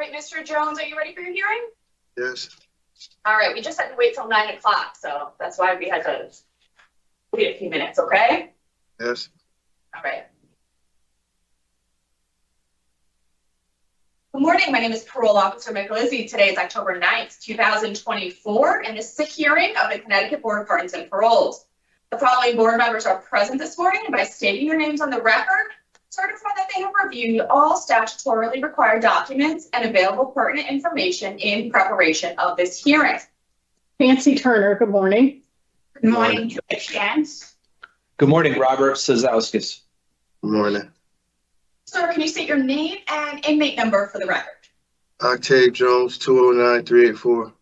right, Mr. Jones, are you ready for your hearing? Yes. All right, we just had to wait till 9 o'clock, so that's why we had to wait a few minutes, okay? Yes. All right. Good morning, my name is Parole Officer Micalizzi. Today is October 9th, 2024, and this is a hearing of the Connecticut Board of Pardons and Paroles. The following board members are present this morning, and by stating your names on the record, certify that they have reviewed all statutorily required documents and available pertinent information in preparation of this hearing. Nancy Turner, good morning. Good morning, George Jans. Good morning, Robert Cizauskas. Good morning. Sir, can you state your name and inmate number for the record? Octabe Jones, 209-384.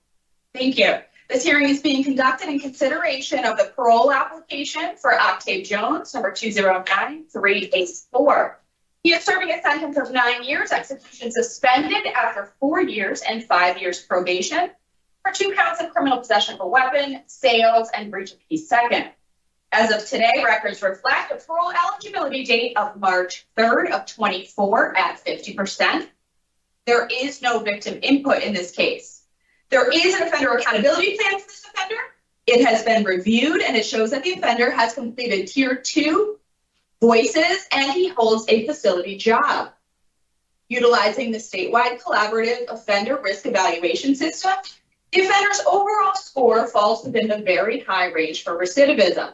Thank you. This hearing is being conducted in consideration of the parole application for Octabe Jones, number 209-384. He is serving a sentence of 9 years, execution suspended after 4 years and 5 years probation for 2 counts of criminal possession of a weapon, sales, and breach of peace second. As of today, records reflect a parole eligibility date of March 3rd of 24 at 50%. There is no victim input in this case. There is an offender accountability plan for this offender. It has been reviewed and it shows that the offender has completed tier 2 voices and he holds a facility job. Utilizing the statewide collaborative offender risk evaluation system, the offender's overall score falls within the very high range for recidivism.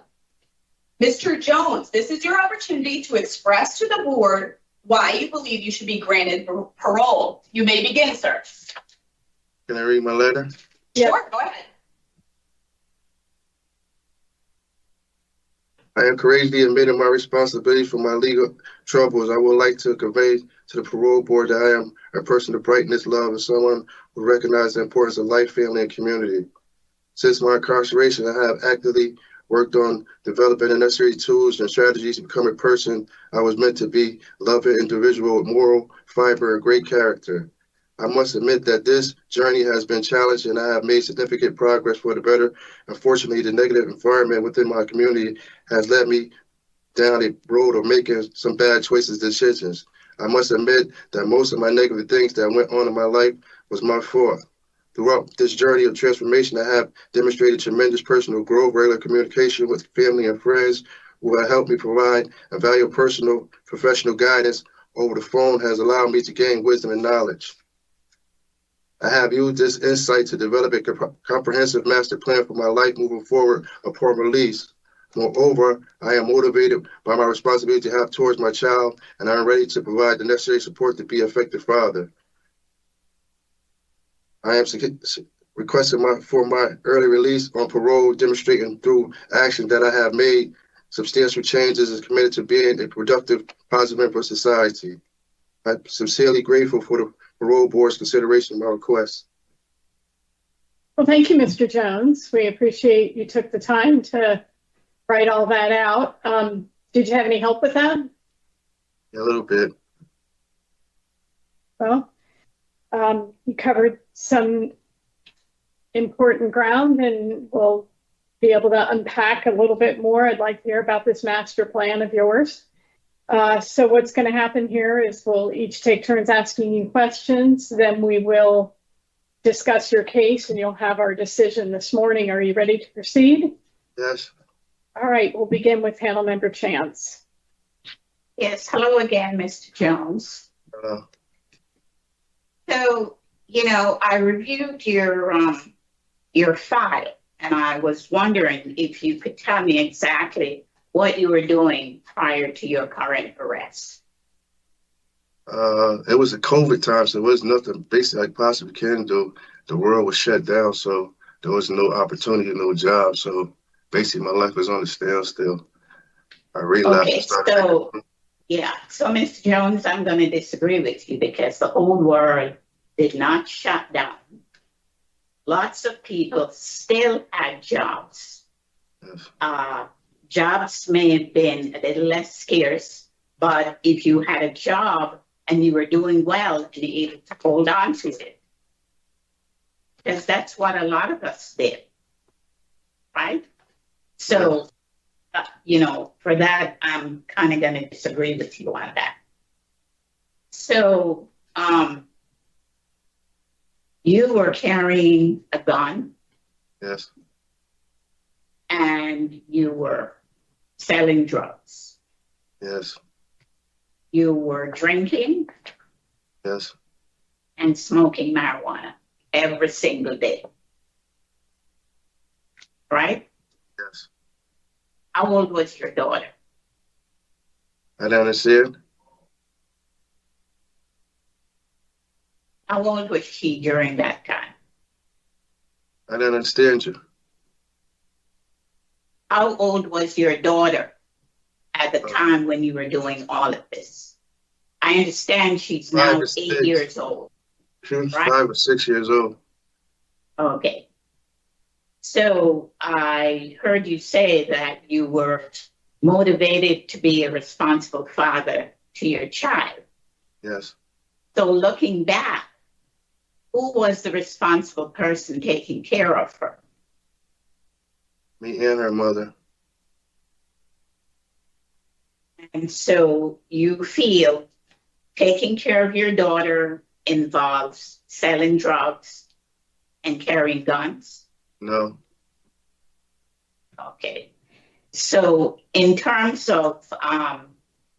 Mr. Jones, this is your opportunity to express to the board why you believe you should be granted parole. You may begin, sir. Can I read my letter? Yep. Sure, go ahead. I am courageously admitting my responsibility for my legal troubles. I would like to convey to the parole board that I am a person of brightness, love, and someone who recognizes the importance of life, family, and community. Since my incarceration, I have actively worked on developing the necessary tools and strategies to become a person I was meant to be, loving individual with moral fiber and great character. I must admit that this journey has been challenged and I have made significant progress for the better. Unfortunately, the negative environment within my community has led me down a road of making some bad choices, decisions. I must admit that most of my negative things that went on in my life was my fault. Throughout this journey of transformation, I have demonstrated tremendous personal growth, regular communication with family and friends who have helped me provide a valuable personal, professional guidance over the phone has allowed me to gain wisdom and knowledge. I have used this insight to develop a comprehensive master plan for my life moving forward upon release. Moreover, I am motivated by my responsibility to have towards my child, and I am ready to provide the necessary support to be an effective father. I am requesting for my early release on parole, demonstrating through action that I have made substantial changes and committed to being a productive, positive member of society. I'm sincerely grateful for the parole board's consideration of my request. Well, thank you, Mr. Jones. We appreciate you took the time to write all that out. Did you have any help with that? A little bit. Well, you covered some important ground and we'll be able to unpack a little bit more. I'd like to hear about this master plan of yours. So what's going to happen here is we'll each take turns asking you questions. Then we will discuss your case and you'll have our decision this morning. Are you ready to proceed? Yes. All right, we'll begin with panel member Chance. Yes, hello again, Mr. Jones. So, I reviewed your file and I was wondering if you could tell me exactly what you were doing prior to your current arrest. It was a COVID time, so there was nothing basically I possibly can do. The world was shut down, so there was no opportunity, no job. So basically my life was on a standstill. I relapsed. Okay, so Mr. Jones, I'm going to disagree with you because the whole world did not shut down. Lots of people still had jobs. Yes. Jobs may have been a little less scarce, but if you had a job and you were doing well and able to hold on to it, because that's what a lot of us did, right? So, for that, I'm kind of going to disagree with you on that. So, You were carrying a gun Yes. and you were selling drugs. Yes. You were drinking Yes. and smoking marijuana every single day. Right? Yes. How old was your daughter? I don't understand. How old was she during that time? I don't understand you. How old was your daughter at the time when you were doing all of this? I understand she's now 5 or 8 6. years old. She was Right. 5 or 6 years old. Okay. So I heard you say that you were motivated to be a responsible father to your child. Yes. So looking back, who was the responsible person taking care of her? Me and her mother. And so you feel taking care of your daughter involves selling drugs and carrying guns? No. Okay. So in terms of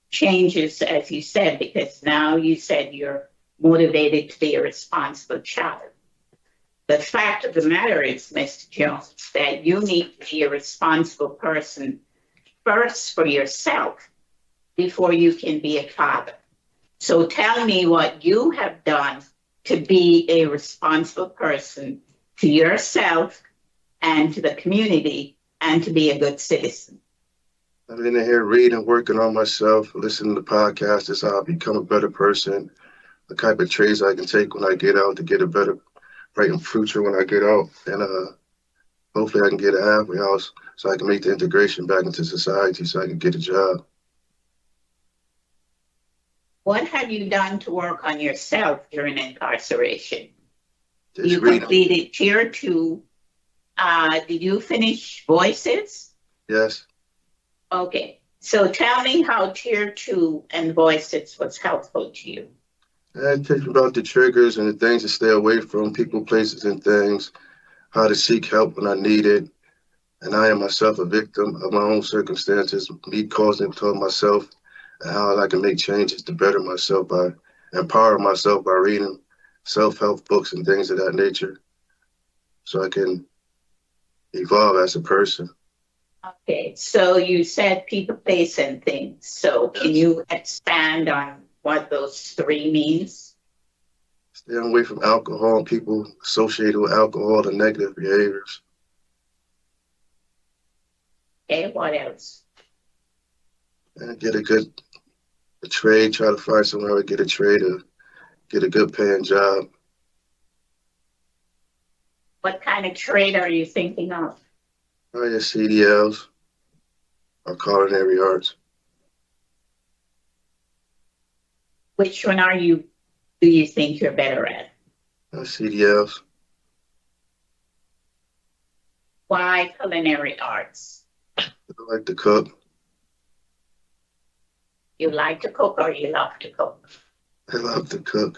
changes, as you said, because now you said you're motivated to be a responsible child. The fact of the matter is, Mr. Jones, that you need to be a responsible person first for yourself before you can be a father. So tell me what you have done to be a responsible person to yourself and to the community and to be a good citizen. I've been in here reading, working on myself, listening to podcasts. That's how I become a better person. The type of traits I can take when I get out to get a better, bright future when I get out. And hopefully I can get a halfway house so I can make the integration back into society so I can get a job. What have you done to work on yourself during incarceration? Just You reading. completed Tier 2. Did you finish Voices? Yes. Okay. So tell me how Tier 2 and Voices was helpful to you. I teach about the triggers and the things to stay away from, people, places, and things, how to seek help when I need it. And I am myself a victim of my own circumstances, me causing it to myself, and how I can make changes to better myself by empower myself by reading self-help books and things of that nature so I can evolve as a person. Okay. So you said people, place, and things. So can you expand on what those 3 means? Staying away from alcohol and people associated with alcohol and negative behaviors. Okay. What else? And get a trade, try to find somewhere to get a trade or get a good paying job. What kind of trade are you thinking of? Probably your CDLs or culinary arts. Which one do you think you're better at? CDLs. Why culinary arts? I like to cook. You like to cook or you love to cook? I love to cook.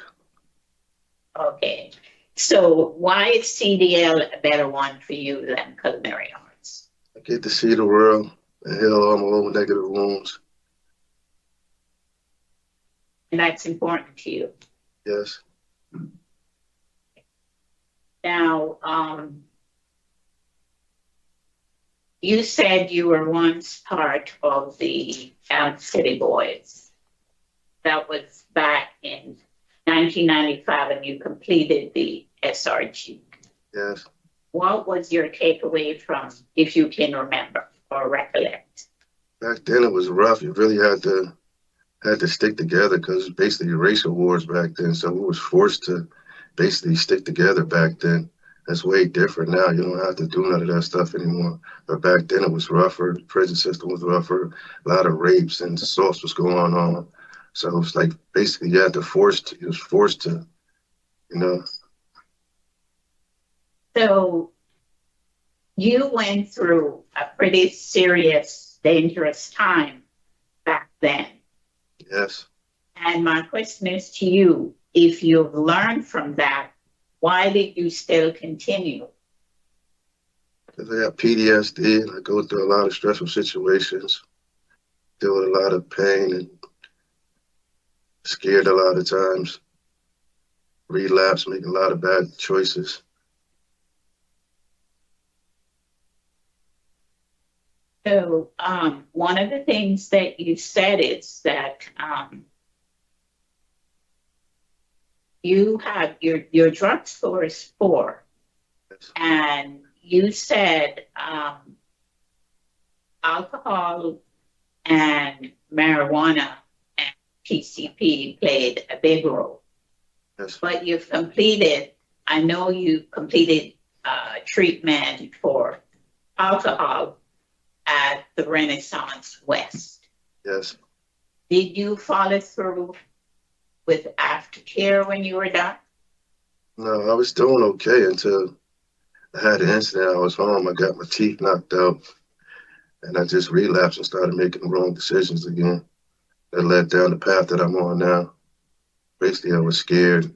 Okay. So why is CDL a better one for you than culinary arts? I get to see the world and heal all my own negative wounds. And that's important to you. Yes. Now, you said you were once part of the City Boys. That was back in 1995, and you completed the SRG. Yes. What was your takeaway from, if you can remember or recollect? Back then it was rough. You really had to stick together because basically racial wars back then. So we was forced to basically stick together back then. That's way different now. You don't have to do none of that stuff anymore. But back then it was rougher. The prison system was rougher. A lot of rapes and assaults was going on. So it was like basically you was forced to, you know. So you went through a pretty serious, dangerous time back then. Yes. And my question is to you, if you've learned from that, Why did you still continue? Because I got PTSD and I go through a lot of stressful situations, deal with a lot of pain and scared a lot of times, relapse, make a lot of bad choices. So one of the things that you said is that you have your drug score is 4, Yes. and you said alcohol and marijuana and PCP played a big role. Yes. But you've completed, I know you completed treatment for alcohol at the Renaissance West. Yes. Did you follow through with aftercare when you were done? No, I was doing okay until I had an incident. I was home. I got my teeth knocked out, and I just relapsed and started making the wrong decisions again. That led down the path that I'm on now. Basically, I was scared,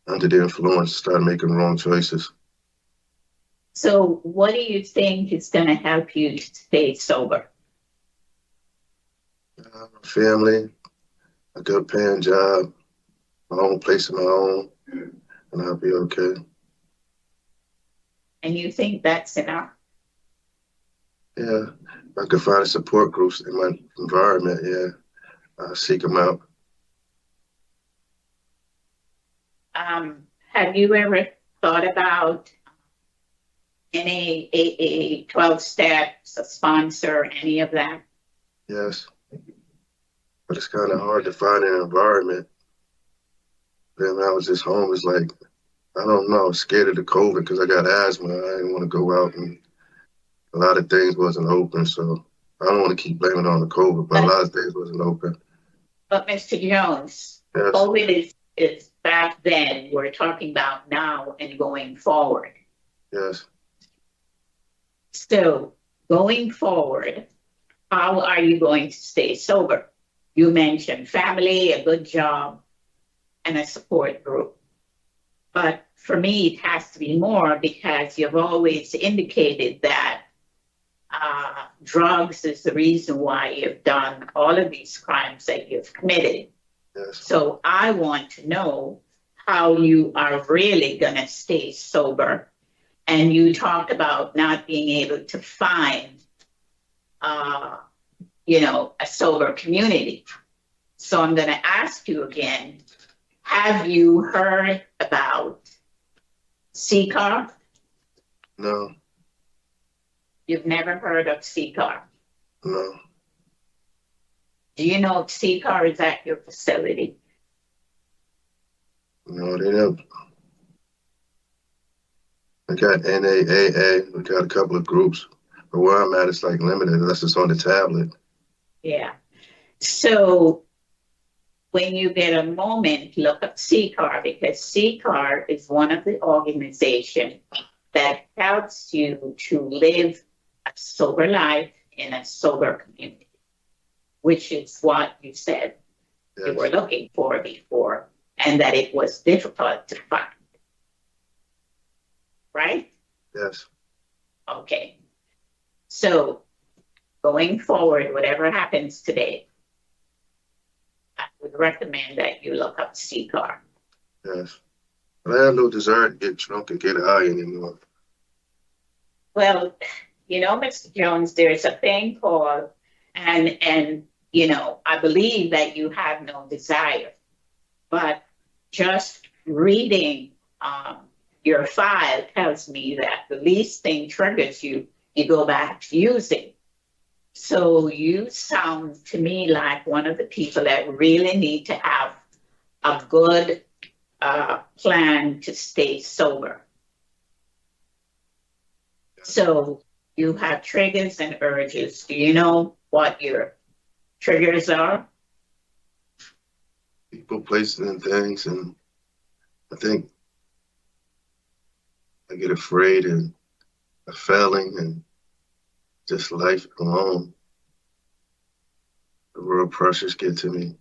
under the influence, started making wrong choices. So what do you think is going to help you to stay sober? Family, a good paying job, my own place of my own, and I'll be okay. And you think that's enough? Yeah, if I could find support groups in my environment, yeah, I'll seek them out. Have you ever thought about any AA 12 steps, a sponsor, any of that? Yes, but it's kind of hard to find an environment. Then when I was just home, it's like, I don't know, I was scared of the COVID because I got asthma. I didn't want to go out, and a lot of things wasn't open. So I don't want to keep blaming it on the COVID, but a lot of things wasn't open. But Mr. Jones, Yes. COVID is back then. We're talking about now and going forward. Yes. So going forward, how are you going to stay sober? You mentioned family, a good job, and a support group. But for me, it has to be more because you've always indicated that drugs is the reason why you've done all of these crimes that you've committed. Yes. So I want to know how you are really going to stay sober. And you talked about not being able to find, a sober community. So I'm going to ask you again, have you heard about CCAR? No. You've never heard of CCAR? No. Do you know if CCAR is at your facility? No, they don't. I got NAAA. We got a couple of groups, but where I'm at, it's like limited unless it's on the tablet. Yeah. So when you get a moment, look up CCAR, because CCAR is one of the organizations that helps you to live a sober life in a sober community, which is what you said you were looking for before, and that it was difficult to find. Right? Yes. Okay. So going forward, whatever happens today, I would recommend that you look up CCAR. Yes. But I have no desire to get drunk and get high anymore. Well, Mr. Jones, there's a thing called, and I believe that you have no desire, but just reading your file tells me that the least thing triggers you, you go back to using. So you sound to me like one of the people that really need to have a good plan to stay sober. So you have triggers and urges. Do you know what your triggers are? People, places, and things, and I think I get afraid and a failing and just life alone. The world pressures get to me.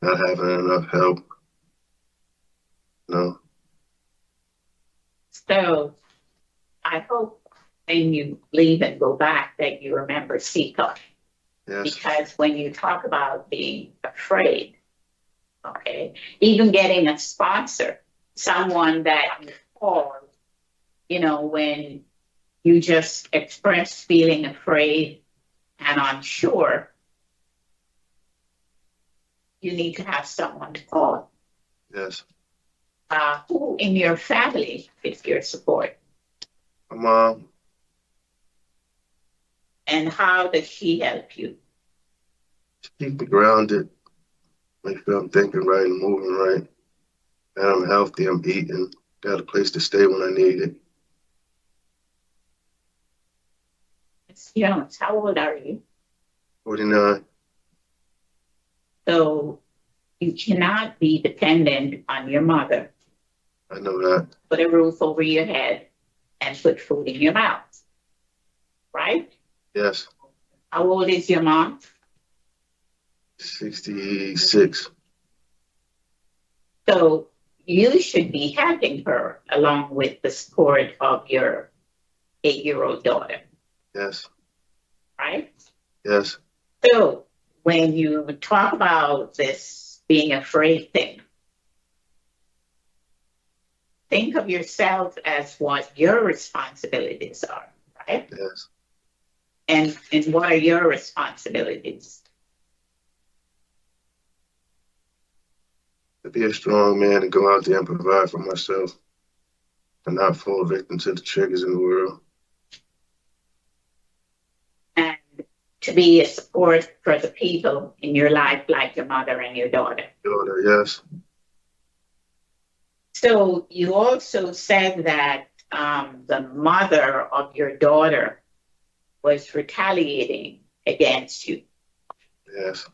Not having enough help. So I hope when you leave and go back that you remember CEQA. Yes. Because when you talk about being afraid, okay, even getting a sponsor, someone that you call, you know, when you just express feeling afraid and unsure, you need to have someone to call. Yes. Who in your family is your support? My mom. And how does she help you? Keep me grounded. Make sure I'm thinking right and moving right. And I'm healthy, I'm eating. Got a place to stay when I need it. Ms. Jones, how old are you? 49. So you cannot be dependent on your mother, I know that. put a roof over your head and put food in your mouth, right? Yes. How old is your mom? 66. So you should be helping her along with the support of your 8-year-old daughter, Yes. right? Yes. So when you talk about this being afraid thing, think of yourself as what your responsibilities are, right? Yes. And what are your responsibilities? To be a strong man and go out there and provide for myself and not fall victim to the triggers in the world. And to be a support for the people in your life, like your mother and your daughter. Daughter, yes. So you also said that the mother of your daughter was retaliating against you. Yes.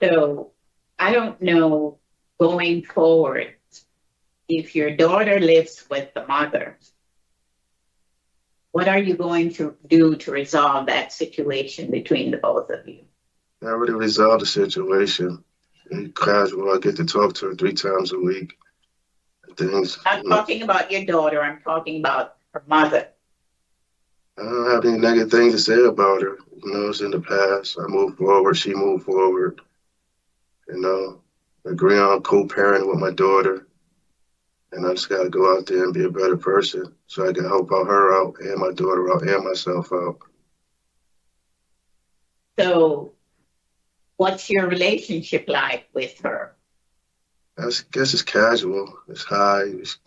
So I don't know, going forward, if your daughter lives with the mother, what are you going to do to resolve that situation between the both of you? I already resolved the situation. In casual, I get to talk to her 3 times a week. Things. I'm not talking about your daughter, I'm talking about her mother. I don't have any negative things to say about her. You know, it's in the past. I moved forward, she moved forward. You know, agree on co-parenting with my daughter. And I just got to go out there and be a better person so I can help out her out and my daughter out and myself out. So what's your relationship like with her? I guess it's casual. It's hi, it's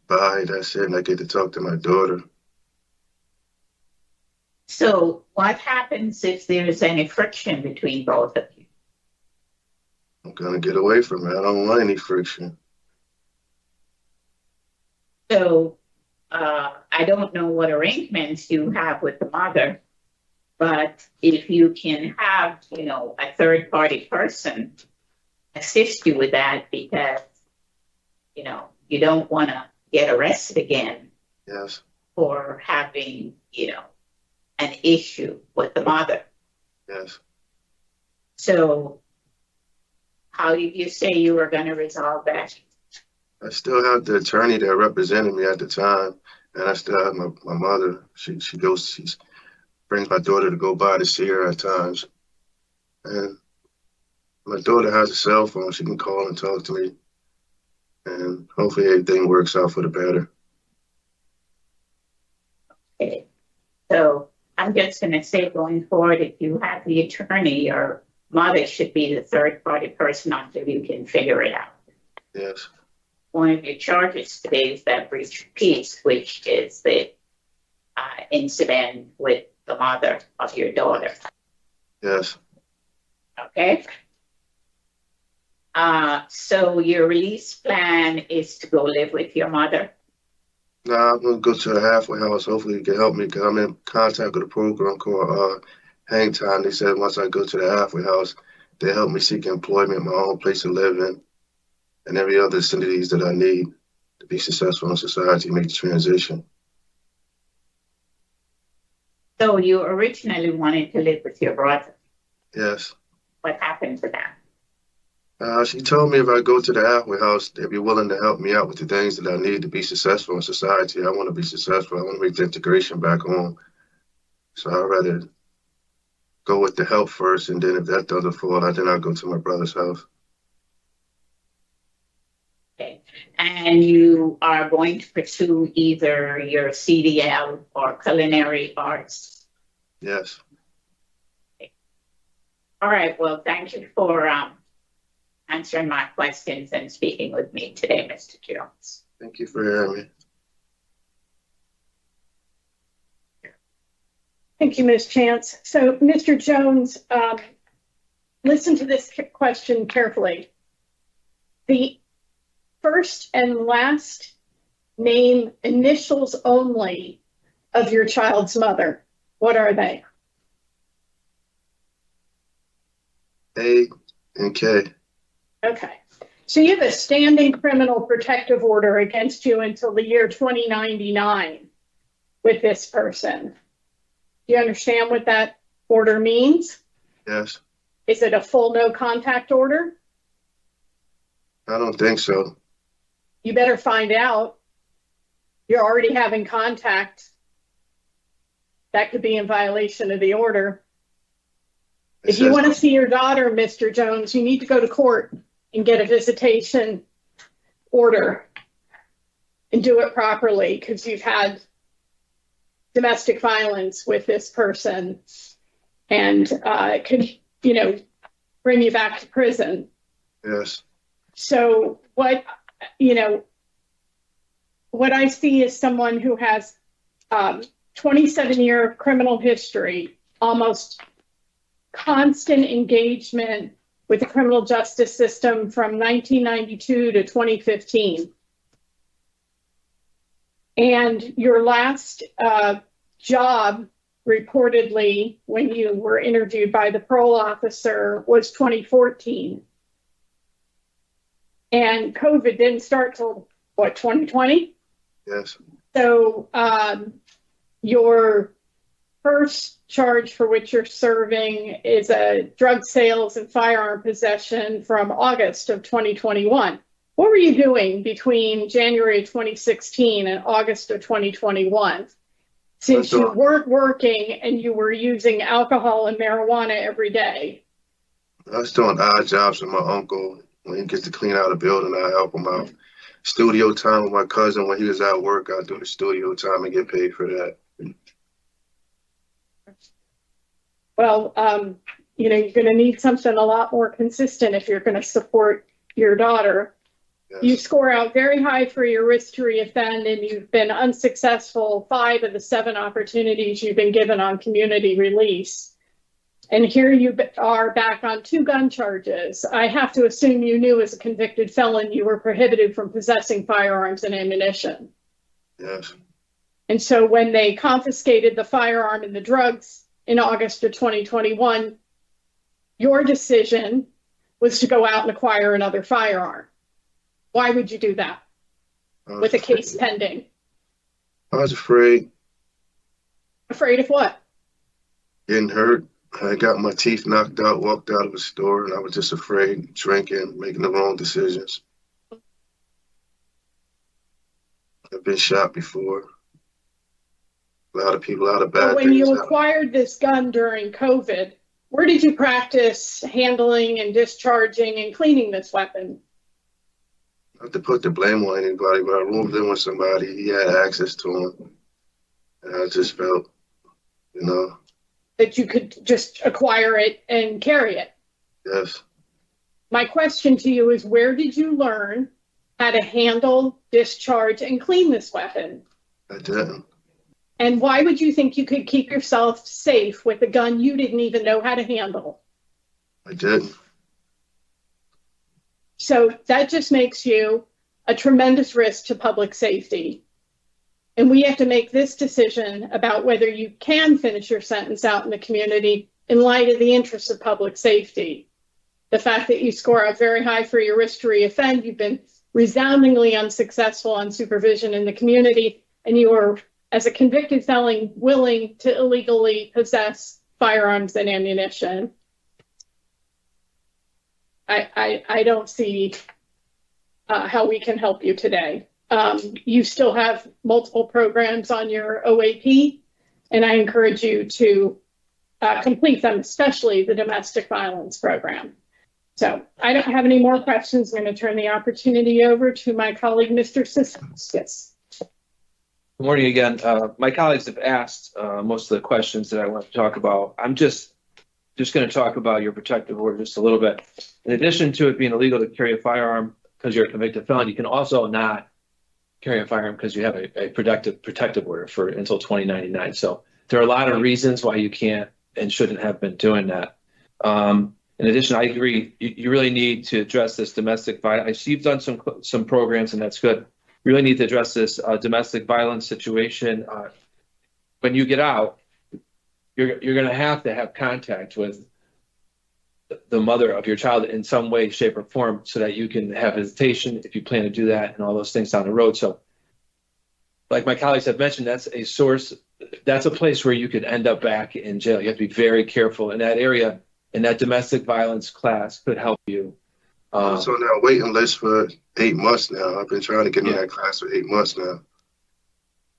bye, that's it. And I get to talk to my daughter. So what happens if there's any friction between both of you? I'm going to get away from her. I don't want any friction. So I don't know what arrangements you have with the mother, but if you can have, you know, a third party person assist you with that, because, you know, you don't want to get arrested again. Yes. For having, you know, an issue with the mother. Yes. So how did you say you were going to resolve that? I still have the attorney that represented me at the time, and I still have my mother. She brings my daughter to go by to see her at times. And my daughter has a cell phone. She can call and talk to me. And hopefully everything works out for the better. Okay. So I'm just going to say, going forward, if you have the attorney, your mother should be the third party person until you can figure it out. Yes. One of your charges today is that breach of peace, which is the incident with the mother of your daughter. Yes. Okay. So your release plan is to go live with your mother? No, I'm going to go to a halfway house. Hopefully you can help me because I'm in contact with a program called Hang Time. They said once I go to the halfway house, they help me seek employment, my own place to live in, and every other facilities that I need to be successful in society, make the transition. So you originally wanted to live with your brother. Yes. What happened to that? She told me if I go to the halfway house, they'd be willing to help me out with the things that I need to be successful in society. I want to be successful. I want to make the integration back home. So I'd rather go with the help first, and then if that doesn't fall, then I'll go to my brother's house. Okay. And you are going to pursue either your CDL or culinary arts? Yes. Okay. All right. Well, thank you for answering my questions and speaking with me today, Mr. Jones. Thank you for hearing me. Thank you, Ms. Chance. So, Mr. Jones, listen to this question carefully. The first and last name, initials only, of your child's mother, what are they? A and K. Okay. So you have a standing criminal protective order against you until the year 2099 with this person. Do you understand what that order means? Yes. Is it a full no contact order? I don't think so. You better find out. You're already having contact. That could be in violation of the order. If you want to see your daughter, Mr. Jones, you need to go to court and get a visitation order and do it properly, because you've had domestic violence with this person, and it could, bring you back to prison. Yes. So what I see is someone who has 27-year criminal history, almost constant engagement with the criminal justice system from 1992 to 2015. And your last job, reportedly, when you were interviewed by the parole officer, was 2014. And COVID didn't start till, 2020? Yes. So your first charge for which you're serving is a drug sales and firearm possession from August of 2021. What were you doing between January of 2016 and August of 2021? Since you weren't working and you were using alcohol and marijuana every day. I was doing odd jobs with my uncle. When he gets to clean out a building, I help him out. Studio time with my cousin. When he was at work, I do the studio time and get paid for that. Well, you're going to need something a lot more consistent if you're going to support your daughter. Yes. You score out very high for your risk to reoffend, and you've been unsuccessful 5 of the 7 opportunities you've been given on community release. And here you are back on 2 gun charges. I have to assume you knew as a convicted felon you were prohibited from possessing firearms and ammunition. Yes. And so when they confiscated the firearm and the drugs in August of 2021, your decision was to go out and acquire another firearm. Why would you do that with a case pending? I was afraid. Afraid of what? Getting hurt. I got my teeth knocked out, walked out of a store, and I was just afraid, drinking, making the wrong decisions. I've been shot before. A lot of people out of bad things. When you acquired this gun during COVID, where did you practice handling and discharging and cleaning this weapon? Not to put the blame on anybody, but I roomed in with somebody. He had access to him. And I just felt, that you could just acquire it and carry it. Yes. My question to you is, where did you learn how to handle, discharge, and clean this weapon? I didn't. And why would you think you could keep yourself safe with a gun you didn't even know how to handle? I didn't. So that just makes you a tremendous risk to public safety. And we have to make this decision about whether you can finish your sentence out in the community in light of the interests of public safety. The fact that you score out very high for your risk to reoffend, you've been resoundingly unsuccessful on supervision in the community, and you are, as a convicted felon, willing to illegally possess firearms and ammunition. I don't see how we can help you today. You still have multiple programs on your OAP, and I encourage you to complete them, especially the domestic violence program. So I don't have any more questions. I'm going to turn the opportunity over to my colleague, Mr. Cizauskas. Good morning again. My colleagues have asked most of the questions that I want to talk about. I'm just going to talk about your protective order just a little bit. In addition to it being illegal to carry a firearm because you're a convicted felon, you can also not carry a firearm because you have a protective order for until 2099. So there are a lot of reasons why you can't and shouldn't have been doing that. In addition, I agree, you really need to address this domestic violence. I see you've done some programs, and that's good. You really need to address this domestic violence situation. When you get out, you're going to have contact with the mother of your child in some way, shape, or form so that you can have visitation if you plan to do that and all those things down the road. So like my colleagues have mentioned, that's a place where you could end up back in jail. You have to be very careful in that area, and that domestic violence class could help you. So now waiting list for 8 months now. I've been trying to get in that class for 8 months now.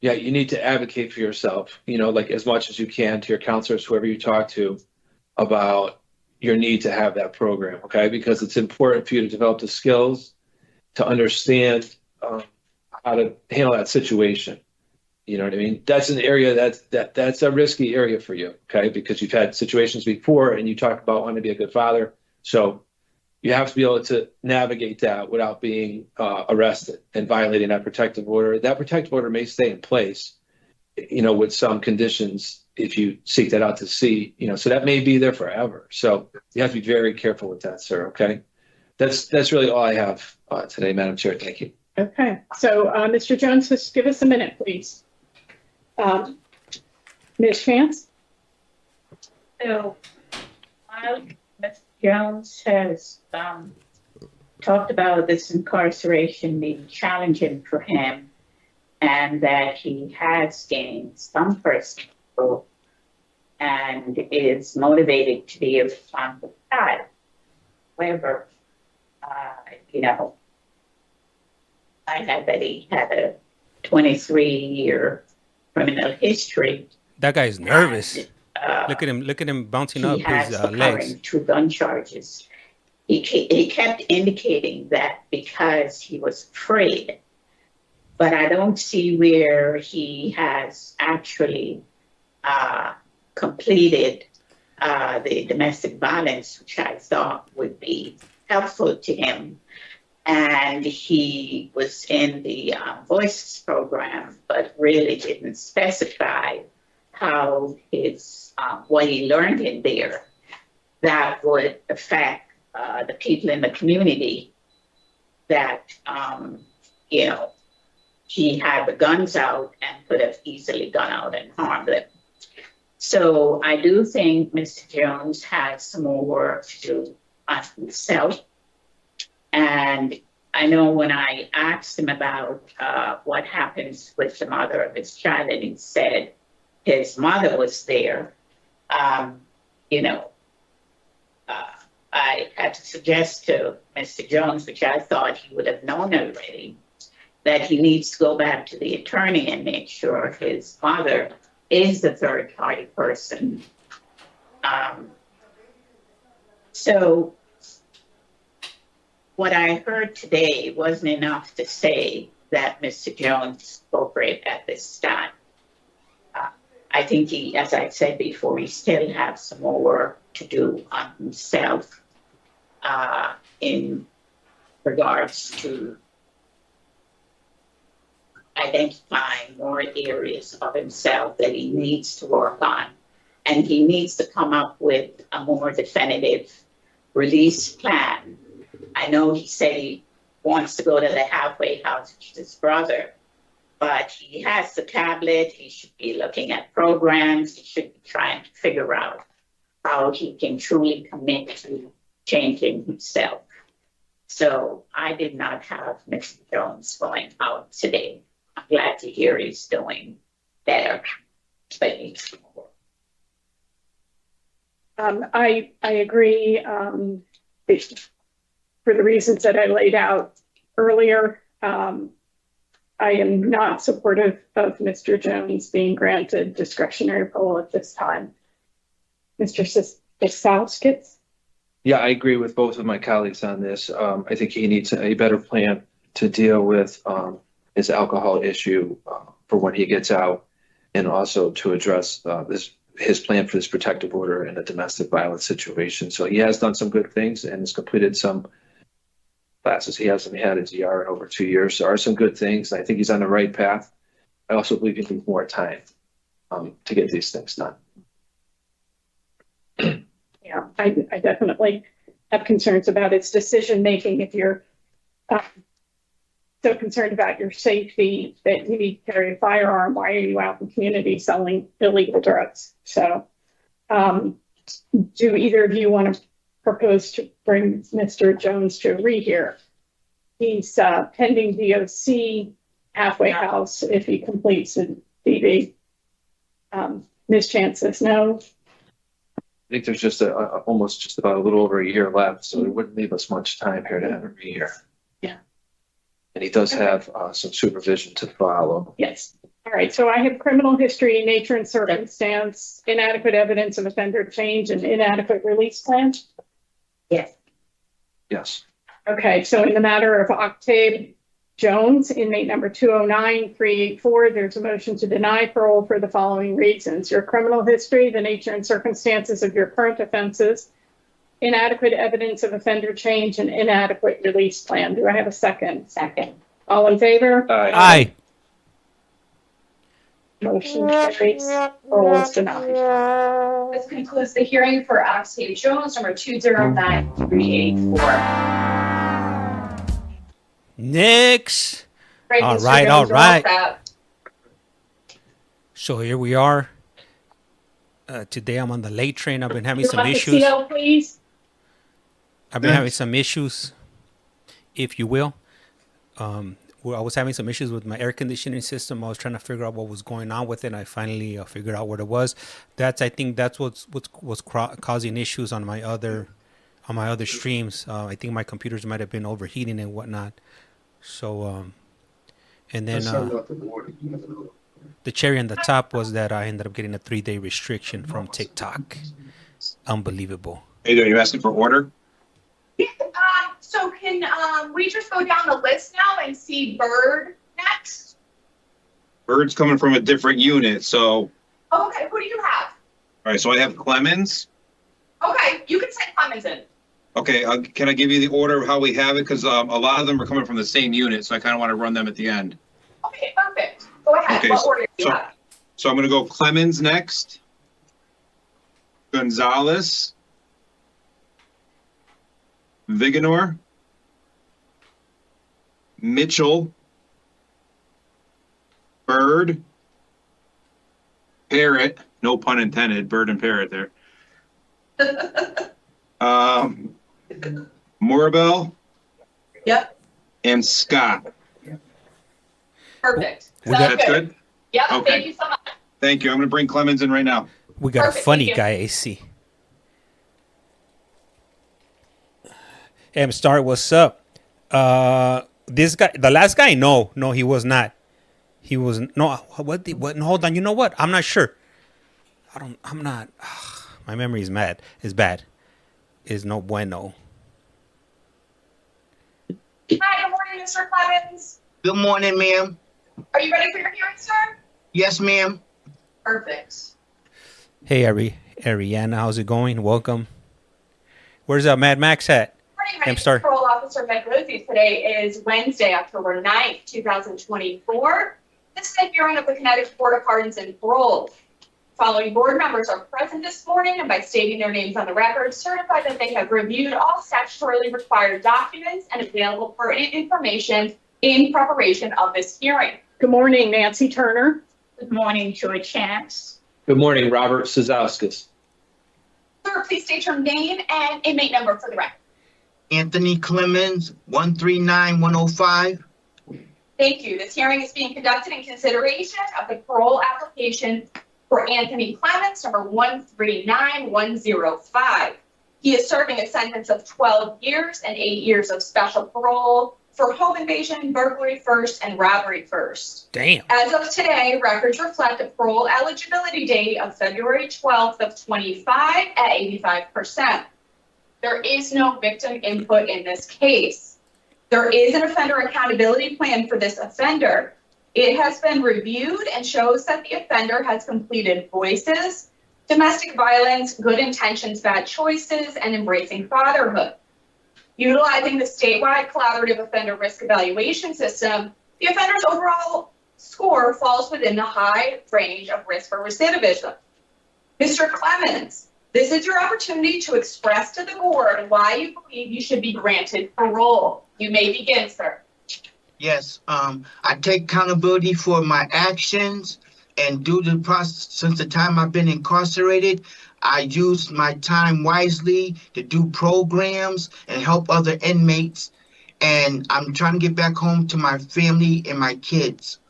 Yeah, you need to advocate for yourself, like as much as you can to your counselors, whoever you talk to, about your need to have that program, okay? Because it's important for you to develop the skills to understand how to handle that situation. You know what I mean? That's an area that's a risky area for you, okay? Because you've had situations before and you talk about wanting to be a good father. So you have to be able to navigate that without being arrested and violating that protective order. That protective order may stay in place, with some conditions if you seek that out to see, so that may be there forever. So you have to be very careful with that, sir, okay? That's really all I have today, Madam Chair. Thank you. Okay, so Mr. Jones, just give us a minute, please. Ms. Chance? So, while Mr. Jones has talked about this incarceration being challenging for him and that he has gained some personal growth and is motivated to be a responsible child. However, I had that he had a 23-year criminal history. That guy's nervous. And, look at him bouncing up his legs. Carrying 2 gun charges. He kept indicating that because he was afraid, but I don't see where he has actually completed the domestic violence, which I thought would be helpful to him. And he was in the Voices program, but really didn't specify how what he learned in there that would affect the people in the community that, he had the guns out and could have easily gone out and harmed them. So I do think Mr. Jones has some more work to do on himself. And I know when I asked him about what happens with the mother of his child, and he said his mother was there, I had to suggest to Mr. Jones, which I thought he would have known already, that he needs to go back to the attorney and make sure his mother is the third-party person. So what I heard today wasn't enough to say that Mr. Jones is appropriate at this time. I think he, as I said before, he still has some more work to do on himself in regards to identifying more areas of himself that he needs to work on. And he needs to come up with a more definitive release plan. I know he said he wants to go to the halfway house with his brother, but he has the tablet. He should be looking at programs. He should be trying to figure out how he can truly commit to changing himself. So I did not have Mr. Jones going out today. I'm glad to hear he's doing better, but he needs more. I agree. for the reasons that I laid out earlier, I am not supportive of Mr. Jones being granted discretionary parole at this time. Mr. Cizauskas? Yeah, I agree with both of my colleagues on this. I think he needs a better plan to deal with his alcohol issue for when he gets out, and also to address his plan for this protective order in a domestic violence situation. So he has done some good things and has completed some classes. He hasn't had his ER in over 2 years. So there are some good things. I think he's on the right path. I also believe he needs more time to get these things done. Yeah, I definitely have concerns about its decision-making. If you're so concerned about your safety that you need to carry a firearm, why are you out in the community selling illegal drugs? So do either of you want to propose to bring Mr. Jones to a rehear? He's pending DOC halfway house if he completes a DV. Ms. Chance says no. I think there's just almost just about a little over a year left, so it wouldn't leave us much time here to have a rehear. Yeah. And he does have some supervision to follow. Yes. All right. So I have criminal history, nature and circumstance, inadequate evidence of offender change, and inadequate release plan. Yes. Yes. Okay. So in the matter of Octabe Jones, inmate number 209384, there's a motion to deny parole for the following reasons: your criminal history, the nature and circumstances of your current offenses, inadequate evidence of offender change, and inadequate release plan. Do I have a second? Second. All in favor? Aye. Motion carries. Parole is denied. This concludes the hearing for Octabe Jones, number 209384. Next. Right, All Mr. right, Jones, all you're right. set. So here we are. Today I'm on the late train. I've been having some Like the issues. CO, please. I've been having some issues, if you will. Well, I was having some issues with my air conditioning system. I was trying to figure out what was going on with it. And I finally figured out what it was. I think that's what's causing issues on my other streams. I think my computers might have been overheating and whatnot. So, and then the cherry on the top was that I ended up getting a 3-day restriction from TikTok. Unbelievable. Hey, you asking for order? Yeah, so can we just go down the list now and see Byrd next? Bird's coming from a different unit, so, Okay, who do you have? all right, so I have Clemons. Okay, you can send Clemons in. Okay, can I give you the order of how we have it? Because a lot of them are coming from the same unit, so I kind of want to run them at the end. Okay, perfect. Go ahead. Okay, What order do you so- have? So I'm going to go Clemons next, Gonzalez, Viganor, Mitchell, Byrd, Parrott, no pun intended, Byrd and Parrott there. Morrobel Yep, and Scott. perfect. We got- Sounds That's good? Yep, Okay. thank you so much. Thank you. I'm going to bring Clemons in right now. We got Perfect, a funny thank you. guy, AC. M Star, what's up? This guy, the last guy, no, he was not. He was no. What? Hold on. You know what? I'm not sure. I'm not. My memory is bad. Is no bueno. Hi, good morning, Mr. Clemons. Good morning, ma'am. Are you ready for your hearing, sir? Yes, ma'am. Perfect. Hey, Ariana, how's it going? Welcome. Where's Mad Max at? Morning, I'm sorry. Parole Officer Micalizzi. Today is Wednesday, October 9th, 2024. This is a hearing of the Connecticut Board of Pardons and Parole. Following board members are present this morning and by stating their names on the record, certify that they have reviewed all statutorily required documents and available pertinent information in preparation of this hearing. Good morning, Nancy Turner. Good morning, George Chance. Good morning, Robert Cizauskas. Sir, please state your name and inmate number for the record. Anthony Clemons, 139105. Thank you. This hearing is being conducted in consideration of the parole application for Anthony Clemons, number 139105. He is serving a sentence of 12 years and 8 years of special parole for home invasion, burglary first, and robbery first. Damn. As of today, records reflect a parole eligibility date of February 12th of 25 at 85%. There is no victim input in this case. There is an offender accountability plan for this offender. It has been reviewed and shows that the offender has completed voices, domestic violence, good intentions, bad choices, and embracing fatherhood. Utilizing the statewide collaborative offender risk evaluation system, the offender's overall score falls within the high range of risk for recidivism. Mr. Clemons, this is your opportunity to express to the board why you believe you should be granted parole. You may begin, sir. Yes, I take accountability for my actions, and due to the process, since the time I've been incarcerated, I used my time wisely to do programs and help other inmates, and I'm trying to get back home to my family and my kids.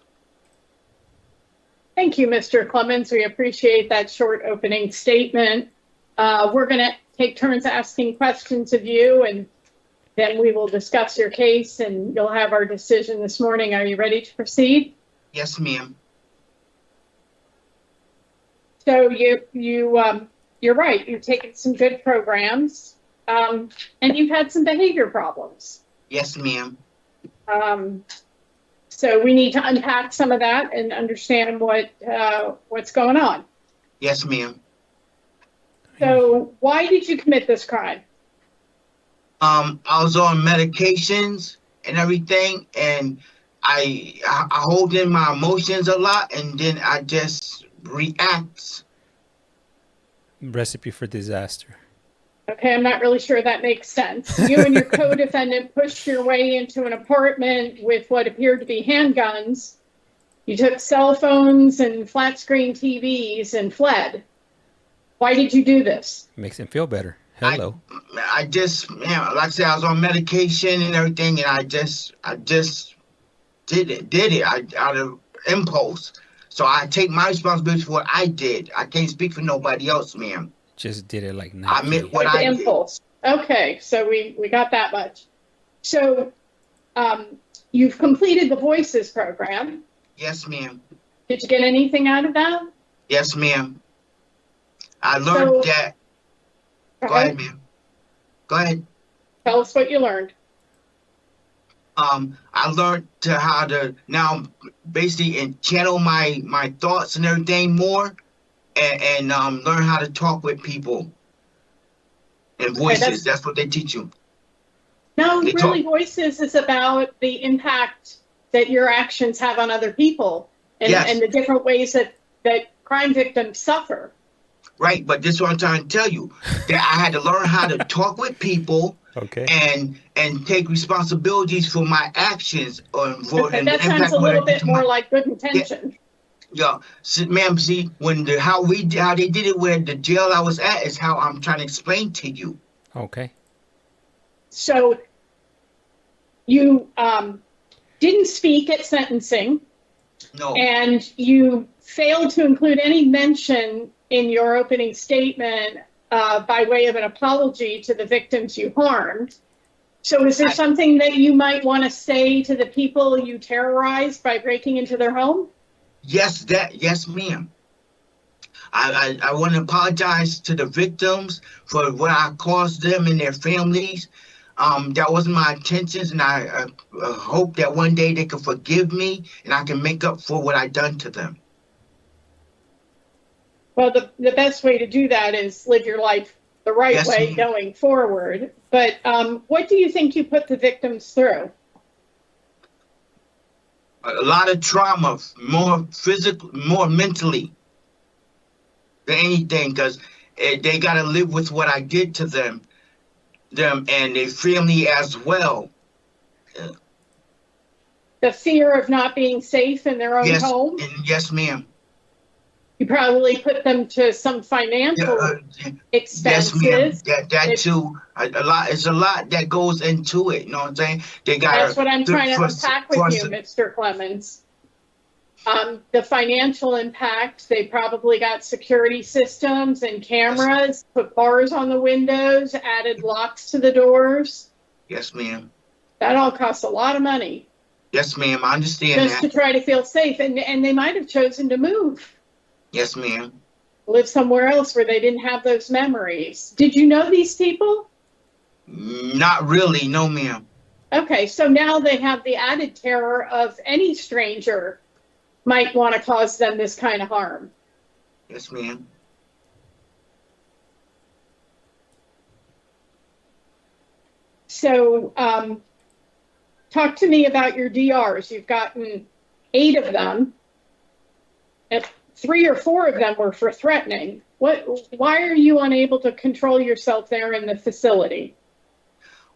Thank you, Mr. Clemons. We appreciate that short opening statement. We're going to take turns asking questions of you, and then we will discuss your case, and you'll have our decision this morning. Are you ready to proceed? Yes, ma'am. So you're right. You've taken some good programs, and you've had some behavior problems. Yes, ma'am. So we need to unpack some of that and understand what's going on. Yes, ma'am. So why did you commit this crime? I was on medications and everything, and I hold in my emotions a lot, and then I just react. Recipe for disaster. Okay, I'm not really sure that makes sense. You and your co-defendant pushed your way into an apartment with what appeared to be handguns. You took cell phones and flat screen TVs and fled. Why did you do this? Makes him feel better. Hello. I just, like I said, I was on medication and everything, and I just did it out of impulse. So I take my responsibility for what I did. I can't speak for nobody else, ma'am. Just did it like I Nike. admit what Like I impulse. Okay, so we got that much. So you've completed the Voices program. did. Yes, ma'am. Did you get anything out of that? Yes, ma'am. I learned that. Go ahead, ma'am. Go ahead. Tell us what you learned. I learned how to now basically channel my thoughts and everything more, and learn how to talk with people and voices. That's what they teach you. No, They really, talk. Voices is about the impact that your actions have on other people and, Yes. and the different ways that crime victims suffer. Right, but this is what I'm trying to tell you. That I had to learn how to talk with people. Okay. And take responsibilities for my actions. Okay, that sounds a little bit more like good intention. Yeah, so, ma'am. See, how they did it where the jail I was at is how I'm trying to explain to you. Okay. So you didn't speak at sentencing, No. and you failed to include any mention in your opening statement by way of an apology to the victims you harmed. So is there something that you might want to say to the people you terrorized by breaking into their home? Yes, ma'am. I want to apologize to the victims for what I caused them and their families. That wasn't my intentions, and I hope that one day they can forgive me and I can make up for what I done to them. Well, the best way to do that is live your life the right Yes, way ma'am. going forward. But what do you think you put the victims through? A lot of trauma, more physical, more mentally than anything, because they got to live with what I did to them and their family as well. The fear of not being safe in their own Yes, home? and yes, ma'am. You probably put them to some financial expenses. Yes, ma'am. That too. A lot. It's a lot that goes into it. You know what I'm saying? They got. That's what I'm trying to unpack with you, Mr. Clemons. The financial impact, they probably got security systems and cameras, put bars on the windows, added locks to the doors. Yes, ma'am. That all costs a lot of money. Yes, ma'am. I understand Just to that. try to feel safe. And they might have chosen to move, Yes, ma'am. live somewhere else where they didn't have those memories. Did you know these people? Not really, no, ma'am. Okay, so now they have the added terror of any stranger might want to cause them this kind of harm. Yes, ma'am. So talk to me about your DRs. You've gotten 8 of them. If 3 or 4 of them were for threatening. Why are you unable to control yourself there in the facility?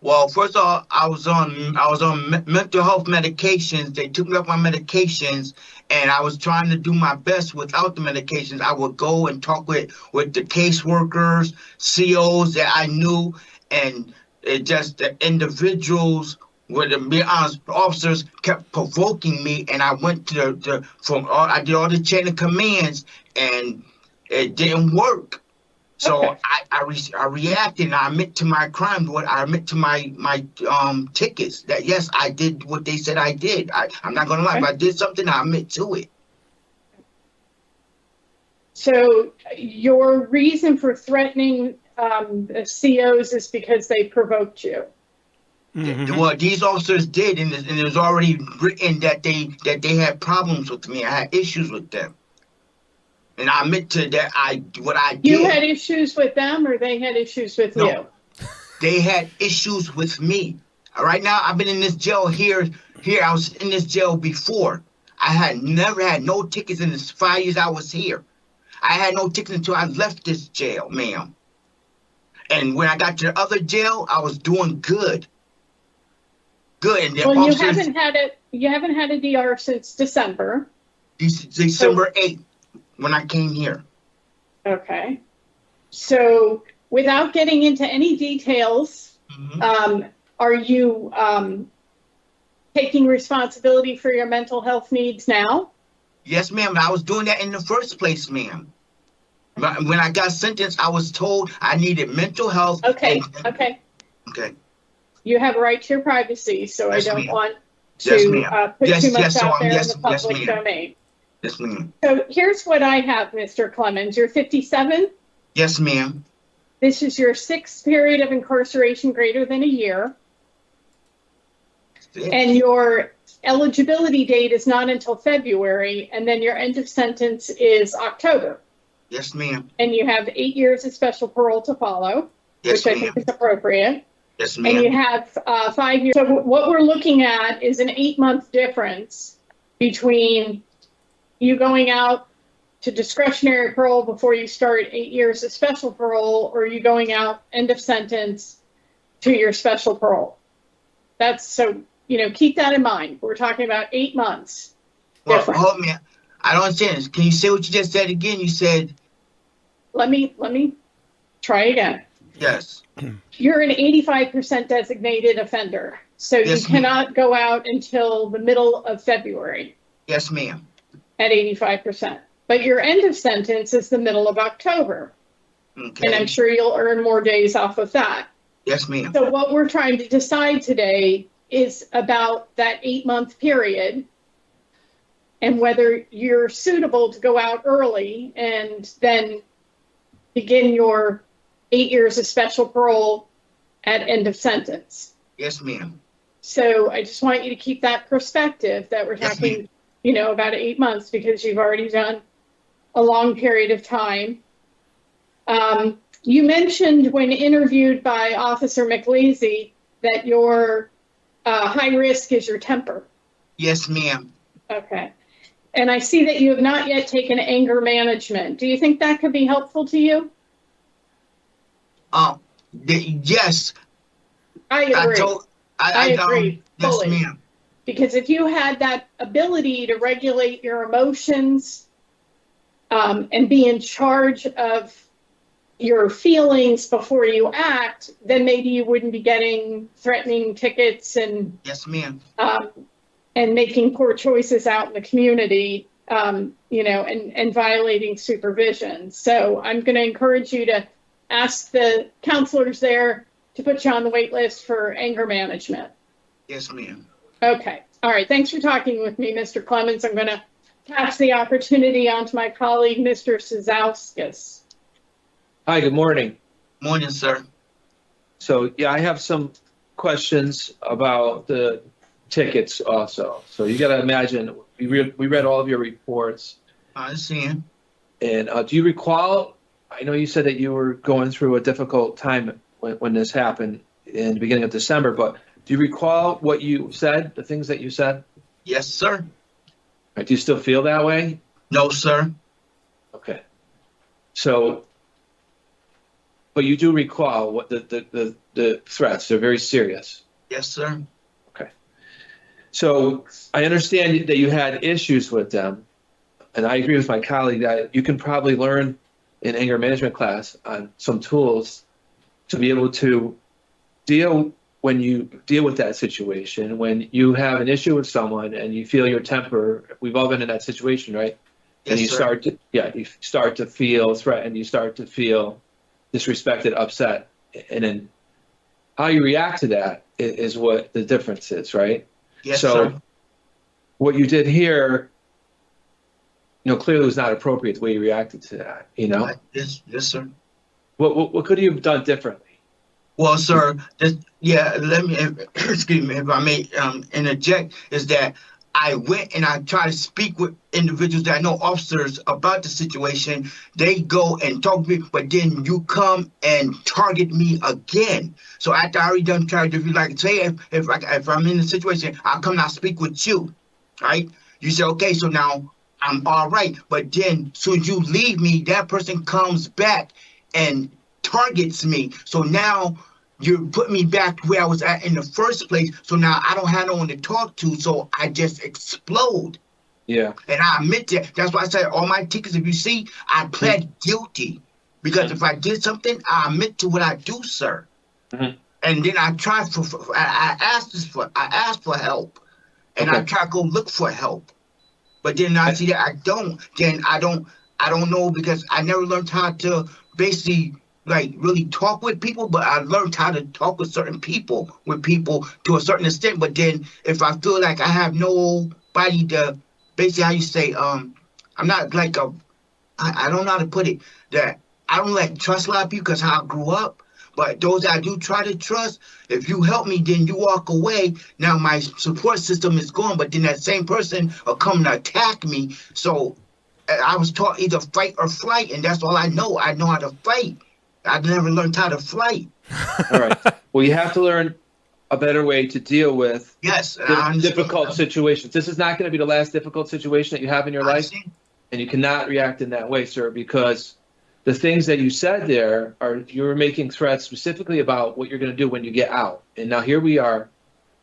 Well, first of all, I was on mental health medications. They took me off my medications, and I was trying to do my best without the medications. I would go and talk with the caseworkers, COs that I knew, and it just the individuals, with the be honest, officers kept provoking me, and I went to I did all the chain of commands, and it didn't work. So Okay. I reacted, and I admit to my crime. I admit to my tickets that yes, I did what they said I did. I'm not gonna lie. If I did something, I admit to it. So your reason for threatening the COs is because they provoked you. Well, these officers did, and it was already written that they had problems with me. I had issues with them, and I admit to that. What I did. You had issues with them, or they had issues with you? They had issues with me. Right now, I've been in this jail here. I was in this jail before. I had never had no tickets in the 5 years I was here. I had no tickets until I left this jail, ma'am. And when I got to the other jail, I was doing good. Good. And the Well, you officers, haven't had a DR since December. December 8th, when I came here. Okay. So without getting into any details, are you taking responsibility for your mental health needs now? Yes, ma'am. I was doing that in the first place, ma'am. When I got sentenced, I was told I needed mental health. Okay. Okay. You have a right to your privacy, so Yes, I don't ma'am. want Yes, to ma'am. put Yes, too much yes, so out there yes, in the yes, public ma'am. domain. Yes, ma'am. So here's what I have, Mr. Clemons. You're 57. Yes, ma'am. This is your 6th period of incarceration greater than a year. And your eligibility date is not until February, and then your end of sentence is October. Yes, ma'am. And you have 8 years of special parole to follow, Yes, which I ma'am. think is appropriate. Yes, And you ma'am. have 5 years. So what we're looking at is an 8-month difference between you going out to discretionary parole before you start 8 years of special parole, or you going out end of sentence to your special parole. That's so, keep that in mind. We're talking about 8 months. Well, difference. hold me. I don't understand. Can you say what you just said again? You said Let me try again. yes. You're an 85% designated offender, so Yes, you cannot go out until the middle of February Yes, ma'am. at 85%. But your end of sentence is the middle of October, and I'm Okay. sure you'll earn more days off of that. Yes, ma'am. So what we're trying to decide today is about that 8-month period and whether you're suitable to go out early and then begin your 8 years of special parole at end of sentence. Yes, ma'am. So I just want you to keep that perspective that we're Yes, talking, about 8 months, because you've already done a long period of time. You mentioned when interviewed by Officer Micalizzi that your high risk is your temper. Yes, ma'am. Okay. And I see that you have not yet taken anger management. Do you think that could be helpful to you? Yes. I agree. I agree Yes, fully. ma'am. Because if you had that ability to regulate your emotions and be in charge of your feelings before you act, then maybe you wouldn't be getting threatening tickets and Yes, ma'am. making poor choices out in the community you know, and violating supervision. So I'm going to encourage you to ask the counselors there to put you on the wait list for anger management. Yes, ma'am. Okay. All right. Thanks for talking with me, Mr. Clemons. I'm going to pass the opportunity on to my colleague, Mr. Cizauskas. Hi, good morning. Morning, sir. So, yeah, I have some questions about the tickets also. So you got to imagine, we read all of your reports. I understand. And do you recall, I know you said that you were going through a difficult time when this happened in the beginning of December, but do you recall what you said, the things that you said? Yes, sir. Right, do you still feel that way? No, sir. Okay. So, but you do recall what the threats, they're very serious. Yes, sir. Okay. So I understand that you had issues with them, and I agree with my colleague that you can probably learn in anger management class on some tools to be able to deal with that situation, when you have an issue with someone and you feel your temper. We've all been in that situation, right? Yes, and you sir. you start to feel threatened, you start to feel disrespected, upset, and then how you react to that is what the difference is, right? Yes, so sir. What you did here, you know, clearly was not appropriate the way you reacted to that, you know? Yes, sir. What could you have done differently? Well, sir, let me, excuse me, if I may interject, is that I went and I tried to speak with individuals that I know, officers, about the situation. They go and talk to me, but then you come and target me again. So after I already done tried to, like, say, if I'm in the situation, I'll come and I'll speak with you, right? You say, okay, so now I'm all right. But then as soon as you leave me, that person comes back and targets me. So now you put me back where I was at in the first place. So now I don't have no one to talk to. So I just explode. Yeah. And I admit that. That's why I said all my tickets, if you see, I pled guilty. Because if I did something, I admit to what I do, sir. Mm-hmm. And then I tried I asked for help. And I try to go look for help. But then I see that I don't. Then I don't know, because I never learned how to basically like really talk with people, but I learned how to talk with certain people, to a certain extent. But then if I feel like I have nobody to, basically how you say, I'm not like I don't know how to put it, that I don't like trust a lot of people because how I grew up. But those I do try to trust, if you help me, then you walk away. Now my support system is gone, but then that same person will come and attack me. So I was taught either fight or flight, and that's all I know. I know how to fight. I've never learned how to flight. All right. Well, you have to learn a better way to deal with difficult situations. This is not going to be the last difficult situation that you have in your life, and you cannot react in that way, sir, because the things that you said there you were making threats specifically about what you're going to do when you get out. And now here we are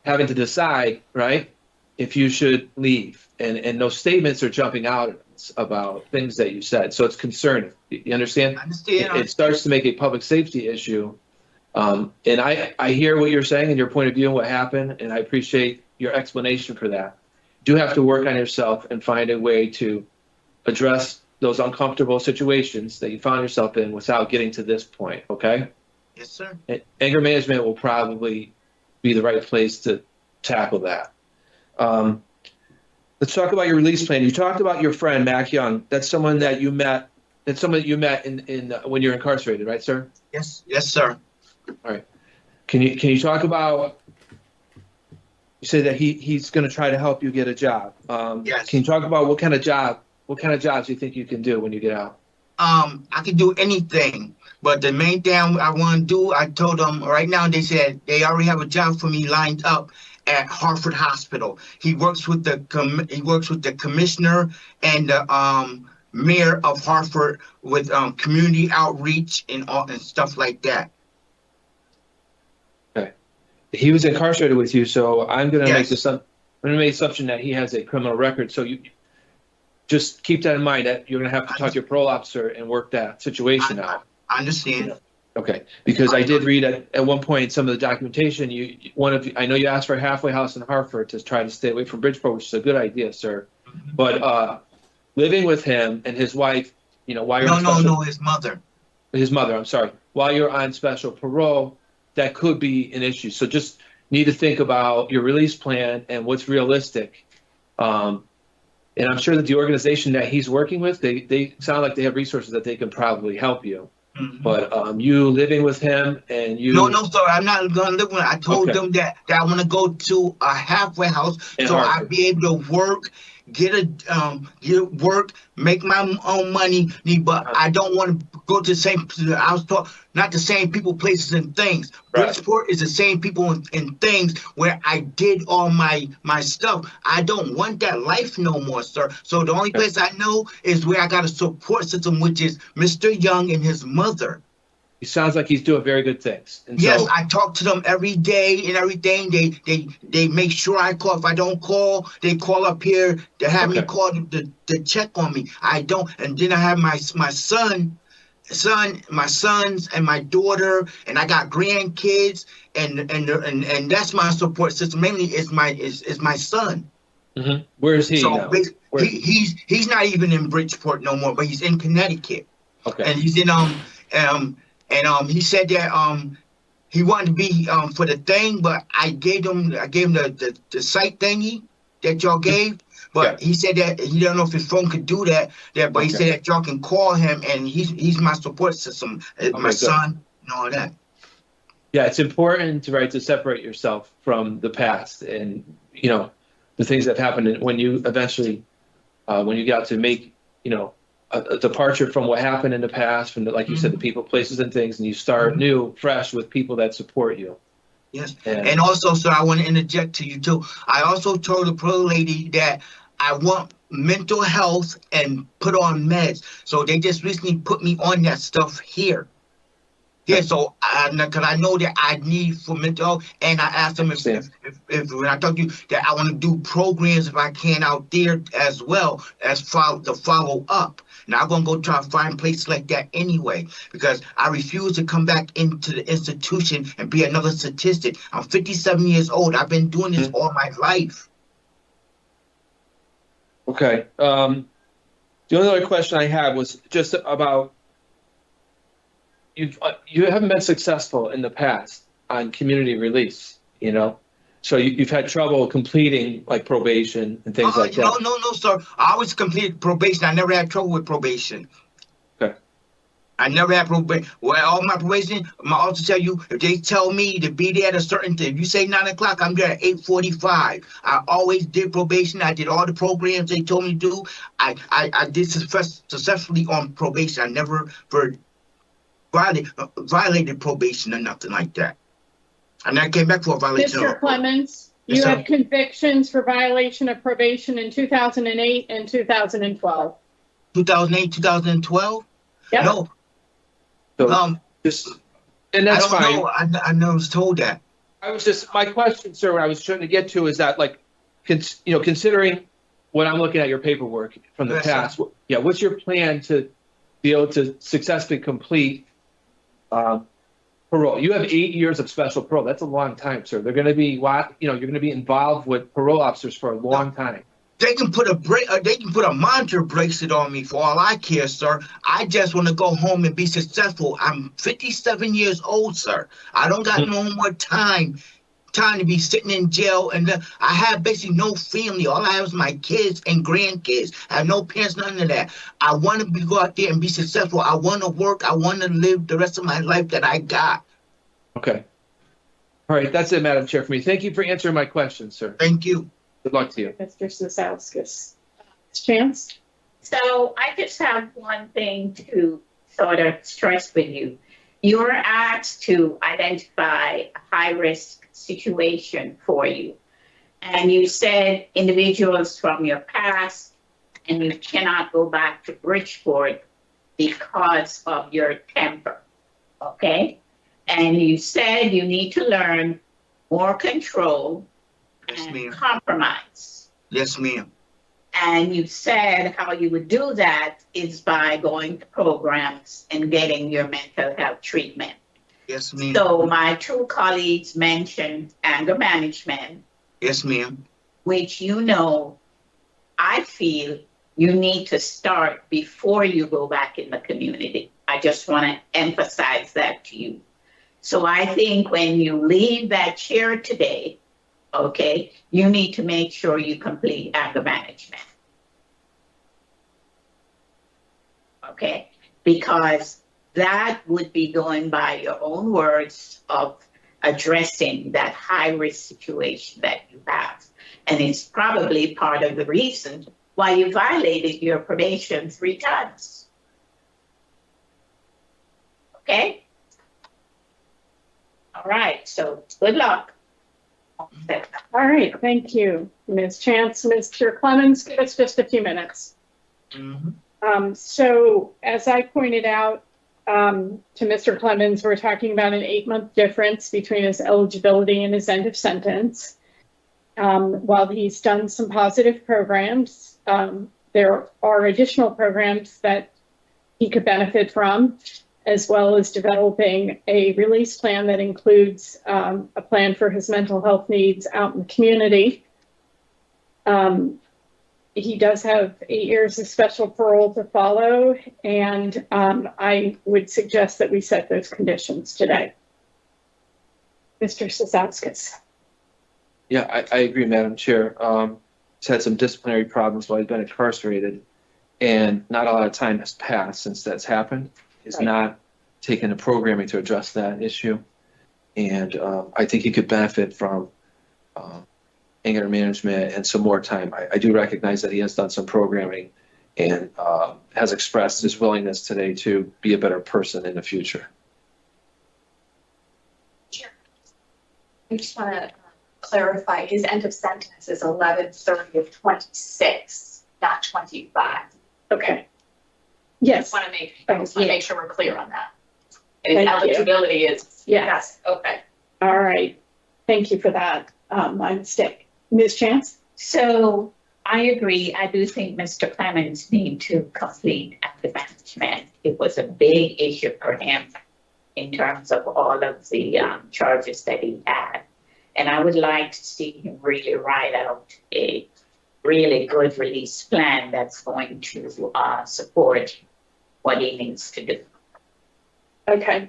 having to decide, right, if you should leave. And those statements are jumping out about things that you said. So it's concerning. You understand? I understand. It starts to make a public safety issue. And I hear what you're saying and your point of view and what happened, and I appreciate your explanation for that. You do have to work on yourself and find a way to address those uncomfortable situations that you found yourself in without getting to this point, okay? Yes, sir. And anger management will probably be the right place to tackle that. Let's talk about your release plan. You talked about your friend, Mack Young. That's someone that you met. That's someone that you met in when you're incarcerated, right, sir? Yes, sir. All right. Can you talk about? You say that he's going to try to help you get a job. Yes. Can you talk about what kind of jobs you think you can do when you get out? I can do anything, but the main thing I want to do, I told them right now. They said they already have a job for me lined up at Hartford Hospital. He works with the commissioner and the mayor of Hartford with community outreach and stuff like that. Okay. He was incarcerated with you, so I'm going to Yes. make the assumption that he has a criminal record. So you just keep that in mind, that you're going to have to talk to your parole officer and work that situation out. I understand. Okay, because I did read at one point some of the documentation. I know you asked for a halfway house in Hartford to try to stay away from Bridgeport, which is a good idea, sir. But living with him and his wife, while you're No, his mother. His mother, I'm sorry, while you're on special parole, that could be an issue. So just need to think about your release plan and what's realistic. And I'm sure that the organization that he's working with, they sound like they have resources that they can probably help you. Mm-hmm. But you living with him and you... No, sir, I'm not going to live with him. I told them that I want to go to a halfway house so I'll be able to work, get work, make my own money, but I don't want to go to the same, I was taught, not the same people, places, and things. Right. Bridgeport is the same people and things where I did all my stuff. I don't want that life no more, sir. So the only place I know is where I got a support system, which is Mr. Young and his mother. He sounds like he's doing very good things. And yes, so, I talk to them every day and everything. They make sure I call. If I don't call, they call up here to have me call to check on me. I don't. And then I have my sons and my daughter, and I got grandkids, and that's my support system. Mainly is my son. Mm-hmm. Where is he? So now? He's not even in Bridgeport no more, but he's in Connecticut. Okay. And he's in he said that he wanted to be for the thing, but I gave him the site thingy that y'all gave. But he said that he don't know if his phone could do that. But he said that y'all can call him, and he's my support system, my son, and all that. Yeah, it's important to separate yourself from the past and the things that happened when you eventually when you got to make a departure from what happened in the past, from like you said, the people, places, and things, and you start new, fresh with people that support you. Yes, and also, sir, I want to interject to you too. I also told the pro lady that I want mental health and put on meds. So they just recently put me on that stuff here. Yeah, so because I know that I need for mental health, and I asked them if when I told you that I want to do programs if I can out there as well as follow up. Now I'm gonna go try to find places like that anyway, because I refuse to come back into the institution and be another statistic. I'm 57 years old. I've been doing this all my life. Okay. The only other question I had was just about you haven't been successful in the past on community release, so you've had trouble completing like probation and things like that. No, sir. I always completed probation. I never had trouble with probation. Okay. I never had probation. Well, all my probation, my officer tell you, if they tell me to be there at a certain time, if you say 9 o'clock, I'm there at 8:45. I always did probation. I did all the programs they told me to do. I did successfully on probation. I never violated probation or nothing like that. And I came back for a violation. Mr. Clemons, you have convictions for violation of probation in 2008 and 2012. 2008, 2012? Yep. No. So, and that's fine. I never was told that. My question, sir, what I was trying to get to is that, like, considering what I'm looking at your paperwork from the past, what's your plan to be able to successfully complete parole? You have 8 years of special parole. That's a long time, sir. They're going to be, you're going to be involved with parole officers for a long time. They can put a monitor bracelet on me for all I care, sir. I just want to go home and be successful. I'm 57 years old, sir. I don't got no more time to be sitting in jail, and I have basically no family. All I have is my kids and grandkids. I have no parents, none of that. I want to go out there and be successful. I want to work. I want to live the rest of my life that I got. Okay. All right. That's it, Madam Chair, for me. Thank you for answering my question, sir. Thank you. Good luck to you. Mr. Cizauskas. Chance? So I just have one thing to sort of stress with you. You were asked to identify a high-risk situation for you. And you said individuals from your past, and you cannot go back to Bridgeport because of your temper, okay? And you said you need to learn more control and compromise. Yes, ma'am. And you said how you would do that is by going to programs and getting your mental health treatment. Yes, ma'am. So my two colleagues mentioned anger management. Yes, ma'am. Which I feel you need to start before you go back in the community. I just want to emphasize that to you. So I think when you leave that chair today, okay, you need to make sure you complete anger management. Okay, because that would be going by your own words of addressing that high-risk situation that you have. And it's probably part of the reason why you violated your probation 3 times. Okay? All right, so good luck. All right, thank you, Ms. Chance. Mr. Clemons, give us just a few minutes. So as I pointed out to Mr. Clemons, we're talking about an 8-month difference between his eligibility and his end of sentence. While he's done some positive programs, there are additional programs that he could benefit from, as well as developing a release plan that includes a plan for his mental health needs out in the community. He does have 8 years of special parole to follow, and I would suggest that we set those conditions today. Mr. Cizauskas. Yeah, I agree, Madam Chair. He's had some disciplinary problems while he's been incarcerated, and not a lot of time has passed since that's happened. He's not taken the programming to address that issue, and I think he could benefit from anger management and some more time. I do recognize that he has done some programming and has expressed his willingness today to be a better person in the future. Sure. I just want to clarify, his end of sentence is 11/30/26, not 25. Okay. Yes. I just want to make sure we're clear on that. And Thank his eligibility is, Yes. Okay. All right. Thank you for that. My mistake. Ms. Chance? So I agree. I do think Mr. Clemons need to complete anger management. It was a big issue for him in terms of all of the charges that he had. And I would like to see him really write out a really good release plan that's going to support what he needs to do. Okay.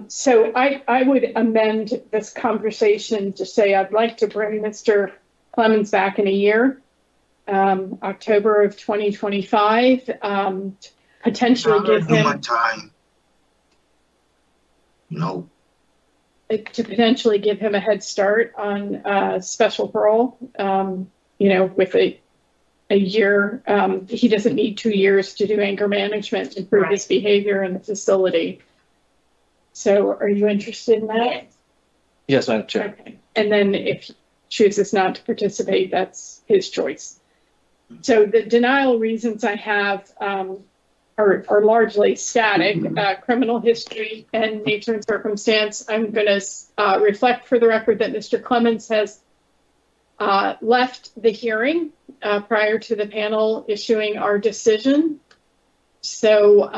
So I would amend this conversation to say I'd like to bring Mr. Clemons back in a year, October of 2025, potentially give him my time. No. To potentially give him a head start on special parole, with a year. He doesn't need 2 years to do anger management, improve his behavior in the facility. So are you interested in that? Yes, Madam Chair. Okay. And then if he chooses not to participate, that's his choice. So the denial reasons I have are largely static, criminal history and nature and circumstance. I'm going to reflect for the record that Mr. Clemons has left the hearing prior to the panel issuing our decision. So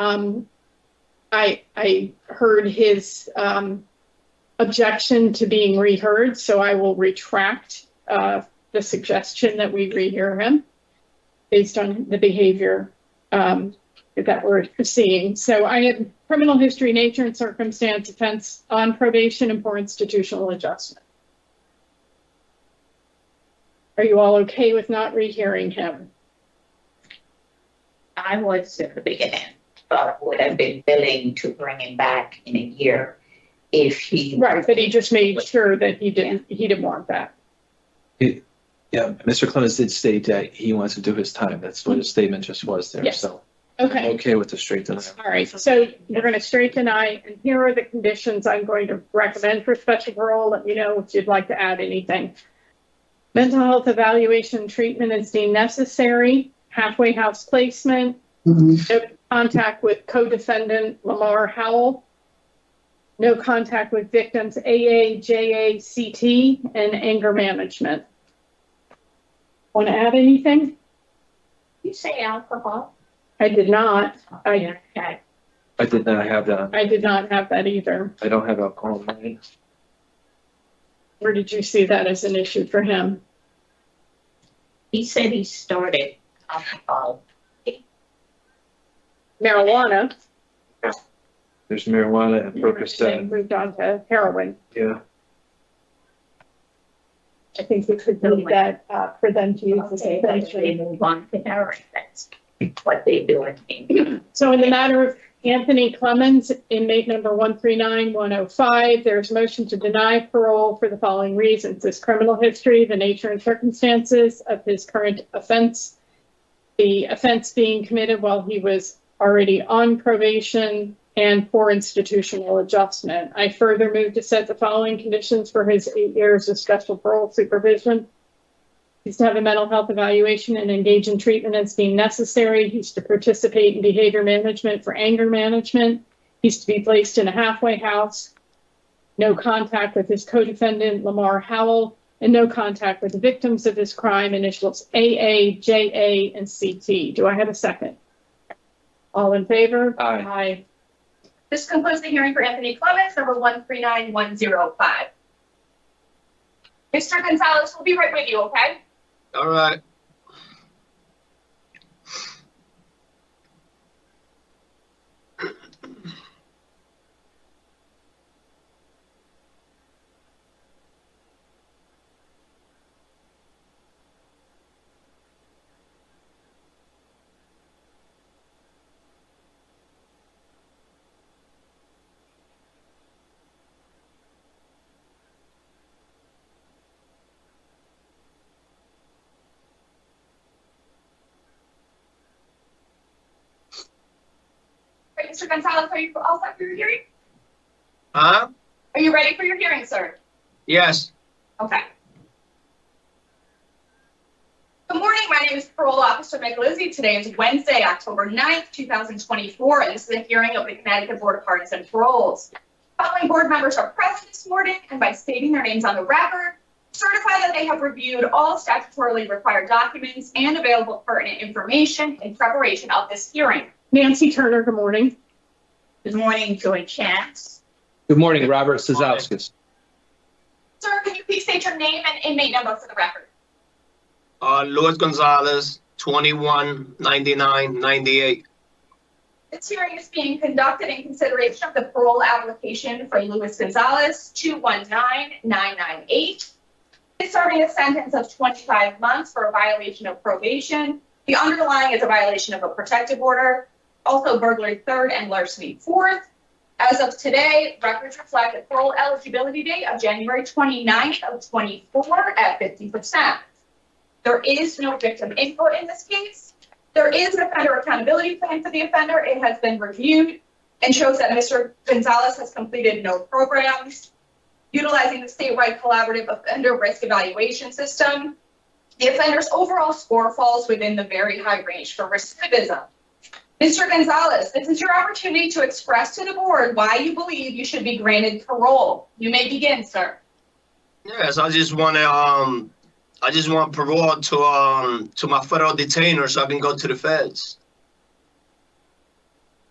I heard his objection to being reheard, so I will retract the suggestion that we rehear him based on the behavior that we're seeing. So I have criminal history, nature and circumstance, offense on probation, and for institutional adjustment. Are you all okay with not rehearing him? I was at the beginning, but would have been willing to bring him back in a year if he. Right, but he just made sure that he didn't want that. Yeah, Mr. Clemons did state that he wants to do his time. That's what his statement just was there. Yes. So Okay. I'm okay with the straight denial. All right, so we're going to straight deny, and here are the conditions I'm going to recommend for special parole. Let me know if you'd like to add anything. Mental health evaluation treatment is deemed necessary. Halfway house placement. No contact with co-defendant Lamar Howell. No contact with victims AA, JA, CT, and anger management. Want to add anything? You say alcohol? I did not. Okay. I did not have that. I did not have that either. I don't have alcohol in mine. Where did you see that as an issue for him? He said he started alcohol. Marijuana. There's marijuana and They Percocet. moved on to heroin. Yeah. I think we could move that for them to use as Okay, a but they move on to heroin, that's what they do at me. So in the matter of Anthony Clemons, inmate number 139105, there's motion to deny parole for the following reasons: his criminal history, the nature and circumstances of his current offense, the offense being committed while he was already on probation, and for institutional adjustment. I further move to set the following conditions for his 8 years of special parole supervision. He's to have a mental health evaluation and engage in treatment as deemed necessary. He's to participate in behavior management for anger management. He's to be placed in a halfway house. No contact with his co-defendant, Lamar Howell, and no contact with the victims of his crime, initials AA, JA, and CT. Do I have a second? All in favor? Aye. Aye. This concludes the hearing for Anthony Clemons, number 139105. Mr. Gonzalez, we'll be right with you, okay? All right. Right, Mr. Gonzalez, are you all set for your hearing? Huh? Are you ready for your hearing, sir? Yes. Okay. Good morning. My name is Parole Officer Micalizzi. Today is Wednesday, October 9th, 2024, and this is a hearing of the Connecticut Board of Pardons and Paroles. Following board members are present this morning, and by stating their names on the record, certify that they have reviewed all statutorily required documents and available pertinent information in preparation of this hearing. Nancy Turner, good morning. Good morning, Joy Chance. Good morning, Robert Cizauskas. Sir, can you please state your name and inmate number for the record? Luis Gonzalez, 219998. This hearing is being conducted in consideration of the parole application for Luis Gonzalez, 219998. He's serving a sentence of 25 months for a violation of probation. The underlying is a violation of a protective order, also burglary third and larceny fourth. As of today, records reflect a parole eligibility date of January 29th of 24 at 50%. There is no victim input in this case. There is an offender accountability plan for the offender. It has been reviewed and shows that Mr. Gonzalez has completed no programs. Utilizing the statewide collaborative offender risk evaluation system, the offender's overall score falls within the very high range for recidivism. Mr. Gonzalez, this is your opportunity to express to the board why you believe you should be granted parole. You may begin, sir. Yes, I just want parole to my federal detainer so I can go to the feds.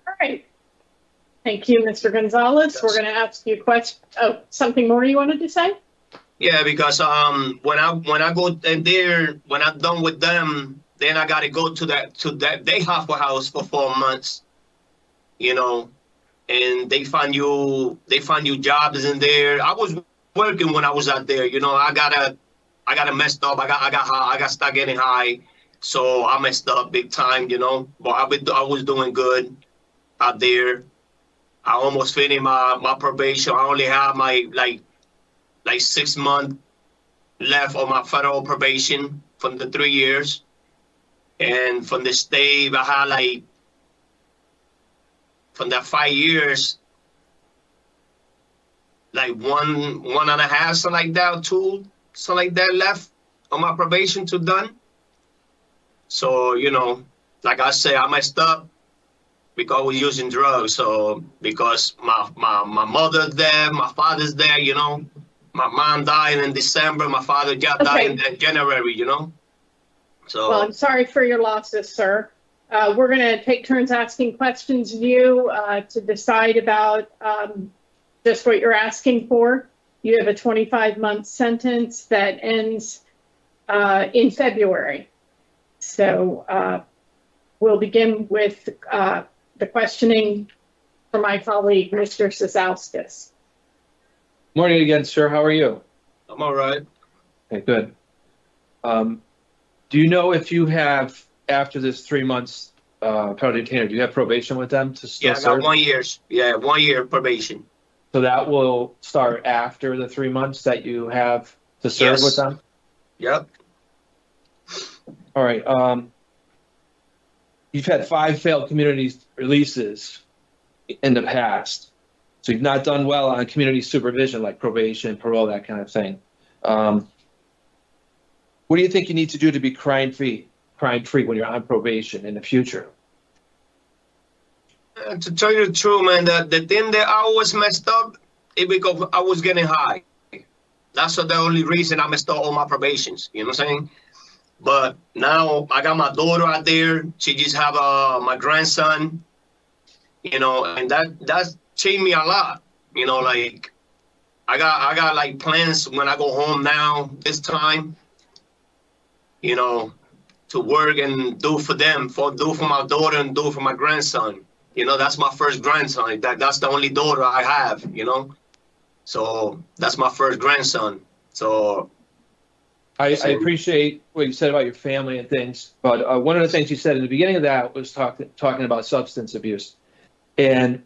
All right. Thank you, Mr. Gonzalez. Yes. We're going to ask you a question. Oh, something more you wanted to say? Yeah, because when I go in there, when I'm done with them, then I gotta go to that they halfway house for 4 months, you know, and they find you jobs in there. I was working when I was out there, you know. I got messed up. I got stuck getting high, so I messed up big time, you know. But I was doing good out there. I almost finished my probation. I only have my like 6 months left on my federal probation from the 3 years. And from the state, I had from that 5 years, one and a half, something like that, two, something like that left on my probation to done. So, you know, like I say, I messed up because I was using drugs. So because my mother's there, my father's there, you know. My mom died in December. My father just died in January, you know. So. Well, I'm sorry for your losses, sir. We're going to take turns asking questions of you to decide about just what you're asking for. You have a 25-month sentence that ends in February. So we'll begin with the questioning for my colleague, Mr. Cizauskas. Morning again, sir. How are you? I'm all right. Okay, good. Do you know if you have, after this 3 months penalty detainer, do you have probation with them to still Yeah, I serve? got 1 year. Yeah, 1 year probation. So that will start after the 3 months that you have to serve Yes. with them? Yep. All right. You've had 5 failed community releases in the past. So you've not done well on community supervision, like probation, parole, that kind of thing. What do you think you need to do to be crime-free when you're on probation in the future? To tell you the truth, man, the thing that I was messed up is because I was getting high. That's the only reason I messed up all my probations. You know what I'm saying? But now I got my daughter out there. She just have my grandson. You know, and that's changed me a lot. You know, like I got like plans when I go home now this time. You know, to work and do for them, do for my daughter and do for my grandson. You know, that's my first grandson. That's the only daughter I have, you know. So that's my first grandson. So I appreciate what you said about your family and things, but one of the things you said in the beginning of that was talking about substance abuse. And,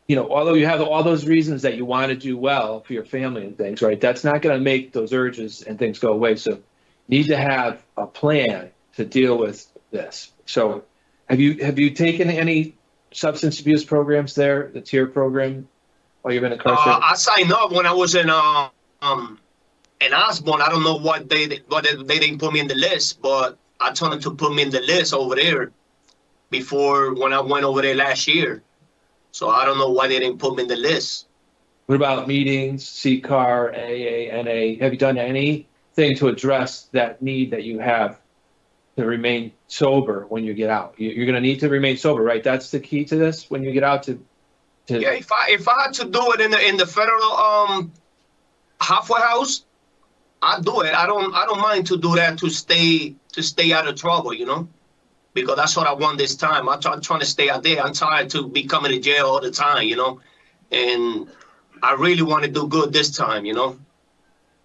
you know, although you have all those reasons that you want to do well for your family and things, right, that's not going to make those urges and things go away. So you need to have a plan to deal with this. So have you taken any substance abuse programs there, the TIER program, while you've been incarcerated? I signed up when I was in Osborne. I don't know what they didn't put me in the list, but I told them to put me in the list over there before when I went over there last year. So I don't know why they didn't put me in the list. What about meetings, CCAR, AA, NA? Have you done anything to address that need that you have to remain sober when you get out? You're going to need to remain sober, right? That's the key to this when you get out to Yeah, if I had to do it in the federal halfway house, I'd do it. I don't mind to do that to stay out of trouble, you know, because that's what I want this time. I'm trying to stay out there. I'm tired to be coming to jail all the time, you know, and I really want to do good this time, you know.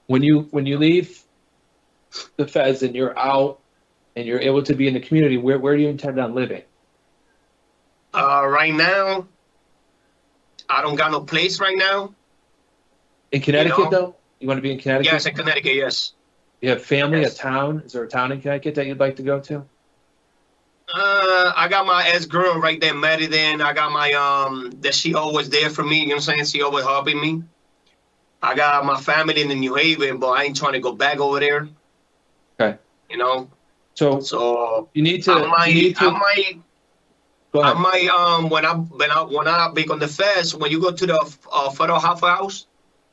When you leave the feds and you're out and you're able to be in the community, where do you intend on living? Right now, I don't got no place right now. In Connecticut, though? You want to be in Connecticut? Yes, in Connecticut, yes. You have family, Yes. a town? Is there a town in Connecticut that you'd like to go to? I got my ex-girl right there, Meriden. I got my, that she always there for me, you know what I'm saying? She always helping me. I got my family in New Haven, but I ain't trying to go back over there. Okay. You know? So you need to. I might Go ahead. when I be on the feds, when you go to the federal halfway house,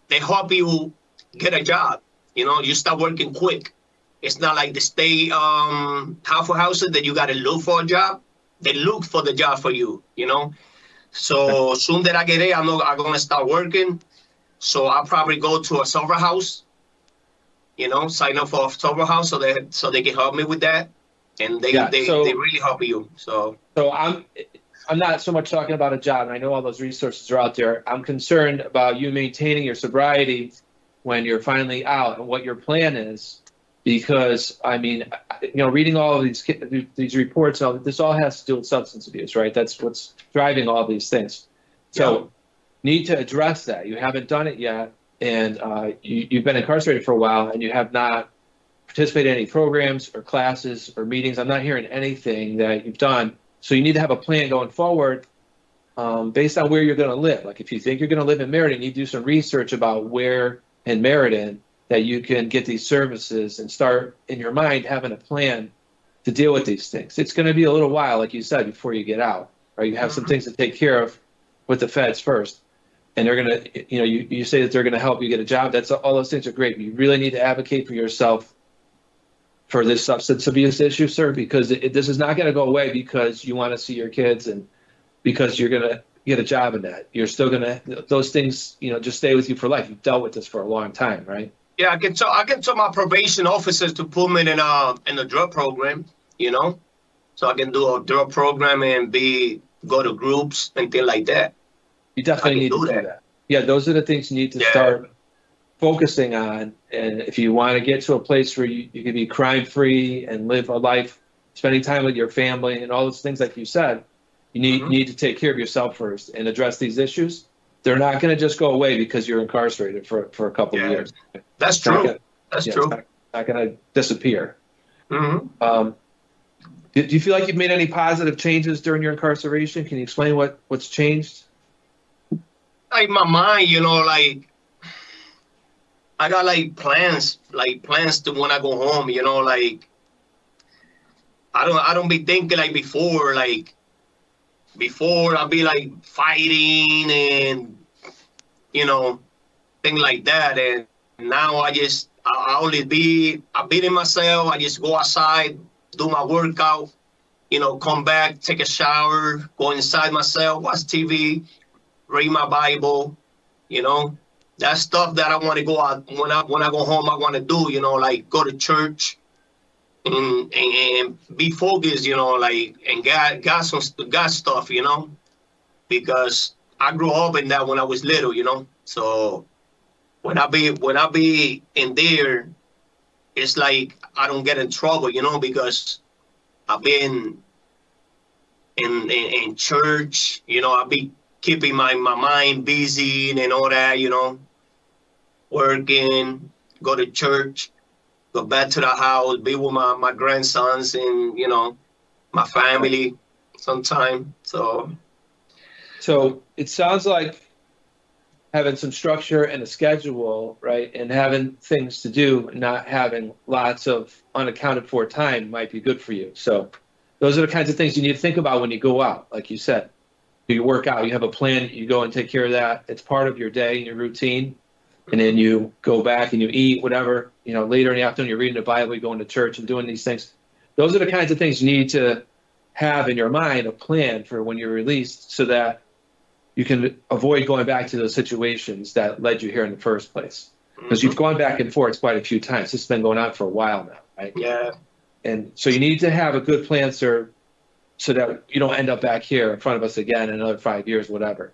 they help you get a job. You know, you start working quick. It's not like the state halfway houses that you got to look for a job. They look for the job for you, you know. So soon that I get there, I'm going to start working. So I'll probably go to a sober house, you know, sign up for a sober house so they can help me with that. And they really help you. So I'm not so much talking about a job, and I know all those resources are out there. I'm concerned about you maintaining your sobriety when you're finally out and what your plan is. Because, I mean, you know, reading all of these reports, this all has to do with substance abuse, right? That's what's driving all these things. So need to address that. You haven't done it yet, and you've been incarcerated for a while, and you have not participated in any programs or classes or meetings. I'm not hearing anything that you've done. So you need to have a plan going forward based on where you're going to live. Like if you think you're going to live in Meriden, you do some research about where in Meriden that you can get these services and start in your mind having a plan to deal with these things. It's going to be a little while, like you said, before you get out, right? You have some things to take care of with the feds first. And they're going to, you know, you say that they're going to help you get a job. All those things are great. But you really need to advocate for yourself for this substance abuse issue, sir, because this is not going to go away because you want to see your kids and because you're going to get a job in that. You're still going to, those things, you know, just stay with you for life. You've dealt with this for a long time, right? yeah, I can tell my probation officers to put me in a drug program. you know, so I can do a drug program and go to groups and things like that. You definitely need to do that. Yeah, those are the things you need to start focusing on. And if you want to get to a place where you can be crime-free and live a life, spending time with your family and all those things like you said, you need to take care of yourself first and address these issues. They're not going to just go away because you're incarcerated for a couple of years. That's true. That's true. It's not going to disappear. Mm-hmm. Do you feel like you've made any positive changes during your incarceration? Can you explain what's changed? Like my mind, you know, like I got plans to when I go home, you know, like I don't be thinking like before I'll be like fighting and, you know, things like that. And now I beating myself. I just go outside, do my workout, you know, come back, take a shower, go inside myself, watch TV, read my Bible, you know. That's stuff that I want to go out when I go home. I want to do, you know, like go to church and be focused, you know, like and got stuff, you know, because I grew up in that when I was little, you know. So when I be in there, it's like I don't get in trouble, you know, because I've been in church, you know. I be keeping my mind busy and all that, you know, working, go to church, go back to the house, be with my grandsons and, you know, my family sometime. So it sounds like having some structure and a schedule, right, and having things to do, not having lots of unaccounted for time might be good for you. So those are the kinds of things you need to think about when you go out, like you said. You work out, you have a plan, you go and take care of that. It's part of your day and your routine. And then you go back and you eat, whatever, you know, later in the afternoon, you're reading the Bible, you're going to church and doing these things. Those are the kinds of things you need to have in your mind, a plan for when you're released so that you can avoid going back to those situations that led you here in the first place. Because you've gone back and forth quite a few times. It's been going on for a while now, right? Yeah. And so you need to have a good plan, sir, so that you don't end up back here in front of us again in another 5 years, whatever.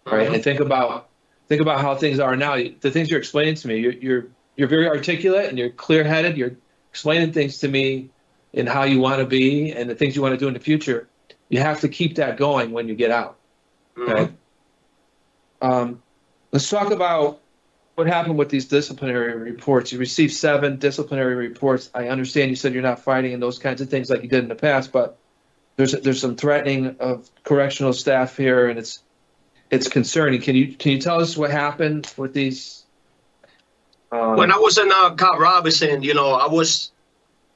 Right? And think about how things are now. The things you're explaining to me, you're very articulate and you're clear-headed. You're explaining things to me and how you want to be and the things you want to do in the future. You have to keep that going when you get out. Okay. Let's talk about what happened with these disciplinary reports. You received 7 disciplinary reports. I understand you said you're not fighting and those kinds of things like you did in the past, but there's some threatening of correctional staff here, and it's concerning. Can you tell us what happened with these? When I was in Cop Robinson, you know, I was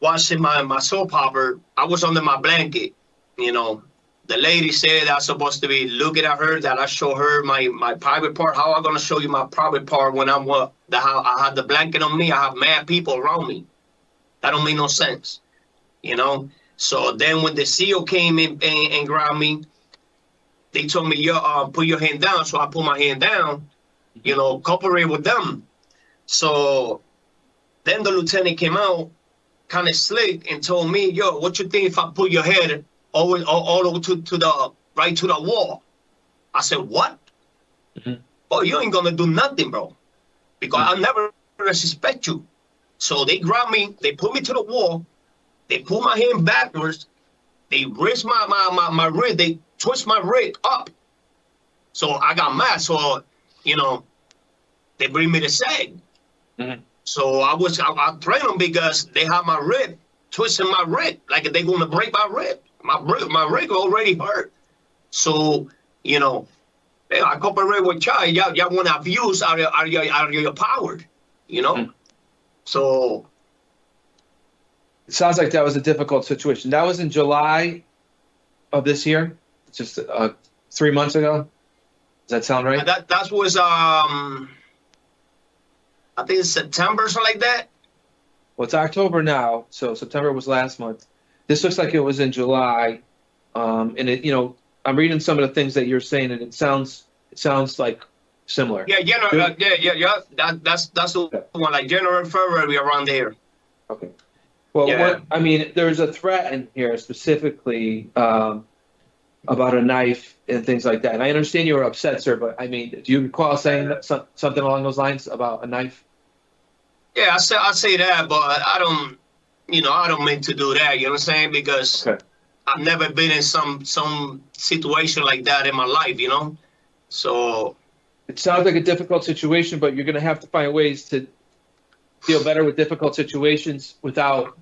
watching my soap opera. I was under my blanket, you know. The lady said I was supposed to be looking at her, that I show her my private part. How am I going to show you my private part when how I have the blanket on me? I have mad people around me. That don't make no sense, you know. So then when the CO came in and grabbed me, they told me, put your hand down. So I put my hand down, you know, cooperate with them. So then the lieutenant came out kind of slick and told me, yo, what you think if I put your head all over to the wall? I said, what? Oh, you ain't gonna do nothing, bro, because I'll never respect you. So they grabbed me, they put me to the wall, they pull my hand backwards, they raise my wrist, they twist my wrist up. So I got mad. So, you know, they bring me to SAG. So I threatened them because they have my rib, twisting my rib, like they're gonna break my rib. My rib already hurt. So, you know, hey, I cooperate with y'all. Y'all want to abuse out of your power, you know? So. It sounds like that was a difficult situation. That was in July of this year, just 3 months ago. Does that sound right? That was, I think it's September or something like that. Well, it's October now, so September was last month. This looks like it was in July, and it, you know, I'm reading some of the things that you're saying, and it sounds like similar. Yeah. That's the one, like January, February, around there. Okay. Well, Yeah. I mean, there's a threat in here specifically about a knife and things like that. And I understand you were upset, sir, but I mean, do you recall saying something along those lines about a knife? Yeah, I say that, but I don't, I don't mean to do that. You know what I'm saying? Because Okay. I've never been in some situation like that in my life. So It sounds like a difficult situation, but you're going to have to find ways to feel better with difficult situations without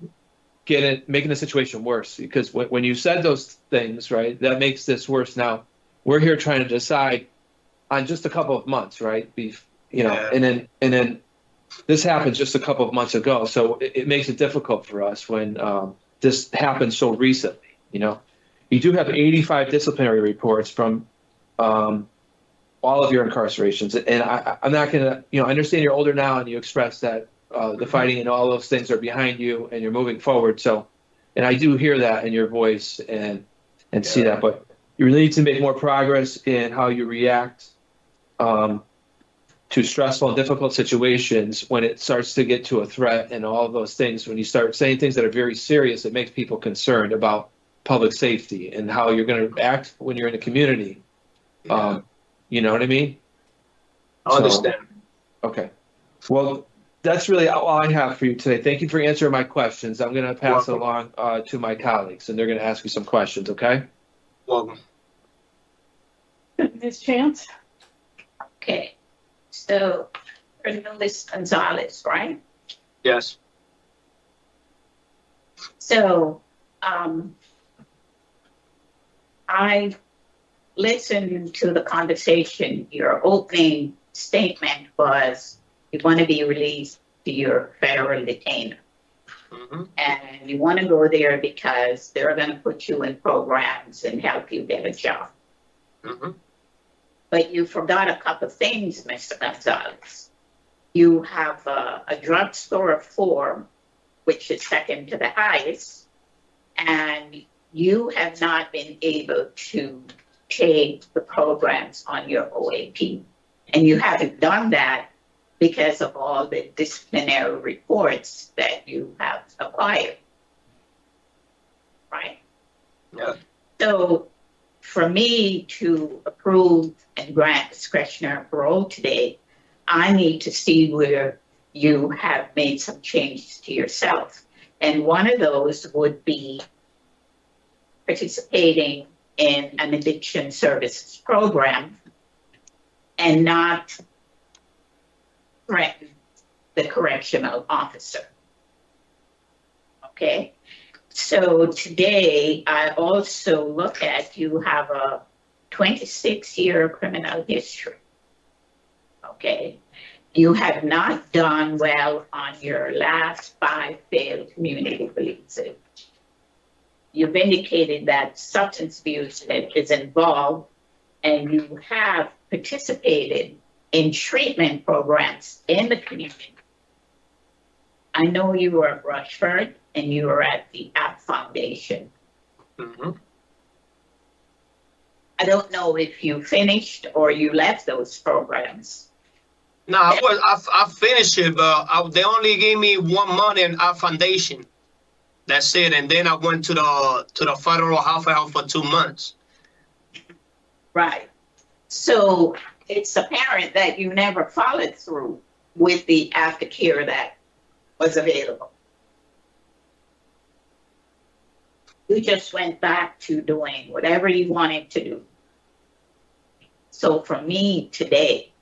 making the situation worse. Because when you said those things, right, that makes this worse. Now we're here trying to decide on just a couple of months, right? Yeah. And then this happened just a couple of months ago, so it makes it difficult for us when this happened so recently. You do have 85 disciplinary reports from all of your incarcerations, and I'm not gonna, I understand you're older now, and you expressed that the fighting and all those things are behind you, and you're moving forward. So, and I do hear that in your voice and see that, but you really need to make more progress in how you react to stressful and difficult situations when it starts to get to a threat and all of those things. When you start saying things that are very serious, it makes people concerned about public safety and how you're going to act when you're in a community. You know what I mean? I understand. Okay. Well, that's really all I have for you today. Thank you for answering my questions. I'm going to pass it along to my colleagues, and they're going to ask you some questions, okay? Welcome. Ms. Chance? Okay. So, Miss Gonzalez, right? Yes. So, I listened to the conversation. Your opening statement was you want to be released to your federal detainer. Mm-hmm. And you want to go there because they're going to put you in programs and help you get a job. Mm-hmm. But you forgot a couple of things, Mr. Gonzalez. You have a drugstore form, which is second to the highest, and you have not been able to take the programs on your OAP. And you haven't done that because of all the disciplinary reports that you have acquired. Right? Yeah. So for me to approve and grant discretionary parole today, I need to see where you have made some changes to yourself. And one of those would be participating in an addiction services program and not threaten the correctional officer. Okay? So today, I also look at you have a 26-year criminal history. Okay? You have not done well on your last 5 failed community policing. You've indicated that substance abuse is involved, and you have participated in treatment programs in the community. I know you were at Rushford and you were at the App Foundation. Mm-hmm. I don't know if you finished or you left those programs. No, I finished it, but they only gave me 1 month in App Foundation. That's it. And then I went to the federal halfway house for 2 months. Right. So it's apparent that you never followed through with the aftercare that was available. You just went back to doing whatever you wanted to do. So for me today,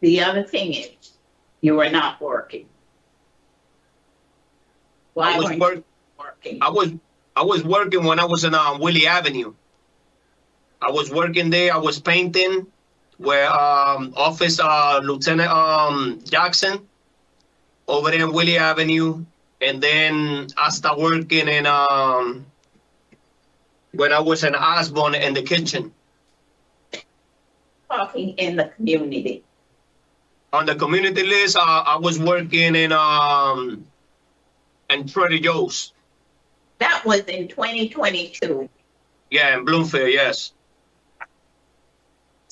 the other thing is you are not working. Why weren't you working? I was working when I was in Willie Avenue. I was working there. I was painting where Office Lieutenant Jackson over there in Willie Avenue. And then I started working in when I was in Osborne in the kitchen. Talking in the community. On the community list, I was working in Trader Joe's. That was in 2022. Yeah, in Bloomfield, yes.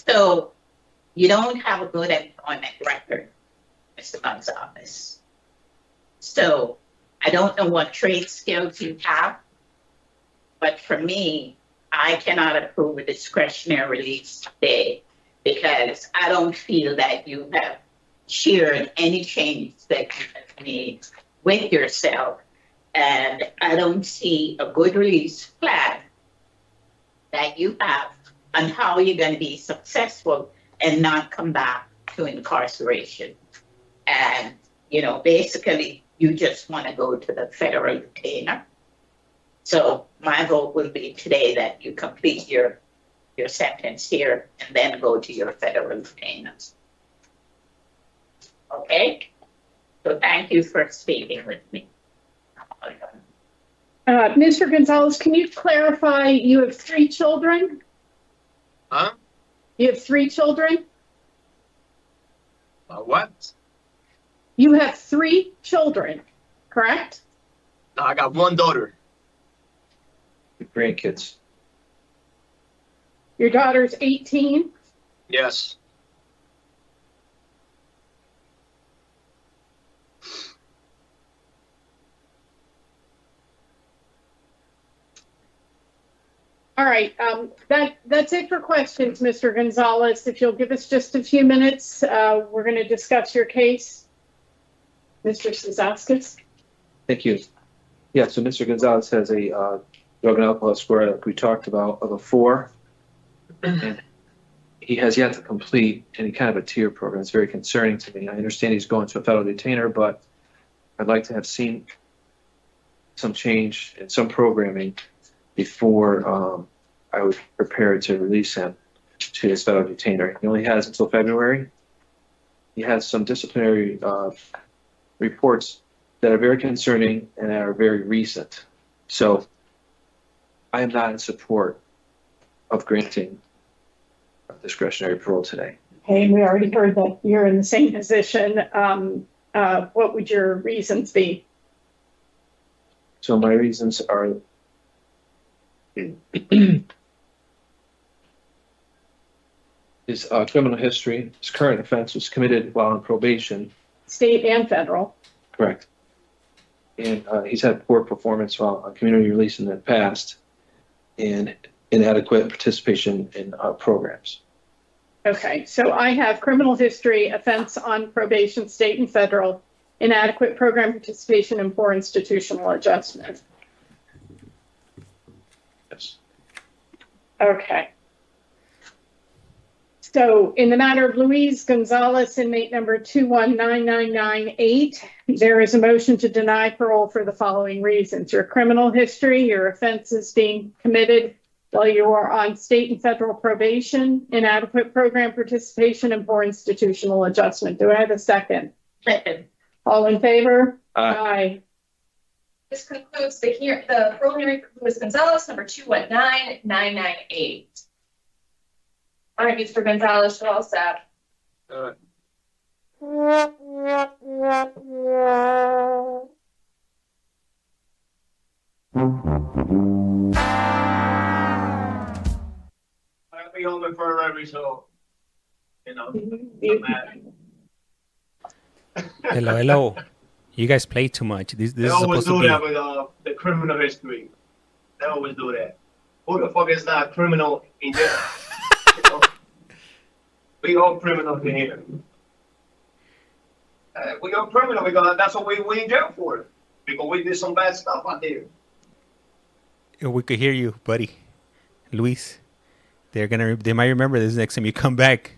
So you don't have a good employment record, Mr. Gonzalez. So I don't know what trade skills you have, but for me, I cannot approve a discretionary release today because I don't feel that you have shared any change that you have made with yourself. And I don't see a good release plan that you have on how you're going to be successful and not come back to incarceration. And, you know, basically, you just want to go to the federal detainer. So my vote will be today that you complete your sentence here and then go to your federal detainers. Okay? So thank you for speaking with me. Mr. Gonzalez, can you clarify, you have 3 children? Huh? You have 3 children? What? You have 3 children, correct? No, I got 1 daughter. Grandkids. Your daughter's 18? Yes. All right, that's it for questions, Mr. Gonzalez. If you'll give us just a few minutes, we're going to discuss your case. Mr. Cizauskas. Thank you. Yeah, so Mr. Gonzalez has a drug and alcohol score, like we talked about, of a 4. And he has yet to complete any kind of a tier program. It's very concerning to me. I understand he's going to a federal detainer, but I'd like to have seen some change and some programming before I would prepare to release him to his federal detainer. He only has until February. He has some disciplinary reports that are very concerning and that are very recent. So I am not in support of granting discretionary parole today. Okay, and we already heard that you're in the same position. What would your reasons be? So my reasons are his criminal history, his current offense was committed while on probation. State and federal. Correct. And he's had poor performance while on community release in the past and inadequate participation in programs. Okay, so I have criminal history, offense on probation, state and federal, inadequate program participation, and poor institutional adjustment. Yes. Okay. So in the matter of Luis Gonzalez, inmate number 2199998, there is a motion to deny parole for the following reasons. Your criminal history, your offenses being committed while you are on state and federal probation, inadequate program participation, and poor institutional adjustment. Do I have a second? Second. All in favor? Aye. This concludes the parole hearing for Luis Gonzalez, number 219998. All right, Mr. Gonzalez, you're all set. I'll be home for every so, you know, I'm mad. Hello. You guys play too much. This They is always supposed to do be. that with the criminal history. They always do that. Who the fuck is that criminal in jail? You know? We all criminals in here. We all criminal because that's what we in jail for. Because we did some bad stuff out there. We could hear you, buddy. Luis. They might remember this next time you come back.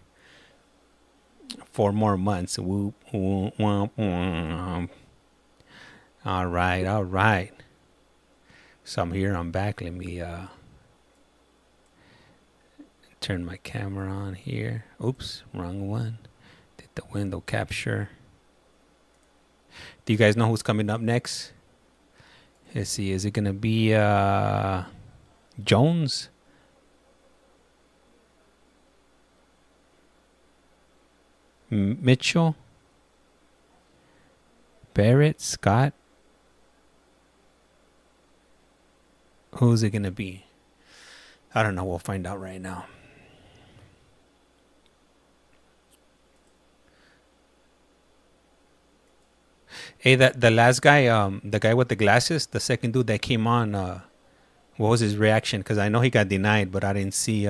4 more months. Whoop, whoop, whoop, whoop. All right. So I'm here, I'm back. Let me turn my camera on here. Oops, wrong one. Did the window capture. Do you guys know who's coming up next? Let's see, is it gonna be Jones? Mitchell? Barrett? Scott? Who's it gonna be? I don't know, we'll find out right now. Hey, the last guy, the guy with the glasses, the second dude that came on, what was his reaction? Because I know he got denied, but I didn't see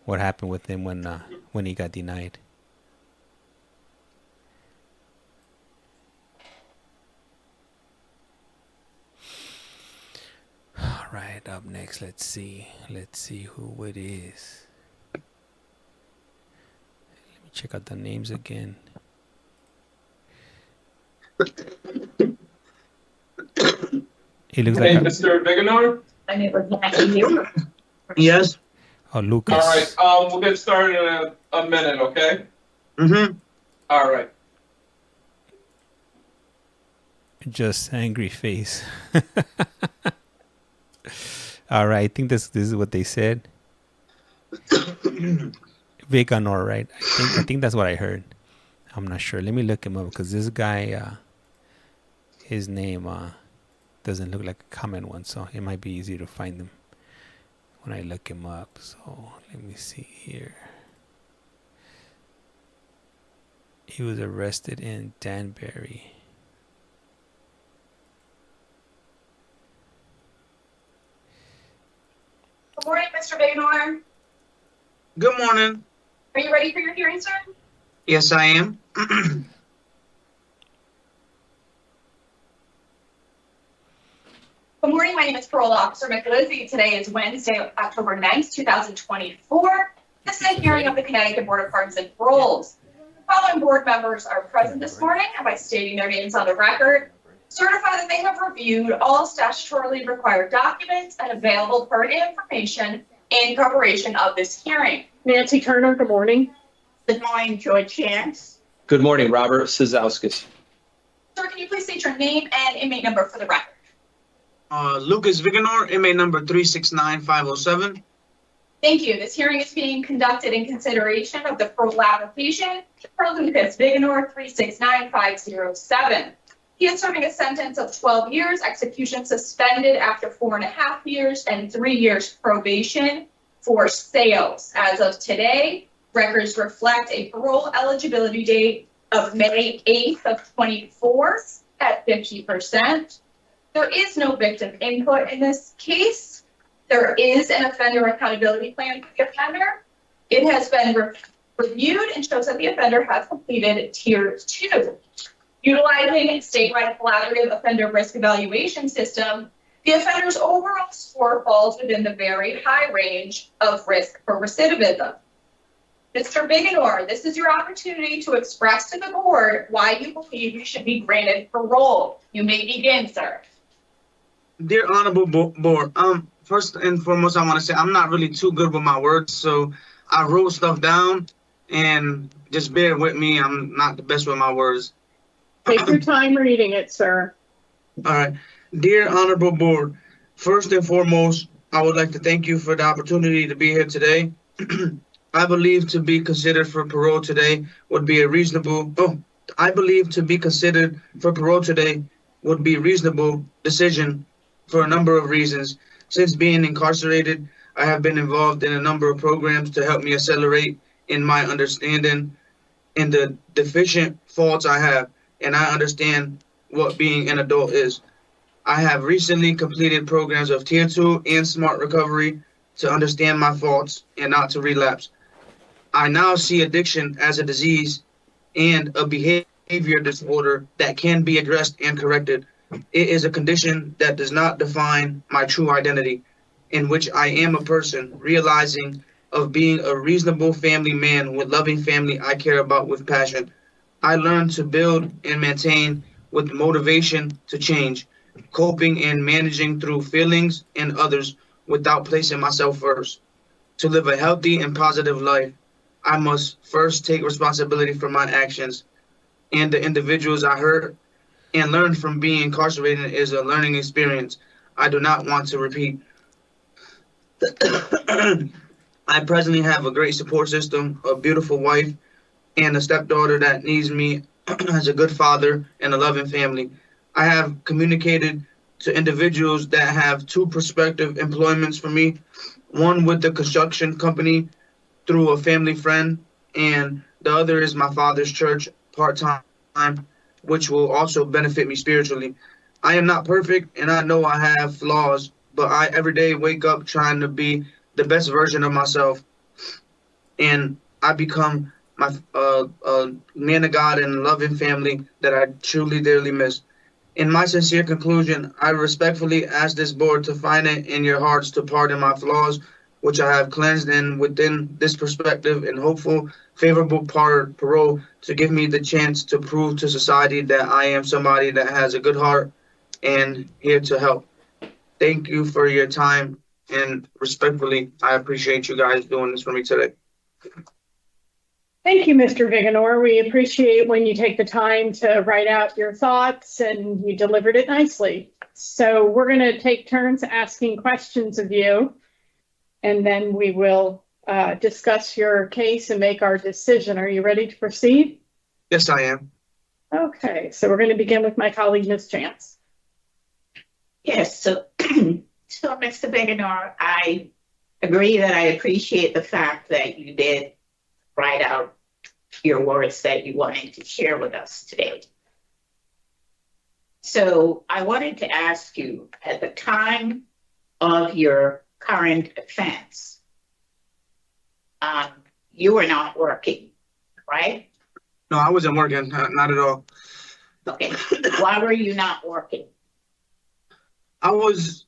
what happened with him when he got denied. All right, up next, let's see who it is. Let me check out the names again. He looks like Mr. Viganor? And it was Mack. Yes. Oh, Lucas. All right, we'll get started in a minute, okay? Mm-hmm. All right. Just angry face. All right, I think this is what they said. Viganor, right? I think that's what I heard. I'm not sure. Let me look him up because this guy, his name doesn't look like a common one, so it might be easier to find him when I look him up. So let me see here. He was arrested in Danbury. Good morning, Mr. Viganor. Good morning. Are you ready for your hearing, sir? Yes, I am. Good morning, my name is Parole Officer Micalizzi. Today is Wednesday, October 9th, 2024. This is a hearing of the Connecticut Board of Pardons and Paroles. The following board members are present this morning and by stating their names on the record, certify that they have reviewed all statutorily required documents and available pertinent information in preparation of this hearing. Nancy Turner, good morning. Good morning, George Terrence. Good morning, Robert Cizauskas. Sir, can you please state your name and inmate number for the record? Lucas Viganor, inmate number 369507. Thank you. This hearing is being conducted in consideration of the parole application for Lucas Viganor 369507. He is serving a sentence of 12 years, execution suspended after 4.5 years, and 3 years probation for sales. As of today, records reflect a parole eligibility date of May 8th of 24 at 50%. There is no victim input in this case. There is an offender accountability plan for the offender. It has been reviewed and shows that the offender has completed Tier 2. Utilizing a statewide collaborative offender risk evaluation system, the offender's overall score falls within the very high range of risk for recidivism. Mr. Viganor, this is your opportunity to express to the board why you believe you should be granted parole. You may begin, sir. Dear Honorable Board, first and foremost, I want to say I'm not really too good with my words, so I wrote stuff down, and just bear with me. I'm not the best with my words. Take your time reading it, sir. All right. Dear Honorable Board, first and foremost, I would like to thank you for the opportunity to be here today. I believe to be considered for parole today would be a reasonable decision for a number of reasons. Since being incarcerated, I have been involved in a number of programs to help me accelerate in my understanding and the deficient faults I have, and I understand what being an adult is. I have recently completed programs of Tier 2 and Smart Recovery to understand my faults and not to relapse. I now see addiction as a disease and a behavior disorder that can be addressed and corrected. It is a condition that does not define my true identity, in which I am a person realizing of being a reasonable family man with loving family I care about with passion. I learned to build and maintain with motivation to change, coping and managing through feelings and others without placing myself first. To live a healthy and positive life, I must first take responsibility for my actions and the individuals I hurt, and learn from being incarcerated is a learning experience I do not want to repeat. I presently have a great support system, a beautiful wife, and a stepdaughter that needs me as a good father and a loving family. I have communicated to individuals that have 2 prospective employments for me, one with the construction company through a family friend, and the other is my father's church part-time. which will also benefit me spiritually. I am not perfect, and I know I have flaws, but I every day wake up trying to be the best version of myself, and I become my man of God and loving family that I truly dearly miss. In my sincere conclusion, I respectfully ask this board to find it in your hearts to pardon my flaws, which I have cleansed, and within this perspective and hopeful, favorable parole to give me the chance to prove to society that I am somebody that has a good heart and here to help. Thank you for your time, and respectfully, I appreciate you guys doing this for me today. Thank you, Mr. Viganor. We appreciate when you take the time to write out your thoughts, and you delivered it nicely. So we're going to take turns asking questions of you, and then we will discuss your case and make our decision. Are you ready to proceed? Yes, I am. Okay, so we're going to begin with my colleague, Ms. Chance. Yes, so Mr. Viganor, I agree that I appreciate the fact that you did write out your words that you wanted to share with us today. So I wanted to ask you, at the time of your current offense, you were not working, right? No, I wasn't working, not at all. Okay, why were you not working? I was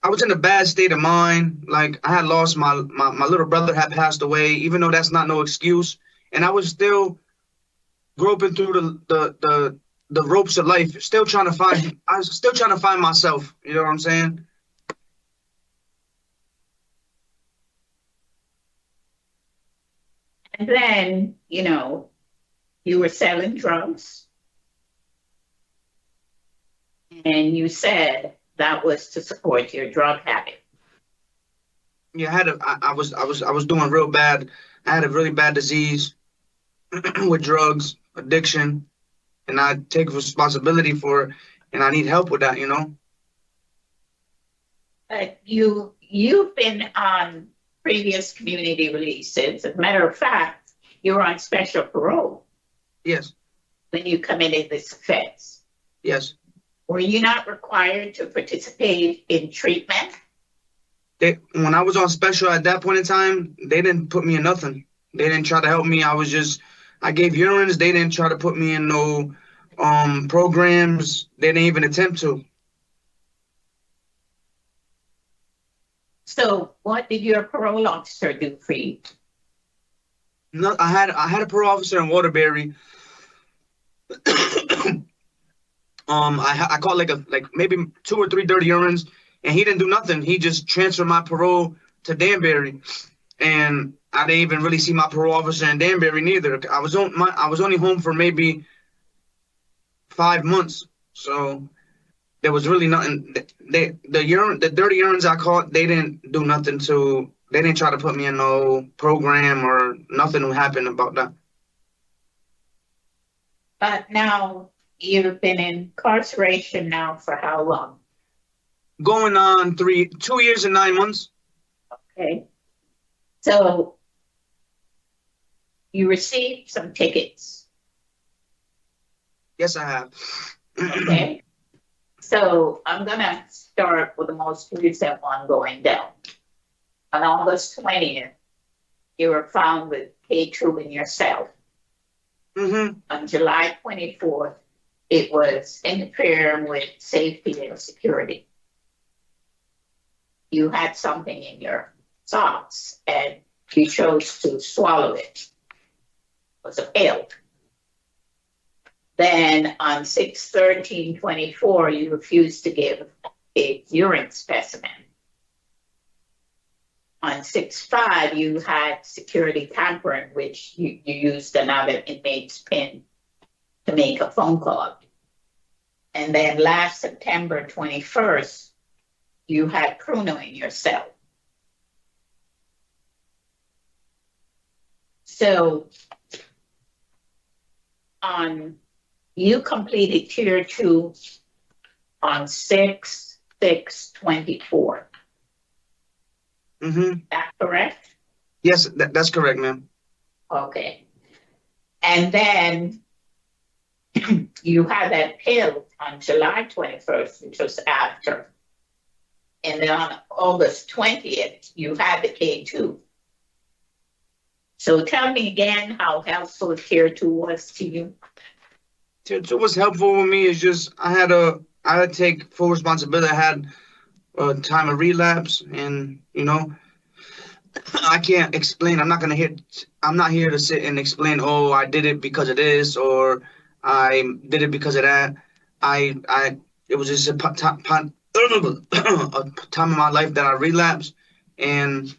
in a bad state of mind. Like, I had lost my little brother had passed away, even though that's not no excuse. And I was still groping through the ropes of life, I was still trying to find myself. You know what I'm saying? And then, you were selling drugs. And you said that was to support your drug habit. Yeah, I was doing real bad. I had a really bad disease with drugs, addiction, and I take responsibility for it, and I need help with that, But you've been on previous community releases. As a matter of fact, you were on special parole. Yes. When you committed this offense. Yes. Were you not required to participate in treatment? When I was on special at that point in time, they didn't put me in nothing. They didn't try to help me. I gave urines. They didn't try to put me in no programs. They didn't even attempt to. So what did your parole officer do for you? No, I had a parole officer in Waterbury. I caught like maybe 2 or 3 dirty urines, and he didn't do nothing. He just transferred my parole to Danbury, and I didn't even really see my parole officer in Danbury neither. I was only home for maybe 5 months, so there was really nothing. The dirty urines I caught, they didn't do nothing to. They didn't try to put me in no program or nothing happened about that. But now you've been in incarceration now for how long? Going on 2 years and 9 months. Okay. So you received some tickets. Yes, I have. Okay. So I'm going to start with the most recent one going down. On August 20th, you were found with K2 in your cell. Mm-hmm. On July 24th, it was interfering with safety and security. You had something in your socks and you chose to swallow it. It was a pill. Then on 6/13/24, you refused to give a urine specimen. On 6/5, you had security tampering, which you used another inmate's PIN to make a phone call. And then last September 21st, you had Pruno in your cell. So you completed tier 2 on 6/6/24. Mm-hmm. That correct? Yes, that's correct, ma'am. Okay. And then you had that pill on July 21st, which was after. And then on August 20th, you had the K2. So tell me again how helpful Tier 2 was to you. Tier 2 was helpful with me. It's just I had to take full responsibility. I had a time of relapse, and I can't explain. I'm not here to sit and explain. Oh, I did it because of this, or I did it because of that. It was just a time in my life that I relapsed, and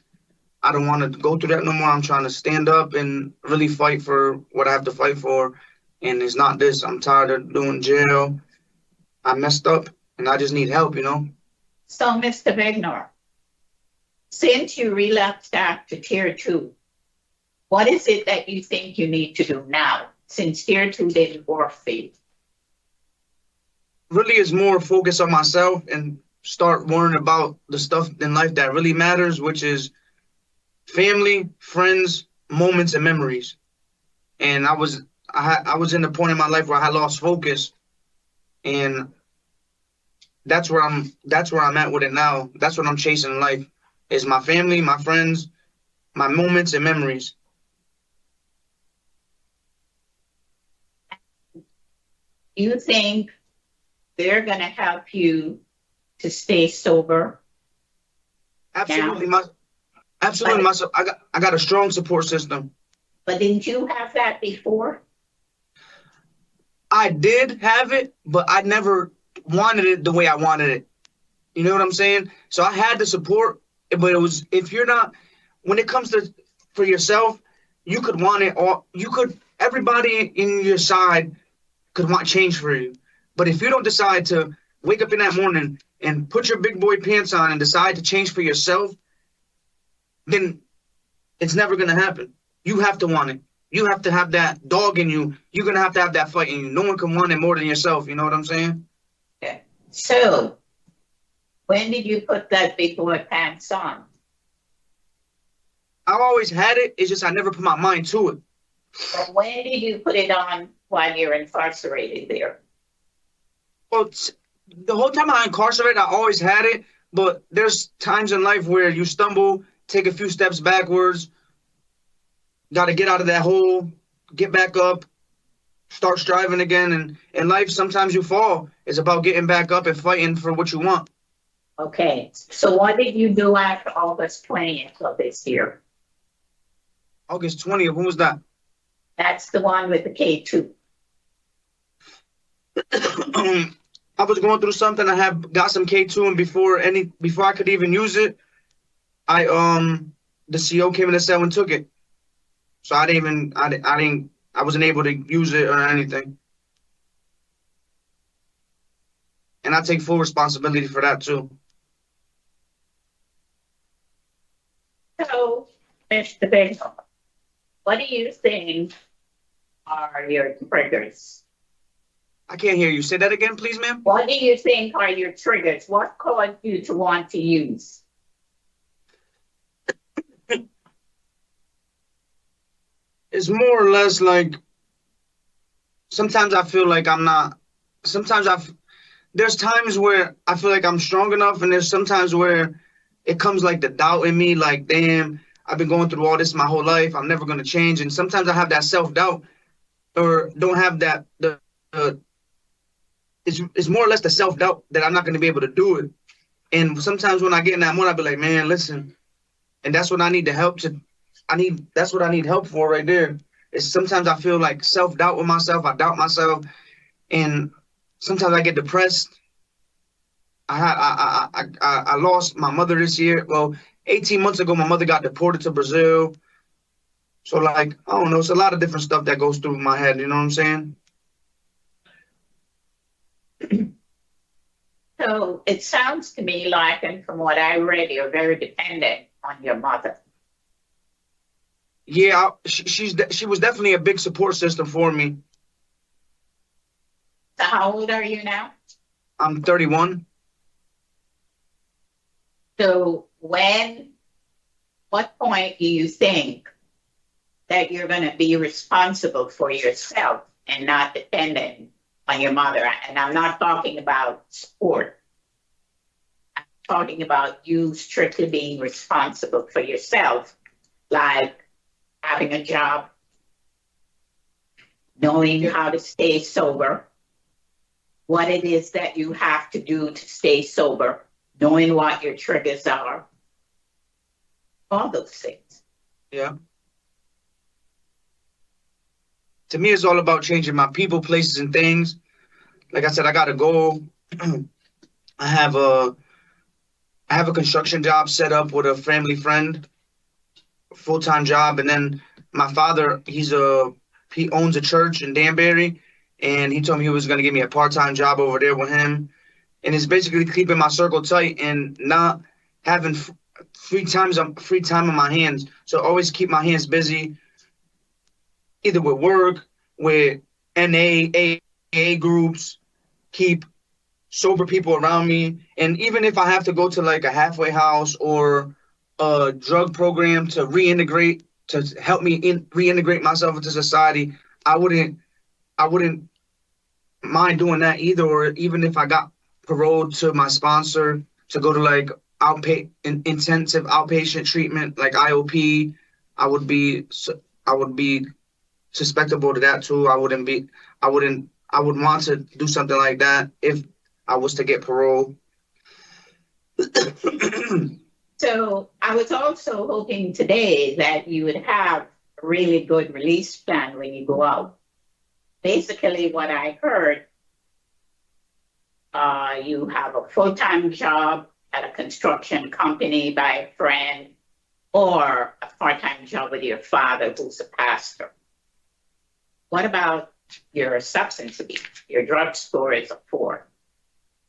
I don't want to go through that no more. I'm trying to stand up and really fight for what I have to fight for. And it's not this. I'm tired of doing jail. I messed up and I just need help, So, Mr. Viganor, since you relapsed after Tier 2, what is it that you think you need to do now, since Tier 2 didn't work for you? Really is more focus on myself and start worrying about the stuff in life that really matters, which is family, friends, moments, and memories. And I was in the point in my life where I had lost focus, and that's where I'm at with it now. That's what I'm chasing in life, is my family, my friends, my moments, and memories. You think they're going to help you to stay sober? Absolutely, now? Absolutely, I got a strong support system. But didn't you have that before? I did have it, but I never wanted it the way I wanted it. You know what I'm saying? So I had the support, but it was, when it comes to for yourself, you could want it all. Everybody in your side could want change for you. But if you don't decide to wake up in that morning and put your big boy pants on and decide to change for yourself, then it's never going to happen. You have to want it. You have to have that dog in you. You're going to have that fight in you. No one can want it more than yourself. You know what I'm saying? Okay. So, when did you put that big boy pants on? I've always had it. It's just I never put my mind to it. But when did you put it on while you're incarcerated there? Well, the whole time I'm incarcerated, I always had it. But there's times in life where you stumble, take a few steps backwards, got to get out of that hole, get back up, start striving again. And in life, sometimes you fall. It's about getting back up and fighting for what you want. Okay. So what did you do after August 20th of this year? August 20th, when was that? That's the one with the K2. I was going through something. I got some K2, and before I could even use it, the CO came in the cell and took it. So I wasn't able to use it or anything. And I take full responsibility for that too. So, Mr. Viganor, what do you think are your triggers? I can't hear you. Say that again, please, ma'am. What do you think are your triggers? What caused you to want to use? It's more or less like sometimes I feel like I'm not. There's times where I feel like I'm strong enough, and there's sometimes where it comes like the doubt in me, like, damn, I've been going through all this my whole life. I'm never going to change. And sometimes I have that self-doubt, or don't have that. It's more or less the self-doubt that I'm not going to be able to do it. And sometimes when I get in that mode, I'll be like, man, listen. And that's what I need the help to. That's what I need help for right there. Is sometimes I feel like self-doubt with myself. I doubt myself, and sometimes I get depressed. I lost my mother this year. Well, 18 months ago, my mother got deported to Brazil. So like, I don't know. It's a lot of different stuff that goes through my head. You know what I'm saying? So it sounds to me like, and from what I read, you're very dependent on your mother. Yeah, she was definitely a big support system for me. So how old are you now? I'm 31. So what point do you think that you're going to be responsible for yourself and not dependent on your mother. And I'm not talking about sport. I'm talking about you strictly being responsible for yourself, like having a job, knowing how to stay sober, what it is that you have to do to stay sober, knowing what your triggers are, all those things. Yeah. To me, it's all about changing my people, places, and things. Like I said, I got a goal. I have a construction job set up with a family friend, full-time job, and then my father, he owns a church in Danbury, and he told me he was going to give me a part-time job over there with him, and it's basically keeping my circle tight and not having free time on my hands. So always keep my hands busy, either with work, with NA, AA groups, keep sober people around me. And even if I have to go to like a halfway house or a drug program to reintegrate, to help me reintegrate myself into society, I wouldn't mind doing that either. Or even if I got paroled to my sponsor to go to like intensive outpatient treatment, like IOP, I would be susceptible to that too. I would want to do something like that if I was to get parole. So I was also hoping today that you would have a really good release plan when you go out. Basically what I heard, you have a full-time job at a construction company by a friend, or a part-time job with your father who's a pastor. What about your substance abuse? Your drug score is a 4.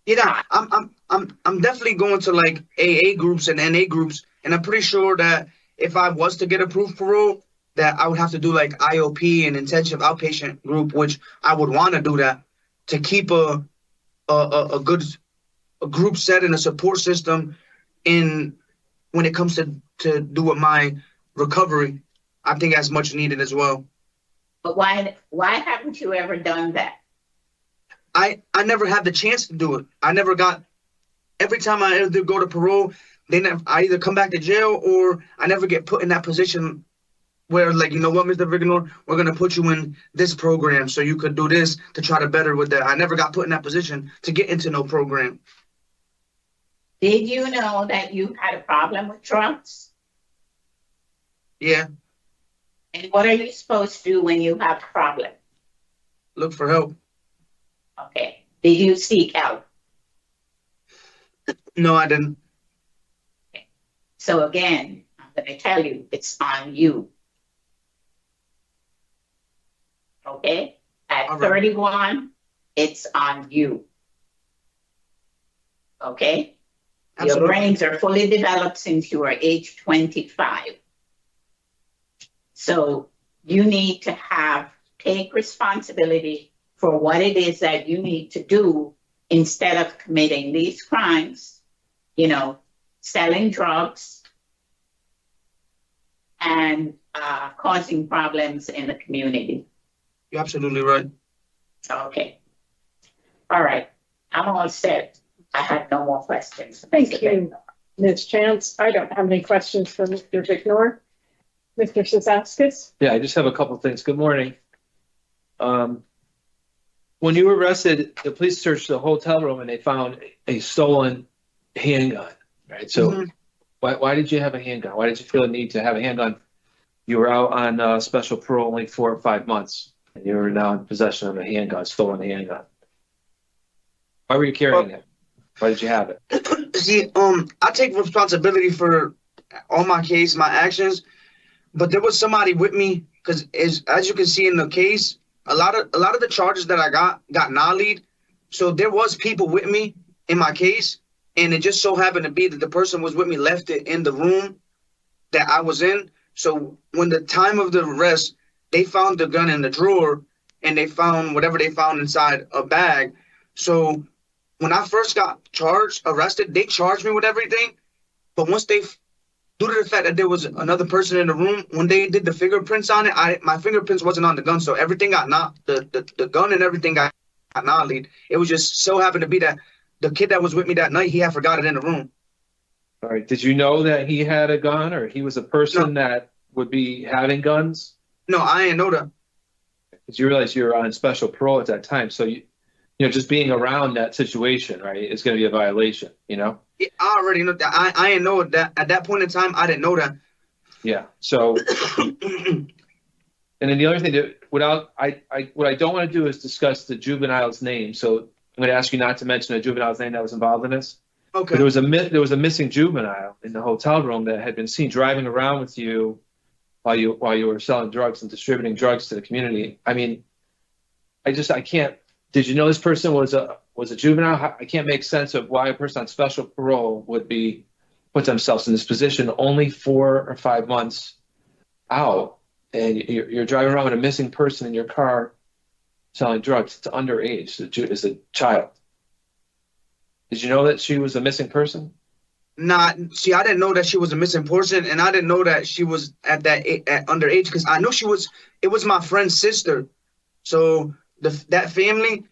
Yeah, I'm definitely going to like AA groups and NA groups, and I'm pretty sure that if I was to get approved parole, that I would have to do like IOP and intensive outpatient group, which I would want to do that to keep a good group set and a support system in when it comes to do with my recovery. I think that's much needed as well. But why haven't you ever done that? I never had the chance to do it. Every time I either go to parole, I either come back to jail or I never get put in that position where, like, you know what, Mr. Viganor, we're going to put you in this program so you could do this to try to better with that. I never got put in that position to get into no program. Did you know that you had a problem with drugs? Yeah. And what are you supposed to do when you have a problem? Look for help. Okay. Did you seek help? No, I didn't. Okay. So again, I'm going to tell you, it's on you. Okay? At All right. 31, it's on you. Okay? Absolutely. Your brains are fully developed since you are age 25. So you need to take responsibility for what it is that you need to do instead of committing these crimes, selling drugs and causing problems in the community. You're absolutely right. Okay. All right. I'm all set. I have no more questions. Thank you, Ms. Chance. I don't have any questions for Mr. Viganor. Mr. Cizauskas? Yeah, I just have a couple things. Good morning. When you were arrested, the police searched the hotel room and they found a stolen handgun, right? So why did you have a handgun? Why did you feel a need to have a handgun? You were out on special parole only 4 or 5 months, and you were now in possession of a handgun, stolen handgun. Why were you carrying it? Why did you have it? See, I take responsibility for all my case, my actions, but there was somebody with me because as you can see in the case, a lot of the charges that I got nollied. So there was people with me in my case, and it just so happened to be that the person was with me left it in the room that I was in. So when the time of the arrest, they found the gun in the drawer and they found whatever they found inside a bag. So when I first got arrested, they charged me with everything. But once they due to the fact that there was another person in the room, when they did the fingerprints on it, my fingerprints wasn't on the gun, so everything got knocked. The gun and everything got nollied. It was just so happened to be that the kid that was with me that night, he had forgot it in the room. All right. Did you know that he had a gun, or he was a person that would be having guns? No, I didn't know that. Because you realize you were on special parole at that time, so you know, just being around that situation, right, is going to be a violation. You know. Yeah, I already know that. I didn't know that at that point in time. I didn't know that. Yeah. So, and then the other thing that what I don't want to do is discuss the juvenile's name. So I'm going to ask you not to mention a juvenile's name that was involved in this. Okay. But there was a missing juvenile in the hotel room that had been seen driving around with you while you were selling drugs and distributing drugs to the community. I mean, I can't. Did you know this person was a juvenile? I can't make sense of why a person on special parole would put themselves in this position only 4 or 5 months out, and you're driving around with a missing person in your car selling drugs. It's underage. It's a child. Did you know that she was a missing person? Nah, see, I didn't know that she was a missing person, and I didn't know that she was at underage, because I know it was my friend's sister. So that family,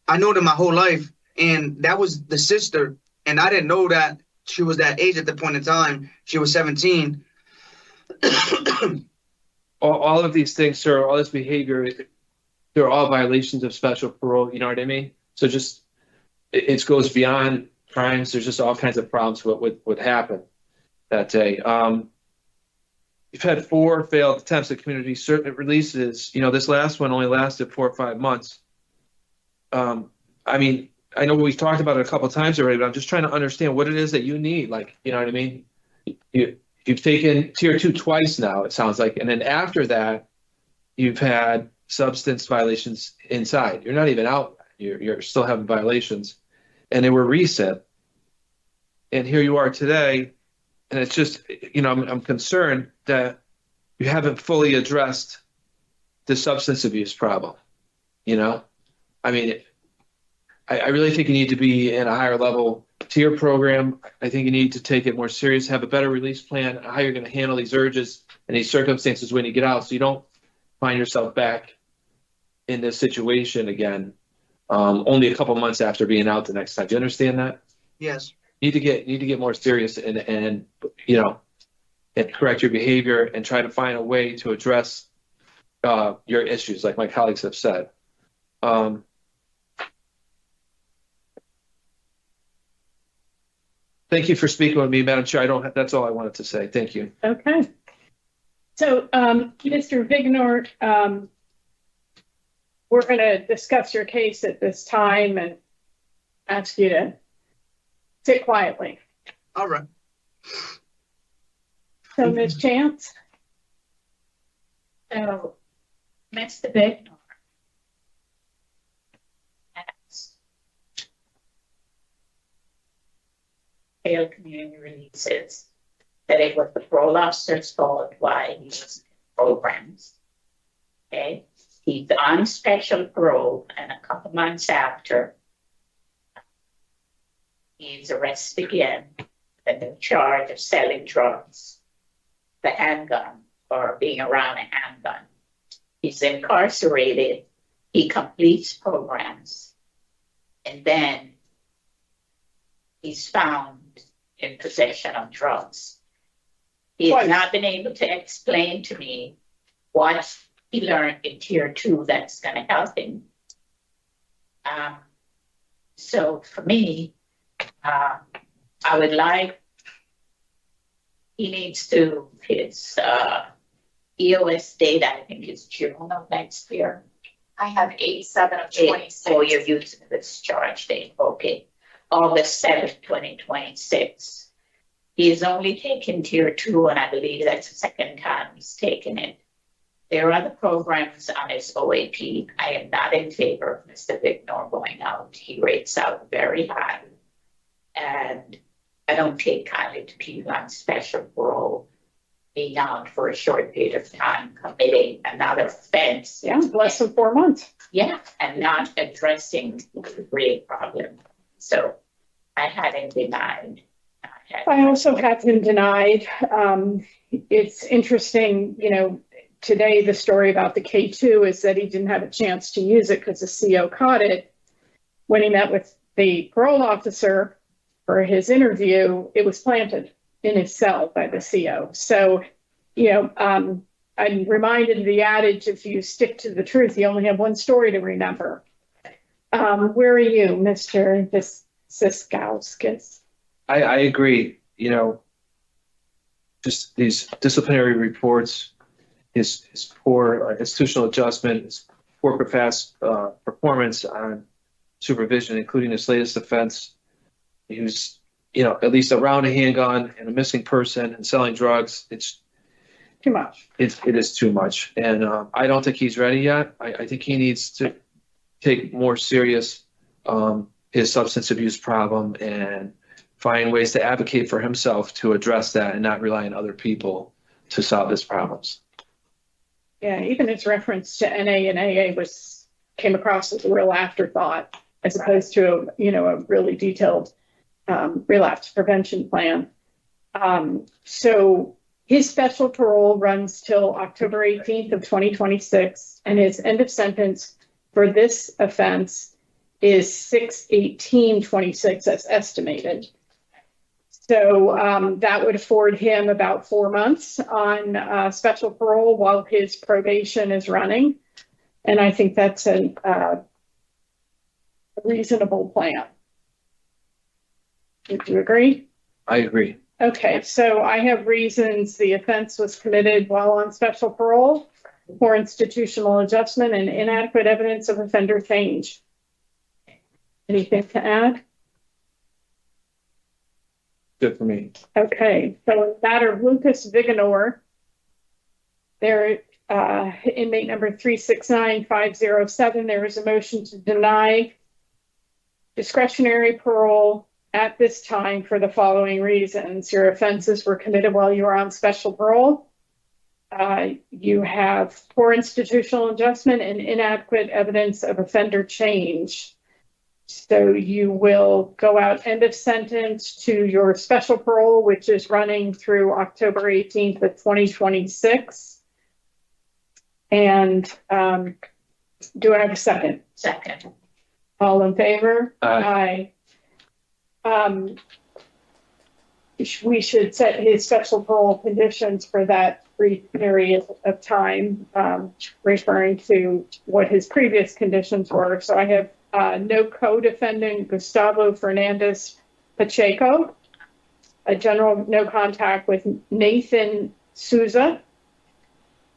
I know them my whole life, and that was the sister, and I didn't know that she was that age at the point in time. She was 17. All of these things, sir, all this behavior, they're all violations of special parole. You know what I mean? So just, it goes beyond crimes. There's just all kinds of problems with what happened that day. You've had 4 failed attempts at community releases. You know, this last one only lasted 4 or 5 months. I mean, I know we've talked about it a couple of times already, but I'm just trying to understand what it is that you need. Like, you know what I mean? You've taken tier 2 twice now, it sounds like. And then after that, you've had substance violations inside. You're not even out. You're still having violations. And they were recent. And here you are today. And it's just, you know, I'm concerned that you haven't fully addressed the substance abuse problem. You know, I mean, I really think you need to be in a higher level tier program. I think you need to take it more serious, have a better release plan, how you're going to handle these urges and these circumstances when you get out, so you don't find yourself back in this situation again, only a couple months after being out the next time. Do you understand that? Yes. You need to get more serious and you know, and correct your behavior and try to find a way to address your issues, like my colleagues have said. Thank you for speaking with me, Madam Chair. That's all I wanted to say. Thank you. Okay. So, Mr. Viganor, we're going to discuss your case at this time and ask you to sit quietly. All right. So, Ms. Chance? So, Mr. Viganor asked failed community releases, that it was the parole officer's fault why he was in programs. Okay, he's on special parole, and a couple months after, he's arrested again with a new charge of selling drugs, the handgun, or being around a handgun. He's incarcerated, he completes programs, and then he's found in possession of drugs. He has not been able to explain to me what he learned in tier 2 that's going to help him. So for me, I would like, he needs to, his EOS data, I think is June of next year. I have 8/7 of 26. Oh, you're using the discharge date, okay. August 7th, 2026. He is only taken tier 2, and I believe that's the second time he's taken it. There are other programs on his OAP. I am not in favor of Mr. Viganor going out. He rates out very high. And I don't take kindly to people on special parole being out for a short period of time, committing another offense. Yeah, less than 4 months. Yeah, and not addressing the real problem. So I had him denied. I also have him denied. It's interesting, today the story about the K2 is that he didn't have a chance to use it because the CO caught it. When he met with the parole officer for his interview, it was planted in his cell by the CO. So, I'm reminded of the adage, if you stick to the truth, you only have one story to remember. Where are you, Mr. Cizauskas? I agree. Just these disciplinary reports, his poor institutional adjustment, his poor performance on supervision, including his latest offense. He was, at least around a handgun and a missing person and selling drugs. It's too much. It is too much. And I don't think he's ready yet. I think he needs to take more serious his substance abuse problem and find ways to advocate for himself to address that and not rely on other people to solve his problems. Yeah, even his reference to NA and AA came across as a real afterthought, as opposed to a really detailed relapse prevention plan. So his special parole runs till October 18th of 2026, and his end of sentence for this offense is 6/18/26 as estimated. So that would afford him about 4 months on special parole while his probation is running. And I think that's a reasonable plan. Would you agree? I agree. Okay, so I have reasons the offense was committed while on special parole, poor institutional adjustment, and inadequate evidence of offender change. Anything to add? Good for me. Okay, so in the matter of Lucas Viganor, there, inmate number 369507, there is a motion to deny discretionary parole at this time for the following reasons. Your offenses were committed while you were on special parole. You have poor institutional adjustment and inadequate evidence of offender change. So you will go out end of sentence to your special parole, which is running through October 18th of 2026. And do I have a second? Second. All in favor? Aye. We should set his special parole conditions for that brief period of time, referring to what his previous conditions were. So I have no co-defendant Gustavo Fernandez Pacheco, a general no contact with Nathan Souza,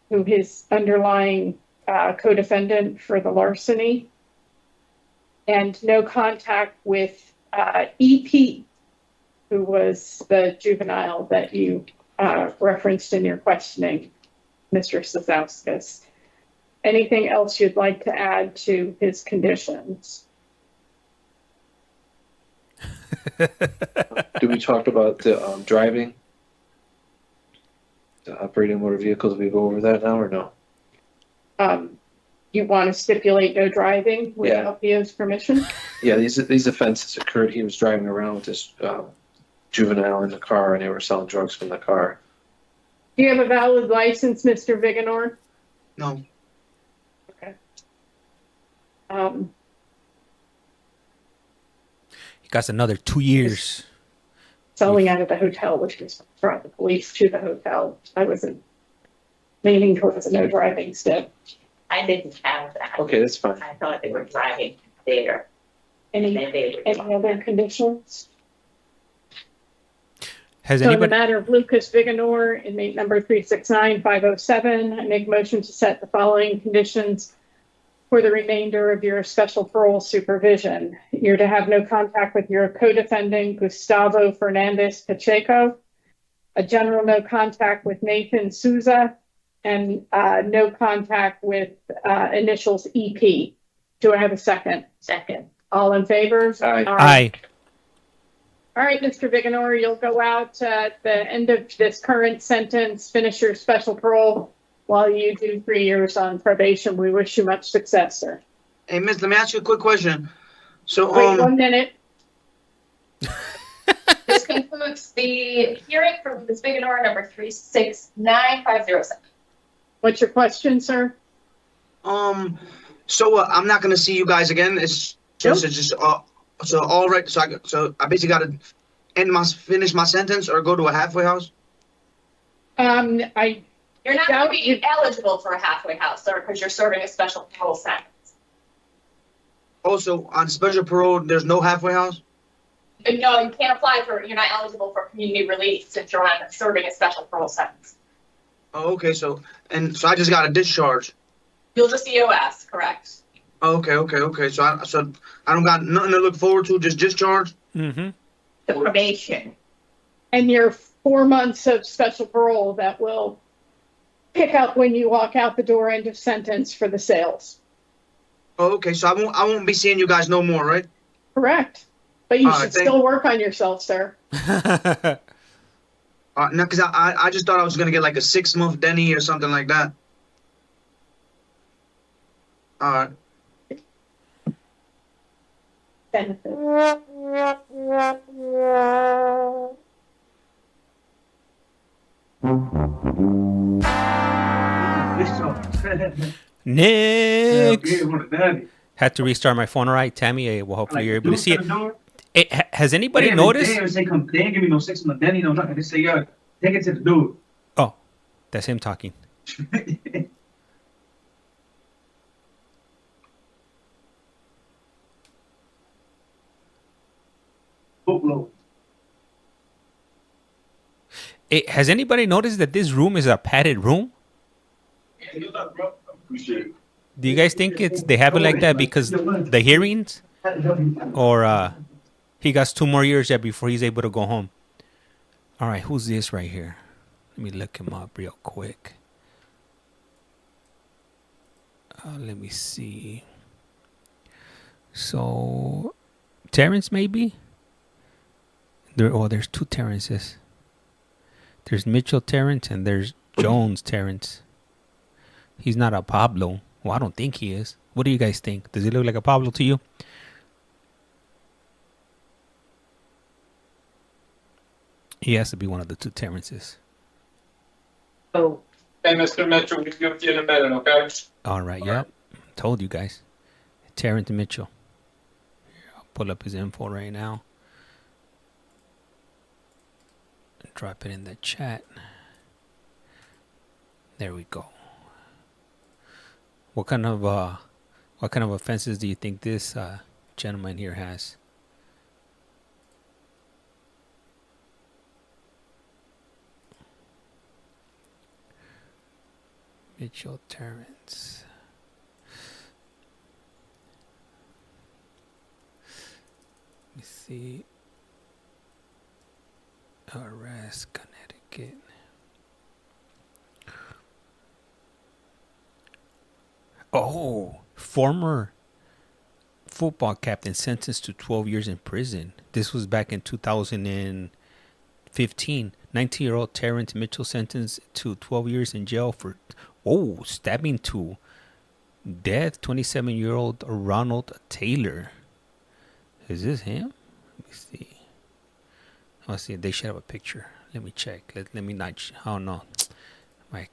who is underlying co-defendant for the larceny, and no contact with EP, who was the juvenile that you referenced in your questioning, Mr. Cizauskas. Anything else you'd like to add to his conditions? Do we talk about the driving? The operating motor vehicles, we go over that now or no? You want to stipulate no driving without VO's permission? Yeah, these offenses occurred. He was driving around with this juvenile in the car, and they were selling drugs from the car. Do you have a valid license, Mr. Viganor? No. Okay. He got another 2 years. Selling out of the hotel, which was brought the police to the hotel. I wasn't leaning towards a no driving step. I didn't have that. Okay, that's fine. I thought they were driving there. Any other conditions? Has So in the anybody? matter of Lucas Viganor, inmate number 369507, I make a motion to set the following conditions for the remainder of your special parole supervision. You're to have no contact with your co-defendant, Gustavo Fernandez Pacheco, a general no contact with Nathan Souza, and no contact with initials EP. Do I have a second? Second. All in favor? Aye. Aye. All right, Mr. Viganor, you'll go out at the end of this current sentence, finish your special parole while you do 3 years on probation. We wish you much success, sir. Hey, Miss, let me ask you a quick question. So, Wait 1 minute. This concludes the hearing for Ms. Viganor, number 369507. What's your question, sir? So I'm not gonna see you guys again. It's just, so all right. So I basically gotta finish my sentence or go to a halfway house. You're not going to be eligible for a halfway house, sir, because you're serving a special parole sentence. Also, on special parole, there's no halfway house? No, you can't apply for, you're not eligible for community release since you're serving a special parole sentence. Oh, okay, so I just got a discharge. You'll just EOS, correct? Oh, okay. So I don't got nothing to look forward to, just discharge? The probation. And your 4 months of special parole that will pick up when you walk out the door, end of sentence for the sales. Oh, okay, so I won't be seeing you guys no more, right? Correct. But you should still work on yourself, sir. No, because I just thought I was gonna get like a 6-month Denny or something like that. All right. Benefit. Nick. Had to restart my phone. All right, Tammy. Well, hopefully you're able to see it. Has anybody noticed? They say, "Come, they ain't give me no 6 months, Denny, no nothing." They say, "Yo, take it to the dude." Oh, that's him talking. Has anybody noticed that this room is a padded room? Do you guys think they have it like that because the hearings, or he got 2 more years yet before he's able to go home? All right, who's this right here? Let me look him up real quick. Let me see. So, Terrence maybe? There's 2 Terrences. There's Mitchell Terrence and there's Jones Terrence. He's not a Pablo. Well, I don't think he is. What do you guys think? Does he look like a Pablo to you? He has to be one of the 2 Terrences. Oh. Hey, Mr. Mitchell, we'll give you in a minute, okay? All right, yep. Told you guys. Terrence Mitchell. Here, I'll pull up his info right now. Drop it in the chat. There we go. What kind of offenses do you think this gentleman here has? Mitchell Terrence. Let me see. Arrest, Connecticut. Oh, former football captain sentenced to 12 years in prison. This was back in 2015. 19-year-old Terrence Mitchell sentenced to 12 years in jail for stabbing to death 27-year-old Ronald Taylor. Is this him? Let me see. Let's see. They should have a picture. Let me check. Let me not. Oh no, I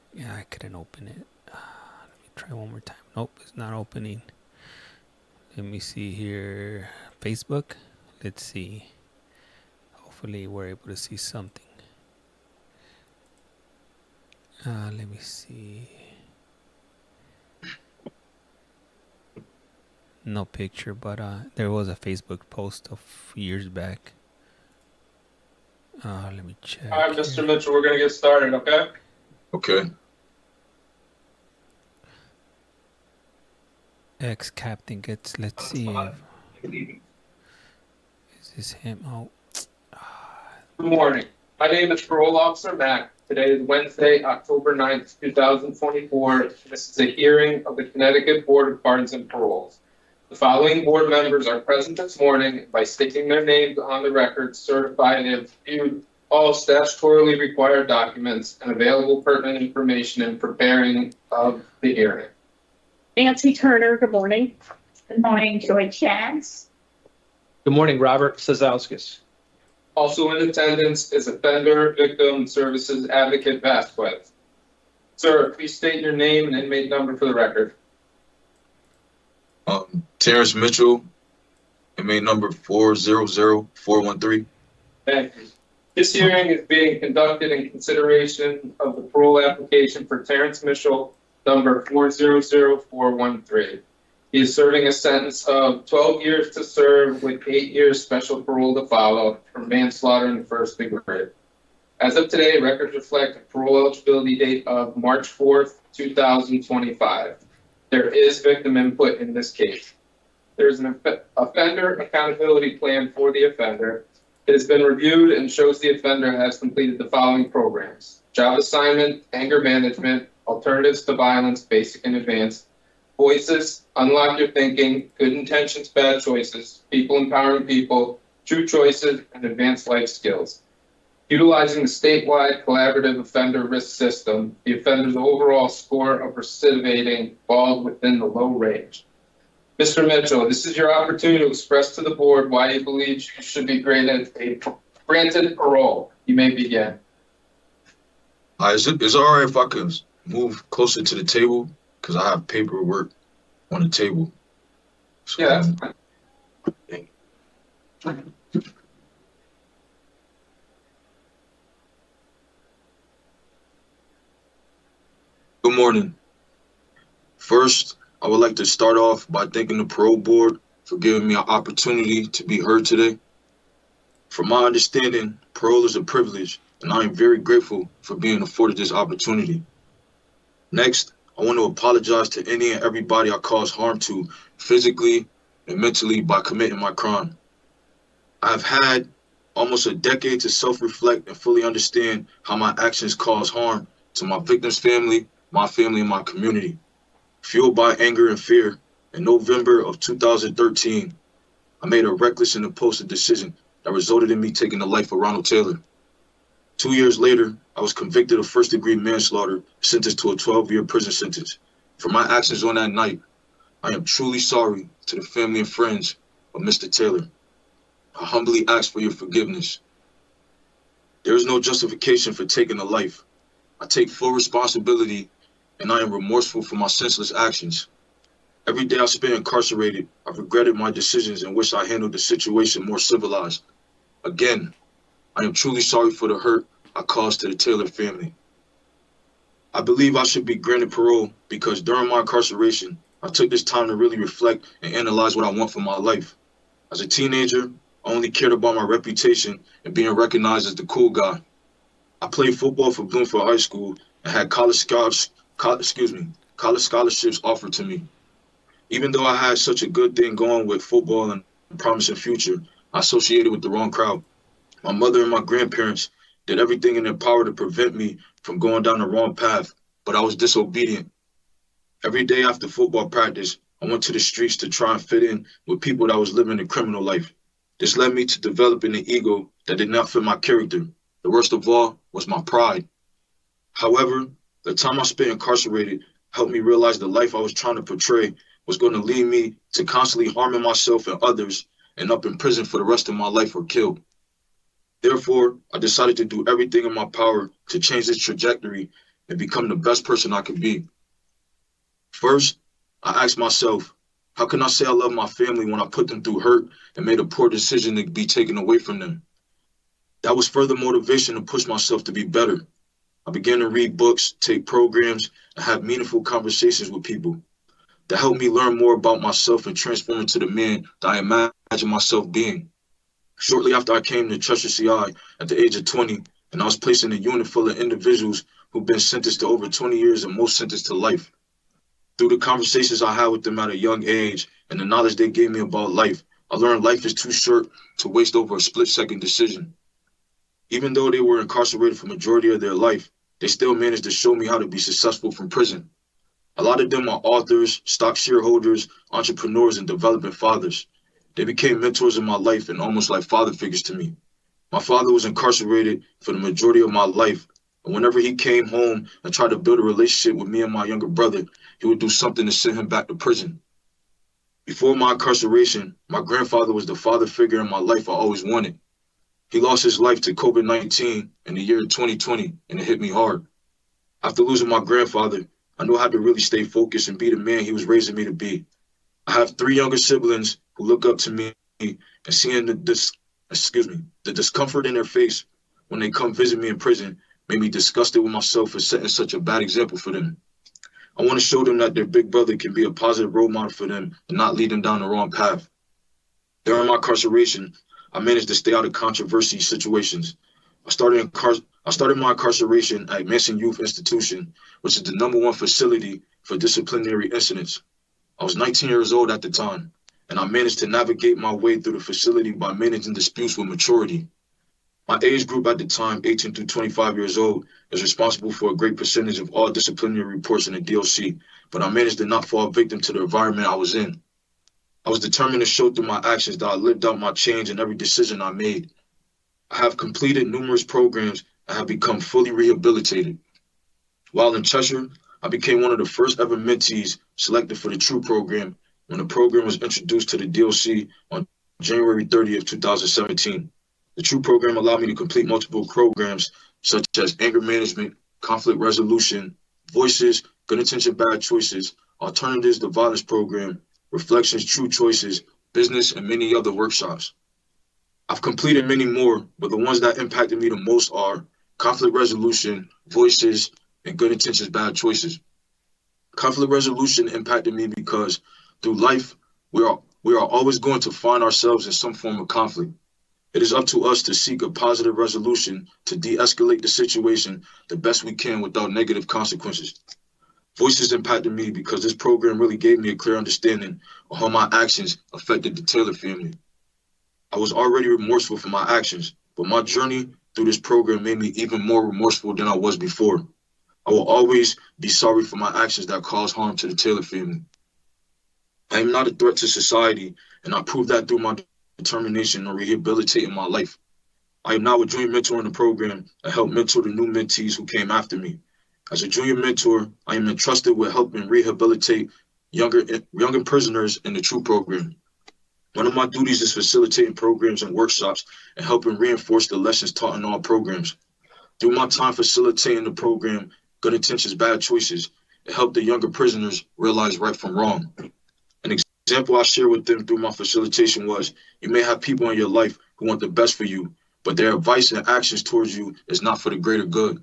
couldn't open it. Let me try one more time. Nope, it's not opening. Let me see here. Facebook. Let's see. Hopefully we're able to see something. Let me see. No picture, but there was a Facebook post of years back. Let me check. All right, Mr. Mitchell, we're going to get started, okay? Okay. Ex-captain gets, let's see. Is this him? Oh. Good morning. My name is Parole Officer Mack. Today is Wednesday, October 9th, 2024. This is a hearing of the Connecticut Board of Pardons and Paroles. The following board members are present this morning by sticking their names on the record, certified and have viewed all statutorily required documents and available pertinent information in preparing of the hearing. Nancy Turner, good morning. Good morning, Joy Chance. Good morning, Robert Cizauskas. Also in attendance is Offender Victim Services Advocate Vazquez. Sir, please state your name and inmate number for the record. Terrence Mitchell, inmate number 400413. Thank you. This hearing is being conducted in consideration of the parole application for Terence Mitchell, number 400413. He is serving a sentence of 12 years to serve with 8 years special parole to follow for manslaughter in the first degree. As of today, records reflect a parole eligibility date of March 4th, 2025. There is victim input in this case. There is an offender accountability plan for the offender. It has been reviewed and shows the offender has completed the following programs: job assignment, anger management, alternatives to violence, basic and advanced, voices, unlock your thinking, good intentions, bad choices, people empowering people, true choices, and advanced life skills. Utilizing the statewide collaborative offender risk system, the offender's overall score of recidivating falls within the low range. Mr. Mitchell, this is your opportunity to express to the board why you believe you should be granted parole. You may begin. Is it all right if I could move closer to the table? Because I have paperwork on the table. So, yeah, that's fine. Thank you. Good morning. First, I would like to start off by thanking the parole board for giving me an opportunity to be heard today. From my understanding, parole is a privilege, and I am very grateful for being afforded this opportunity. Next, I want to apologize to any and everybody I caused harm to physically and mentally by committing my crime. I have had almost a decade to self-reflect and fully understand how my actions cause harm to my victim's family, my family, and my community. Fueled by anger and fear, in November of 2013, I made a reckless and impulsive decision that resulted in me taking the life of Ronald Taylor. 2 years later, I was convicted of first-degree manslaughter, sentenced to a 12-year prison sentence. For my actions on that night, I am truly sorry to the family and friends of Mr. Taylor. I humbly ask for your forgiveness. There is no justification for taking a life. I take full responsibility, and I am remorseful for my senseless actions. Every day I spent incarcerated, I've regretted my decisions and wish I handled the situation more civilized. Again, I am truly sorry for the hurt I caused to the Taylor family. I believe I should be granted parole because during my incarceration, I took this time to really reflect and analyze what I want for my life. As a teenager, I only cared about my reputation and being recognized as the cool guy. I played football for Bloomfield High School and had college scholarships offered to me. Even though I had such a good thing going with football and a promising future, I associated with the wrong crowd. My mother and my grandparents did everything in their power to prevent me from going down the wrong path, but I was disobedient. Every day after football practice, I went to the streets to try and fit in with people that was living a criminal life. This led me to developing an ego that did not fit my character. The worst of all was my pride. However, the time I spent incarcerated helped me realize the life I was trying to portray was going to lead me to constantly harming myself and others and up in prison for the rest of my life or killed. Therefore, I decided to do everything in my power to change this trajectory and become the best person I could be. First, I asked myself, how can I say I love my family when I put them through hurt and made a poor decision to be taken away from them? That was further motivation to push myself to be better. I began to read books, take programs, and have meaningful conversations with people that helped me learn more about myself and transform into the man that I imagine myself being. Shortly after I came to Cheshire CI at the age of 20, and I was placed in a unit full of individuals who've been sentenced to over 20 years and most sentenced to life. Through the conversations I had with them at a young age and the knowledge they gave me about life, I learned life is too short to waste over a split-second decision. Even though they were incarcerated for the majority of their life, they still managed to show me how to be successful from prison. A lot of them are authors, stock shareholders, entrepreneurs, and developing fathers. They became mentors in my life and almost like father figures to me. My father was incarcerated for the majority of my life, and whenever he came home and tried to build a relationship with me and my younger brother, he would do something to send him back to prison. Before my incarceration, my grandfather was the father figure in my life I always wanted. He lost his life to COVID-19 in the year 2020, and it hit me hard. After losing my grandfather, I knew I had to really stay focused and be the man he was raising me to be. I have 3 younger siblings who look up to me, and seeing the discomfort in their face when they come visit me in prison made me disgusted with myself for setting such a bad example for them. I want to show them that their big brother can be a positive role model for them and not lead them down the wrong path. During my incarceration, I managed to stay out of controversy situations. I started my incarceration at Manson Youth Institution, which is the #1 facility for disciplinary incidents. I was 19 years old at the time, and I managed to navigate my way through the facility by managing disputes with maturity. My age group at the time, 18 through 25 years old, is responsible for a great percentage of all disciplinary reports in the DOC, but I managed to not fall victim to the environment I was in. I was determined to show through my actions that I lived out my change in every decision I made. I have completed numerous programs and have become fully rehabilitated. While in Cheshire, I became one of the first ever mentees selected for the TRUE program when the program was introduced to the DOC on January 30th, 2017. The TRUE program allowed me to complete multiple programs such as anger management, conflict resolution, voices, good intention, bad choices, alternatives to violence program, reflections, true choices, business, and many other workshops. I've completed many more, but the ones that impacted me the most are conflict resolution, voices, and good intentions, bad choices. Conflict resolution impacted me because through life, we are always going to find ourselves in some form of conflict. It is up to us to seek a positive resolution to de-escalate the situation the best we can without negative consequences. Voices impacted me because this program really gave me a clear understanding of how my actions affected the Taylor family. I was already remorseful for my actions, but my journey through this program made me even more remorseful than I was before. I will always be sorry for my actions that caused harm to the Taylor family. I am not a threat to society, and I proved that through my determination on rehabilitating my life. I am now a junior mentor in the program and help mentor the new mentees who came after me. As a junior mentor, I am entrusted with helping rehabilitate younger prisoners in the TRUE program. One of my duties is facilitating programs and workshops and helping reinforce the lessons taught in all programs. Through my time facilitating the program, Good Intentions, Bad Choices, it helped the younger prisoners realize right from wrong. An example I share with them through my facilitation was, you may have people in your life who want the best for you, but their advice and actions towards you is not for the greater good.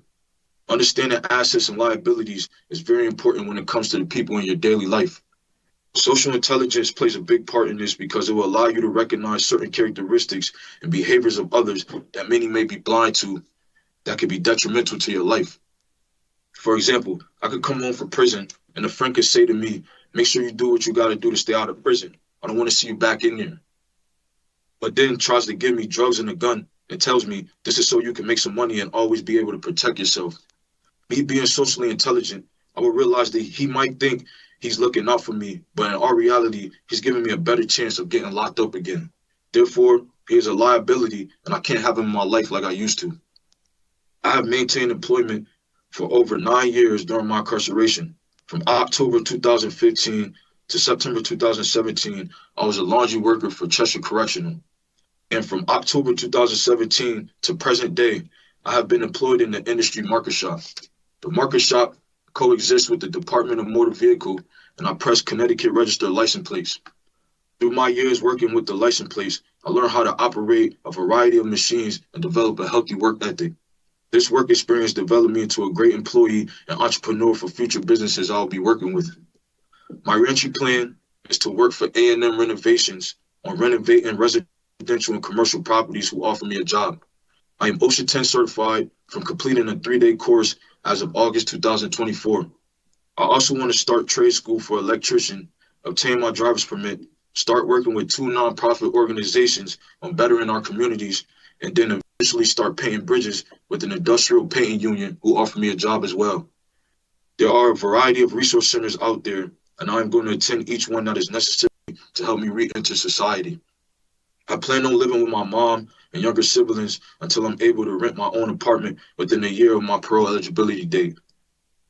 Understanding assets and liabilities is very important when it comes to the people in your daily life. Social intelligence plays a big part in this because it will allow you to recognize certain characteristics and behaviors of others that many may be blind to that could be detrimental to your life. For example, I could come home from prison and a friend could say to me, make sure you do what you got to do to stay out of prison. I don't want to see you back in there. But then tries to give me drugs and a gun and tells me this is so you can make some money and always be able to protect yourself. Me being socially intelligent, I would realize that he might think he's looking out for me, but in our reality, he's giving me a better chance of getting locked up again. Therefore, he is a liability and I can't have him in my life like I used to. I have maintained employment for over 9 years during my incarceration. From October 2015 to September 2017, I was a laundry worker for Cheshire Correctional. And from October 2017 to present day, I have been employed in the industry market shop. The market shop coexists with the Department of Motor Vehicle, and I press Connecticut registered license plates. Through my years working with the license plates, I learned how to operate a variety of machines and develop a healthy work ethic. This work experience developed me into a great employee and entrepreneur for future businesses I'll be working with. My reentry plan is to work for A&M Renovations on renovating residential and commercial properties who offer me a job. I am OSHA 10 certified from completing a 3-day course as of August 2024. I also want to start trade school for electrician, obtain my driver's permit, start working with 2 nonprofit organizations on bettering our communities, and then eventually start painting bridges with an industrial painting union who offer me a job as well. There are a variety of resource centers out there, and I am going to attend each one that is necessary to help me re-enter society. I plan on living with my mom and younger siblings until I'm able to rent my own apartment within a year of my parole eligibility date.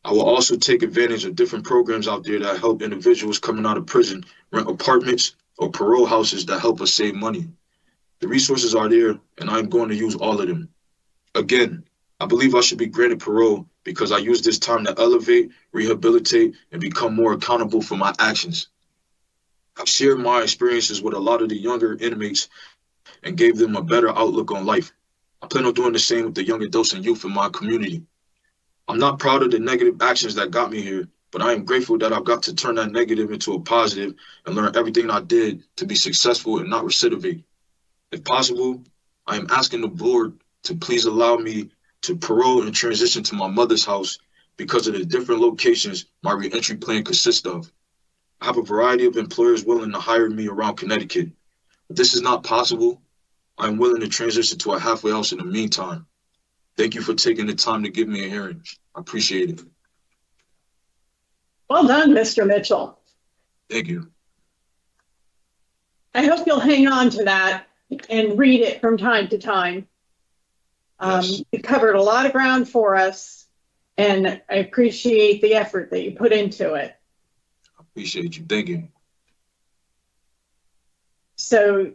I will also take advantage of different programs out there that help individuals coming out of prison rent apartments or parole houses that help us save money. The resources are there, and I am going to use all of them. Again, I believe I should be granted parole because I used this time to elevate, rehabilitate, and become more accountable for my actions. I've shared my experiences with a lot of the younger inmates and gave them a better outlook on life. I plan on doing the same with the young adults and youth in my community. I'm not proud of the negative actions that got me here, but I am grateful that I've got to turn that negative into a positive and learn everything I did to be successful and not recidivate. If possible, I am asking the board to please allow me to parole and transition to my mother's house because of the different locations my reentry plan consists of. I have a variety of employers willing to hire me around Connecticut. If this is not possible, I am willing to transition to a halfway house in the meantime. Thank you for taking the time to give me a hearing. I appreciate it. Well done, Mr. Mitchell. Thank you. I hope you'll hang on to that and read it from time to time. Yes. You covered a lot of ground for us, and I appreciate the effort that you put into it. I appreciate you. Thank you. So,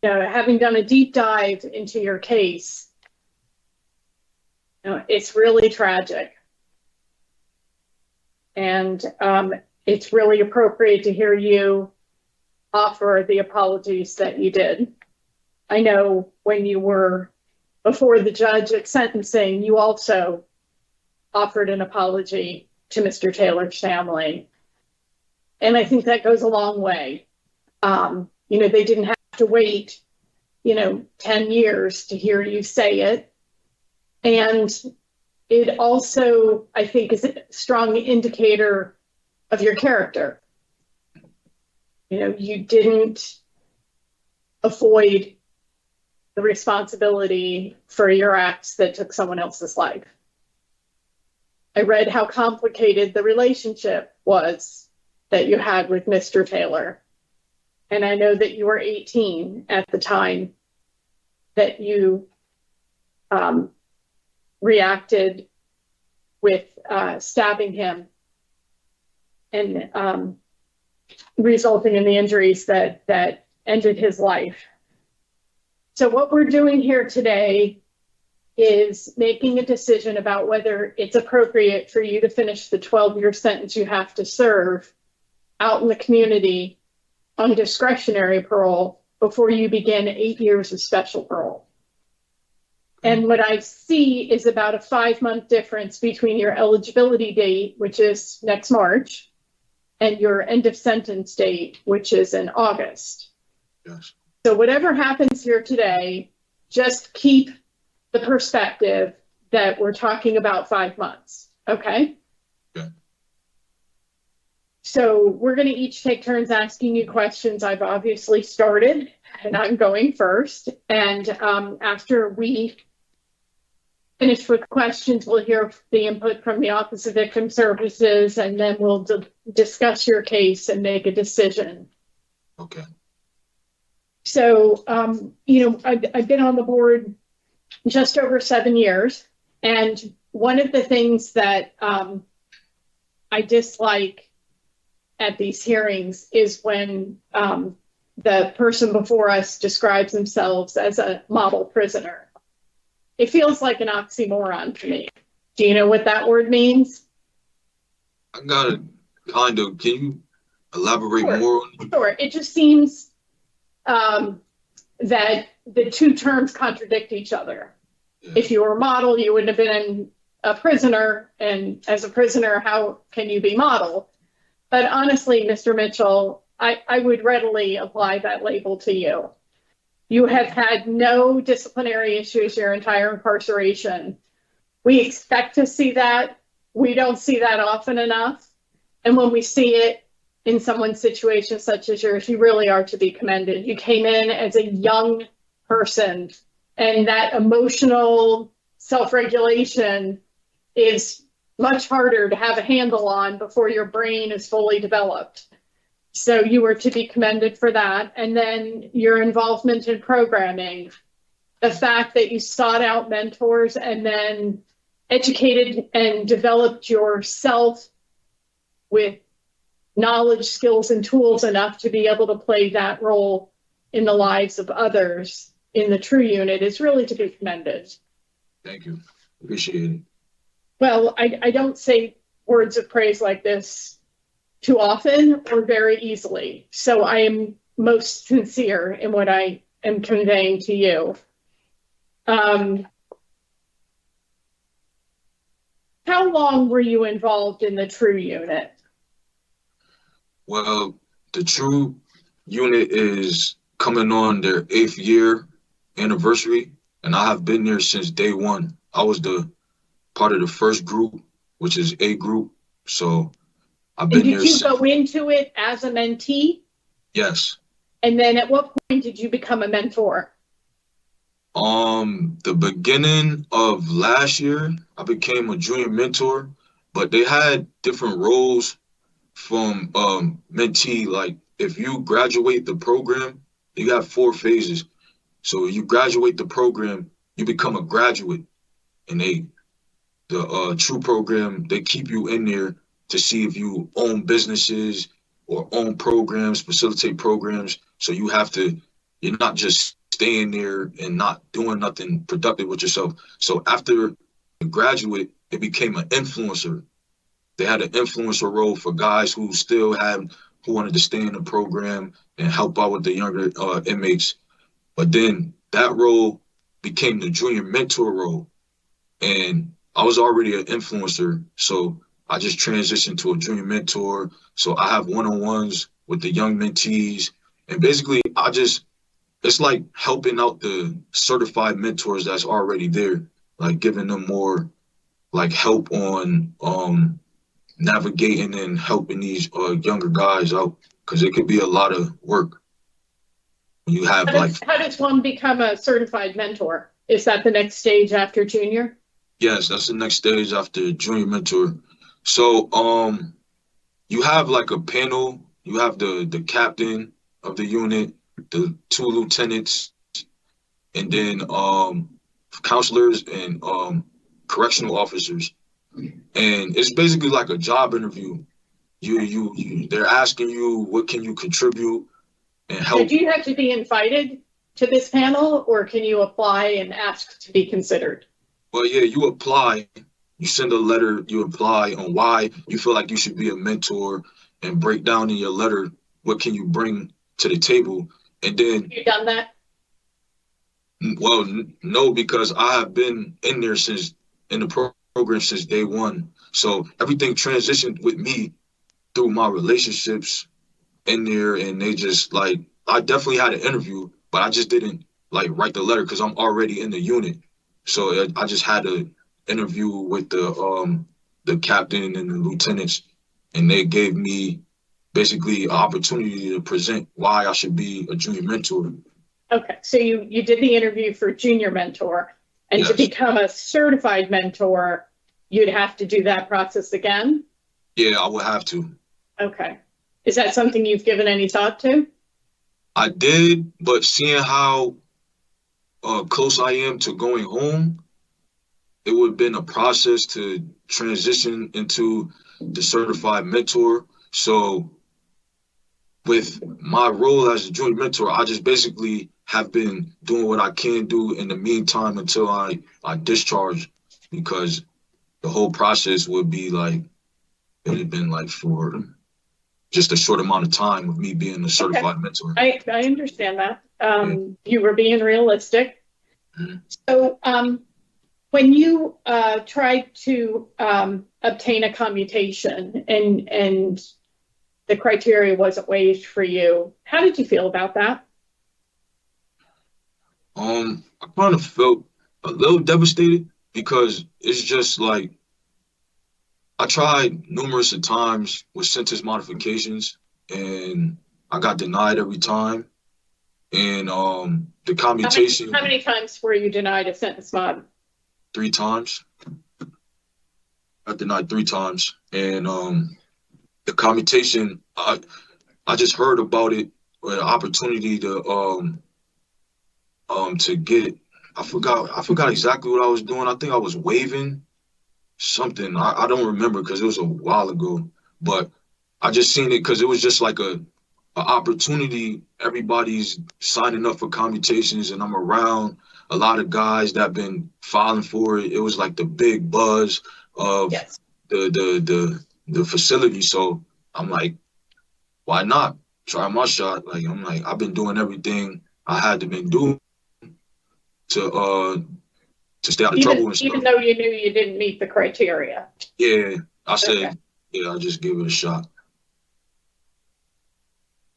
having done a deep dive into your case, it's really tragic. And it's really appropriate to hear you offer the apologies that you did. I know when you were before the judge at sentencing, you also offered an apology to Mr. Taylor's family. And I think that goes a long way. They didn't have to wait, 10 years to hear you say it. And it also, I think, is a strong indicator of your character. You didn't avoid the responsibility for your acts that took someone else's life. I read how complicated the relationship was that you had with Mr. Taylor. And I know that you were 18 at the time that you reacted with stabbing him and resulting in the injuries that ended his life. So what we're doing here today is making a decision about whether it's appropriate for you to finish the 12-year sentence you have to serve out in the community on discretionary parole before you begin 8 years of special parole. And what I see is about a 5-month difference between your eligibility date, which is next March, and your end of sentence date, which is in August. Yes. So whatever happens here today, just keep the perspective that we're talking about 5 months, okay? Yeah. So we're going to each take turns asking you questions. I've obviously started, and I'm going first. And after we finish with questions, we'll hear the input from the Office of Victim Services, and then we'll discuss your case and make a decision. Okay. So, I've been on the board just over 7 years. And one of the things that I dislike at these hearings is when the person before us describes themselves as a model prisoner. It feels like an oxymoron to me. Do you know what that word means? I got it, kind of. Can you elaborate more on it? Sure. It just seems that the two terms contradict each other. Yeah. If you were a model, you wouldn't have been a prisoner. And as a prisoner, how can you be model? But honestly, Mr. Mitchell, I would readily apply that label to you. You have had no disciplinary issues your entire incarceration. We expect to see that. We don't see that often enough. And when we see it in someone's situation such as yours, you really are to be commended. You came in as a young person, and that emotional self-regulation is much harder to have a handle on before your brain is fully developed. So you were to be commended for that. And then your involvement in programming, the fact that you sought out mentors and then educated and developed yourself with knowledge, skills, and tools enough to be able to play that role in the lives of others in the True Unit is really to be commended. Thank you. Appreciate it. Well, I don't say words of praise like this too often or very easily. So I am most sincere in what I am conveying to you. How long were you involved in the True Unit? Well, the True Unit is coming on their 8th year anniversary, and I have been there since day one. I was the part of the first group, which is A group. So I've been there. Did you go into it as a mentee? Yes. And then at what point did you become a mentor? The beginning of last year, I became a junior mentor, but they had different roles from mentee. Like if you graduate the program, you have 4 phases. So you graduate the program, you become a graduate, and the True program, they keep you in there to see if you own businesses or own programs, facilitate programs. So you have to, you're not just staying there and not doing nothing productive with yourself. So after you graduate, it became an influencer. They had an influencer role for guys who still who wanted to stay in the program and help out with the younger inmates. But then that role became the junior mentor role. And I was already an influencer, so I just transitioned to a junior mentor. So I have one-on-ones with the young mentees. And basically, it's like helping out the certified mentors that's already there, like giving them more like help on navigating and helping these younger guys out, because it could be a lot of work. You have how does one become a certified mentor? Is that the next stage after junior? Yes, that's the next stage after junior mentor. So you have like a panel. You have the captain of the unit, the 2 lieutenants, and then counselors and correctional officers. And it's basically like a job interview. They're asking you, what can you contribute and help. So do you have to be invited to this panel, or can you apply and ask to be considered? Well, yeah, you apply, you send a letter, you apply on why you feel like you should be a mentor, and break down in your letter, what can you bring to the table. And then you done that? Well, no, because I have been in there in the program since day one. So everything transitioned with me through my relationships in there, and they just like, I definitely had an interview, but I just didn't like write the letter because I'm already in the unit. So I just had an interview with the captain and the lieutenants, and they gave me basically an opportunity to present why I should be a junior mentor. Okay, so you did the interview for junior mentor, and Yes. to become a certified mentor, you'd have to do that process again? Yeah, I would have to. Okay. Is that something you've given any thought to? I did, but seeing how close I am to going home, it would have been a process to transition into the certified mentor. So with my role as a junior mentor, I just basically have been doing what I can do in the meantime until I discharge, because the whole process would be like, it would have been like for just a short amount of time of me being a certified mentor. I understand that. You were being realistic. Mm-hmm. So when you tried to obtain a commutation and the criteria wasn't waived for you, how did you feel about that? I kind of felt a little devastated, because it's just like, I tried numerous of times with sentence modifications and I got denied every time. And the commutation. How many times were you denied a sentence mod? 3 times. I denied 3 times. And the commutation, I just heard about it with an opportunity to get, I forgot exactly what I was doing. I think I was waiving something. I don't remember because it was a while ago, but I just seen it because it was just like a an opportunity, everybody's signing up for commutations, and I'm around a lot of guys that have been filing for it. It was like the big buzz of the facility. So I'm like, why not try my shot? Like, I'm like, I've been doing everything I had to been doing to stay out of trouble and stuff. Even though you knew you didn't meet the criteria. Yeah, I said, yeah, I'll just give it a shot.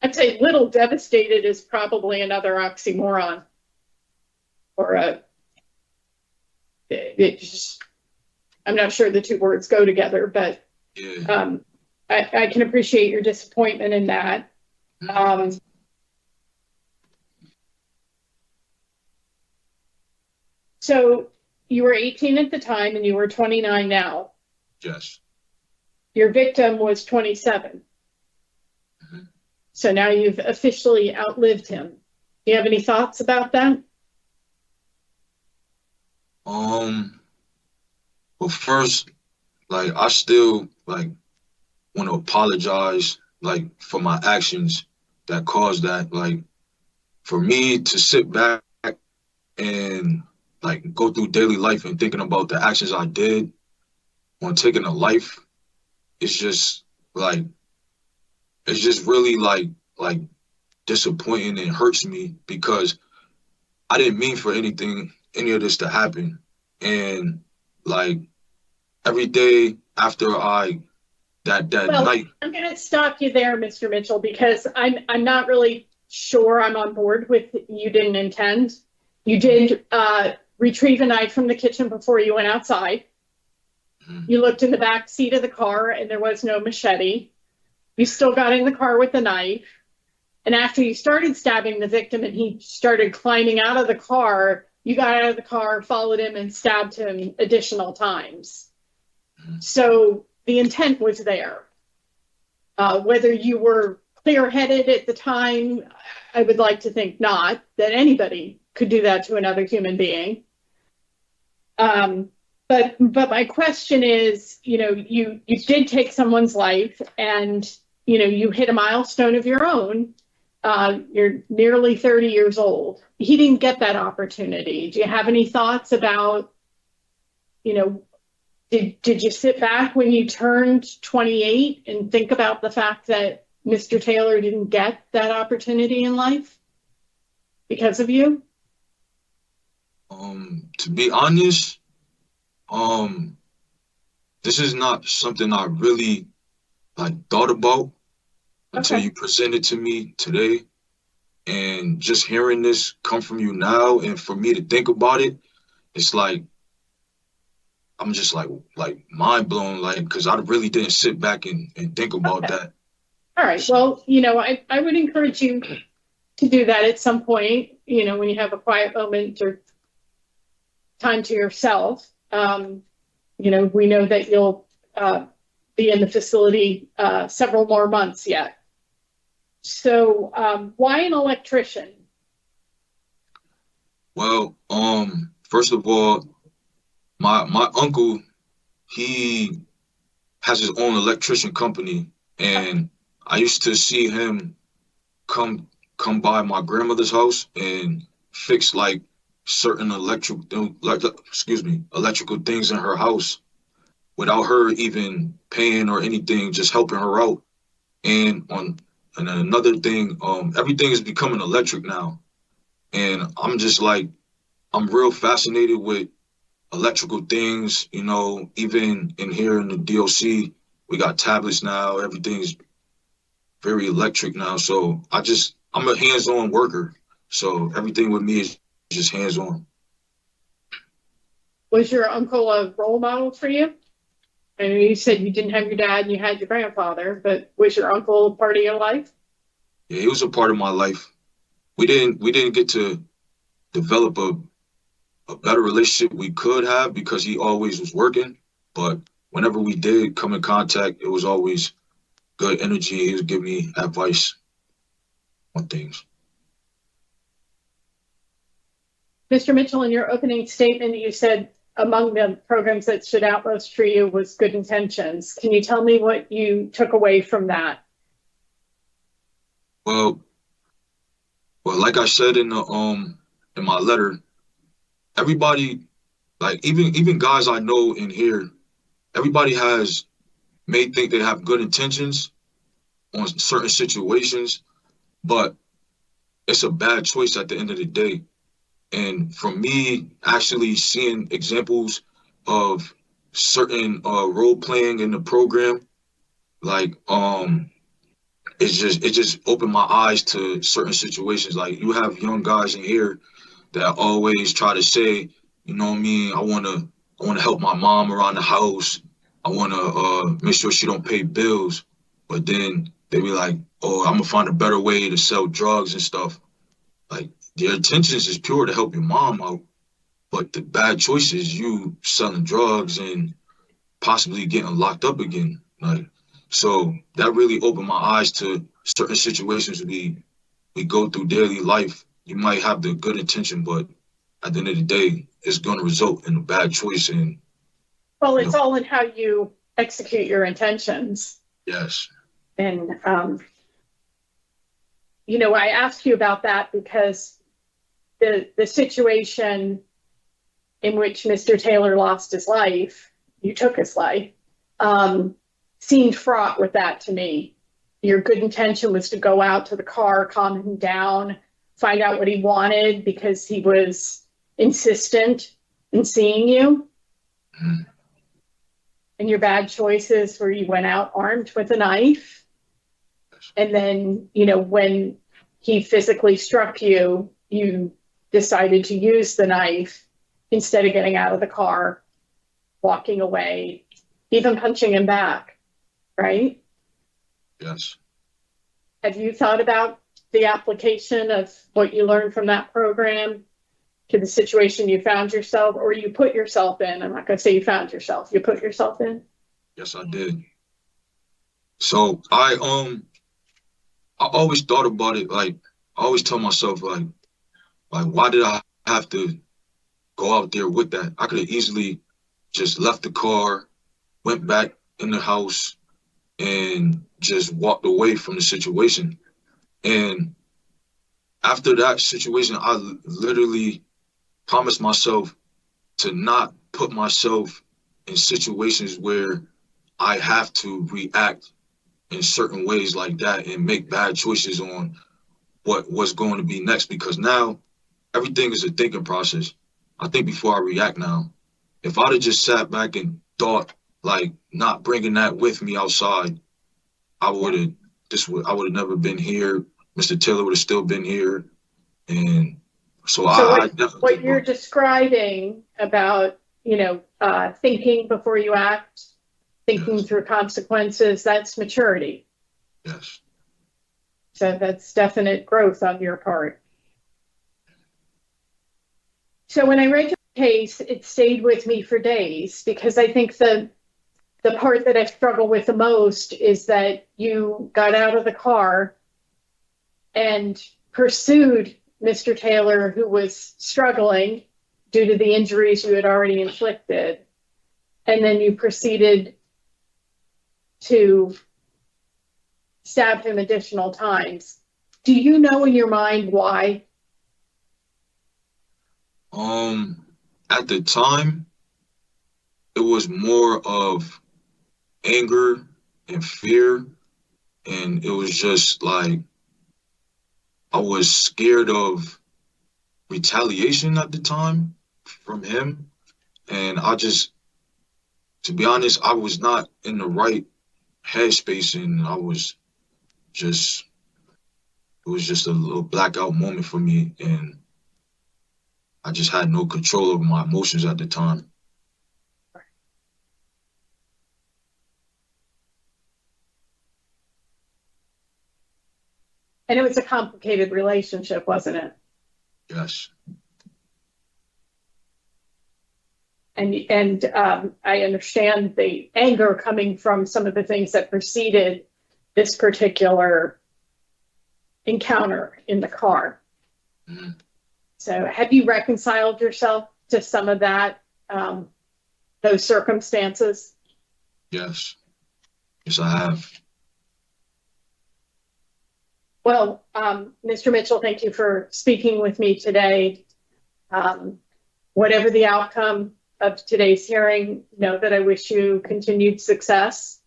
I'd say little devastated is probably another oxymoron. Or I'm not sure the two words go together, but I can appreciate your disappointment in that. So you were 18 at the time and you were 29 now. Yes. Your victim was 27. So now you've officially outlived him. Do you have any thoughts about that? Well, first, like, I still, like, want to apologize, like, for my actions that caused that. Like, for me to sit back and, like, go through daily life and thinking about the actions I did on taking a life, it's just, like, it's just really, like disappointing and hurts me because I didn't mean for any of this to happen. And, like, every day after that night. I'm going to stop you there, Mr. Mitchell, because I'm not really sure I'm on board with you didn't intend. You did retrieve a knife from the kitchen before you went outside. You looked in the back seat of the car and there was no machete. You still got in the car with the knife. And after you started stabbing the victim and he started climbing out of the car, you got out of the car, followed him, and stabbed him additional times. So the intent was there. Whether you were clear-headed at the time, I would like to think not, that anybody could do that to another human being. But my question is, you know, you did take someone's life and, you know, you hit a milestone of your own. You're nearly 30 years old. He didn't get that opportunity. Do you have any thoughts about, you know, did you sit back when you turned 28 and think about the fact that Mr. Taylor didn't get that opportunity in life because of you? To be honest, this is not something I really thought about until you presented to me today. And just hearing this come from you now, and for me to think about it, it's like I'm just like mind blown, like, because I really didn't sit back and think about that. All right. Well, you know, I would encourage you to do that at some point, you know, when you have a quiet moment or time to yourself. You know, we know that you'll be in the facility several more months yet. So why an electrician? Well, first of all, my uncle, he has his own electrician company, and I used to see him come by my grandmother's house and fix like certain electrical things in her house without her even paying or anything, just helping her out. And then another thing, everything is becoming electric now. And I'm just like, I'm real fascinated with electrical things, you know, even in here in the DOC, we got tablets now, everything's very electric now. So I'm a hands-on worker. So everything with me is just hands-on. Was your uncle a role model for you? I mean, you said you didn't have your dad and you had your grandfather, but was your uncle a part of your life? Yeah, he was a part of my life. We didn't get to develop a better relationship we could have because he always was working. But whenever we did come in contact, it was always good energy. He would give me advice on things. Mr. Mitchell, in your opening statement, you said among the programs that stood out most for you was good intentions. Can you tell me what you took away from that? Well, like I said in my letter, everybody, like even guys I know in here, everybody may think they have good intentions on certain situations, but it's a bad choice at the end of the day. And for me, actually seeing examples of certain role playing in the program, like it just opened my eyes to certain situations. Like you have young guys in here that always try to say, you know what I mean, I wanna help my mom around the house. I wanna make sure she don't pay bills. But then they be like, oh, I'm gonna find a better way to sell drugs and stuff. Like their intentions is pure to help your mom out, but the bad choice is you selling drugs and possibly getting locked up again. Like, so that really opened my eyes to certain situations we go through daily life. You might have the good intention, but at the end of the day, it's going to result in a bad choice. And well, it's all in how you execute your intentions. Yes. And I asked you about that because the situation in which Mr. Taylor lost his life, you took his life, seemed fraught with that to me. Your good intention was to go out to the car, calm him down, find out what he wanted because he was insistent in seeing you. Mm-hmm. And your bad choices where you went out armed with a knife. And then, when he physically struck you, you decided to use the knife instead of getting out of the car, walking away, even punching him back, right? Yes. Have you thought about the application of what you learned from that program to the situation you found yourself, or you put yourself in? I'm not going to say you found yourself. You put yourself in? Yes, I did. So I always thought about it. Like I always tell myself, like why did I have to go out there with that? I could have easily just left the car, went back in the house, and just walked away from the situation. And after that situation, I literally promised myself to not put myself in situations where I have to react in certain ways like that and make bad choices on what's going to be next, because now everything is a thinking process. I think before I react now. If I'd have just sat back and thought, like, not bringing that with me outside, I would have never been here. Mr. Taylor would have still been here. And so what you're describing about, thinking before you act, thinking through consequences, that's maturity. Yes. So that's definite growth on your part. So when I read your case, it stayed with me for days, because I think the part that I struggle with the most is that you got out of the car and pursued Mr. Taylor, who was struggling due to the injuries you had already inflicted. And then you proceeded to stab him additional times. Do you know in your mind why? At the time, it was more of anger and fear. And it was just like, I was scared of retaliation at the time from him. And to be honest, I was not in the right headspace, and it was just a little blackout moment for me. And I just had no control over my emotions at the time. And it was a complicated relationship, wasn't it? Yes. And I understand the anger coming from some of the things that preceded this particular encounter in the car. Mm-hmm. So have you reconciled yourself to some of that, those circumstances? Yes. Yes, I have. Well, Mr. Mitchell, thank you for speaking with me today. Whatever the outcome of today's hearing, know that I wish you continued success.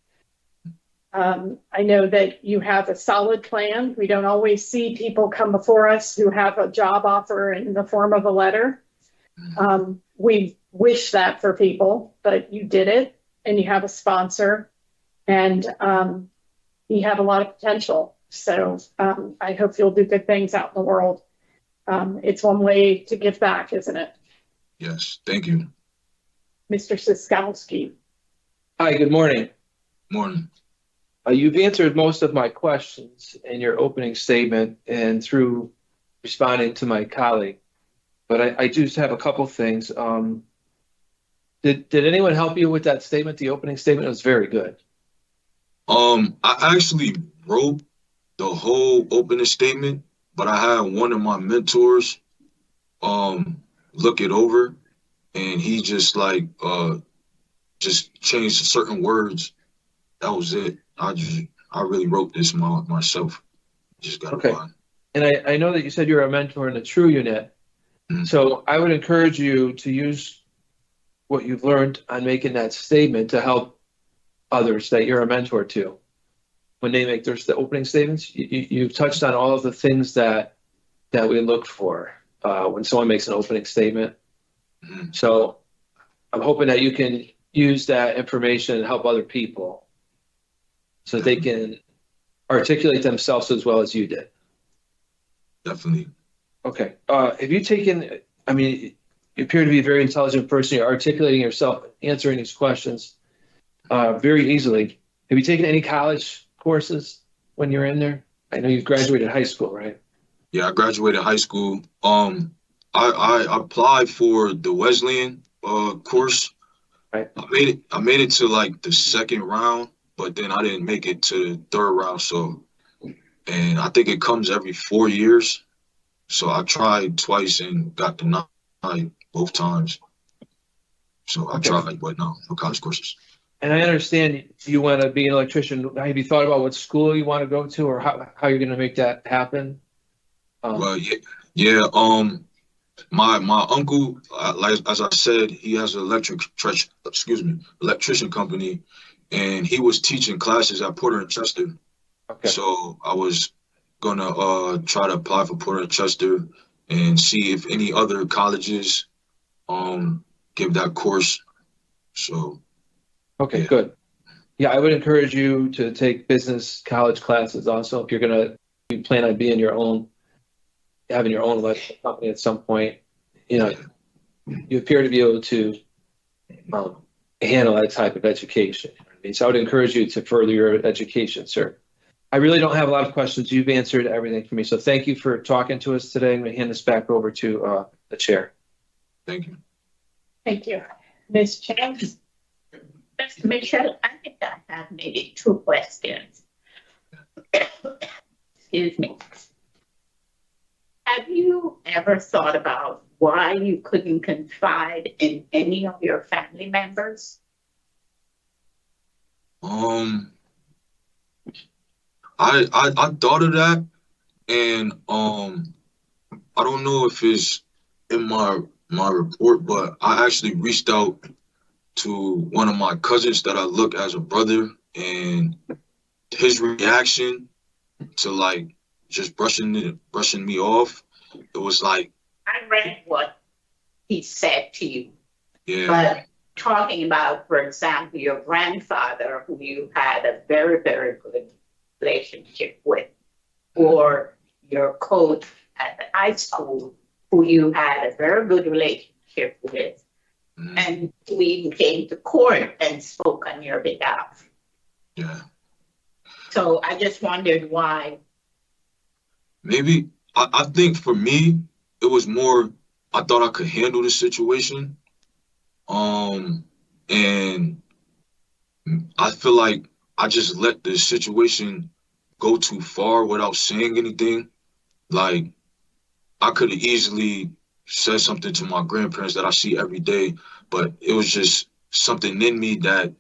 I know that you have a solid plan. We don't always see people come before us who have a job offer in the form of a letter. We wish that for people, but you did it, and you have a sponsor, and you have a lot of potential. So I hope you'll do good things out in the world. It's one way to give back, isn't it? Yes, thank you. Mr. Cizauskas. Hi, good morning. Morning. You've answered most of my questions in your opening statement and through responding to my colleague, but I do have a couple things. Did anyone help you with that statement? The opening statement was very good. I actually wrote the whole opening statement, but I had one of my mentors look it over, and he just just changed certain words. That was it. I really wrote this myself. Just got okay. And I know that you said you're a mentor in the True Unit. Mm-hmm. So I would encourage you to use what you've learned on making that statement to help others that you're a mentor to. When they make the opening statements, you've touched on all of the things that we look for when someone makes an opening statement. Mm-hmm. So I'm hoping that you can use that information and help other people so that they can articulate themselves as well as you did. Definitely. Okay. Have you taken, I mean, you appear to be a very intelligent person. You're articulating yourself, answering these questions very easily. Have you taken any college courses when you're in there? I know you graduated high school, right? Yeah, I graduated high school. I applied for the Wesleyan course. Right. I made it to like the second round, but then I didn't make it to the third round. So, and I think it comes every 4 years. So I tried twice and got denied both times. So I tried, but no college courses. And I understand you want to be an electrician. Have you thought about what school you want to go to, or how you're going to make that happen? Well, yeah. My uncle, like as I said, he has an electrician company, and he was teaching classes at Porter and Chester. Okay. So I was gonna try to apply for Porter and Chester and see if any other colleges give that course. So. Okay, good. Yeah, I would encourage you to take business college classes also if you plan on being having your own electrical company at some point. You know, you appear to be able to handle that type of education. You know what I mean? So I would encourage you to further your education, sir. I really don't have a lot of questions. You've answered everything for me. So thank you for talking to us today. I'm going to hand this back over to the chair. Thank you. Thank you. Ms. Chance? Mr. Mitchell, I think I have maybe 2 questions. Excuse me. Have you ever thought about why you couldn't confide in any of your family members? I thought of that, and I don't know if it's in my report, but I actually reached out to one of my cousins that I look as a brother, and his reaction to like just brushing me off, it was like, I read what he said to you. Yeah. But talking about, for example, your grandfather, who you had a very, very good relationship with, or your coach at the high school, who you had a very good relationship with, and who even came to court and spoke on your behalf. Yeah. So I just wondered why. Maybe, I think for me, it was more, I thought I could handle the situation. And I feel like I just let the situation go too far without saying anything. Like, I could have easily said something to my grandparents that I see every day, but it was just something in me that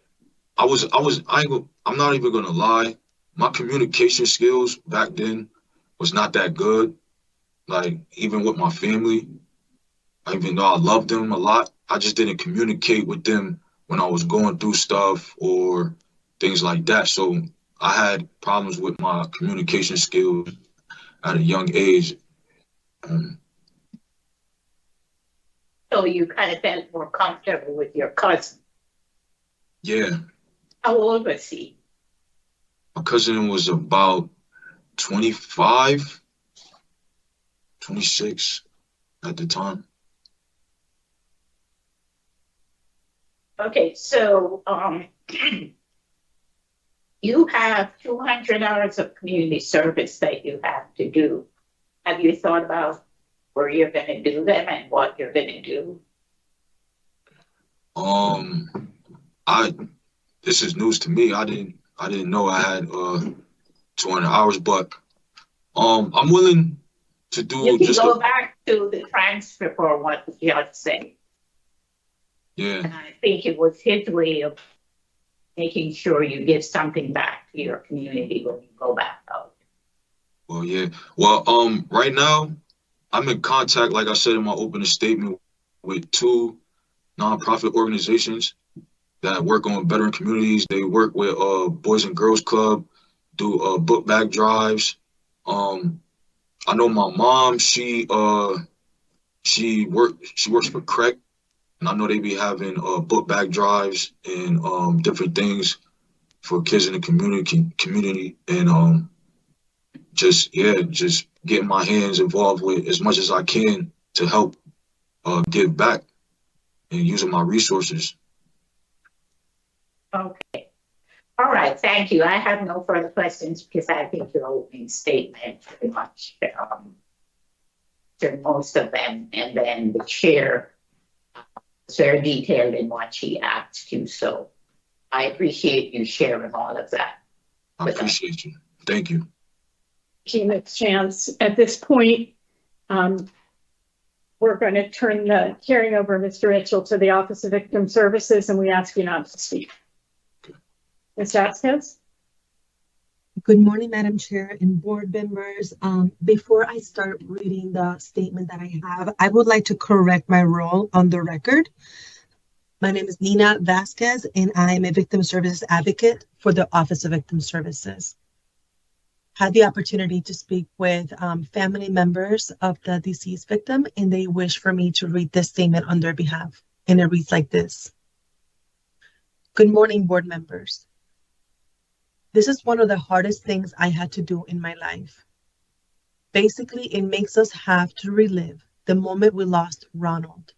I'm not even gonna lie. My communication skills back then was not that good. Like, even with my family, even though I loved them a lot, I just didn't communicate with them when I was going through stuff or things like that. So I had problems with my communication skills at a young age. So you kind of felt more comfortable with your cousin. Yeah. How old was he? My cousin was about 25, 26 at the time. Okay, so you have 200 hours of community service that you have to do. Have you thought about where you're going to do them and what you're going to do? This is news to me. I didn't know I had 200 hours, but I'm willing to do. You can just go back to the transcript for what the judge said. Yeah. And I think it was his way of making sure you give something back to your community when you go back out. Well, yeah. Well, right now, I'm in contact, like I said in my opening statement, with 2 nonprofit organizations that work on bettering communities. They work with Boys and Girls Club, do book bag drives. I know my mom, she works for CREC, and I know they be having book bag drives and different things for kids in the community, and just getting my hands involved with as much as I can to help give back and using my resources. Okay. All right. Thank you. I have no further questions because I think your opening statement pretty much to most of them, and then the chair was very detailed in what she asked you. So I appreciate you sharing all of that. I appreciate you. Thank you. Next chance. At this point, we're going to turn the hearing over, Mr. Mitchell, to the Office of Victim Services, and we ask you not to speak. Ms. Vazquez? Good morning, Madam Chair and board members. Before I start reading the statement that I have, I would like to correct my role on the record. My name is Nina Vazquez, and I am a victim services advocate for the Office of Victim Services. Had the opportunity to speak with family members of the deceased victim, and they wish for me to read this statement on their behalf. And it reads like this. Good morning, board members. This is one of the hardest things I had to do in my life. Basically, it makes us have to relive the moment we lost Ronald.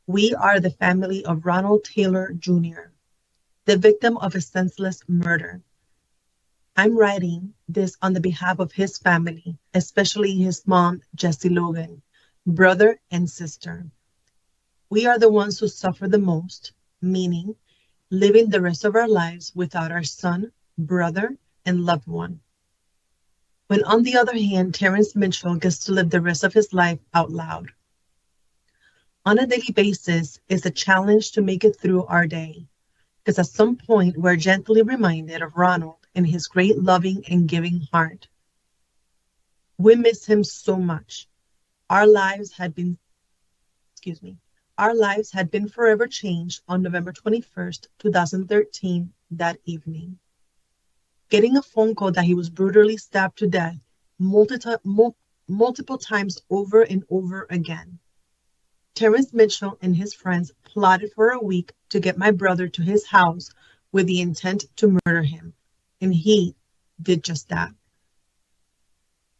We are the family of Ronald Taylor Jr., the victim of a senseless murder. I'm writing this on the behalf of his family, especially his mom, Jessie Logan, brother and sister. We are the ones who suffer the most, meaning living the rest of our lives without our son, brother, and loved one. When on the other hand, Terence Mitchell gets to live the rest of his life out loud. On a daily basis, it's a challenge to make it through our day, because at some point we're gently reminded of Ronald and his great loving and giving heart. We miss him so much. Our lives had been forever changed on November 21st, 2013, that evening. Getting a phone call that he was brutally stabbed to death multiple times over and over again. Terence Mitchell and his friends plotted for a week to get my brother to his house with the intent to murder him, and he did just that.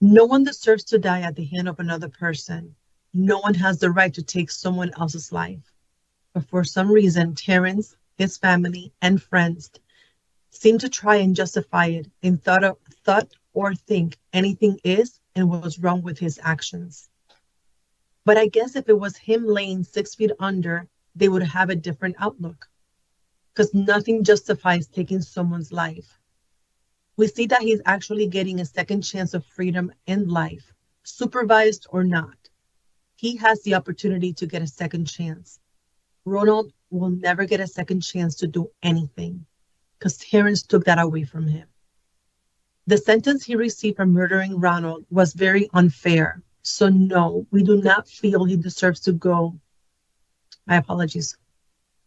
No one deserves to die at the hand of another person. No one has the right to take someone else's life. But for some reason, Terence, his family, and friends seemed to try and justify it and thought or think anything is and was wrong with his actions. But I guess if it was him laying 6 feet under, they would have a different outlook, because nothing justifies taking someone's life. We see that he's actually getting a second chance of freedom and life, supervised or not. He has the opportunity to get a second chance. Ronald will never get a second chance to do anything, because Terence took that away from him. The sentence he received for murdering Ronald was very unfair. So no, we do not feel he deserves to go. My apologies.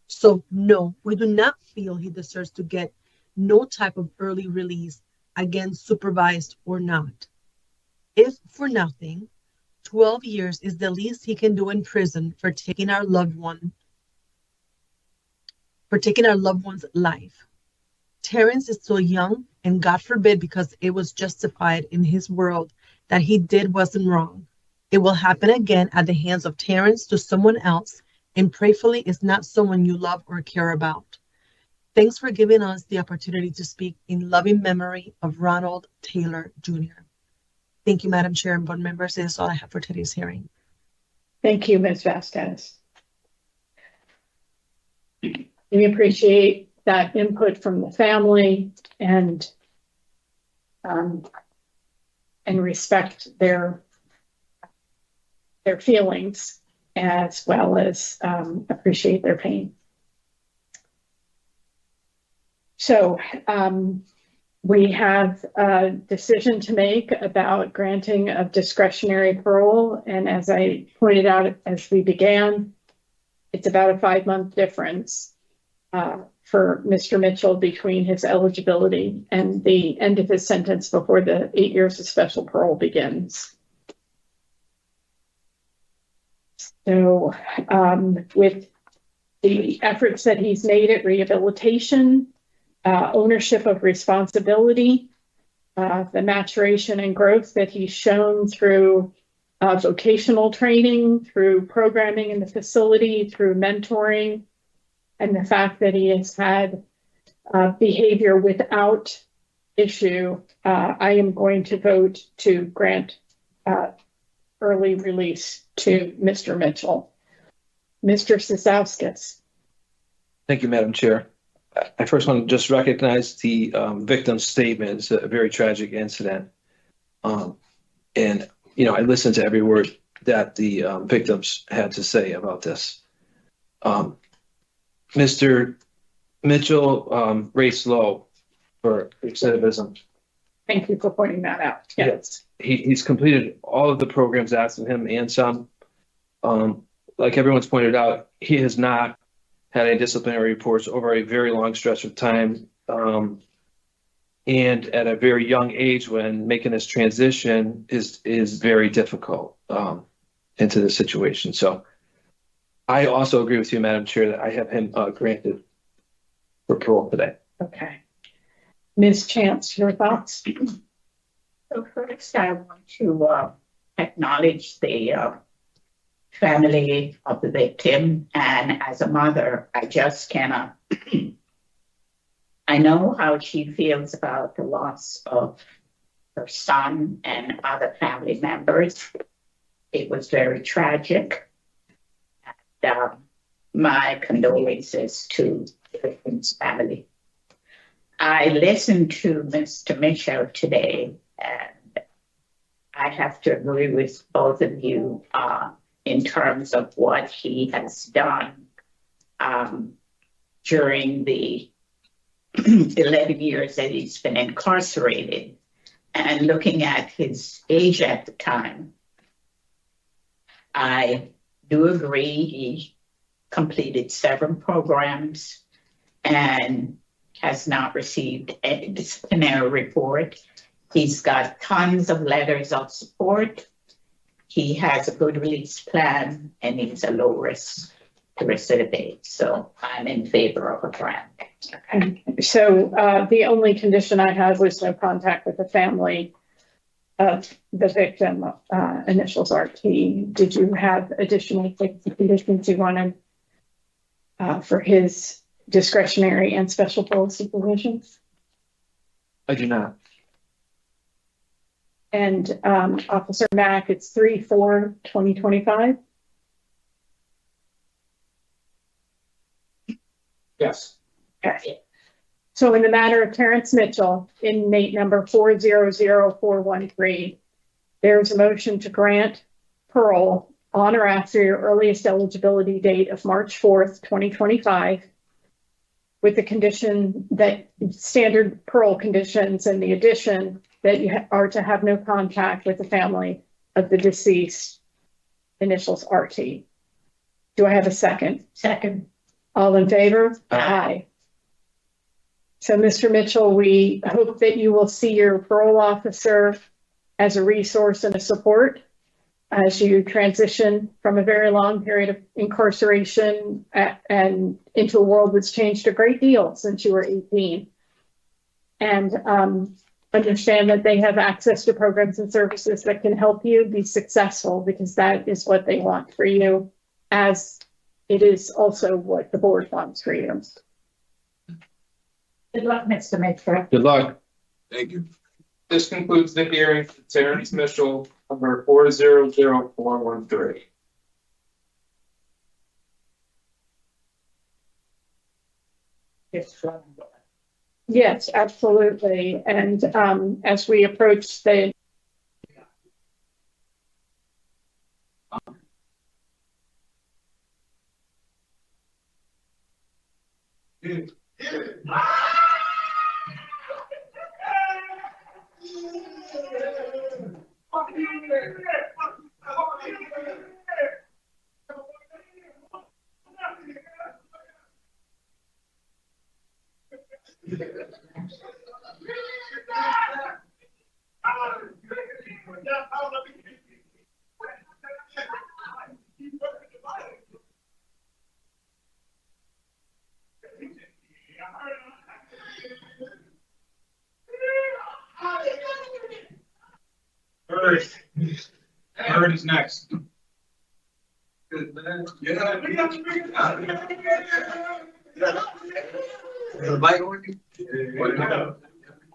So no, we do not feel he deserves to get no type of early release, again, supervised or not. If for nothing, 12 years is the least he can do in prison for taking our loved one's life. Terrence is still young, and God forbid, because it was justified in his world that he did wasn't wrong. It will happen again at the hands of Terrence to someone else, and prayerfully is not someone you love or care about. Thanks for giving us the opportunity to speak in loving memory of Ronald Taylor Jr. Thank you, Madam Chair and board members. That is all I have for today's hearing. Thank you, Ms. Vazquez. We appreciate that input from the family and respect their feelings, as well as appreciate their pain. So we have a decision to make about granting of discretionary parole. And as I pointed out as we began, it's about a 5-month difference for Mr. Mitchell between his eligibility and the end of his sentence before the 8 years of special parole begins. So with the efforts that he's made at rehabilitation, ownership of responsibility, the maturation and growth that he's shown through vocational training, through programming in the facility, through mentoring, and the fact that he has had behavior without issue, I am going to vote to grant early release to Mr. Mitchell. Mr. Cizauskas. Thank you, Madam Chair. I first want to just recognize the victim's statement. It's a very tragic incident. And, you know, I listened to every word that the victims had to say about this. Mr. Mitchell raced low for recidivism. Thank you for pointing that out. Yes. He's completed all of the programs asked of him and some. Like everyone's pointed out, he has not had any disciplinary reports over a very long stretch of time. And at a very young age, when making this transition is very difficult into the situation. So I also agree with you, Madam Chair, that I have him granted for parole today. Okay. Ms. Chance, your thoughts? So first, I want to acknowledge the family of the victim. And as a mother, I just cannot. I know how she feels about the loss of her son and other family members. It was very tragic. And, my condolences to the victim's family. I listened to Mr. Mitchell today, and I have to agree with both of you in terms of what he has done during the 11 years that he's been incarcerated. And looking at his age at the time, I do agree he completed 7 programs and has not received any disciplinary report. He's got tons of letters of support. He has a good release plan, and he's a low risk to recidivate. So I'm in favor of a grant. Okay. So the only condition I had was no contact with the family of the victim, initials RT. Did you have additional conditions you wanted for his discretionary and special parole supervisions? I do not. And Officer Mack, it's 3/4/2025. Yes. Okay. So in the matter of Terence Mitchell, inmate number 400413, there's a motion to grant parole on or after your earliest eligibility date of March 4th, 2025, with the condition that standard parole conditions and the addition that you are to have no contact with the family of the deceased, initials RT. Do I have a second? Second. All in favor? Aye. So, Mr. Mitchell, we hope that you will see your parole officer as a resource and a support as you transition from a very long period of incarceration and into a world that's changed a great deal since you were 18. And understand that they have access to programs and services that can help you be successful, because that is what they want for you, as it is also what the board wants for you. Good luck, Mr. Mitchell. Good luck. Thank you. This concludes the hearing for Terrence Mitchell, number 400413. Yes, absolutely. And as we approach the Byrd is next.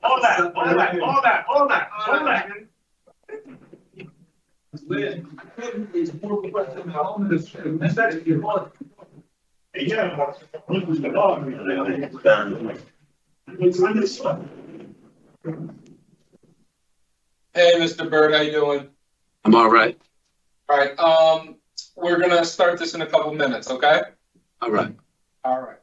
Hold that. Hey, Mr. Byrd, how you doing? I'm all right. All right, we're gonna start this in a couple minutes, okay? All right. All right.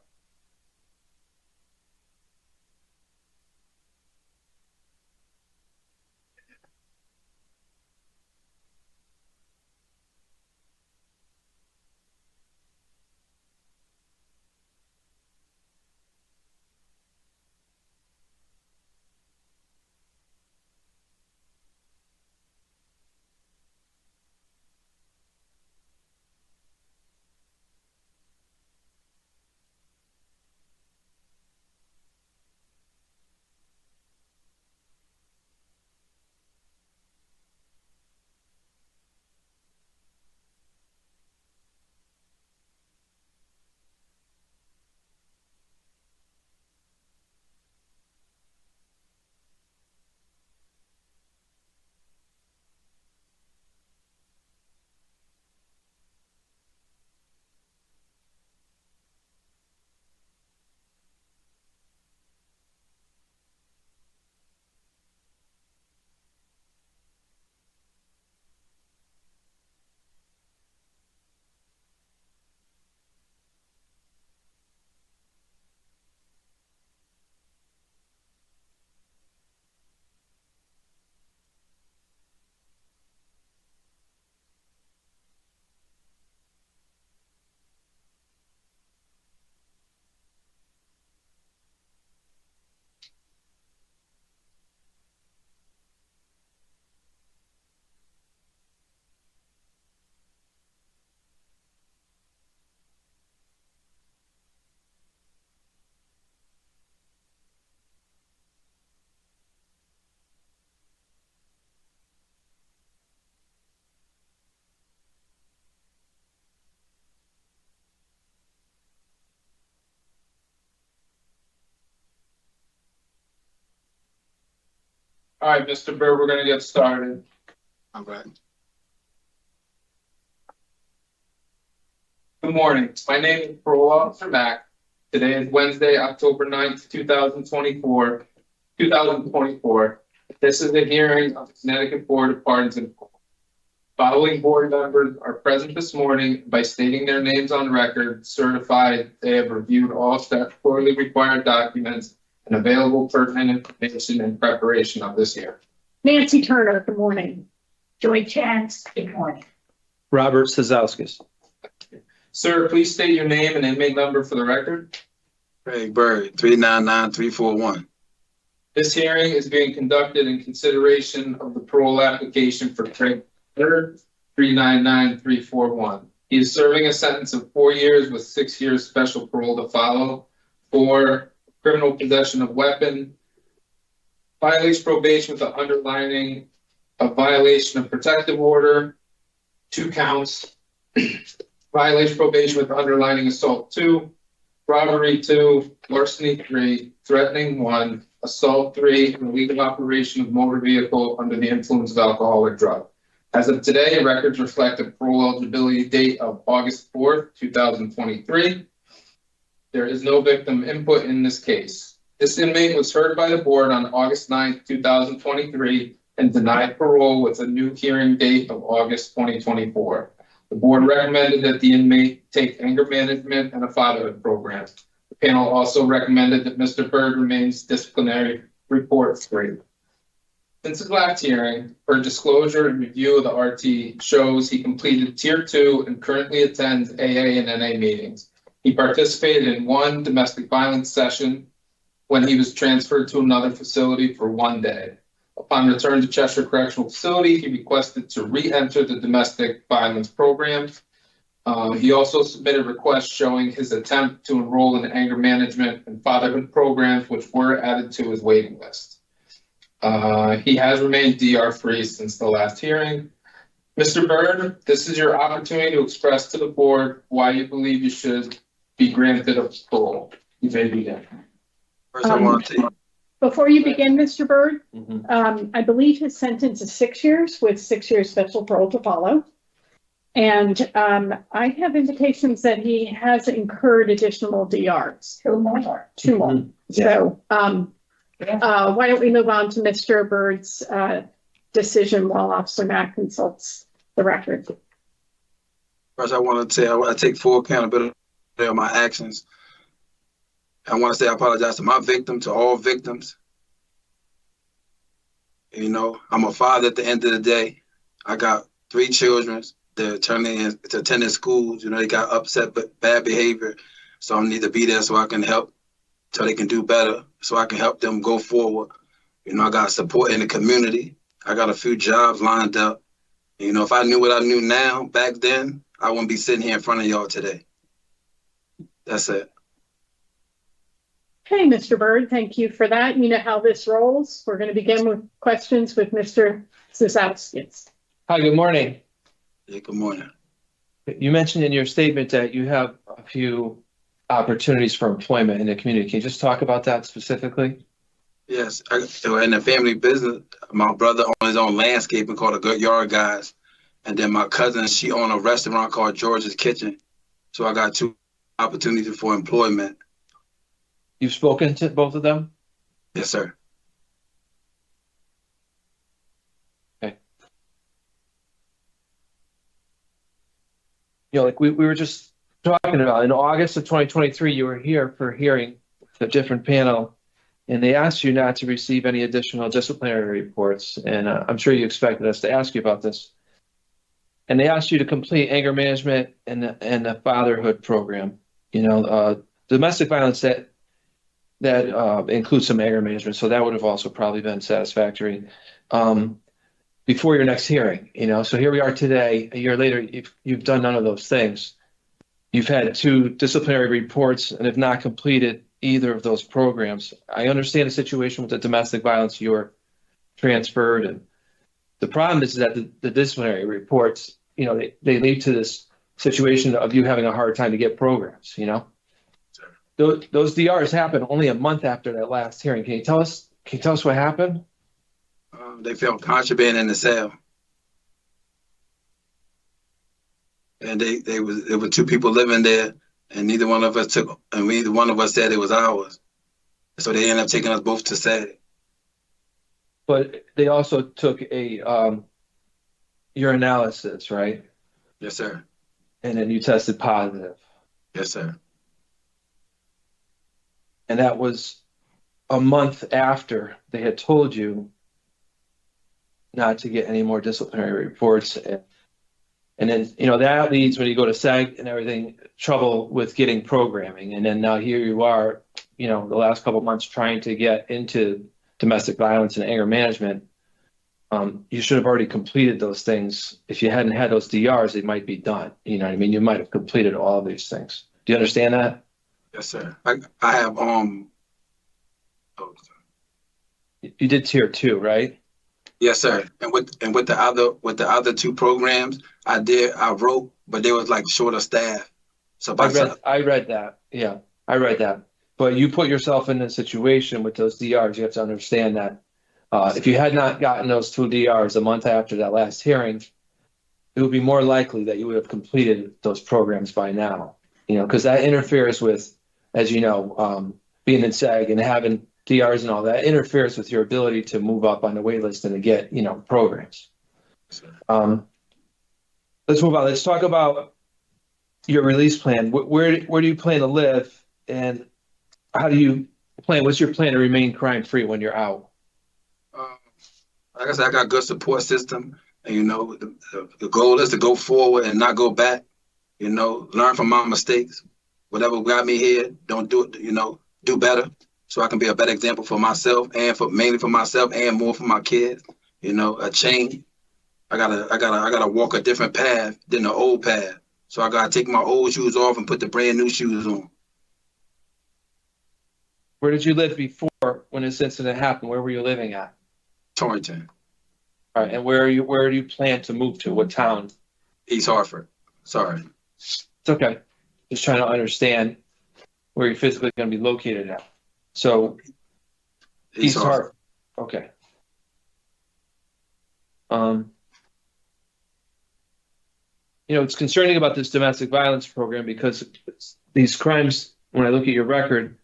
All right, Mr. Byrd, we're gonna get started. All right. Good morning. My name is Parole Officer Mack. Today is Wednesday, October 9th, 2024. This is the hearing of the Connecticut Board of Pardons and Parole. Following board members are present this morning by stating their names on record, certified they have reviewed all statutorily required documents and available pertinent information in preparation of this hearing. Nancy Turner, good morning. Joy Chance, good morning. Robert Cizauskas. Sir, please state your name and inmate number for the record. Craig Byrd, 399341. This hearing is being conducted in consideration of the parole application for Craig Byrd, 399341. He is serving a sentence of 4 years with 6 years special parole to follow for criminal possession of weapon, violates probation with the underlining of violation of protective order, 2 counts, violates probation with underlining assault 2, robbery 2, larceny 3, threatening 1, assault 3, and illegal operation of motor vehicle under the influence of alcohol or drug. As of today, records reflect a parole eligibility date of August 4th, 2023. There is no victim input in this case. This inmate was heard by the board on August 9th, 2023, and denied parole with a new hearing date of August 2024. The board recommended that the inmate take anger management and a fatherhood program. The panel also recommended that Mr. Byrd remains disciplinary report free. Since his last hearing, per disclosure and review of the RT shows he completed Tier 2 and currently attends AA and NA meetings. He participated in 1 domestic violence session when he was transferred to another facility for 1 day. Upon return to Cheshire Correctional Facility, he requested to re-enter the domestic violence program. He also submitted requests showing his attempt to enroll in anger management and fatherhood programs, which were added to his waiting list. He has remained DR free since the last hearing. Mr. Byrd, this is your opportunity to express to the board why you believe you should be granted a parole. You may begin. First, I want to Before you begin, Mr. Byrd, I believe his sentence is 6 years with 6 years special parole to follow. And I have indications that he has incurred additional DRs. 2 more. 2 more. So why don't we move on to Mr. Byrd's decision while Officer Mack consults the record. First, I want to say I take full accountability of my actions. I want to say I apologize to my victim, to all victims. You know, I'm a father at the end of the day. I got 3 children. They're attending schools. You know, they got upset but bad behavior. So I need to be there so I can help, so they can do better, so I can help them go forward. You know, I got support in the community. I got a few jobs lined up. You know, if I knew what I knew now back then, I wouldn't be sitting here in front of y'all today. That's it. Okay, Mr. Byrd, thank you for that. You know how this rolls. We're going to begin with questions with Mr. Cizauskas. Hi, good morning. Yeah, good morning. You mentioned in your statement that you have a few opportunities for employment in the community. Can you just talk about that specifically? Yes, in the family business, my brother owns his own landscaping called the Good Yard Guys. And then my cousin, she owns a restaurant called George's Kitchen. So I got 2 opportunities for employment. You've spoken to both of them? Yes, sir. Okay. You know, like we were just talking about, in August of 2023, you were here for a hearing with a different panel, and they asked you not to receive any additional disciplinary reports. And I'm sure you expected us to ask you about this. And they asked you to complete anger management and the fatherhood program. You know, domestic violence that includes some anger management. So that would have also probably been satisfactory before your next hearing. You know, so here we are today, a year later, you've done none of those things. You've had 2 disciplinary reports and have not completed either of those programs. I understand the situation with the domestic violence, you were transferred. And the problem is that the disciplinary reports, you know, they lead to this situation of you having a hard time to get programs, you know. Those DRs happened only a month after that last hearing. Can you tell us what happened? They found contraband in the cell. And there were 2 people living there, and neither one of us said it was ours. So they ended up taking us both to SAD. But they also took a your analysis, right? Yes, sir. And then you tested positive. Yes, sir. And that was a month after they had told you not to get any more disciplinary reports. And then, that leads, when you go to SAG and everything, trouble with getting programming. And then now here you are, the last couple of months trying to get into domestic violence and anger management. You should have already completed those things. If you hadn't had those DRs, they might be done. You know what I mean? You might have completed all of these things. Do you understand that? Yes, sir. I have You did tier 2, right? Yes, sir. And with the other 2 programs, I wrote, but they was like short of staff. So I read that. Yeah, I read that. But you put yourself in a situation with those DRs. You have to understand that if you had not gotten those 2 DRs a month after that last hearing, it would be more likely that you would have completed those programs by now. Because that interferes with, as you know, being in SAG and having DRs and all that interferes with your ability to move up on the wait list and to get, programs. Let's move on. Let's talk about your release plan. Where do you plan to live, and how do you plan? What's your plan to remain crime free when you're out? Like I said, I got a good support system, and the goal is to go forward and not go back. Learn from my mistakes. Whatever got me here, don't do it. Do better, so I can be a better example for myself and mainly for myself and more for my kids. A change. I gotta walk a different path than the old path. So I gotta take my old shoes off and put the brand new shoes on. Where did you live before when this incident happened? Where were you living at? Torrington. All right, and where do you plan to move to? What town? East Hartford. Sorry. It's okay. Just trying to understand where you're physically going to be located at. So East Hartford. Okay. It's concerning about this domestic violence program because these crimes, when I look at your record,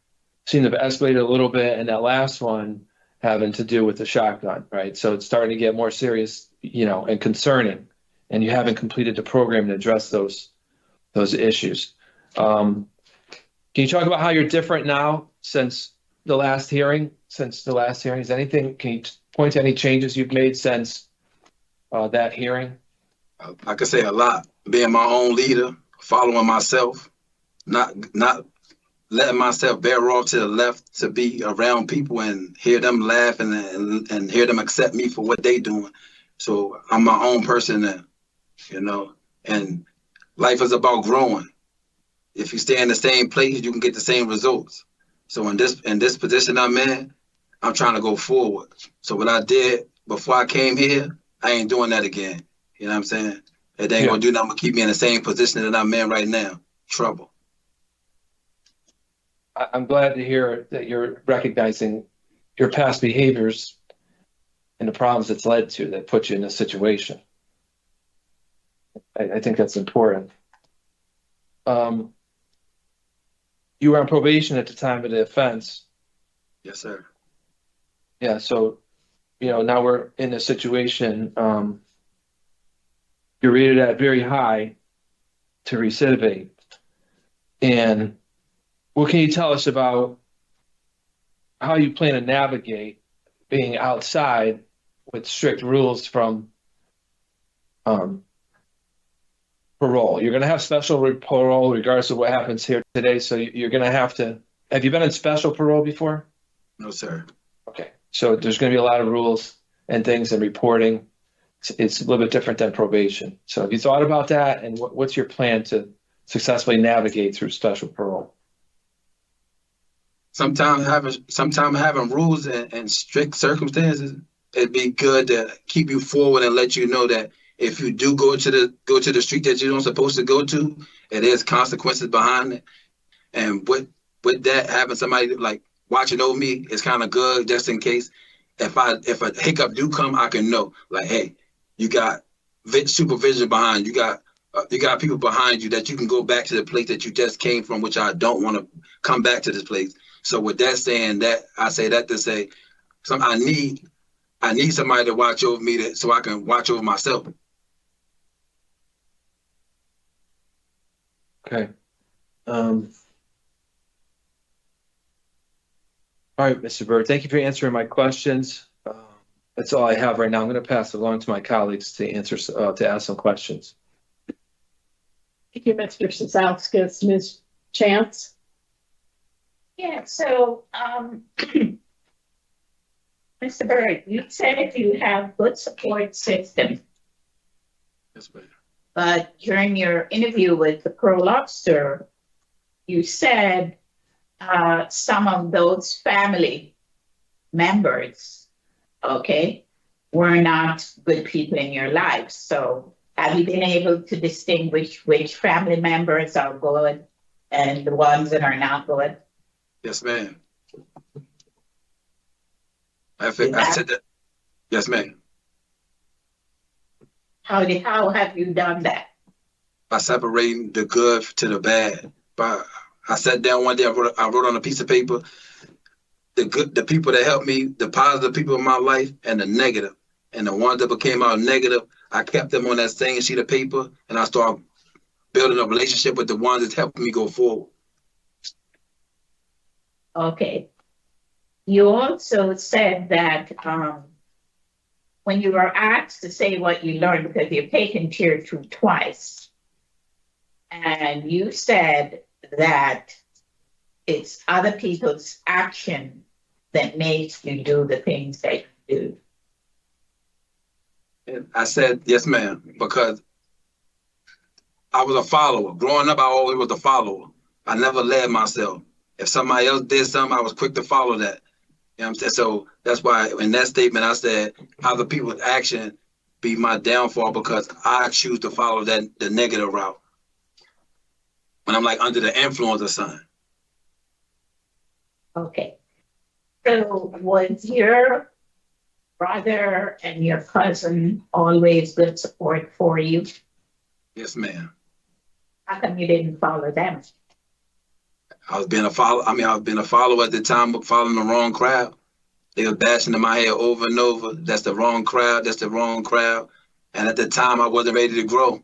seem to have escalated a little bit, and that last one having to do with the shotgun, right? So it's starting to get more serious, and concerning, and you haven't completed the program to address those issues. Can you talk about how you're different now since the last hearing? Is anything? Can you point to any changes you've made since that hearing? I could say a lot. Being my own leader, following myself, not letting myself bear off to the left to be around people and hear them laugh and hear them accept me for what they doing. So I'm my own person now, and life is about growing. If you stay in the same place, you can get the same results. So in this position I'm in, I'm trying to go forward. So what I did before I came here, I ain't doing that again. You know what I'm saying? It ain't gonna do nothing but keep me in the same position that I'm in right now. Trouble. I'm glad to hear that you're recognizing your past behaviors and the problems it's led to that put you in this situation. I think that's important. You were on probation at the time of the offense. Yes, sir. Yeah, so, now we're in a situation, you're rated at very high to recidivate. And what can you tell us about how you plan to navigate being outside with strict rules from parole? You're going to have special parole regardless of what happens here today. So you're going to have you been in special parole before? No, sir. Okay. So there's going to be a lot of rules and things and reporting. It's a little bit different than probation. So have you thought about that? And what's your plan to successfully navigate through special parole? Sometimes having rules and strict circumstances, it'd be good to keep you forward and let you know that if you do go to the street that you're not supposed to go to, it is consequences behind it. And with that, having somebody like watching over me is kind of good, just in case if a hiccup do come, I can know, like, hey, you got supervision behind you. You got people behind you that you can go back to the place that you just came from, which I don't want to come back to this place. So with that saying that, I say that to say, I need somebody to watch over me so I can watch over myself. Okay. All right, Mr. Byrd, thank you for answering my questions. That's all I have right now. I'm going to pass it along to my colleagues to answer, to ask some questions. Thank you, Mr. Cizauskas. Ms. Chance? Yeah, so, Mr. Byrd, you said you have good support system, Yes, ma'am. but during your interview with the parole officer, you said some of those family members, okay, were not good people in your life. So have you been able to distinguish which family members are good and the ones that are not good? Yes, ma'am. I said that. Yes, ma'am. How have you done that? By separating the good to the bad. But I sat down one day, I wrote on a piece of paper the people that helped me, the positive people in my life, and the negative. And the ones that became out negative, I kept them on that same sheet of paper, and I started building a relationship with the ones that helped me go forward. Okay. You also said that when you were asked to say what you learned, because you've taken tier 2 twice, and you said that it's other people's action that makes you do the things that you do. And I said, yes, ma'am, because I was a follower. Growing up, I always was a follower. I never led myself. If somebody else did something, I was quick to follow that. You know what I'm saying? So that's why in that statement, I said, other people's action be my downfall because I choose to follow the negative route. When I'm like under the influence of something. Okay. So was your brother and your cousin always good support for you? Yes, ma'am. How come you didn't follow them? I was being a follower. I was being a follower at the time, but following the wrong crowd. They were bashing in my head over and over. That's the wrong crowd. That's the wrong crowd. And at the time, I wasn't ready to grow.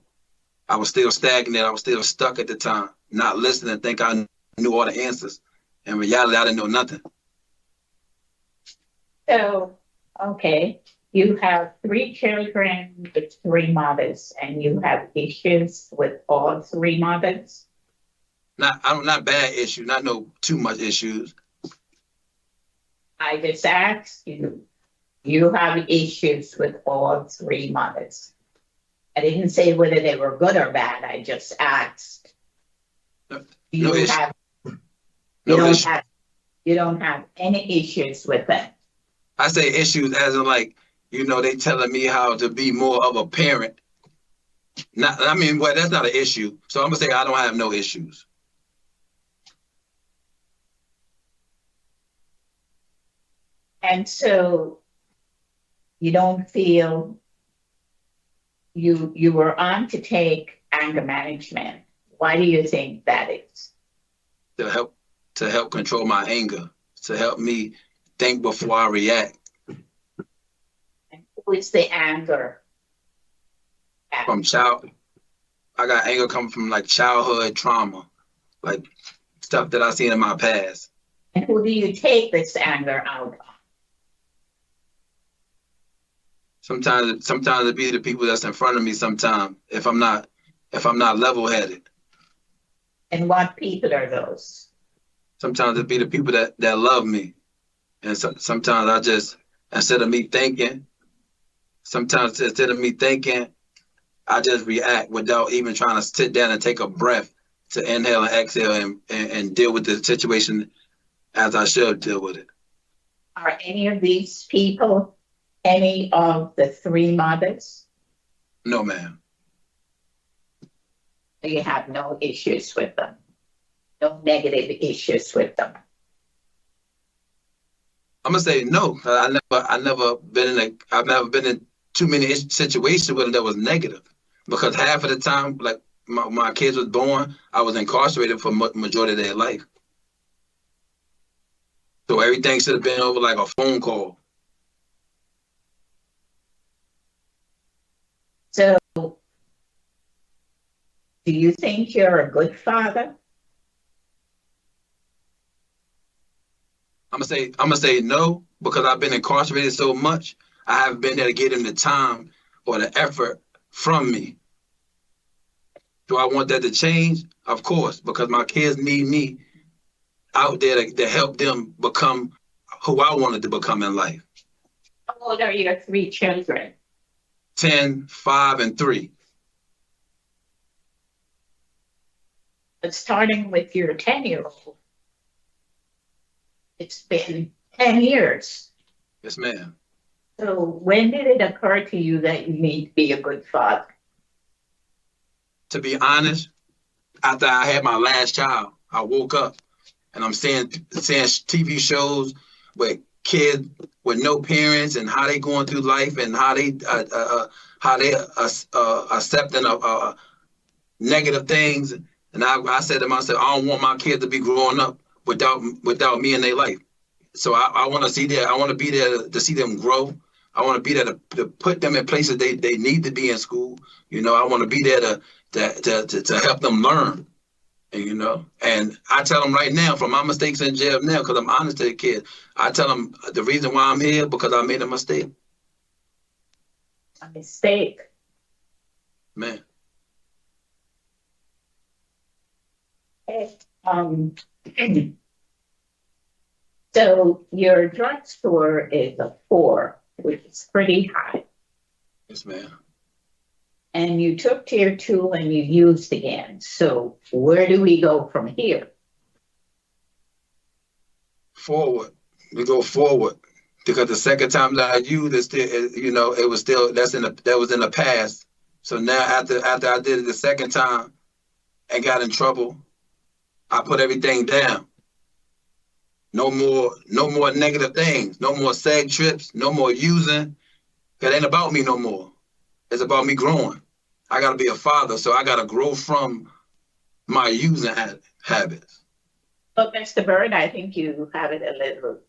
I was still stagnant. I was still stuck at the time, not listening, think I knew all the answers. In reality, I didn't know nothing. So, okay, you have 3 children with 3 mothers, and you have issues with all 3 mothers? Not bad issues, not no too much issues. I just asked you, you have issues with all 3 mothers. I didn't say whether they were good or bad, I just asked. You don't have any issues with them. I say issues as in like, they telling me how to be more of a parent. Well, that's not an issue. So I'm gonna say I don't have no issues. And so you don't feel you were on to take anger management. Why do you think that is? To help control my anger, to help me think before I react. And who is the anger? I got anger coming from like childhood trauma, like stuff that I seen in my past. And who do you take this anger out on? Sometimes it be the people that's in front of me. Sometimes if I'm not level-headed. And what people are those? Sometimes it be the people that love me, and sometimes I just instead of me thinking, I just react without even trying to sit down and take a breath to inhale and exhale and deal with the situation as I should deal with it. Are any of these people any of the 3 mothers? No, ma'am. You have no issues with them? No negative issues with them? I'm gonna say no. I've never been in too many situations with them that was negative, because half of the time, like my kids was born, I was incarcerated for majority of their life. So everything should have been over like a phone call. So, do Do you think you're a good father? I'm gonna say no, because I've been incarcerated so much. I haven't been there to get him the time or the effort from me. Do I want that to change? Of course, because my kids need me out there to help them become who I wanted to become in life. How old are your 3 children? 10, 5, and 3. But starting with your 10-year-old, it's been 10 years. Yes, ma'am. So when did it occur to you that you need to be a good father? To be honest, after I had my last child, I woke up and I'm seeing TV shows with kids with no parents and how they going through life and how they accepting negative things. And I said to myself, I don't want my kids to be growing up without me in their life. So I want to see that. I want to be there to see them grow. I want to be there to put them in places they need to be in school. You know, I want to be there to help them learn. And, you know, and I tell them right now, from my mistakes in jail now, because I'm honest to the kids, I tell them the reason why I'm here because I made a mistake. A mistake? Man. Okay. So your drug score is a 4, which is pretty high. Yes, ma'am. And you took tier 2 and you used again. So where do we go from here? Forward. We go forward, because the second time that I used it, still, you know, it was still that was in the past. So now after I did it the second time and got in trouble, I put everything down. No more negative things. No more seg trips. No more using. It ain't about me no more. It's about me growing. I got to be a father, so I got to grow from my using habits. But Mr. Byrd, I think you have it a little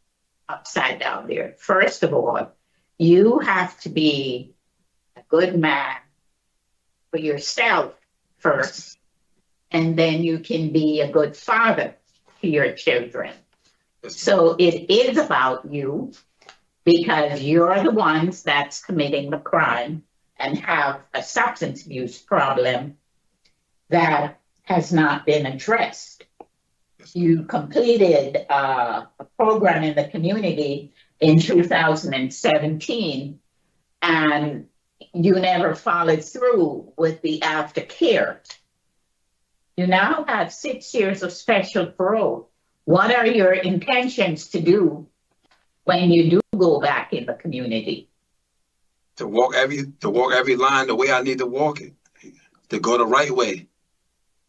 upside down there. First of all, you have to be a good man for yourself first, and then you can be a good father to your children. So it is about you, because you're the ones that's committing the crime and have a substance abuse problem that has not been addressed. You completed a program in the community in 2017, and you never followed through with the aftercare. You now have 6 years of special parole. What are your intentions to do when you do go back in the community? To walk every line the way I need to walk it. To go the right way.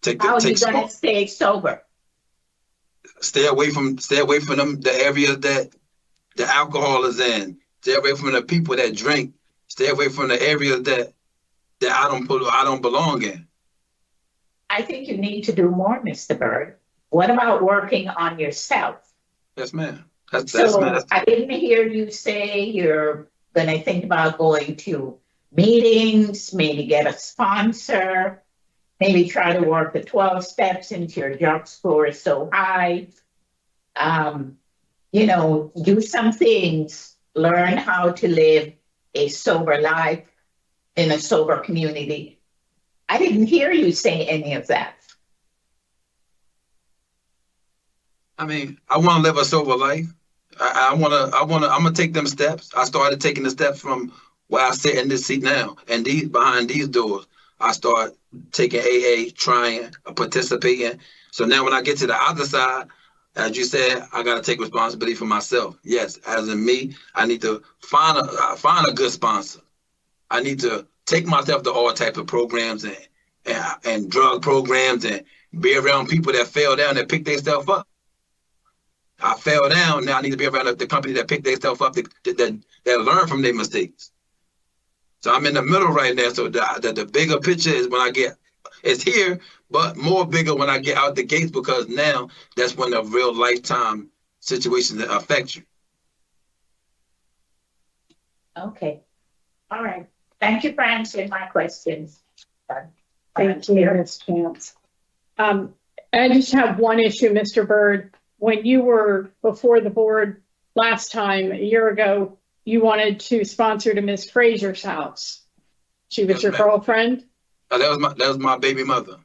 How are you going to stay sober? Stay away from them, the areas that the alcohol is in. Stay away from the people that drink. Stay away from the areas that I don't belong in. I think you need to do more, Mr. Byrd. What about working on yourself? Yes, ma'am. That's I didn't hear you say you're going to think about going to meetings, maybe get a sponsor, maybe try to work the 12 steps since your drug score is so high. You know, do some things, learn how to live a sober life in a sober community. I didn't hear you say any of that. I mean, I want to live a sober life. I'm gonna take them steps. I started taking the steps from where I sit in this seat now, and behind these doors, I start taking AA, trying, participating. So now when I get to the other side, as you said, I got to take responsibility for myself. Yes, as in me, I need to find a good sponsor. I need to take myself to all types of programs and drug programs and be around people that fell down and pick themselves up. I fell down. Now I need to be around the company that picked themselves up, that learn from their mistakes. So I'm in the middle right now. So the bigger picture is it's here, but more bigger when I get out the gates, because now that's when the real lifetime situations that affect you. Okay. All right. Thank you for answering my questions. Thank you, Ms. Chance. I just have one issue, Mr. Byrd. When you were before the board last time, a year ago, you wanted to sponsor to Miss Frazier's house. She was your girlfriend? That was my baby mother.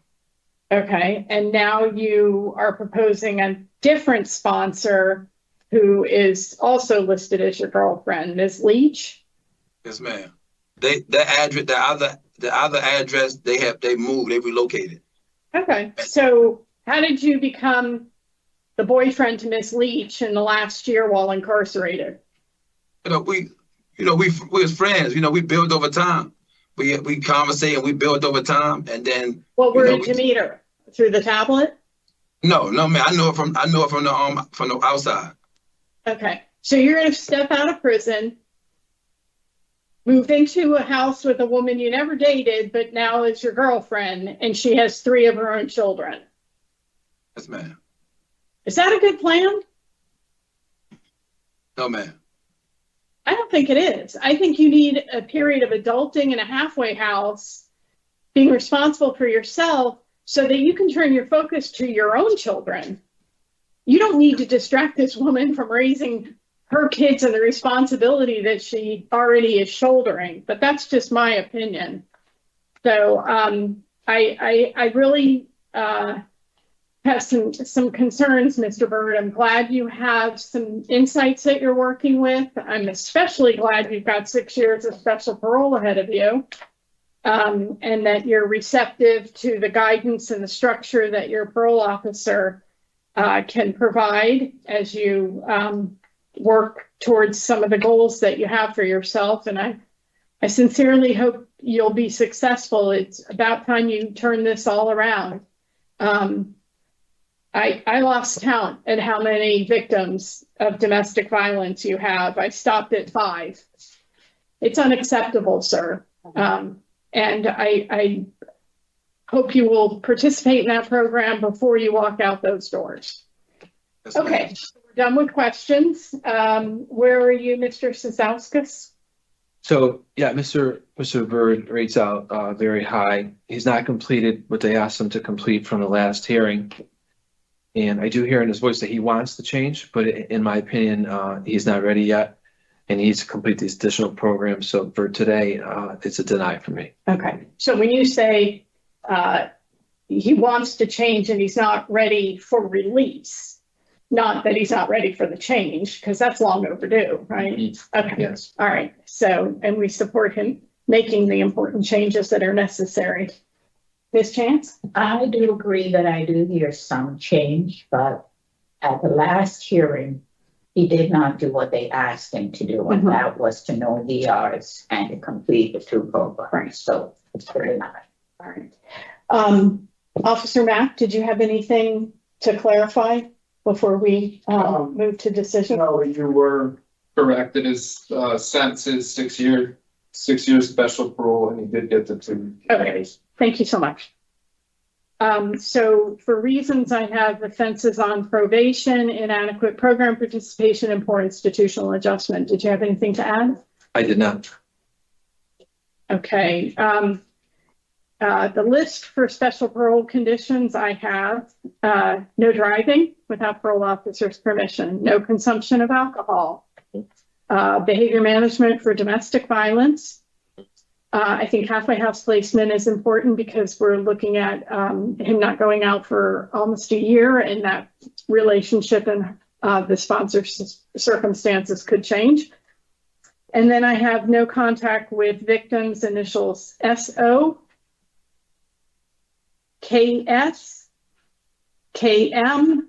Okay, and now you are proposing a different sponsor who is also listed as your girlfriend, Ms. Leach? Yes, ma'am. The other address, they moved, they relocated. Okay, so how did you become the boyfriend to Miss Leach in the last year while incarcerated? We was friends. We built over time. We conversate and we built over time, and then. Well, where did you meet her? Through the tablet? No, man. I know it from the outside. Okay, so you're going to step out of prison, move into a house with a woman you never dated, but now is your girlfriend, and she has 3 of her own children. Yes, ma'am. Is that a good plan? No, ma'am. I don't think it is. I think you need a period of adulting in a halfway house, being responsible for yourself so that you can turn your focus to your own children. You don't need to distract this woman from raising her kids and the responsibility that she already is shouldering, but that's just my opinion. So I really have some concerns, Mr. Byrd. I'm glad you have some insights that you're working with. I'm especially glad you've got 6 years of special parole ahead of you, and that you're receptive to the guidance and the structure that your parole officer can provide as you work towards some of the goals that you have for yourself. And I sincerely hope you'll be successful. It's about time you turn this all around. I lost count at how many victims of domestic violence you have. I stopped at 5. It's unacceptable, sir. And I hope you will participate in that program before you walk out those doors. Okay, we're done with questions. Where are you, Mr. Cizauskas? So yeah, Mr. Byrd rates out very high. He's not completed what they asked him to complete from the last hearing. And I do hear in his voice that he wants to change, but in my opinion, he's not ready yet. And he needs to complete these additional programs. So for today, it's a deny for me. Okay, so when you say he wants to change and he's not ready for release, not that he's not ready for the change, because that's long overdue, right? Mm-hmm. Okay. Yes. All right. So, and we support him making the important changes that are necessary. Ms. Chance? I do agree that I do hear some change, but at the last hearing, he did not do what they asked him to do, and that was to know the yards and to complete the 2 programs. Right. So it's very nice. All right. Officer Mack, did you have anything to clarify before we move to decision? No, you were correct. It is since his 6 year special parole, and he did get the 2. Okay, thank you so much. So for reasons I have offenses on probation, inadequate program participation, and poor institutional adjustment. Did you have anything to add? I did not. Okay. The list for special parole conditions I have, no driving without parole officer's permission, no consumption of alcohol, behavior management for domestic violence. I think halfway house placement is important because we're looking at him not going out for almost a year, and that relationship and the sponsor's circumstances could change. And then I have no contact with victims, initials SO, KS, KM,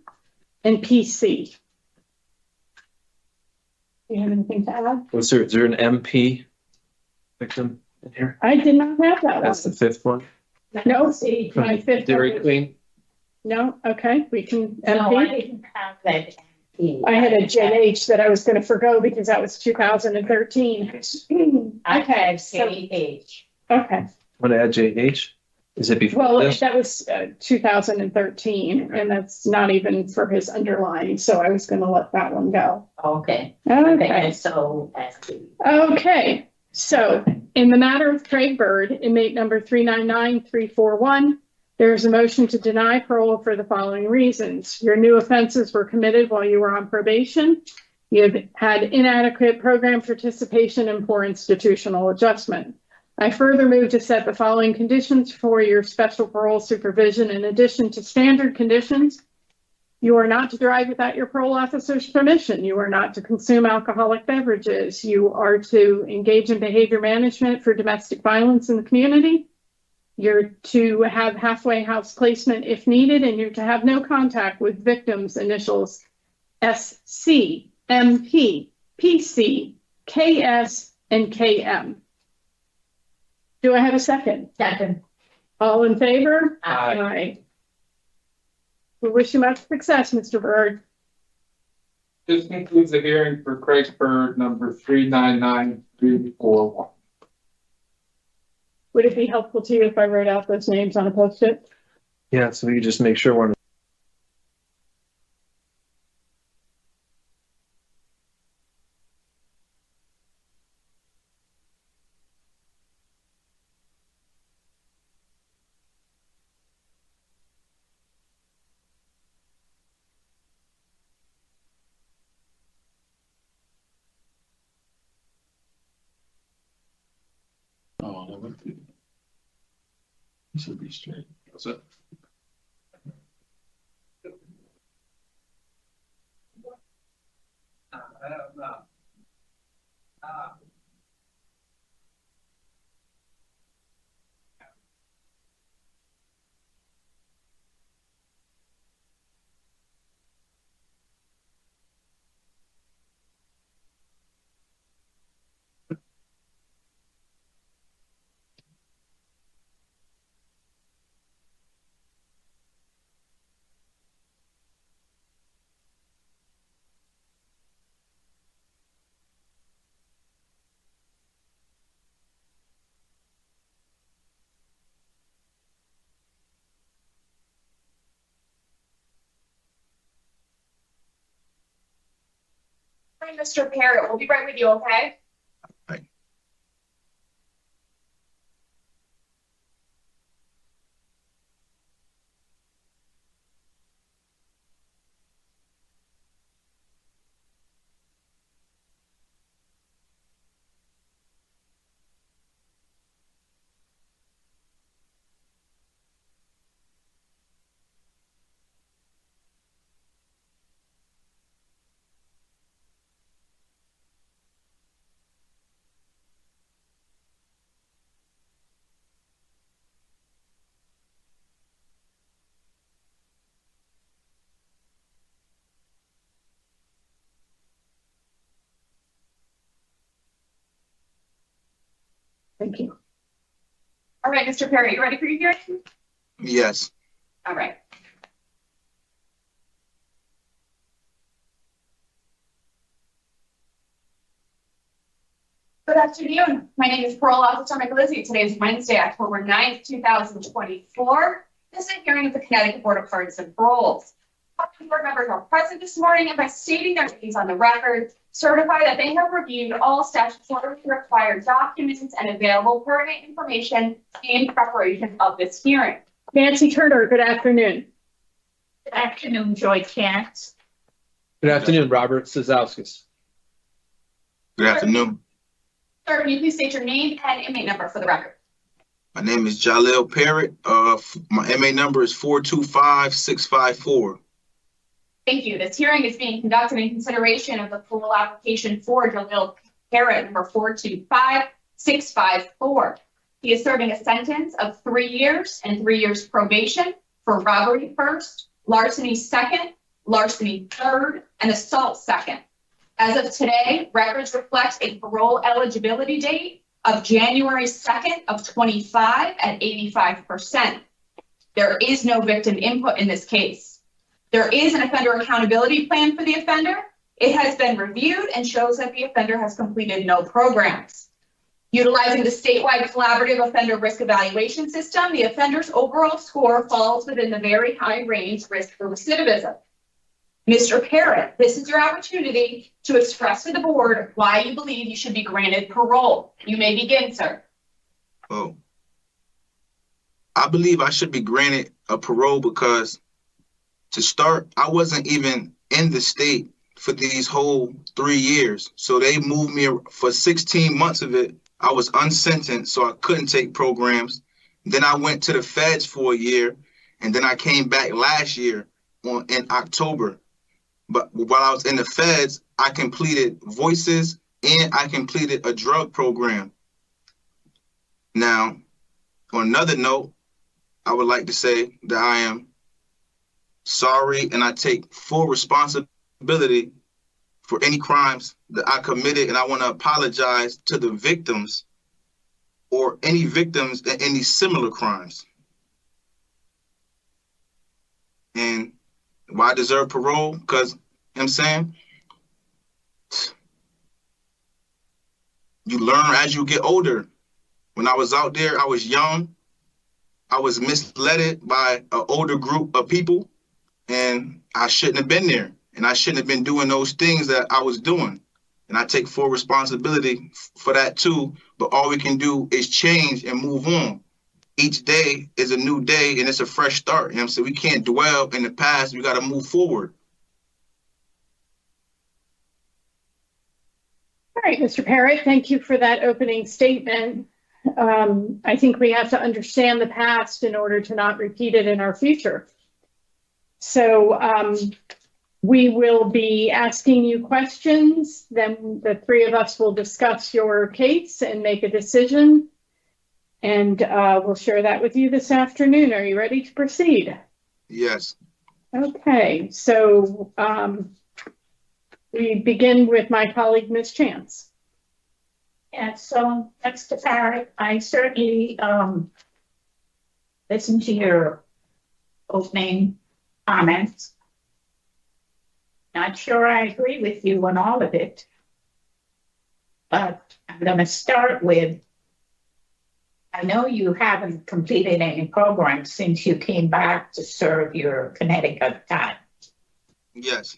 and PC. Do you have anything to add? Is there an MP victim in here? I did not have that. That's the 5th one? No, my 5th Dairy one. Queen? No, okay, we can. No, MP. I didn't have that. I had a JH that I was going to forgo because that was 2013. I Okay, had so- KH. Okay. Want to add JH? Is it before Well, this? that was 2013, and that's not even for his underlying, so I was going to let that one go. Okay. Okay. So, Okay, so In the matter of Craig Byrd, inmate number 399341, there is a motion to deny parole for the following reasons. Your new offenses were committed while you were on probation. You have had inadequate program participation and poor institutional adjustment. I further move to set the following conditions for your special parole supervision in addition to standard conditions. You are not to drive without your parole officer's permission. You are not to consume alcoholic beverages. You are to engage in behavior management for domestic violence in the community. You're to have halfway house placement if needed, and you're to have no contact with victims' initials SC, MP, PC, KS, and KM. Do I have a second? Second. All in favor? Aye. Aye. We wish you much success, Mr. Byrd. This concludes the hearing for Craig Byrd, number 399341. Would it be helpful to you if I wrote out those names on a Post-it? Yeah, so we just make sure we're. Should be straight. What's up? Mr. Parrott, we'll be right with you, okay? Right. Thank you. All right, Mr. Parrott, you ready for your hearing? Yes. All right. Good afternoon. My name is Parole Officer Micalizzi. Today is Wednesday, October 9th, 2024. This is a hearing of the Connecticut Board of Pardons and Paroles. Board members are present this morning and by stating their names on the record, certify that they have reviewed all statutorily required documents and available pertinent information in preparation of this hearing. Nancy Turner, good afternoon. Good afternoon, Joy Terrence. Good afternoon, Robert Cizauskas. Good afternoon. Sir, can you please state your name and inmate number for the record? My name is Jahliil Parrott. My MA number is 425654. Thank you. This hearing is being conducted in consideration of the parole application for Jahliil Parrott, number 425654. He is serving a sentence of 3 years and 3 years probation for robbery first, larceny second, larceny third, and assault second. As of today, records reflect a parole eligibility date of January 2nd of 25 at 85%. There is no victim input in this case. There is an offender accountability plan for the offender. It has been reviewed and shows that the offender has completed no programs. Utilizing the statewide collaborative offender risk evaluation system, the offender's overall score falls within the very high range risk for recidivism. Mr. Parrott, this is your opportunity to express to the board why you believe you should be granted parole. You may begin, sir. Oh, I believe I should be granted a parole because to start, I wasn't even in the state for these whole 3 years. So they moved me for 16 months of it. I was unsentenced, so I couldn't take programs. Then I went to the feds for a year, and then I came back last year in October. But while I was in the feds, I completed Voices and I completed a drug program. Now, on another note, I would like to say that I am sorry and I take full responsibility for any crimes that I committed, and I want to apologize to the victims or any victims in any similar crimes. And why I deserve parole? Because, you know what I'm saying, you learn as you get older. When I was out there, I was young. I was misled by an older group of people, and I shouldn't have been there. And I shouldn't have been doing those things that I was doing. And I take full responsibility for that too. But all we can do is change and move on. Each day is a new day and it's a fresh start. You know what I'm saying? We can't dwell in the past. We got to move forward. All right, Mr. Parrott, thank you for that opening statement. I think we have to understand the past in order to not repeat it in our future. So we will be asking you questions. Then the three of us will discuss your case and make a decision. And we'll share that with you this afternoon. Are you ready to proceed? Yes. Okay, so we begin with my colleague, Ms. Chance. Yeah, so Mr. Parrott, I certainly listened to your opening comments. Not sure I agree with you on all of it, but I'm going to start with, I know you haven't completed any programs since you came back to serve your Connecticut time. Yes.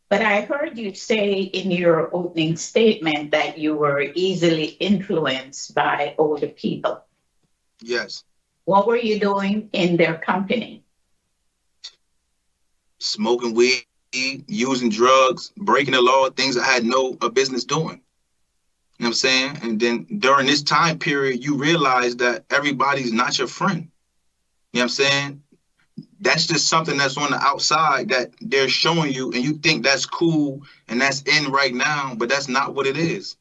But I heard you say in your opening statement that you were easily influenced by older people. Yes. What were you doing in their company? Smoking weed, using drugs, breaking the law, things I had no business doing. You know what I'm saying? And then during this time period, you realize that everybody's not your friend. You know what I'm saying? That's just something that's on the outside that they're showing you, and you think that's cool and that's in right now, but that's not what it is.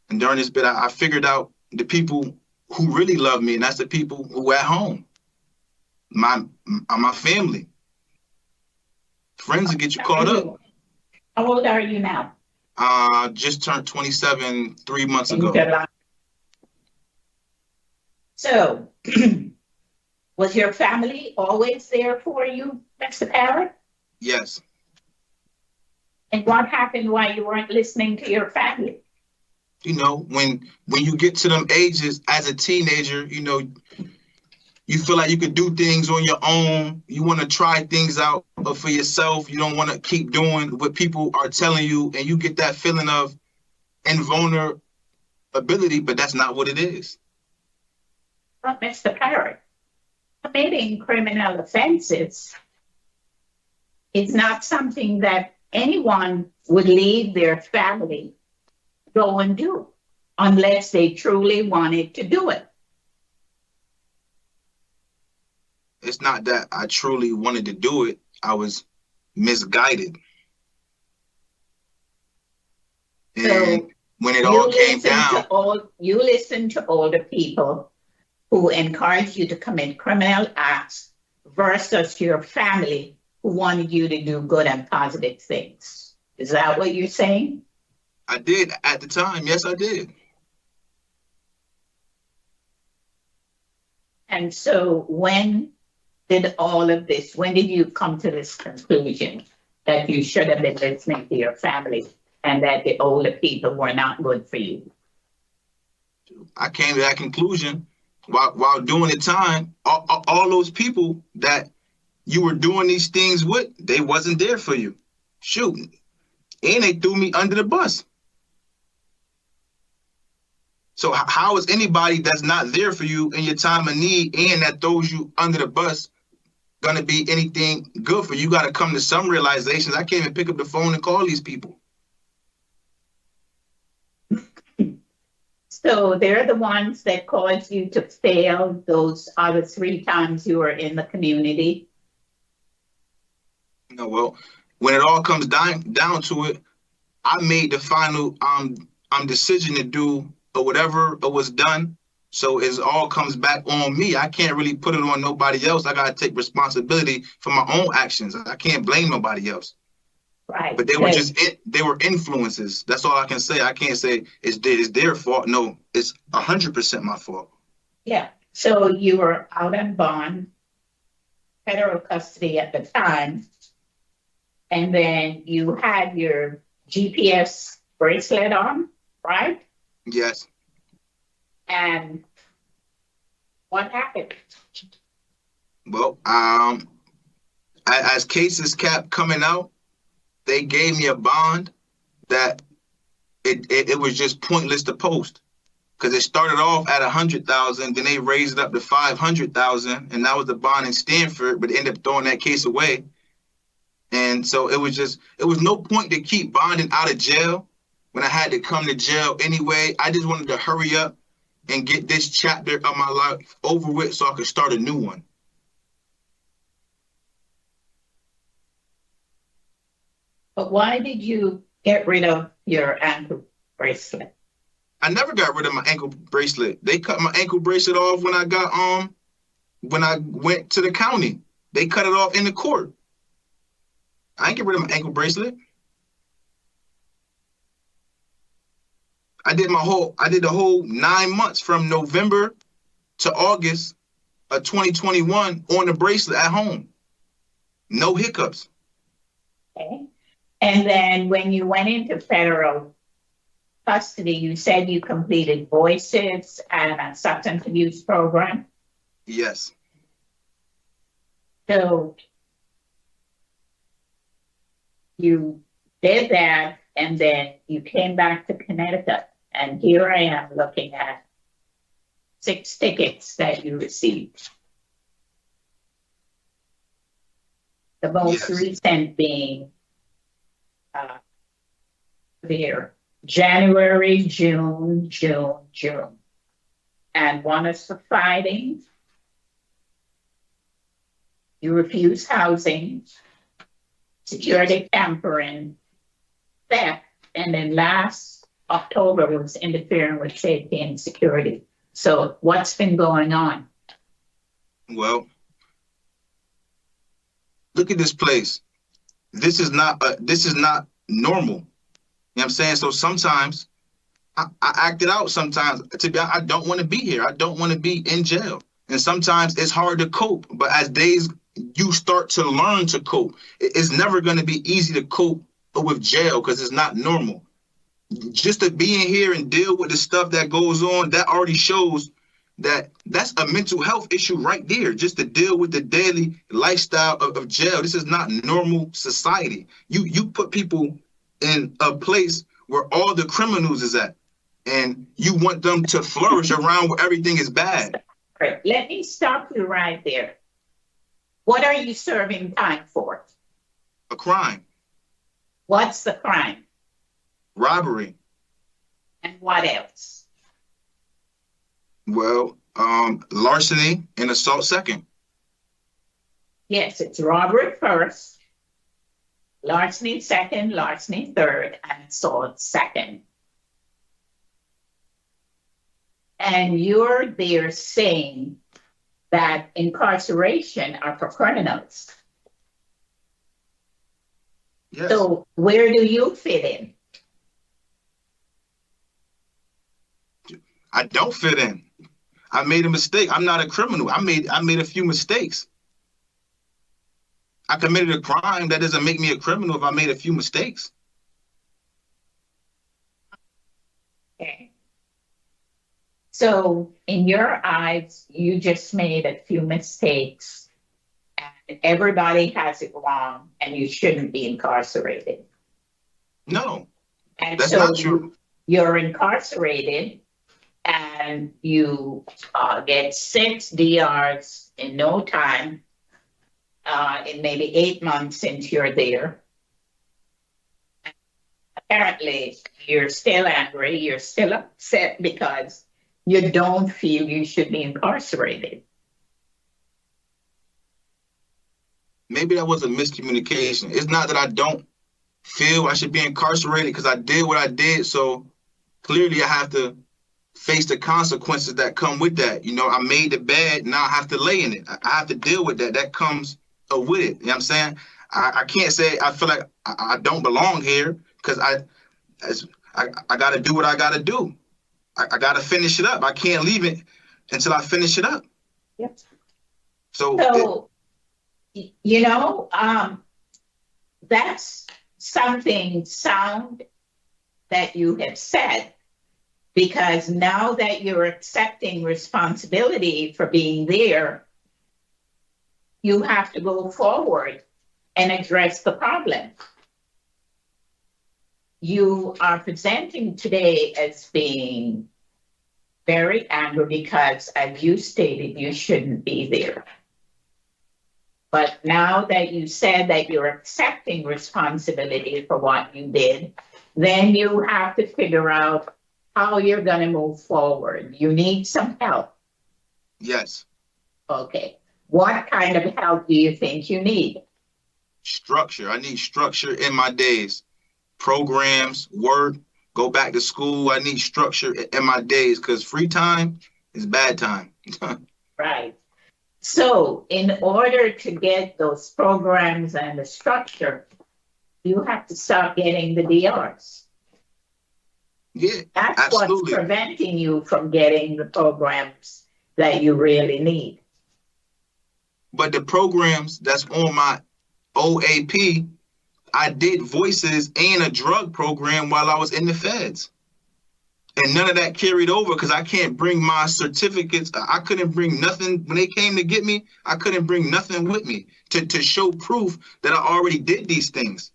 And during this bit, I figured out the people who really love me, and that's the people who at home. My family. Friends will get you caught up. How old are you now? Just turned 27 3 months ago. So, was your family always there for you, Mr. Parrott? Yes. And what happened while you weren't listening to your family? You know, when you get to them ages as a teenager, you know, you feel like you could do things on your own. You want to try things out for yourself. You don't want to keep doing what people are telling you, and you get that feeling of invulnerability, but that's not what it is. But Mr. Parrott, committing criminal offenses is not something that anyone would leave their family go and do unless they truly wanted to do it. It's not that I truly wanted to do it. I was misguided. And so when it all came down, you listen to older people who encourage you to commit criminal acts versus your family who wanted you to do good and positive things. Is that what you're saying? I did at the time. Yes, I did. And so when did you come to this conclusion that you should have been listening to your family and that the older people were not good for you? I came to that conclusion while doing the time. All those people that you were doing these things with, they wasn't there for you. Shoot. And they threw me under the bus. So how is anybody that's not there for you in your time of need and that throws you under the bus gonna be anything good for you? You gotta come to some realizations. I can't even pick up the phone and call these people. So they're the ones that caused you to fail those other 3 times you were in the community? No, well, when it all comes down to it, I made the final decision to do whatever was done. So it all comes back on me. I can't really put it on nobody else. I gotta take responsibility for my own actions. I can't blame nobody else. Right. But they were they were influences. That's all I can say. I can't say it's their fault. No, it's 100% my fault. Yeah. So you were out on bond, federal custody at the time, and then you had your GPS bracelet on, right? Yes. And what happened? Well, as cases kept coming out, they gave me a bond that it was just pointless to post, because it started off at 100,000, then they raised it up to 500,000, and that was the bond in Stanford, but they ended up throwing that case away. And so it was no point to keep bonding out of jail when I had to come to jail anyway. I just wanted to hurry up and get this chapter of my life over with so I could start a new one. But why did you get rid of your ankle bracelet? I never got rid of my ankle bracelet. They cut my ankle bracelet off when I went to the county. They cut it off in the court. I ain't get rid of my ankle bracelet. I did the whole 9 months from November to August of 2021 on the bracelet at home. No hiccups. Okay. And then when you went into federal custody, you said you completed Voices and a substance abuse program. Yes. So you did that, and then you came back to Connecticut. And here I am looking at 6 tickets that you received. The most recent being there, January, June. And one is for fighting. You refuse housing, security tampering, theft, and then last October was interfering with safety and security. So what's been going on? Well, look at this place. This is not normal. You know what I'm saying? So sometimes I acted out sometimes. I don't want to be here. I don't want to be in jail. And sometimes it's hard to cope. But as days you start to learn to cope, it's never going to be easy to cope with jail because it's not normal. Just to be in here and deal with the stuff that goes on, that already shows that that's a mental health issue right there, just to deal with the daily lifestyle of jail. This is not normal society. You put people in a place where all the criminals is at, and you want them to flourish around where everything is bad. Right. Let me stop you right there. What are you serving time for? A crime. What's the crime? Robbery. And what else? Well, larceny and assault second. Yes, it's robbery first, larceny second, larceny third, and assault second. And you're there saying that incarceration are for criminals. Yes. So where do you fit in? I don't fit in. I made a mistake. I'm not a criminal. I made a few mistakes. I committed a crime. That doesn't make me a criminal if I made a few mistakes. Okay. So in your eyes, you just made a few mistakes and everybody has it wrong and you shouldn't be incarcerated. No, and that's so not true. You're incarcerated and you get 6 DRs in no time, in maybe 8 months since you're there. Apparently, you're still angry, you're still upset because you don't feel you should be incarcerated. Maybe that was a miscommunication. It's not that I don't feel I should be incarcerated because I did what I did. So clearly I have to face the consequences that come with that. You know, I made the bed, now I have to lay in it. I have to deal with that. That comes with it. You know what I'm saying? I can't say I feel like I don't belong here because I got to do what I got to do. I got to finish it up. I can't leave it until I finish it up. Yep. So you know, that's something sound that you have said, because now that you're accepting responsibility for being there, you have to go forward and address the problem. You are presenting today as being very angry because, as you stated, you shouldn't be there. But now that you said that you're accepting responsibility for what you did, then you have to figure out how you're going to move forward. You need some help. yes. Okay. What kind of help do you think you need? Structure. I need structure in my days. Programs, work, go back to school. I need structure in my days because free time is bad time. Right. So in order to get those programs and the structure, you have to start getting the DRs. Yeah, That's absolutely. what's preventing you from getting the programs that you really need. But the programs that's on my OAP, I did voices and a drug program while I was in the feds. And none of that carried over because I can't bring my certificates. I couldn't bring nothing. When they came to get me, I couldn't bring nothing with me to show proof that I already did these things.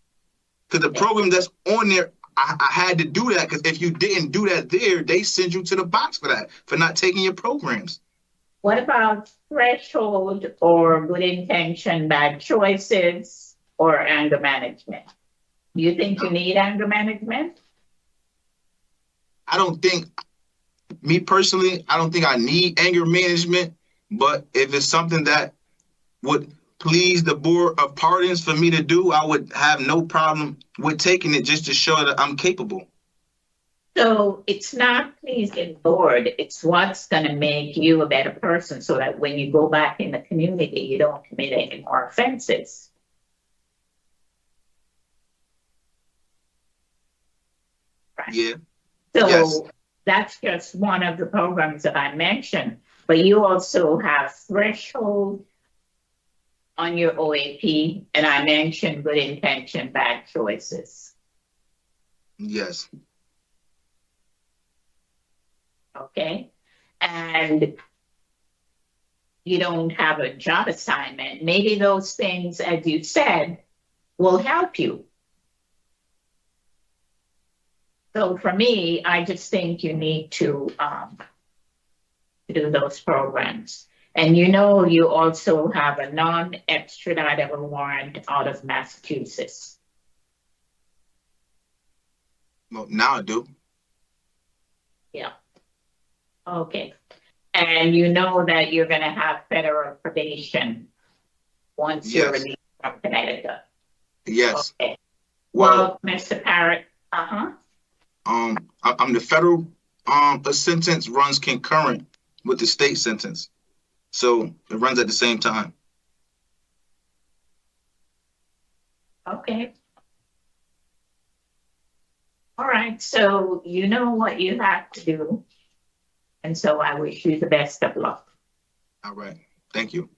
Because the program that's on there, I had to do that because if you didn't do that there, they send you to the box for that, for not taking your programs. What about threshold or good intention, bad choices, or anger management? Do you think you need anger management? I don't think, me personally, I don't think I need anger management, but if it's something that would please the Board of Pardons for me to do, I would have no problem with taking it just to show that I'm capable. So it's not pleasing the board, it's what's going to make you a better person so that when you go back in the community, you don't commit any more offenses. Right. Yeah. So yes. That's just one of the programs that I mentioned, but you also have threshold on your OAP, and I mentioned good intention, bad choices. Yes. Okay. And you don't have a job assignment. Maybe those things, as you said, will help you. So for me, I just think you need to do those programs. And you know, you also have a non-extraditable warrant out of Massachusetts. Well, now I do. Yeah. Okay. And you know that you're going to have federal probation once you're released from Connecticut. Yes. Okay. Well, Mr. Parrott, I'm the federal sentence runs concurrent with the state sentence. So it runs at the same time. Okay. All right. So you know what you have to do. And so I wish you the best of luck. All right. Thank you.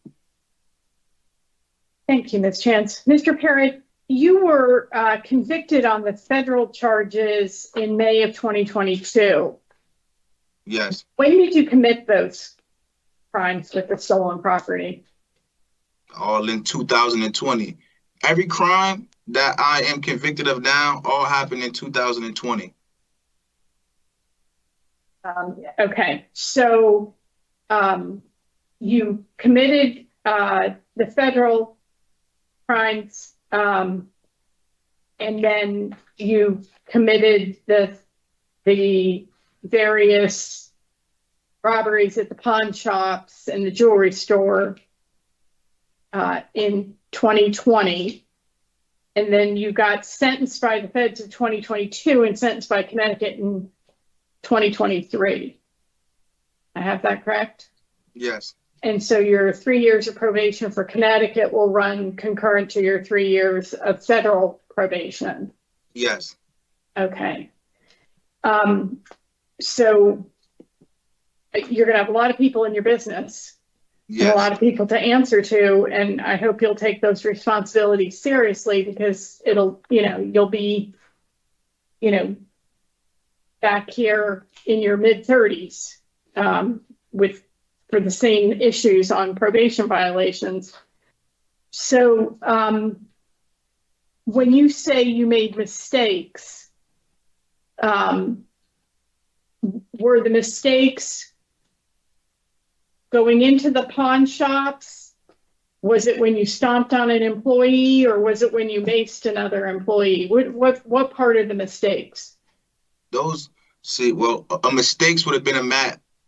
Thank you, Ms. Chance. Mr. Parrott, you were convicted on the federal charges in May of 2022. Yes. When did you commit those crimes with the stolen property? All in 2020. Every crime that I am convicted of now all happened in 2020. Okay, so you committed the federal crimes, and then you committed the various robberies at the pawn shops and the jewelry store in 2020. And then you got sentenced by the feds in 2022 and sentenced by Connecticut in 2023. I have that correct? Yes. And so your 3 years of probation for Connecticut will run concurrent to your 3 years of federal probation. Yes. Okay. So you're going to have a lot of people in your business. Yes. And a lot of people to answer to, and I hope you'll take those responsibilities seriously, because it'll, you'll be, back here in your mid-30s for the same issues on probation violations. So when you say you made mistakes, were the mistakes going into the pawn shops? Was it when you stomped on an employee, or was it when you maced another employee? What part of the mistakes? Mistakes would have been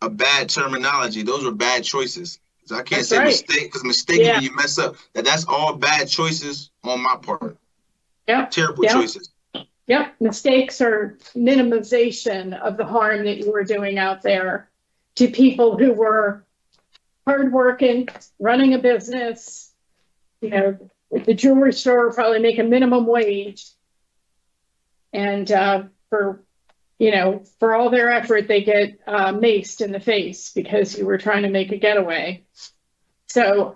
a bad terminology. Those were bad choices. So I can't say mistake, because mistake is when you mess up. That's all bad choices on my part. Yep. Terrible choices. Yep. Mistakes are minimization of the harm that you were doing out there to people who were hardworking, running a business, the jewelry store probably make a minimum wage. And for all their effort, they get maced in the face because you were trying to make a getaway. So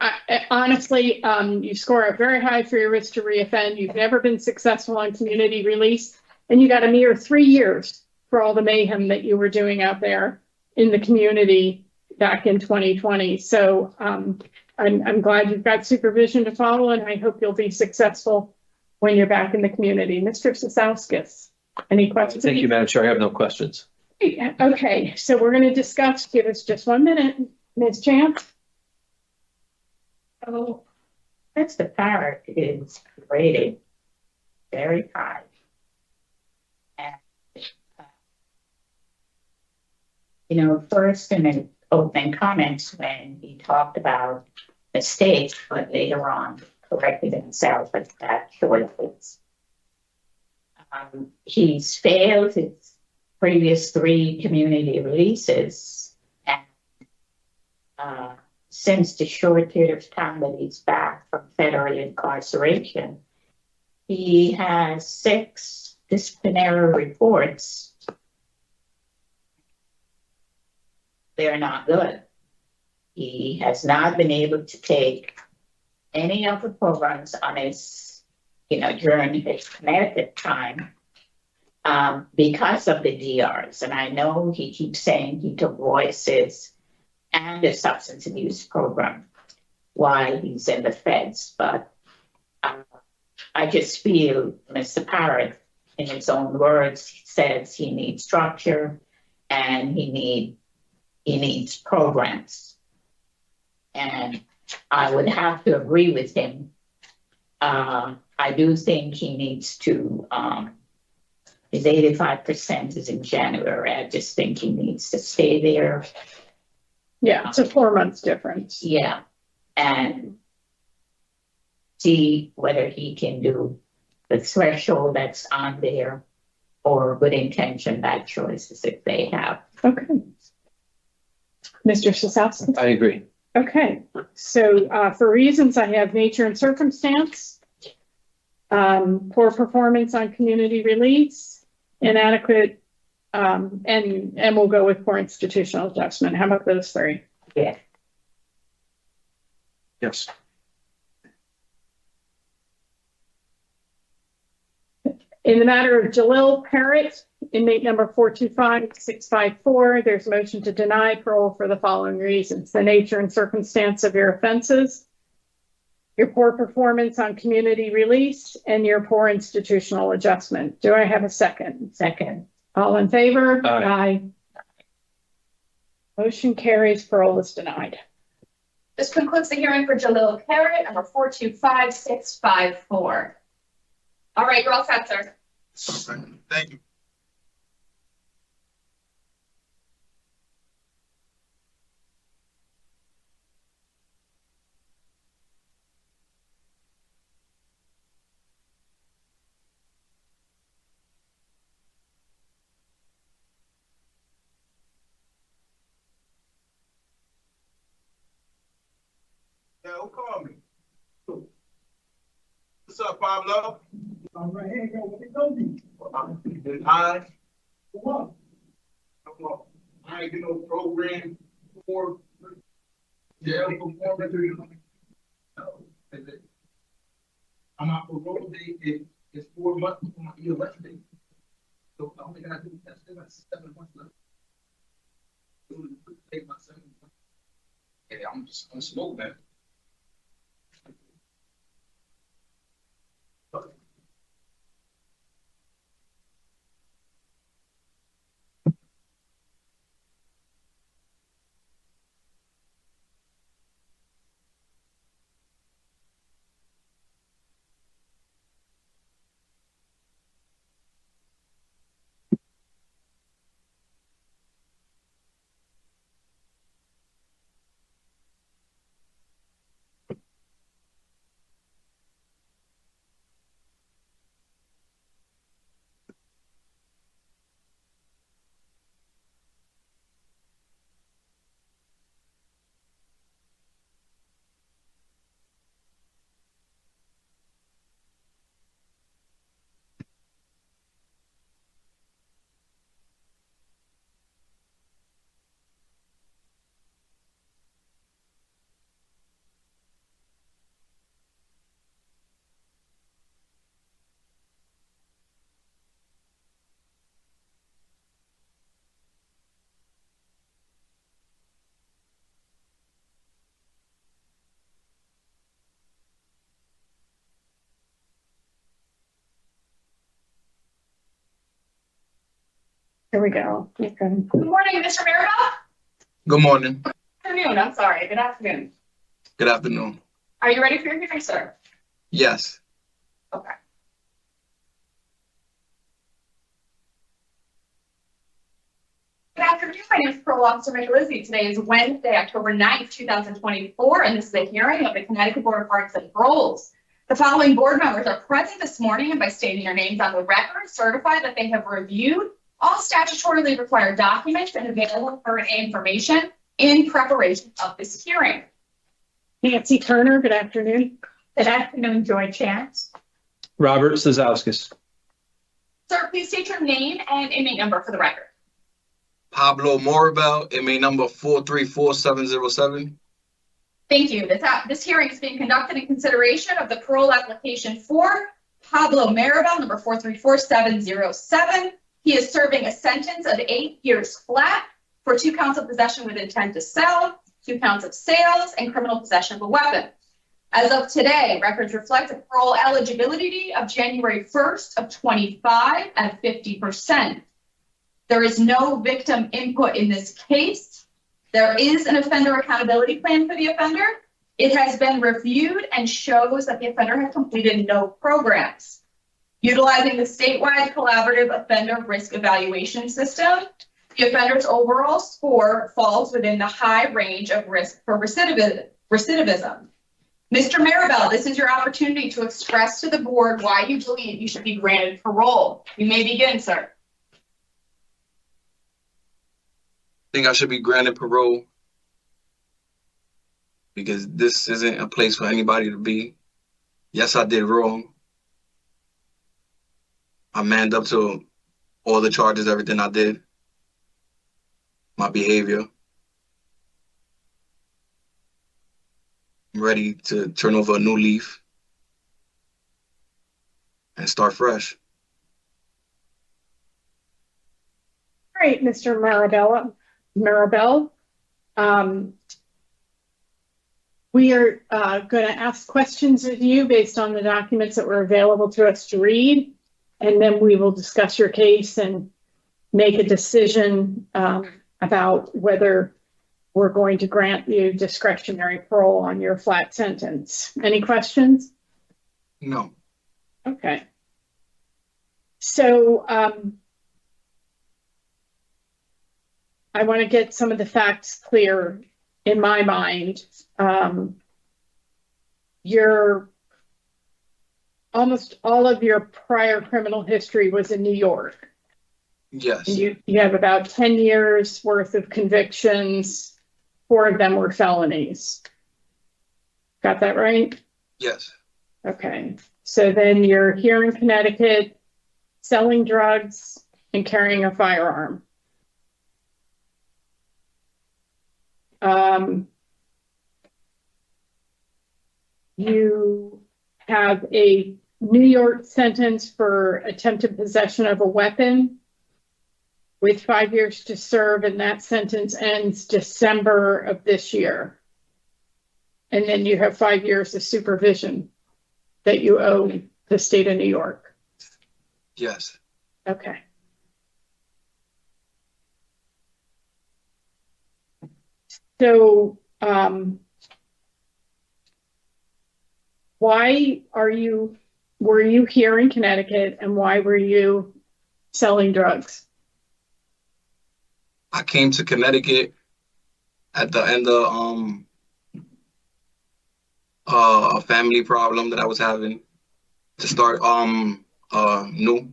honestly, you score out very high for your risk to reoffend. You've never been successful on community release, and you got a mere 3 years for all the mayhem that you were doing out there in the community back in 2020. So I'm glad you've got supervision to follow, and I hope you'll be successful when you're back in the community. Mr. Cizauskas, any questions? Thank you, Madam Chair. I have no questions. Okay, so we're going to discuss. Give us just 1 minute, Ms. Chance. So, Mr. Parrott is rated very high. And, first in the opening comments when he talked about mistakes, but later on corrected himself as bad choices. He's failed his previous 3 community releases, and since the short period of time that he's back from federal incarceration, he has 6 disciplinary reports. They're not good. He has not been able to take any of the programs on his, during his Connecticut time because of the DRs. And I know he keeps saying he took voices and the substance abuse program while he's in the feds. But I just feel Mr. Parrott, in his own words, says he needs structure and he needs programs. And I would have to agree with him. I do think he needs to, his 85% is in January. I just think he needs to stay there. Yeah, it's a 4 months difference. Yeah, and see whether he can do the threshold that's on there or good intention bad choices if they have. Okay. Mr. Cizauskas? I agree. Okay, so for reasons I have nature and circumstance, poor performance on community release, inadequate, and we'll go with poor institutional adjustment. How about those 3? Yeah. Yes. In the matter of Jahliil Parrott, inmate number 425654, there's a motion to deny parole for the following reasons: the nature and circumstance of your offenses, your poor performance on community release, and your poor institutional adjustment. Do I have a second? Second. All in favor? Aye. Motion carries. Parole is denied. This concludes the hearing for Jahliil Parrott, number 425-654. All right, you're all set, sir. Thank you. Yeah, who called me? What's up, Pablo? All right, hey, girl, what they told you? Been high. What? I ain't get no program for jail performance. No, is it? I'm out for parole date. It's 4 months before my EOS date. So I only gotta do that. Still got 7 months left. Take my 7 months. Yeah, I'm just gonna smoke that. Here we go. Okay. Good morning, Mr. Morrobel. Good morning. Good afternoon, I'm sorry. Good afternoon. Good afternoon. Are you ready for your hearing, sir? Yes. Okay. Good afternoon. My name is Parole Officer Micalizzi. Today is Wednesday, October 9th, 2024, and this is a hearing of the Connecticut Board of Pardons and Paroles. The following board members are present this morning and by stating their names on the record, certify that they have reviewed all statutorily required documents and available current information in preparation of this hearing. Nancy Turner, good afternoon. Good afternoon, Joy Chance. Robert Cizauskas. Sir, please state your name and inmate number for the record. Pablo Morrobel, inmate number 434707. Thank you. This hearing is being conducted in consideration of the parole application for Pablo Morrobel, number 434707. He is serving a sentence of 8 years flat for 2 counts of possession with intent to sell, 2 counts of sales, and criminal possession of a weapon. As of today, records reflect a parole eligibility of January 1st of 25 at 50%. There is no victim input in this case. There is an offender accountability plan for the offender. It has been reviewed and shows that the offender has completed no programs. Utilizing the statewide collaborative offender risk evaluation system, the offender's overall score falls within the high range of risk for recidivism. Mr. Morrobel, this is your opportunity to express to the board why you believe you should be granted parole. You may begin, sir. I think I should be granted parole because this isn't a place for anybody to be. Yes, I did wrong. I manned up to all the charges, everything I did, my behavior. I'm ready to turn over a new leaf and start fresh. All right, Mr. Morrobel. We are going to ask questions of you based on the documents that were available to us to read, and then we will discuss your case and make a decision about whether we're going to grant you discretionary parole on your flat sentence. Any questions? No. Okay. So I want to get some of the facts clear in my mind. Almost all of your prior criminal history was in New York. Yes. You have about 10 years worth of convictions. 4 of them were felonies. Got that right? Yes. Okay. So then you're here in Connecticut, selling drugs and carrying a firearm. You have a New York sentence for attempted possession of a weapon with 5 years to serve, and that sentence ends December of this year. And then you have 5 years of supervision that you owe the state of New York. Yes. Okay. So, were you here in Connecticut, and why were you selling drugs? I came to Connecticut at the end of a family problem that I was having, to start new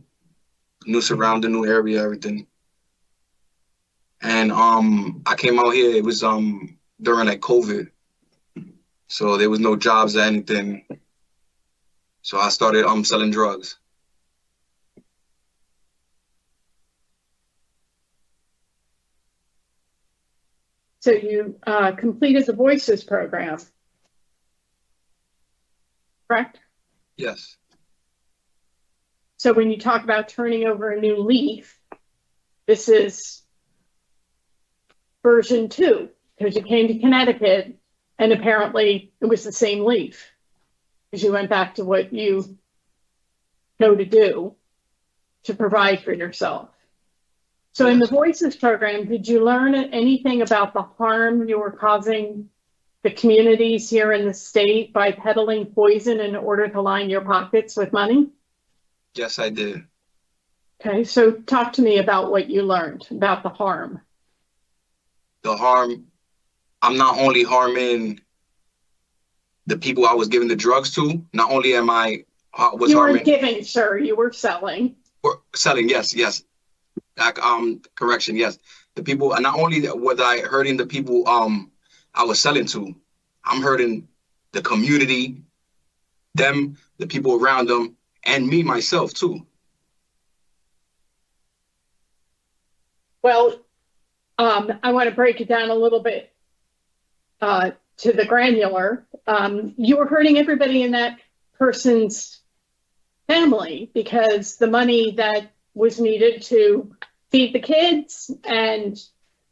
surrounding, new area, everything. And I came out here, it was during like COVID. So there was no jobs or anything. So I started selling drugs. So you completed the Voices program, correct? Yes. So when you talk about turning over a new leaf, this is version 2, because you came to Connecticut and apparently it was the same leaf, because you went back to what you know to do to provide for yourself. So in the Voices program, did you learn anything about the harm you were causing the communities here in the state by peddling poison in order to line your pockets with money? Yes, I did. Okay, so talk to me about what you learned about the harm. The harm, I'm not only harming the people I was giving the drugs to, not only am I was you harming. weren't giving, sir, you were selling. Or selling, yes. Correction, yes. The people, not only was I hurting the people I was selling to, I'm hurting the community, them, the people around them, and me myself too. Well, I want to break it down a little bit to the granular. You were hurting everybody in that person's family, because the money that was needed to feed the kids and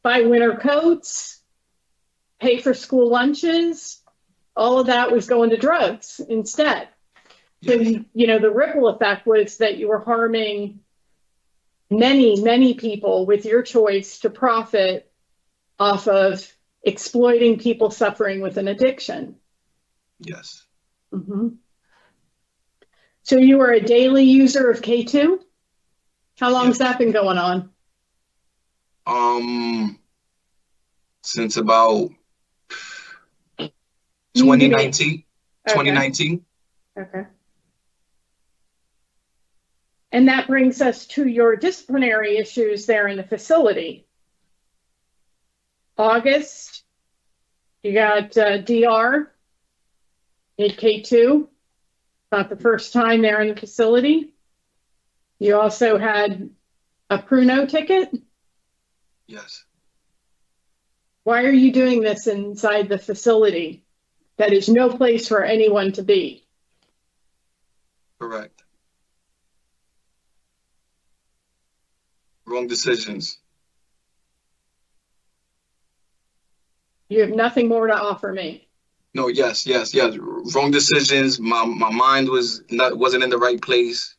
buy winter coats, pay for school lunches, all of that was going to drugs instead. So, the ripple effect was that you were harming many, many people with your choice to profit off of exploiting people suffering with an addiction. Yes. Mm-hmm. So you were a daily user of K2? How long has that been going on? Since about 2019. 2019. Okay. And that brings us to your disciplinary issues there in the facility. August, you got DR, need K2. Not the first time there in the facility. You also had a Pruno ticket. Yes. Why are you doing this inside the facility? That is no place for anyone to be. Correct. Wrong decisions. You have nothing more to offer me. No, yes. Wrong decisions. My mind wasn't in the right place.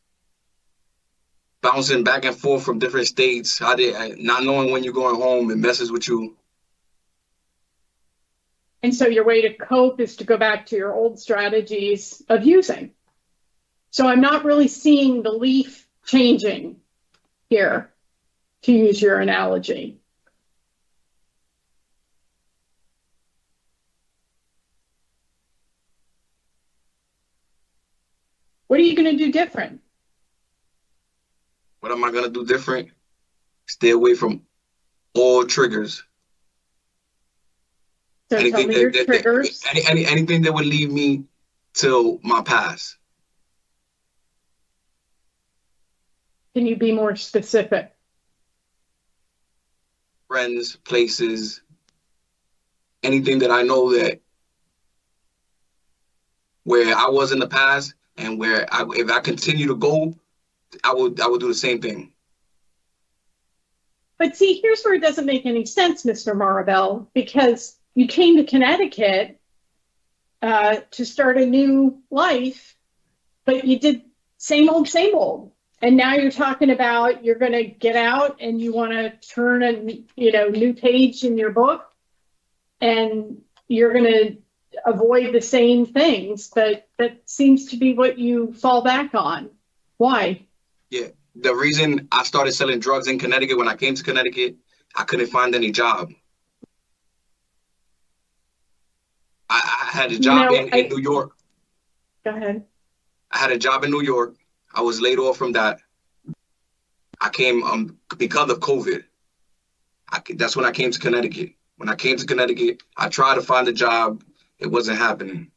Bouncing back and forth from different states. Not knowing when you're going home, it messes with you. And so your way to cope is to go back to your old strategies of using. So I'm not really seeing the leaf changing here, to use your analogy. What are you going to do different? What am I going to do different? Stay away from all triggers. So tell me your triggers. Anything that would lead me to my past. Can you be more specific? Friends, places, anything that I know that where I was in the past and where if I continue to go, I would do the same thing. But see, here's where it doesn't make any sense, Mr. Morrobel, because you came to Connecticut to start a new life, but you did same old, same old. And now you're talking about you're going to get out and you want to turn a new page in your book, and you're going to avoid the same things. But that seems to be what you fall back on. Why? Yeah, the reason I started selling drugs in Connecticut, when I came to Connecticut, I couldn't find any job. I had a job in New York. Go ahead. I had a job in New York. I was laid off from that. I came because of COVID. That's when I came to Connecticut. When I came to Connecticut, I tried to find a job. It wasn't happening.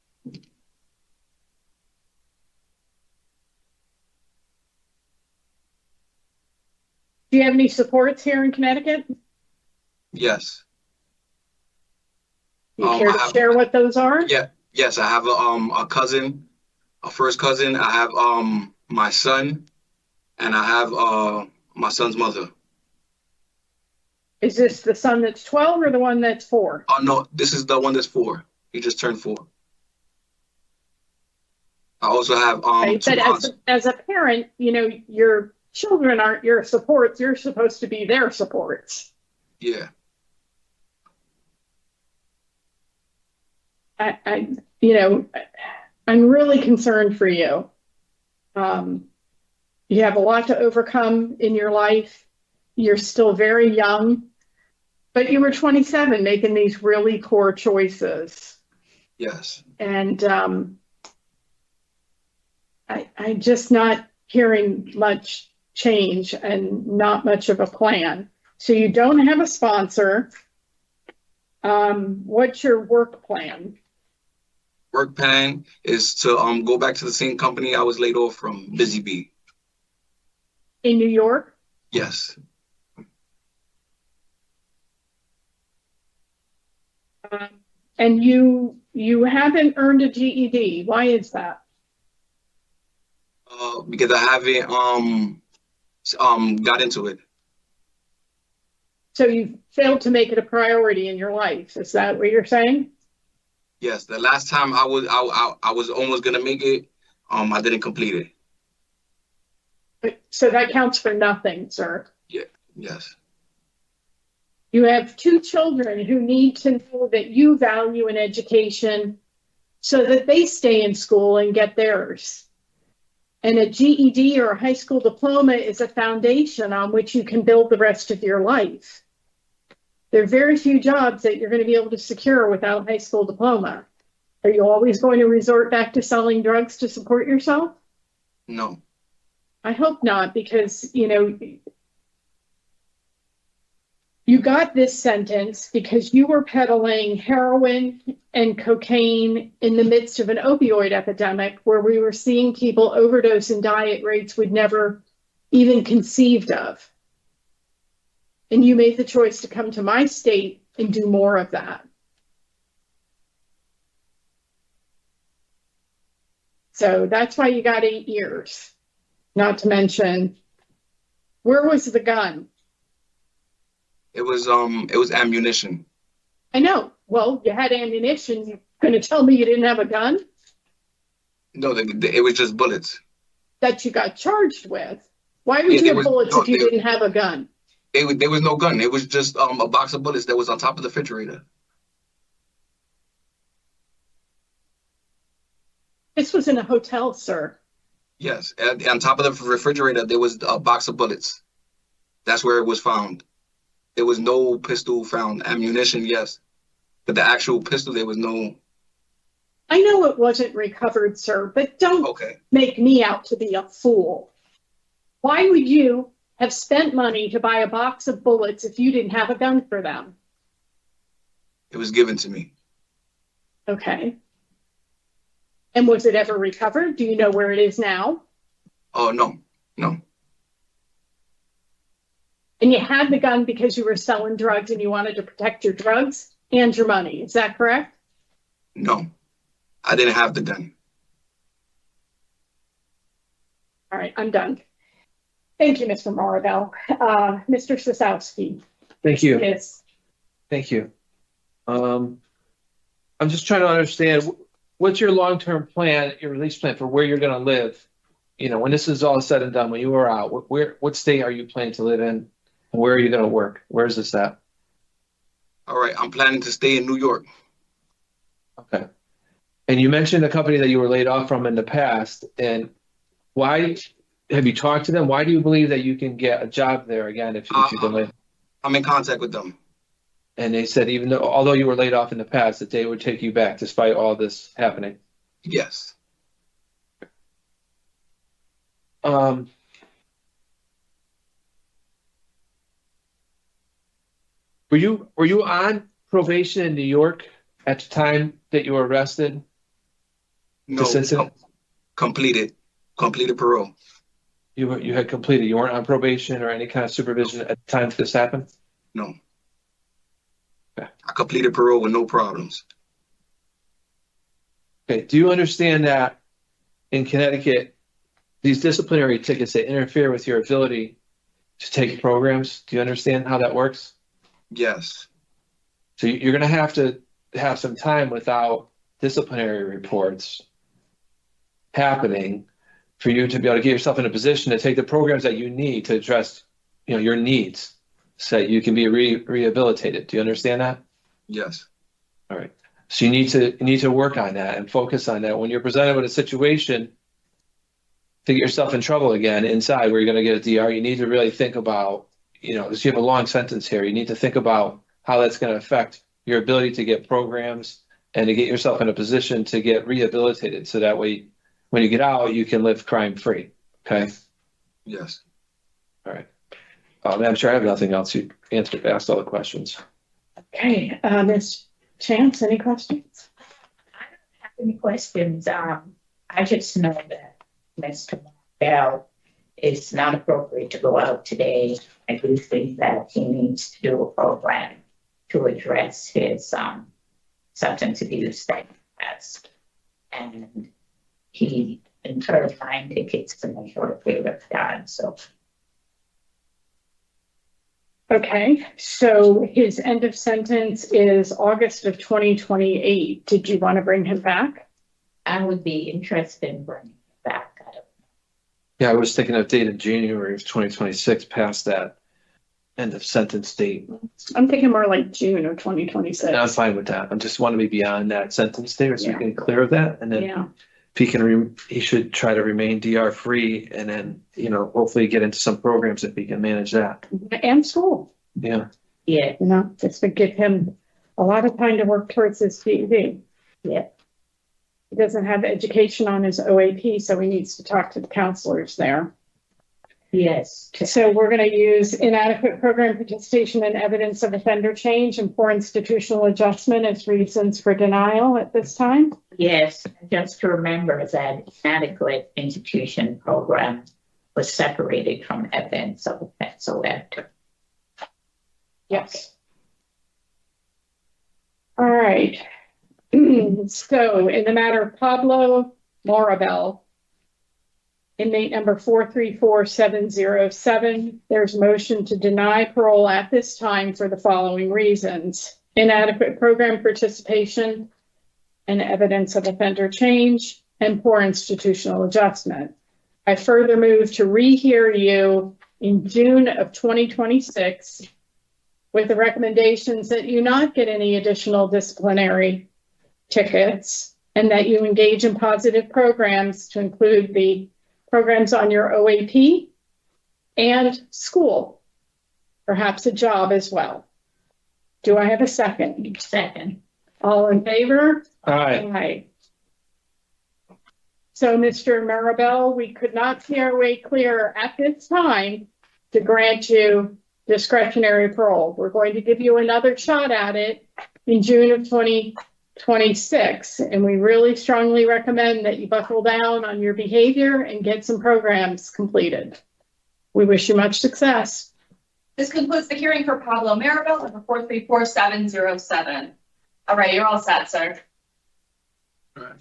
Do you have any supports here in Connecticut? Yes. You care to share what those are? Yeah. Yes, I have a cousin, a first cousin. I have my son, and I have my son's mother. Is this the son that's 12 or the one that's 4? Oh no, this is the one that's 4. He just turned 4. I also have right, but as a parent, your children aren't your supports. You're supposed to be their supports. Yeah. I'm really concerned for you. You have a lot to overcome in your life. You're still very young, but you were 27 making these really core choices. Yes. And I'm just not hearing much change and not much of a plan. So you don't have a sponsor. What's your work plan? Work plan is to go back to the same company I was laid off from, Busy Bee. In New York? Yes. And you haven't earned a GED. Why is that? Because I haven't got into it. So you failed to make it a priority in your life. Is that what you're saying? Yes. The last time I was almost gonna make it, I didn't complete it. So that counts for nothing, sir. Yeah. Yes. You have 2 children who need to know that you value an education so that they stay in school and get theirs. And a GED or a high school diploma is a foundation on which you can build the rest of your life. There are very few jobs that you're going to be able to secure without a high school diploma. Are you always going to resort back to selling drugs to support yourself? No. I hope not, because, you got this sentence because you were peddling heroin and cocaine in the midst of an opioid epidemic where we were seeing people overdose and die at rates we'd never even conceived of. And you made the choice to come to my state and do more of that. So that's why you got 8 years. Not to mention, where was the gun? It was ammunition. I know. Well, you had ammunition. You're going to tell me you didn't have a gun? No, it was just bullets. That you got charged with. Why would you have bullets if you didn't have a gun? There was no gun. It was just a box of bullets that was on top of the refrigerator. This was in a hotel, sir. Yes, on top of the refrigerator, there was a box of bullets. That's where it was found. There was no pistol found. Ammunition, yes. But the actual pistol, there was no. I know it wasn't recovered, sir, but don't make me out to be a fool. Why would you have spent money to buy a box of bullets if you didn't have a gun for them? It was given to me. Okay. And was it ever recovered? Do you know where it is now? Oh, no. And you had the gun because you were selling drugs and you wanted to protect your drugs and your money. Is that correct? No, I didn't have the gun. All right, I'm done. Thank you, Mr. Morrobel. Mr. Cizauskas. Thank you. Yes. Thank you. I'm just trying to understand, what's your long-term plan, your release plan for where you're going to live? You know, when this is all said and done, when you are out, what state are you planning to live in? And where are you going to work? Where is this at? All right, I'm planning to stay in New York. Okay. And you mentioned a company that you were laid off from in the past. And why have you talked to them? Why do you believe that you can get a job there again if you've been laid? I'm in contact with them. And they said although you were laid off in the past, that they would take you back despite all this happening. Yes. Were you on probation in New York at the time that you were arrested? No, completed parole. You had completed. You weren't on probation or any kind of supervision at the time that this happened? No. Okay. I completed parole with no problems. Okay. Do you understand that in Connecticut, these disciplinary tickets, they interfere with your ability to take programs? Do you understand how that works? Yes. So you're going to have some time without disciplinary reports happening for you to be able to get yourself in a position to take the programs that you need to address, your needs, so that you can be rehabilitated. Do you understand that? Yes. All right. So you need to work on that and focus on that. When you're presented with a situation to get yourself in trouble again inside where you're going to get a DR, you need to really think about, because you have a long sentence here, you need to think about how that's going to affect your ability to get programs and to get yourself in a position to get rehabilitated. So that way, when you get out, you can live crime-free. Okay? Yes. All right. Madam Chair, I have nothing else. You asked all the questions. Okay. Ms. Chance, any questions? I don't have any questions. I just know that Mr. Bell is not appropriate to go out today. I do think that he needs to do a program to address his substance abuse that he has. And he incurred 9 tickets in a short period of time. So. Okay, so his end of sentence is August of 2028. Did you want to bring him back? I would be interested in bringing him back. Yeah, I was thinking of date of January of 2026 past that end of sentence date. I'm thinking more like June of 2026. And I'm fine with that. I just want to be beyond that sentence date so we can clear of that. And then if he can, he should try to remain DR free and then, hopefully get into some programs if he can manage that. And school. Yeah. Yeah. Just to give him a lot of time to work towards his GED. Yeah. He doesn't have education on his OAP, so he needs to talk to the counselors there. Yes. So we're going to use inadequate program participation and evidence of offender change and poor institutional adjustment as reasons for denial at this time. Yes, just to remember that inadequate institution program was separated from evidence of offense or after. Yes. All right. So in the matter of Pablo Morrobel, inmate number 434707, there's a motion to deny parole at this time for the following reasons: inadequate program participation and evidence of offender change and poor institutional adjustment. I further move to rehear you in June of 2026 with the recommendations that you not get any additional disciplinary tickets and that you engage in positive programs to include the programs on your OAP and school, perhaps a job as well. Do I have a second? Second. All in favor? Aye. Aye. So, Mr. Morrobel, we could not see our way clear at this time to grant you discretionary parole. We're going to give you another shot at it in June of 2026, and we really strongly recommend that you buckle down on your behavior and get some programs completed. We wish you much success. This concludes the hearing for Pablo Morrobel, number 434707. All right, you're all set, sir. All right.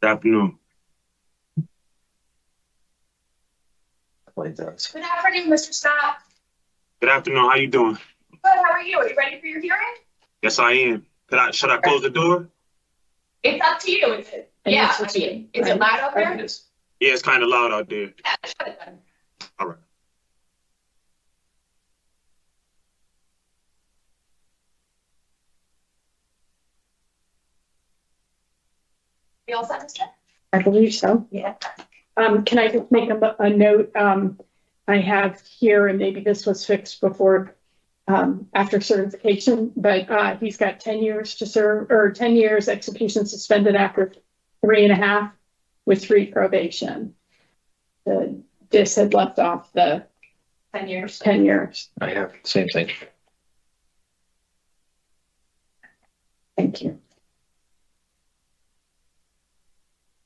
Good afternoon. Good afternoon, Mr. Scott. Good afternoon. How you doing? Good, how are you? Are you ready for your hearing? Yes, I am. Should I close the door? It's up to you. Is it? Yeah, I mean, is it loud out there? Yeah, it's kind of loud out there. Yeah, shut it then. All right. You all set, Mr.? I believe so. Yeah. Can I just make a note? I have here, and maybe this was fixed before, after certification, but he's got 10 years to serve, or 10 years execution suspended after 3.5 with 3 probation. The DIS had left off the 10 years. 10 years. I have the same thing. Thank you.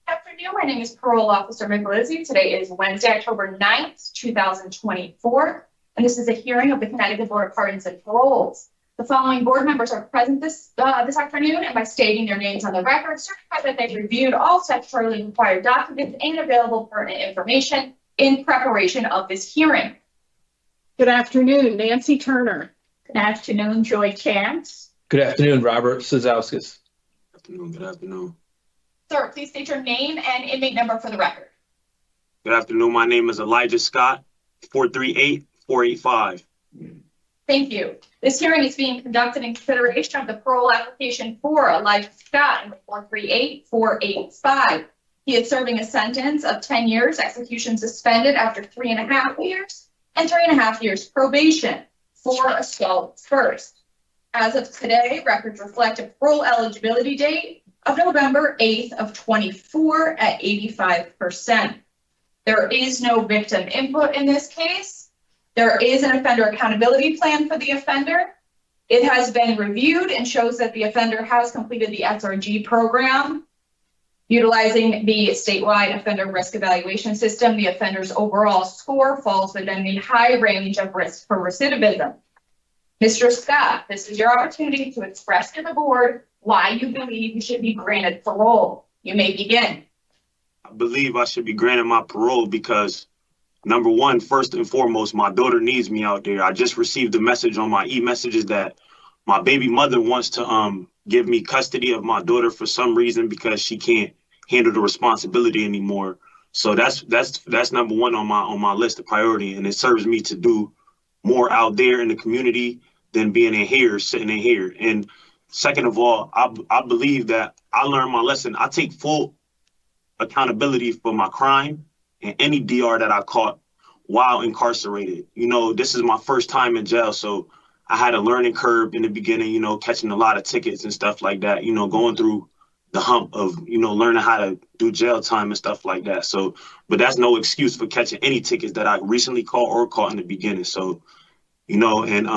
Good afternoon. My name is Parole Officer Micalizzi. Today is Wednesday, October 9th, 2024, and this is a hearing of the Connecticut Board of Pardons and Paroles. The following board members are present this afternoon, and by stating their names on the record, certify that they've reviewed all statutorily required documents and available pertinent information in preparation of this hearing. Good afternoon, Nancy Turner. Good afternoon, Joy Chance. Good afternoon, Robert Cizauskas. Good afternoon. Good afternoon. Sir, please state your name and inmate number for the record. Good afternoon. My name is Aalyjah Scott, 438-485. Thank you. This hearing is being conducted in consideration of the parole application for Aalyjah Scott, number 438-485. He is serving a sentence of 10 years, execution suspended after 3.5 years, and 3.5 years probation for assault first. As of today, records reflect a parole eligibility date of November 8th of 24 at 85%. There is no victim input in this case. There is an offender accountability plan for the offender. It has been reviewed and shows that the offender has completed the SRG program. Utilizing the statewide offender risk evaluation system, the offender's overall score falls within the high range of risk for recidivism. Mr. Scott, this is your opportunity to express to the board why you believe you should be granted parole. You may begin. I believe I should be granted my parole because, number one, first and foremost, my daughter needs me out there. I just received a message on my e-messages that my baby mother wants to give me custody of my daughter for some reason because she can't handle the responsibility anymore. So that's number one on my list of priority, and it serves me to do more out there in the community than being in here, sitting in here. And second of all, I believe that I learned my lesson. I take full accountability for my crime, and any DR that I caught while incarcerated. You know, this is my first time in jail, so I had a learning curve in the beginning, you know, catching a lot of tickets and stuff like that, you know, going through the hump of, you know, learning how to do jail time and stuff like that. So, but that's no excuse for catching any tickets that I recently caught in the beginning. So, you know, and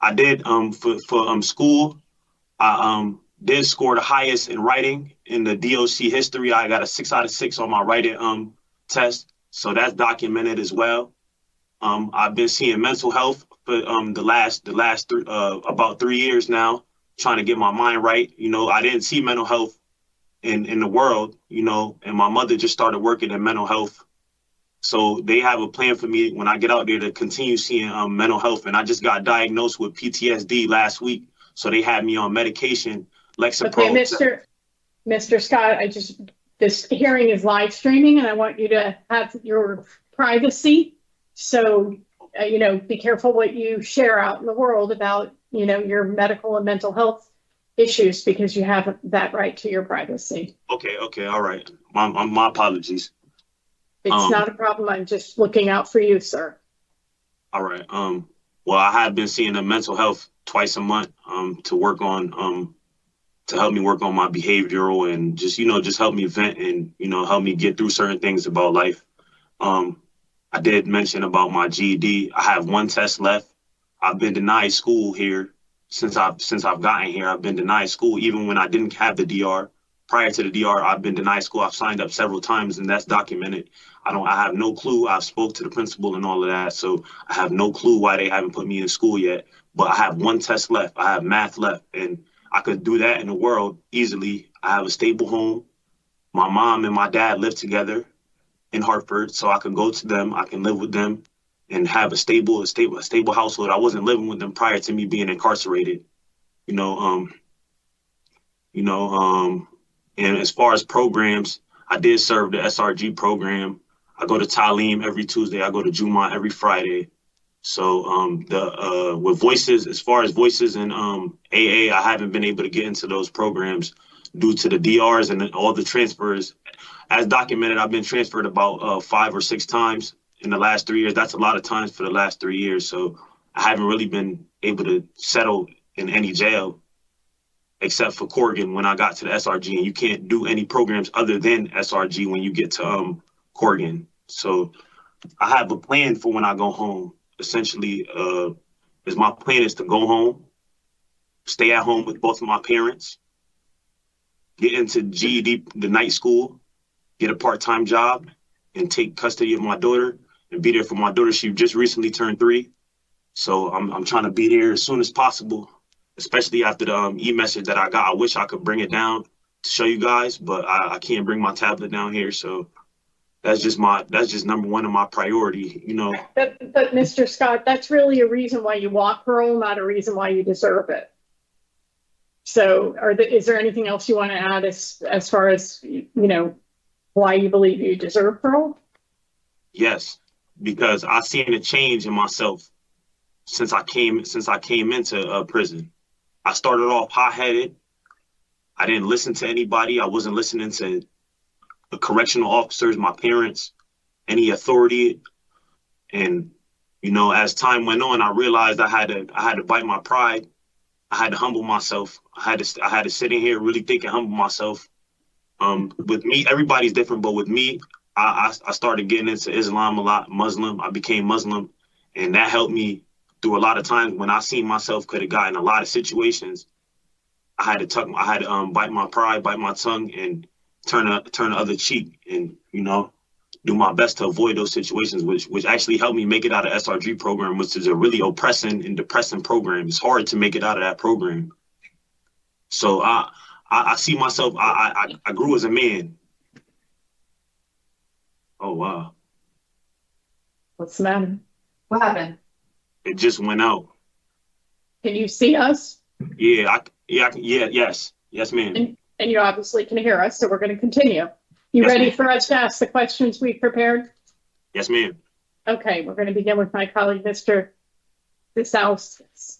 I did for school, I did score the highest in writing in the DOC history. I got a 6 out of 6 on my writing test. So that's documented as well. I've been seeing mental health for the last about 3 years now, trying to get my mind right. You know, I didn't see mental health in the world, you know, and my mother just started working in mental health. So they have a plan for me when I get out there to continue seeing mental health. And I just got diagnosed with PTSD last week. So they had me on medication, Lexapro. Okay, Mr. Scott, this hearing is live streaming and I want you to have your privacy. So, you know, be careful what you share out in the world about, you know, your medical and mental health issues, because you have that right to your privacy. Okay, all right. My apologies. It's not a problem. I'm just looking out for you, sir. All right. Well, I have been seeing a mental health twice a month to work on to help me work on my behavioral and just, you know, just help me vent and, you know, help me get through certain things about life. I did mention about my GED. I have 1 test left. I've been denied school here since I've gotten here. I've been denied school even when I didn't have the DR. Prior to the DR, I've been denied school. I've signed up several times and that's documented. I have no clue. I've spoke to the principal and all of that. So I have no clue why they haven't put me in school yet. But I have 1 test left. I have math left and I could do that in the world easily. I have a stable home. My mom and my dad live together in Hartford, so I can go to them. I can live with them and have a stable household. I wasn't living with them prior to me being incarcerated. And as far as programs, I did serve the SRG program. I go to Talim every Tuesday. I go to Juma every Friday. So with voices, as far as voices and AA, I haven't been able to get into those programs due to the DRs and all the transfers. As documented, I've been transferred about 5 or 6 times in the last 3 years. That's a lot of times for the last 3 years. So I haven't really been able to settle in any jail except for Corrigan when I got to the SRG. And you can't do any programs other than SRG when you get to Corrigan. So I have a plan for when I go home. Essentially, my plan is to go home, stay at home with both of my parents, get into GED, the night school, get a part-time job, and take custody of my daughter and be there for my daughter. She just recently turned 3. So I'm trying to be there as soon as possible, especially after the e-message that I got. I wish I could bring it down to show you guys, but I can't bring my tablet down here. So that's just number one of my priority, you know. But Mr. Scott, that's really a reason why you want parole, not a reason why you deserve it. So is there anything else you want to add as far as, you know, why you believe you deserve parole? Yes, because I've seen a change in myself since I came into prison. I started off hot-headed. I didn't listen to anybody. I wasn't listening to the correctional officers, my parents, any authority. And, you know, as time went on, I realized I had to bite my pride. I had to humble myself. I had to sit in here, really think and humble myself. With me, everybody's different, but with me, I started getting into Islam a lot, Muslim. I became Muslim, and that helped me through a lot of times when I seen myself could have gotten a lot of situations. I had to bite my pride, bite my tongue, and turn the other cheek, and, you know, do my best to avoid those situations, which actually helped me make it out of SRG program, which is a really oppressing and depressing program. It's hard to make it out of that program. So I see myself, I grew as a man. Oh, wow. What's the matter? What happened? It just went out. Can you see us? Yes, ma'am. And you obviously can hear us, so we're going to continue. You Yes, ready ma'am. for us to ask the questions we've prepared? Yes, ma'am. Okay, we're going to begin with my colleague, Mr. Cizauskas.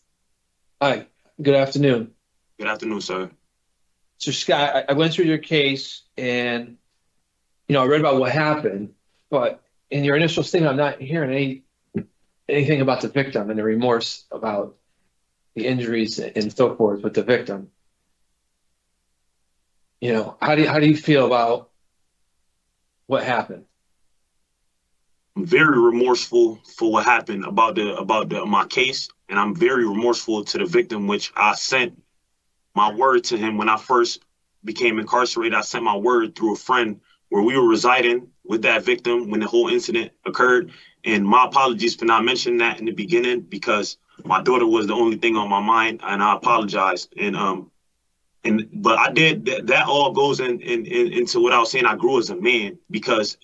Hi, good afternoon. Good afternoon, sir. So Scott, I went through your case and, you know, I read about what happened, but in your initial statement, I'm not hearing anything about the victim and the remorse about the injuries and so forth with the victim. You know, how do you feel about what happened? I'm very remorseful for what happened about my case, and I'm very remorseful to the victim, which I sent my word to him when I first became incarcerated. I sent my word through a friend where we were residing with that victim when the whole incident occurred. And my apologies for not mentioning that in the beginning, because my daughter was the only thing on my mind, and I apologize. But I did that all goes into what I was saying. I grew as a man, because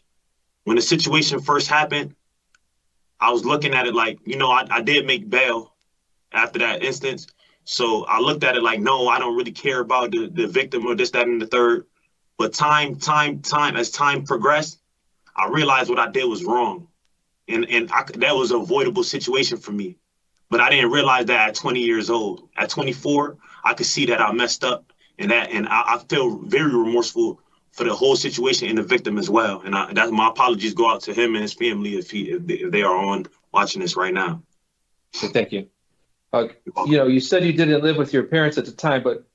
when the situation first happened, I was looking at it like, you know, I did make bail after that instance. So I looked at it like, no, I don't really care about the victim or this, that, and the third. But as time progressed, I realized what I did was wrong. And that was an avoidable situation for me. But I didn't realize that at 20 years old. At 24, I could see that I messed up, and I feel very remorseful for the whole situation and the victim as well. And that's my apologies go out to him and his family if they are on watching this right now. So thank you. You know, you said you didn't live with your parents at the time, but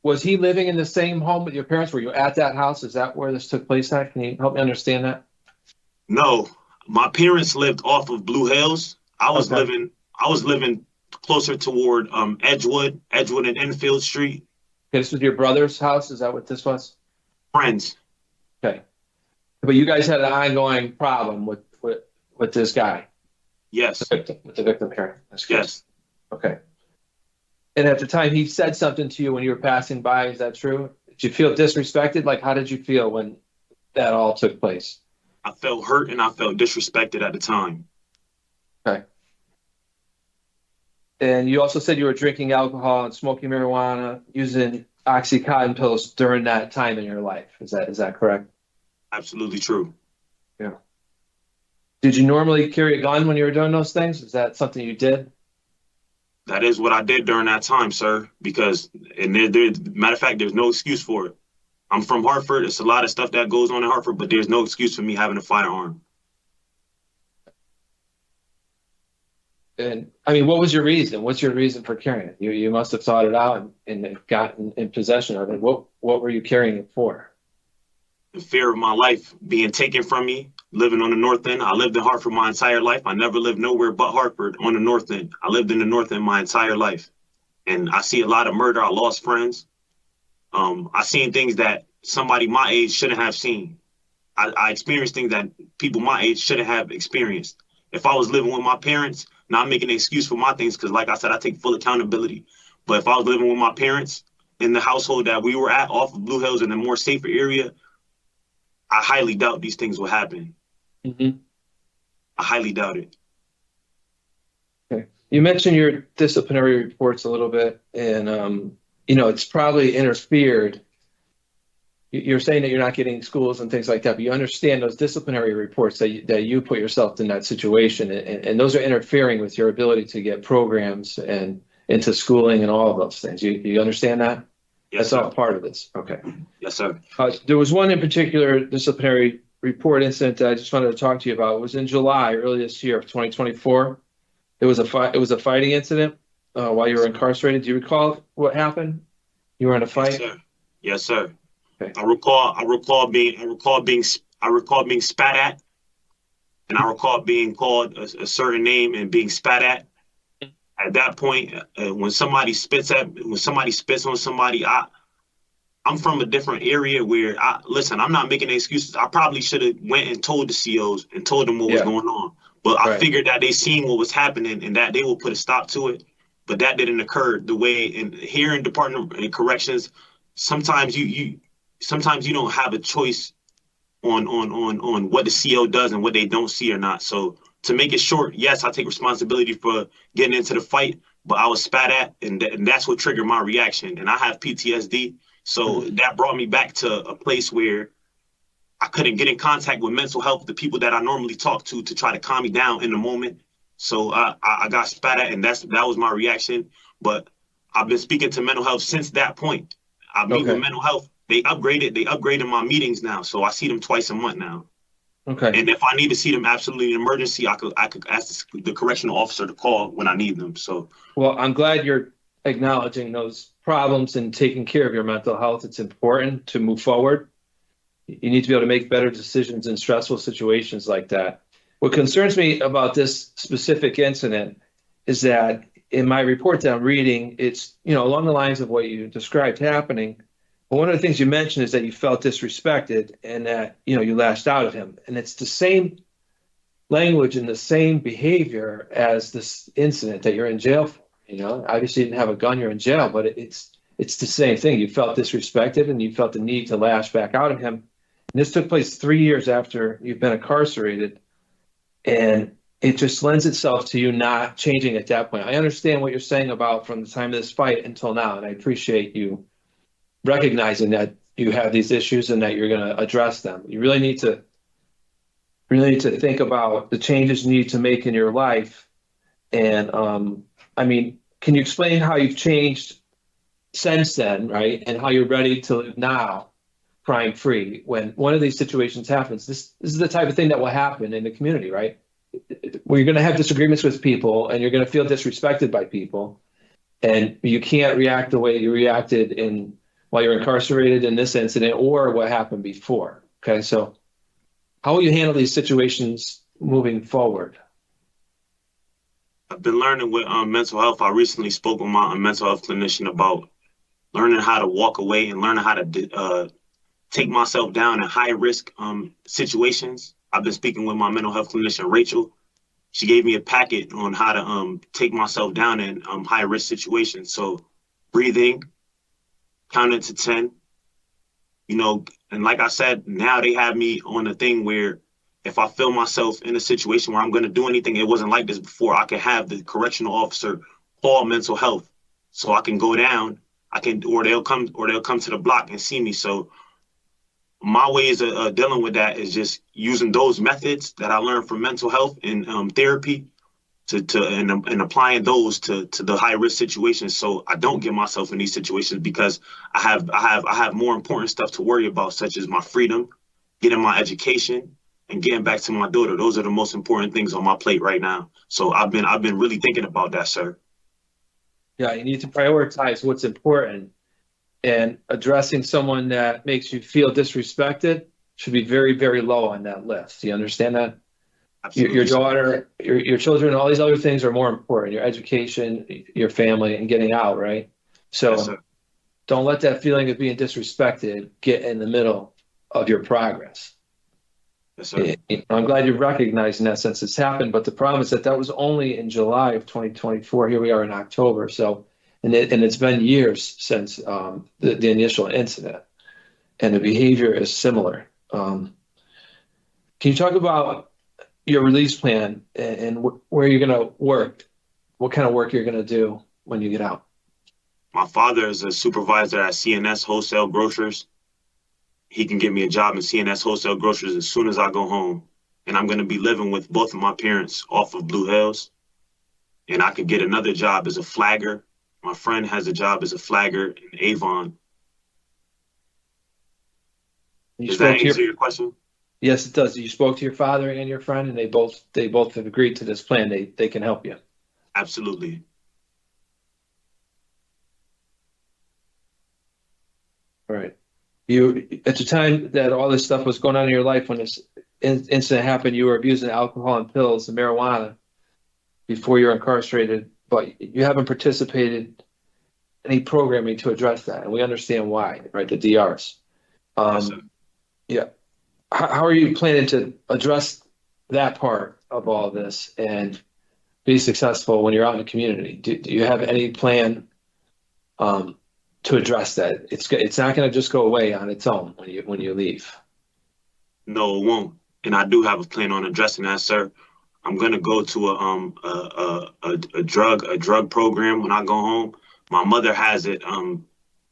was he living in the same home with your parents? Were you at that house? Is that where this took place at? Can you help me understand that? No, my parents lived off of Blue Hills. I was living closer toward Edgewood and Enfield Street. Okay, this was your brother's house? Is that what this was? Friends. Okay. But you guys had an ongoing problem with this guy? Yes. With the victim here? Yes. Okay. And at the time, he said something to you when you were passing by. Is that true? Did you feel disrespected? Like, how did you feel when that all took place? I felt hurt and I felt disrespected at the time. Okay. And you also said you were drinking alcohol and smoking marijuana, using Oxycontin pills during that time in your life. Is that correct? Absolutely true. Yeah. Did you normally carry a gun when you were doing those things? Is that something you did? That is what I did during that time, sir. Because, matter of fact, there's no excuse for it. I'm from Hartford. It's a lot of stuff that goes on in Hartford, but there's no excuse for me having a firearm. And I mean, what was your reason? What's your reason for carrying it? You must have thought it out and gotten in possession of it. What were you carrying it for? The fear of my life being taken from me, living on the North End. I lived in Hartford my entire life. I never lived nowhere but Hartford on the North End. I lived in the North End my entire life. And I see a lot of murder. I lost friends. I seen things that somebody my age shouldn't have seen. I experienced things that people my age shouldn't have experienced. If I was living with my parents, not making an excuse for my things, because like I said, I take full accountability. But if I was living with my parents in the household that we were at off of Blue Hills in a more safer area, I highly doubt these things will happen. Mm-hmm. I highly doubt it. Okay. You mentioned your disciplinary reports a little bit, and it's probably interfered. You're saying that you're not getting schools and things like that, but you understand those disciplinary reports that you put yourself in that situation, and those are interfering with your ability to get programs and into schooling and all of those things. You understand that? Yes, That's all part of this. Okay. Yes, sir. There was one in particular disciplinary report incident that I just wanted to talk to you about. It was in July, early this year of 2024. It was a fighting incident while you were incarcerated. Do you recall what happened? You were in a fight? Yes, sir. Yes, sir. Okay. I recall being spat at, and I recall being called a certain name and being spat at. At that point, when somebody spits on somebody, I'm from a different area where I'm not making excuses. I probably should have went and told the COs and told them what was going on. But I figured that they seen what was happening and that they will put a stop to it. But that didn't occur the way here in Department of Corrections. Sometimes you don't have a choice on what the CO does and what they don't see or not. So to make it short, yes, I take responsibility for getting into the fight, but I was spat at, and that's what triggered my reaction. And I have PTSD, so that brought me back to a place where I couldn't get in contact with mental health, the people that I normally talk to try to calm me down in the moment. So I got spat at, and that was my reaction. But I've been speaking to mental health since that point. I meet with mental health. They upgraded my meetings now, so I see them twice a month now. Okay. And if I need to see them absolutely in emergency, I could ask the correctional officer to call when I need them. So, well, I'm glad you're acknowledging those problems and taking care of your mental health. It's important to move forward. You need to be able to make better decisions in stressful situations like that. What concerns me about this specific incident is that in my report that I'm reading, it's, you know, along the lines of what you described happening. But one of the things you mentioned is that you felt disrespected and that, you know, you lashed out at him. And it's the same language and the same behavior as this incident that you're in jail for. You know, obviously you didn't have a gun, you're in jail, but it's the same thing. You felt disrespected and you felt the need to lash back out at him. And this took place 3 years after you've been incarcerated. And it just lends itself to you not changing at that point. I understand what you're saying about from the time of this fight until now, and I appreciate you recognizing that you have these issues and that you're going to address them. You really need to think about the changes you need to make in your life. And I mean, can you explain how you've changed since then, right? And how you're ready to live now, crime free, when one of these situations happens? This is the type of thing that will happen in the community, right? Where you're going to have disagreements with people and you're going to feel disrespected by people, and you can't react the way you reacted while you're incarcerated in this incident or what happened before. Okay, so how will you handle these situations moving forward? I've been learning with mental health. I recently spoke with my mental health clinician about learning how to walk away and learning how to take myself down in high risk situations. I've been speaking with my mental health clinician, Rachel. She gave me a packet on how to take myself down in high risk situations. So breathing, counting to 10, you know, and like I said, now they have me on a thing where if I feel myself in a situation where I'm going to do anything, it wasn't like this before, I can have the correctional officer call mental health so I can go down, or they'll come to the block and see me. So my ways of dealing with that is just using those methods that I learned from mental health and therapy and applying those to the high risk situations, so I don't get myself in these situations, because I have more important stuff to worry about, such as my freedom, getting my education, and getting back to my daughter. Those are the most important things on my plate right now. So I've been really thinking about that, sir. Yeah, you need to prioritize what's important. And addressing someone that makes you feel disrespected should be very, very low on that list. Do you understand that? Absolutely. Your daughter, your children, all these other things are more important. Your education, your family, and getting out, right? So yes, don't let that feeling of being disrespected get in the middle of your progress. Yes, sir. I'm glad you're recognizing that since it's happened, but the problem is that was only in July of 2024. Here we are in October. So and it's been years since the initial incident, and the behavior is similar. Can you talk about your release plan and where you're going to work? What kind of work you're going to do when you get out? My father is a supervisor at CNS Wholesale Grocers. He can get me a job in CNS Wholesale Grocers as soon as I go home. And I'm going to be living with both of my parents off of Blue Hills. And I could get another job as a flagger. My friend has a job as a flagger in Avon. Does that answer your question? Yes, it does. You spoke to your father and your friend, and they both have agreed to this plan. They can help you. Absolutely. All right. You, at the time that all this stuff was going on in your life, when this incident happened, you were abusing alcohol and pills and marijuana before you were incarcerated, but you haven't participated in any programming to address that, and we understand why, right? The DRs. Yes, yeah. How are you planning to address that part of all this and be successful when you're out in the community? Do you have any plan to address that? It's not going to just go away on its own when you leave. No, it won't. And I do have a plan on addressing that, sir. I'm going to go to a drug program when I go home. My mother has it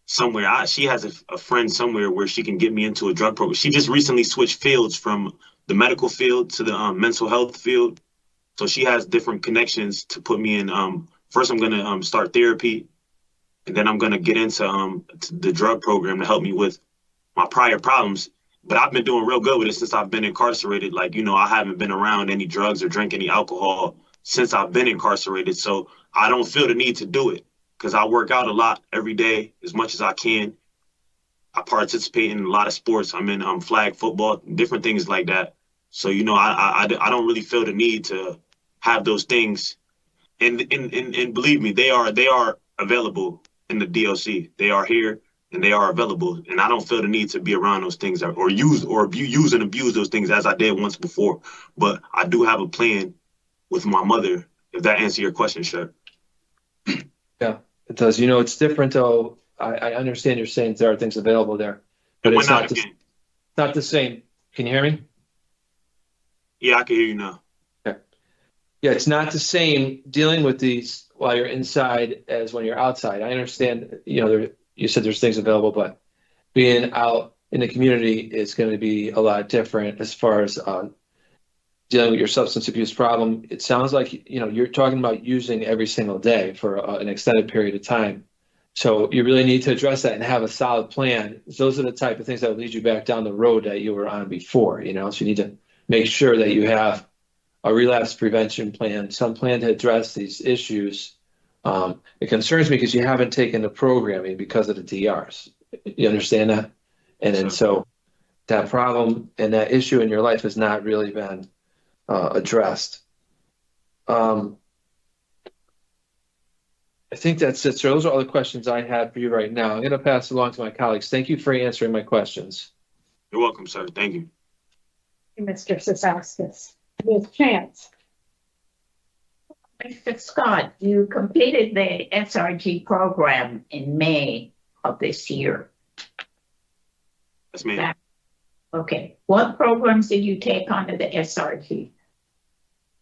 somewhere. She has a friend somewhere where she can get me into a drug program. She just recently switched fields from the medical field to the mental health field. So she has different connections to put me in. First, I'm going to start therapy, and then I'm going to get into the drug program to help me with my prior problems. But I've been doing real good with it since I've been incarcerated. Like, you know, I haven't been around any drugs or drink any alcohol since I've been incarcerated. So I don't feel the need to do it because I work out a lot every day as much as I can. I participate in a lot of sports. I'm in flag football, different things like that. So, you know, I don't really feel the need to have those things. And believe me, they are available in the DLC. They are here. And they are available, and I don't feel the need to be around those things or use and abuse those things as I did once before. But I do have a plan with my mother, if that answers your question, sure. Yeah, it does. You know, it's different though. I understand you're saying there are things available there, but it's not the same. Can you hear me? Yeah, I can hear you now. Okay. Yeah, it's not the same dealing with these while you're inside as when you're outside. I understand, you know, you said there's things available, but being out in the community is going to be a lot different as far as dealing with your substance abuse problem. It sounds like, you know, you're talking about using every single day for an extended period of time. So you really need to address that and have a solid plan. Those are the type of things that will lead you back down the road that you were on before, you know, so you need to make sure that you have a relapse prevention plan, some plan to address these issues. It concerns me because you haven't taken the programming because of the DRs. You understand that? And then so that problem and that issue in your life has not really been addressed. I think that's it. So those are all the questions I had for you right now. I'm going to pass it along to my colleagues. Thank you for answering my questions. You're welcome, sir. Thank you. Mr. Cizauskas. Ms. Chance. Mr. Scott, you completed the SRG program in May of this year. Yes, ma'am. Okay. What programs did you take under the SRG?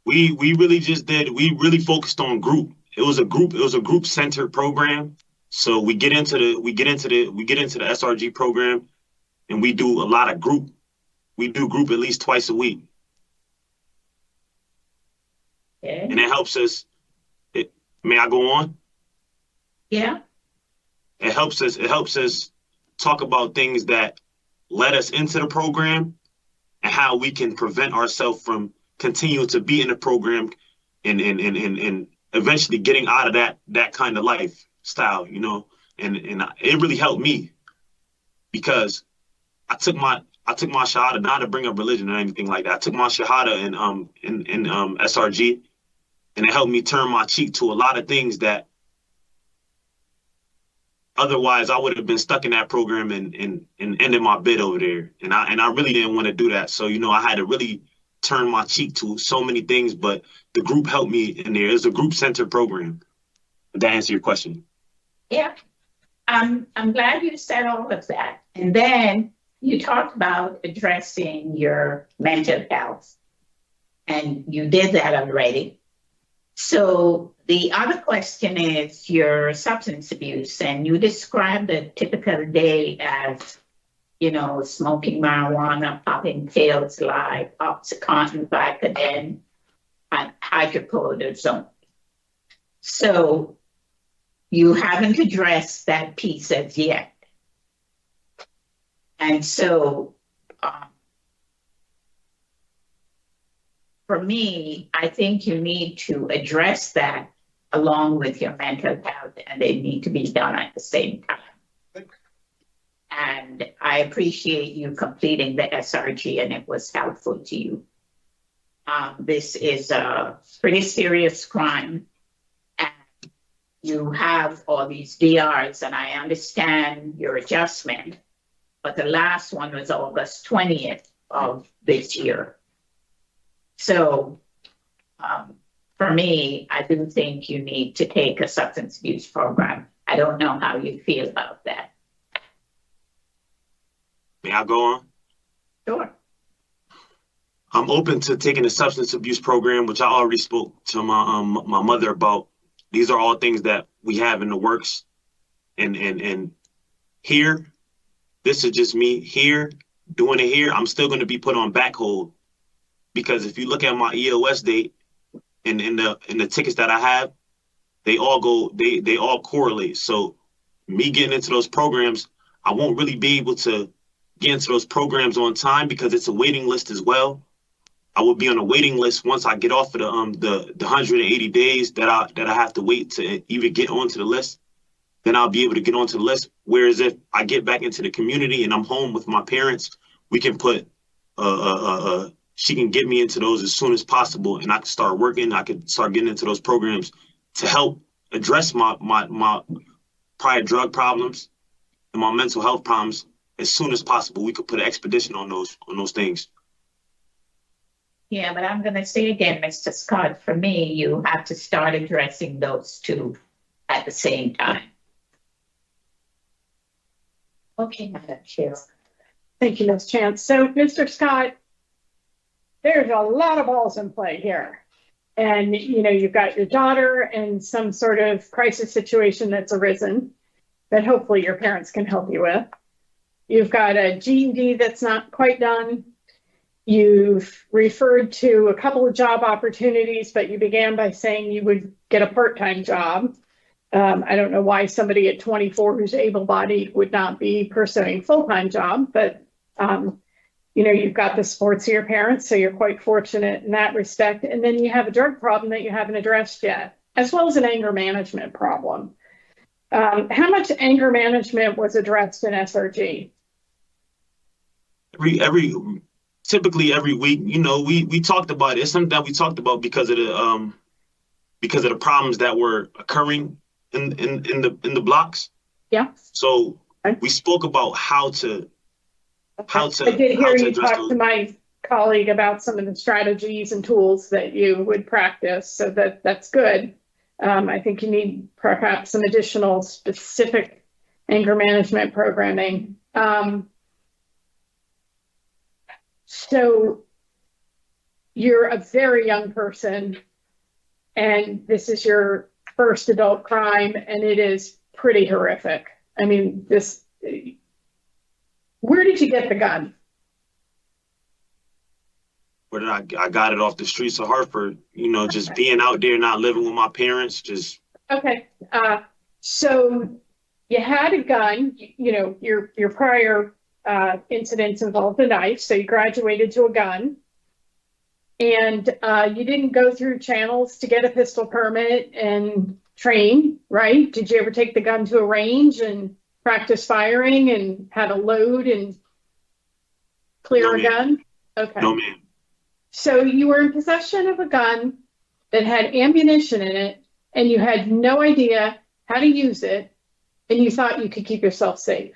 We really just did. We really focused on group. It was a group centered program. So we get into the SRG program, and we do a lot of group. We do group at least twice a week. Okay. And it helps us. May I go on? Yeah. It helps us talk about things that led us into the program and how we can prevent ourselves from continuing to be in the program and eventually getting out of that kind of lifestyle, you know. And it really helped me because I took my shahada, not to bring up religion or anything like that. I took my shahada in SRG, and it helped me turn my cheek to a lot of things that otherwise I would have been stuck in that program and ended my bid over there. And I really didn't want to do that. So, you know, I had to really turn my cheek to so many things, but the group helped me in there. It's a group centered program. Did that answer your question? Yeah. I'm glad you said all of that. And then you talked about addressing your mental health, and you did that already. So the other question is your substance abuse, and you described a typical day as, you know, smoking marijuana, popping pills like Oxycontin, Vicodin, and hydrocodone. So you haven't addressed that piece as yet. And so for me, I think you need to address that along with your mental health, and they need to be done at the same time. And I appreciate you completing the SRG, and it was helpful to you. This is a pretty serious crime, and you have all these DRs, and I understand your adjustment, but the last one was August 20th of this year. So for me, I do think you need to take a substance abuse program. I don't know how you feel about that. May I go on? Sure. I'm open to taking a substance abuse program, which I already spoke to my mother about. These are all things that we have in the works. And here, this is just me here, doing it here. I'm still going to be put on back hold. Because if you look at my EOS date and in the tickets that I have, they all correlate. So me getting into those programs, I won't really be able to get into those programs on time because it's a waiting list as well. I will be on a waiting list once I get off of the 180 days that I have to wait to even get onto the list. Then I'll be able to get onto the list. Whereas if I get back into the community and I'm home with my parents, we can put she can get me into those as soon as possible, and I can start working. I can start getting into those programs to help address my prior drug problems and my mental health problems as soon as possible. We could put an expedition on those things. Yeah, but I'm going to say again, Mr. Scott, for me, you have to start addressing those two at the same time. Okay, Madam Chair. Thank you, Ms. Chance. So, Mr. Scott, there's a lot of balls in play here. And, you know, you've got your daughter and some sort of crisis situation that's arisen that hopefully your parents can help you with. You've got a GED that's not quite done. You've referred to a couple of job opportunities, but you began by saying you would get a part-time job. I don't know why somebody at 24 who's able-bodied would not be pursuing a full-time job, but you know, you've got the supports of your parents, so you're quite fortunate in that respect. And then you have a drug problem that you haven't addressed yet, as well as an anger management problem. How much anger management was addressed in SRG? Typically every week, you know, we talked about it. It's something that we talked about because of the problems that were occurring in the blocks. Yeah. So we spoke about how to I did hear you talk to my colleague about some of the strategies and tools that you would practice, so that's good. I think you need perhaps some additional specific anger management programming. So you're a very young person, and this is your first adult crime, and it is pretty horrific. I mean, where did you get the gun? Where did I got it off the streets of Hartford, you know, just being out there, not living with my parents, just. Okay. So you had a gun, you know, your prior incidents involved a knife, so you graduated to a gun. And you didn't go through channels to get a pistol permit and train, right? Did you ever take the gun to a range and practice firing and had a load and clear a gun? Okay. No, ma'am. So you were in possession of a gun that had ammunition in it, and you had no idea how to use it, and you thought you could keep yourself safe.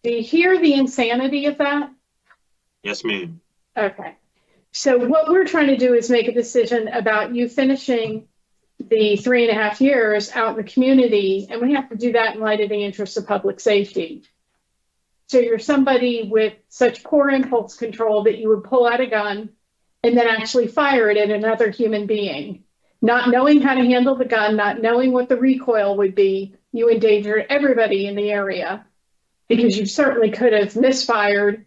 Do you hear the insanity of that? Yes, ma'am. Okay. So what we're trying to do is make a decision about you finishing the 3.5 years out in the community, and we have to do that in light of the interests of public safety. So you're somebody with such poor impulse control that you would pull out a gun and then actually fire it at another human being. Not knowing how to handle the gun, not knowing what the recoil would be, you endangered everybody in the area, because you certainly could have misfired.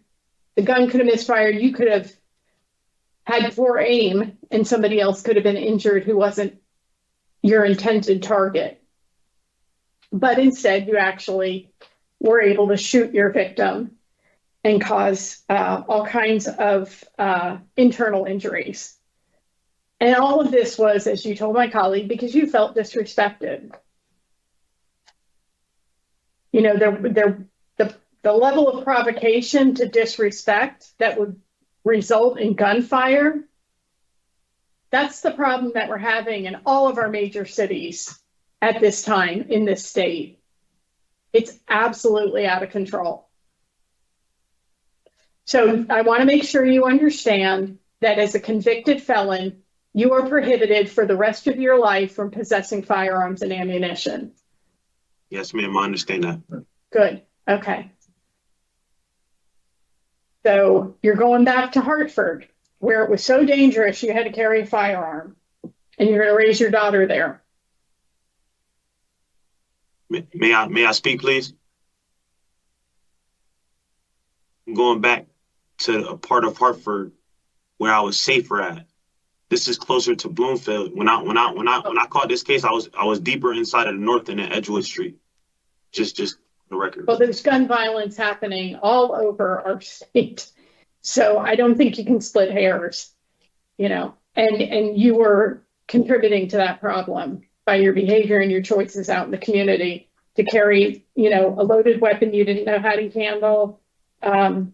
The gun could have misfired. You could have had poor aim, and somebody else could have been injured who wasn't your intended target. But instead, you actually were able to shoot your victim and cause all kinds of internal injuries. And all of this was, as you told my colleague, because you felt disrespected. You know, the level of provocation to disrespect that would result in gunfire, that's the problem that we're having in all of our major cities at this time in this state. It's absolutely out of control. So I want to make sure you understand that as a convicted felon, you are prohibited for the rest of your life from possessing firearms and ammunition. Yes, ma'am, I understand that. Good. Okay. So you're going back to Hartford, where it was so dangerous you had to carry a firearm, and you're going to raise your daughter there. May I speak, please? I'm going back to a part of Hartford where I was safer at. This is closer to Bloomfield. When I caught this case, I was deeper inside of the north than at Edgewood Street. Just the record. Well, there's gun violence happening all over our state. So I don't think you can split hairs, you know, and you were contributing to that problem by your behavior and your choices out in the community to carry, you know, a loaded weapon you didn't know how to handle, and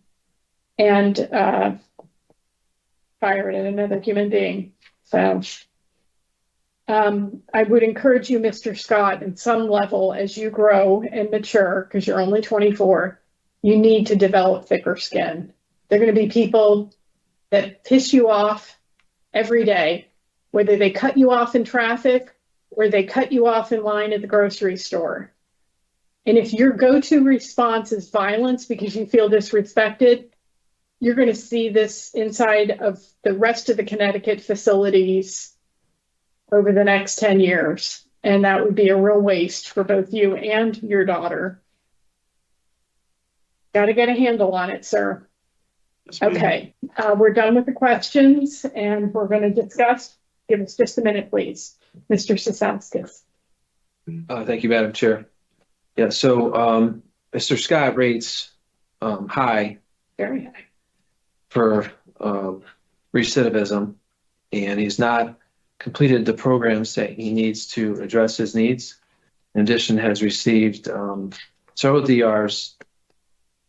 fire it at another human being. So I would encourage you, Mr. Scott, at some level, as you grow and mature, because you're only 24, you need to develop thicker skin. There are going to be people that piss you off every day, whether they cut you off in traffic or they cut you off in line at the grocery store. And if your go-to response is violence because you feel disrespected, you're going to see this inside of the rest of the Connecticut facilities over the next 10 years. And that would be a real waste for both you and your daughter. Got to get a handle on it, sir. Okay, we're done with the questions and we're going to discuss. Give us just a minute, please. Mr. Cizauskas. Thank you, Madam Chair. Yeah, so Mr. Scott rates high. Very high. For recidivism, and he's not completed the programs that he needs to address his needs. In addition, has received several DRs,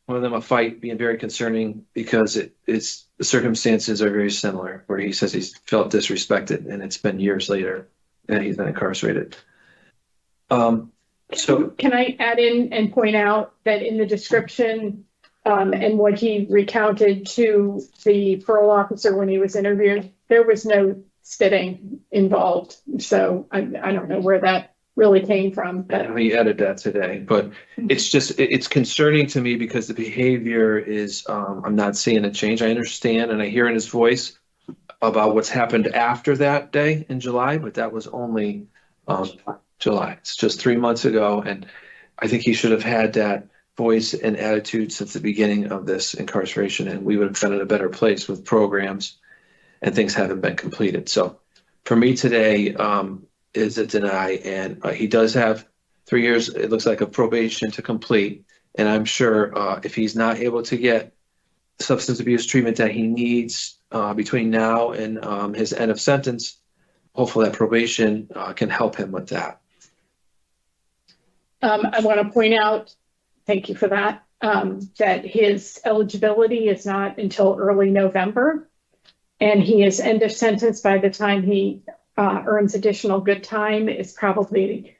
one of them a fight being very concerning because the circumstances are very similar, where he says he's felt disrespected and it's been years later that he's been incarcerated. So can I add in and point out that in the description and what he recounted to the parole officer when he was interviewed, there was no spitting involved. So I don't know where that really came from. But he added that today, but it's concerning to me because the behavior is, I'm not seeing a change. I understand and I hear in his voice about what's happened after that day in July, but that was only July. It's just 3 months ago. And I think he should have had that voice and attitude since the beginning of this incarceration, and we would have been in a better place with programs, and things haven't been completed. So for me today is a deny, and he does have 3 years, it looks like, of probation to complete. And I'm sure if he's not able to get substance abuse treatment that he needs between now and his end of sentence, hopefully that probation can help him with that. I want to point out, thank you for that, that his eligibility is not until early November, and he is end of sentence by the time he earns additional good time is probably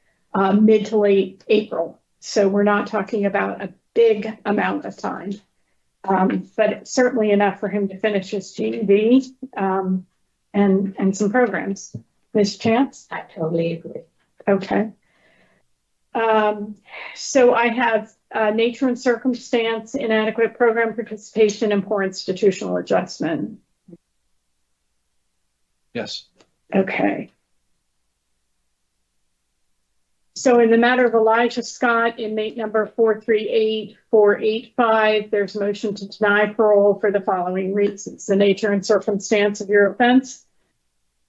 mid to late April. So we're not talking about a big amount of time, but certainly enough for him to finish his GED and some programs. Ms. Chance? I totally agree. Okay. So I have nature and circumstance, inadequate program participation, and poor institutional adjustment. Yes. Okay. So in the matter of Aalyjah Scott, inmate number 438485, there's a motion to deny parole for the following reasons: the nature and circumstance of your offense,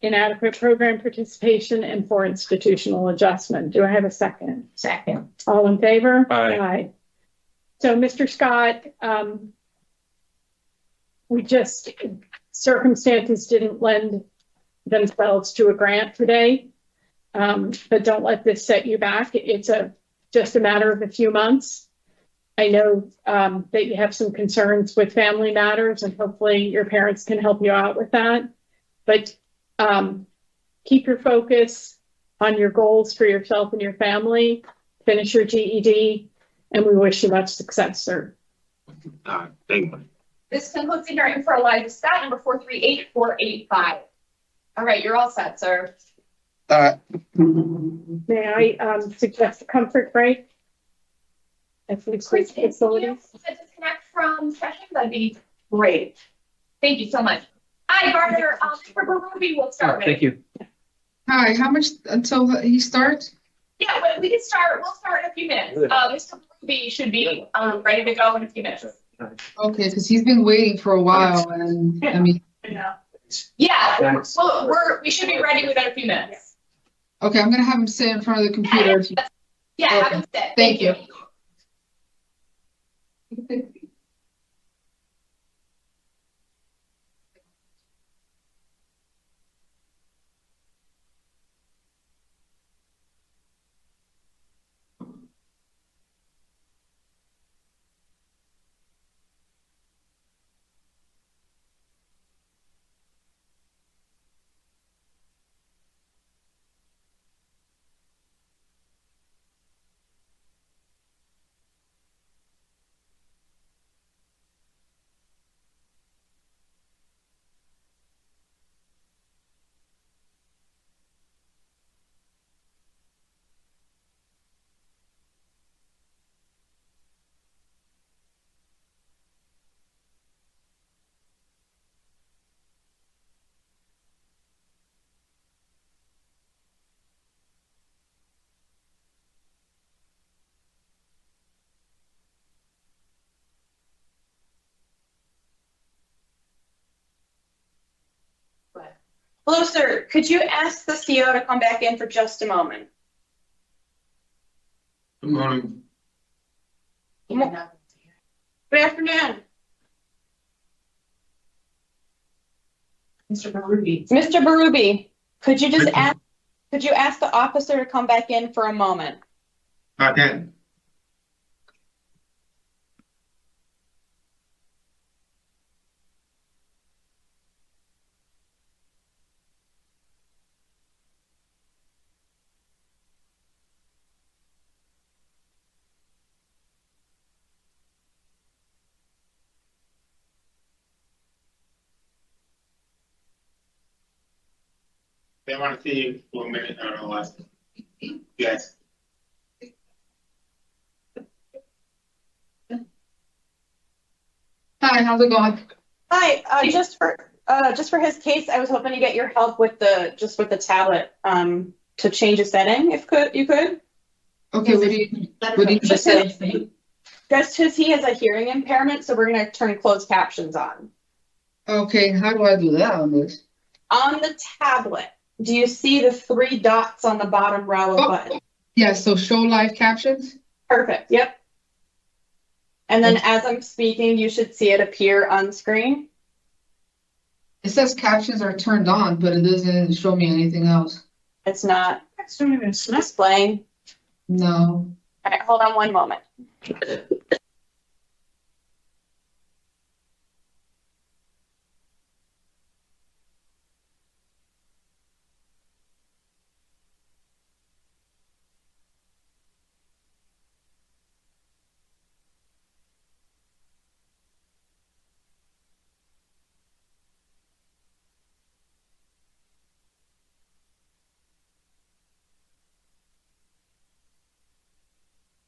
inadequate program participation, and poor institutional adjustment. Do I have a second? Second. All in favor? Aye. Aye. So Mr. Scott, circumstances didn't lend themselves to a grant today, but don't let this set you back. It's just a matter of a few months. I know that you have some concerns with family matters, and hopefully your parents can help you out with that. But keep your focus on your goals for yourself and your family, finish your GED, and we wish you much success, sir. Thank you. This concludes the hearing for Aalyjah Scott, number 438485. All right, you're all set, sir. May I suggest a comfort break at the facility? To disconnect from session, that'd be great. Thank you so much. Hi, Barter. Mr. Ruby will start with. Thank you. Hi, how much until he starts? Yeah, but we can start. We'll start in a few minutes. Mr. Ruby should be ready to go in a few minutes. Okay, because he's been waiting for a while, and I mean. Yeah, we should be ready within a few minutes. Okay, I'm gonna have him sit in front of the computer. Yeah, have him sit. Thank you. Hello, sir. Could you ask the CO to come back in for just a moment? Good morning. Good afternoon. Mr. Barubi. Mr. Barubi, could you just ask the officer to come back in for a moment? Okay. They want to see you for a minute. I don't know what. Yes. Hi, how's it going? Hi, just for his case, I was hoping to get your help with the tablet, to change a setting, if you could. Okay, what do you Just because he has a hearing impairment, so we're gonna turn closed captions on. Okay, how do I do that on this? On the tablet, do you see the 3 dots on the bottom row of buttons? Yeah, so show live captions? Perfect, yep. And then as I'm speaking, you should see it appear on screen. It says captions are turned on, but it doesn't show me anything else. It's not displaying. No. All right, hold on one moment.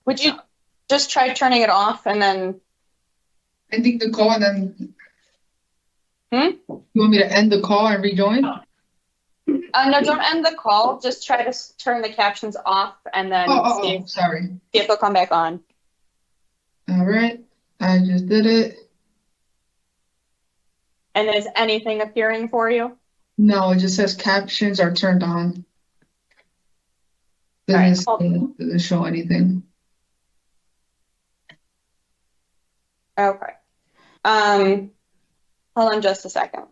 Would you just try turning it off and then? Ending the call and then. You want me to end the call and rejoin? No, don't end the call. Just try to turn the captions off and then Sorry. See if they'll come back on. All right, I just did it. And is anything appearing for you? No, it just says captions are turned on. Doesn't show anything. Okay. Hold on just a second.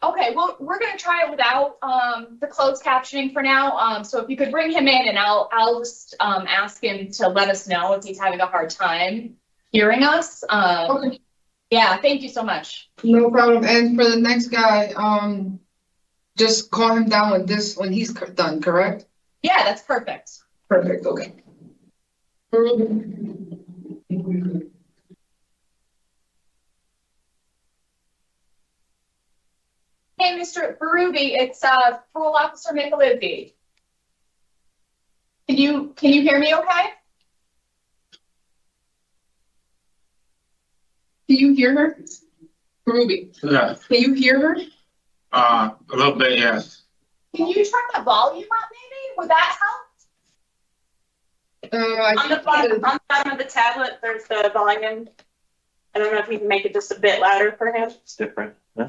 Okay, well, we're gonna try it without the closed captioning for now. So if you could bring him in, and I'll just ask him to let us know if he's having a hard time hearing us. Okay. Yeah, thank you so much. No problem. And for the next guy, just call him down when he's done, correct? Yeah, that's perfect. Perfect, okay. Hey, Mr. Berube, it's Parole Officer Micalizzi. Can you hear me okay? Can you hear her? Berube, Yeah, can you hear her? a little bit, yes. Can you turn the volume up maybe? Would that help? On the bottom of the tablet, there's the volume. I don't know if you can make it just a bit louder for him. It's different. Huh?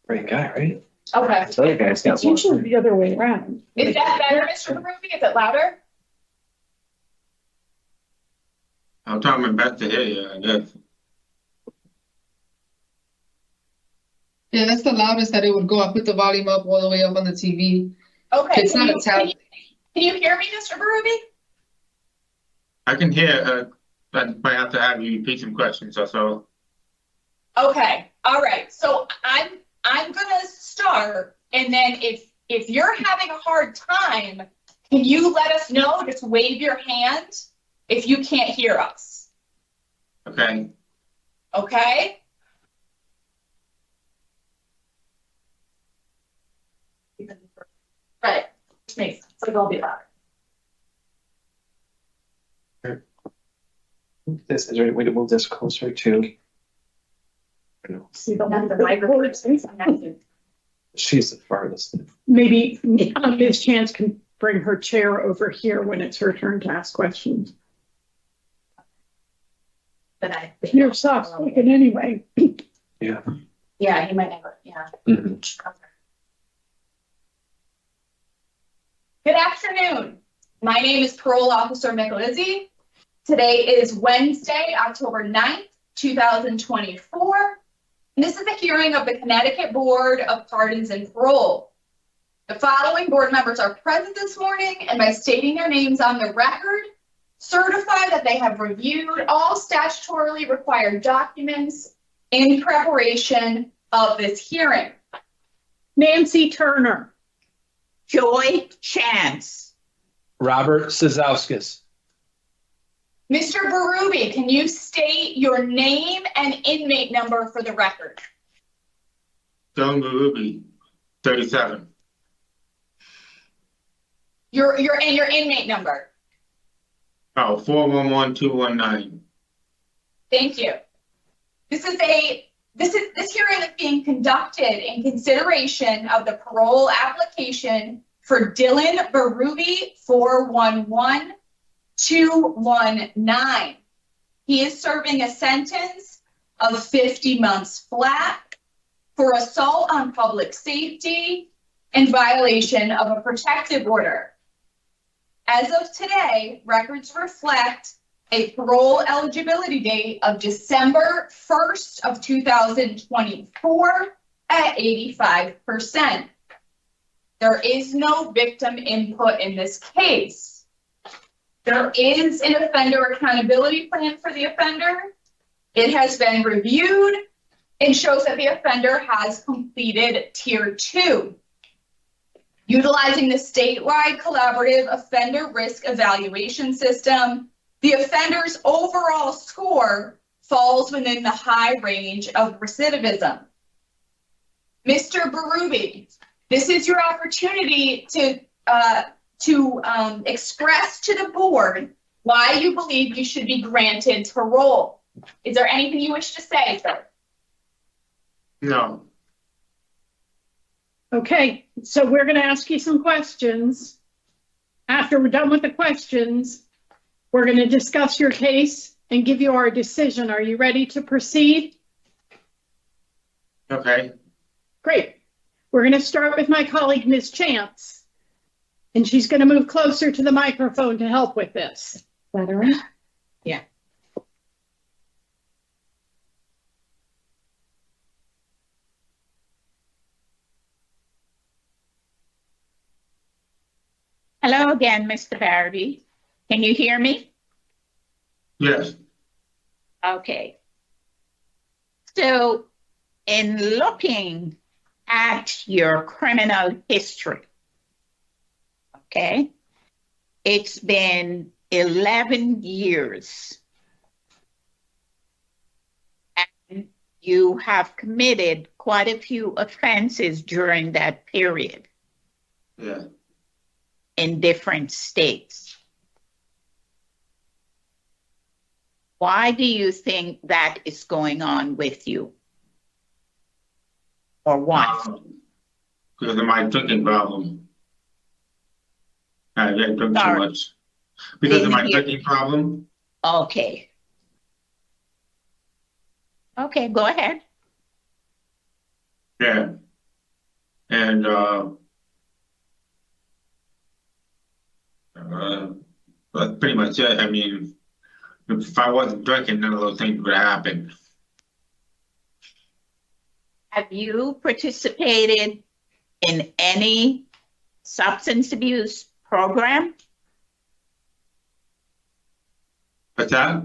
Great guy, right? Okay. This other guy's got It's usually the other way around. Is that better, Mr. Berube? Is it louder? I'm trying my best to hear you, I guess. Yeah, that's the loudest that it would go. I put the volume up all the way up on the TV. Okay. It's not a tablet. Can you hear me, Mr. Berube? I can hear, I might have to have you repeat some questions or so. Okay. All right. So I'm gonna start, and then if you're having a hard time, can you let us know? Just wave your hand if you can't hear us. Okay. Okay. Right. Which makes sense. So it'll be louder. This is there any way to move this closer to? See the one, the microphone. She's the farthest. Maybe Ms. Chance can bring her chair over here when it's her turn to ask questions. But You're soft spoken anyway. Yeah. Yeah, he might never. Yeah. Mm-hmm. Good afternoon. My name is Parole Officer Micalizzi. Today is Wednesday, October 9th, 2024. And this is a hearing of the Connecticut Board of Pardons and Parole. The following board members are present this morning and by stating their names on the record, certify that they have reviewed all statutorily required documents in preparation of this hearing. Nancy Turner. Joy Chance. Robert Cizauskas. Mr. Berube, can you state your name and inmate number for the record? John Berube, 37. Your inmate number. Oh, 411-219. Thank you. This hearing is being conducted in consideration of the parole application for Dylan Berube 411-219. He is serving a sentence of 50 months flat for assault on public safety and violation of a protective order. As of today, records reflect a parole eligibility date of December 1st of 2024 at 85%. There is no victim input in this case. There is an offender accountability plan for the offender. It has been reviewed and shows that the offender has completed Tier 2. Utilizing the statewide collaborative offender risk evaluation system, the offender's overall score falls within the high range of recidivism. Mr. Berube, this is your opportunity to express to the board why you believe you should be granted parole. Is there anything you wish to say, sir? No. Okay, so we're going to ask you some questions. After we're done with the questions, we're going to discuss your case and give you our decision. Are you ready to proceed? Okay. Great. We're going to start with my colleague, Ms. Chance, and she's going to move closer to the microphone to help with this. Better? Yeah. Hello again, Mr. Berube. Can you hear me? Yes. Okay. So, in looking at your criminal history, okay, it's been 11 years. And you have committed quite a few offenses during that period. Yeah. In different states. Why do you think that is going on with you? Or what? Because of my drinking problem. I drink too much. Because of my drinking problem. Okay. Okay, go ahead. Yeah. And that's pretty much it. I mean, if I wasn't drinking, none of those things would happen. Have you participated in any substance abuse program? What's that?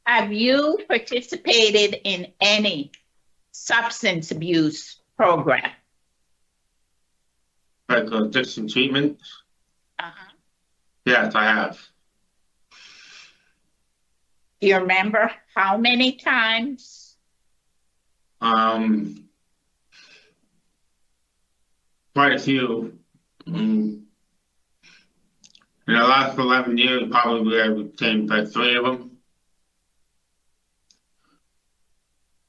Have you participated in any substance abuse program? Like addiction treatment? Uh-huh. Yes, I have. Do you remember how many times? Quite a few. In the last 11 years, probably I would say like 3 of them.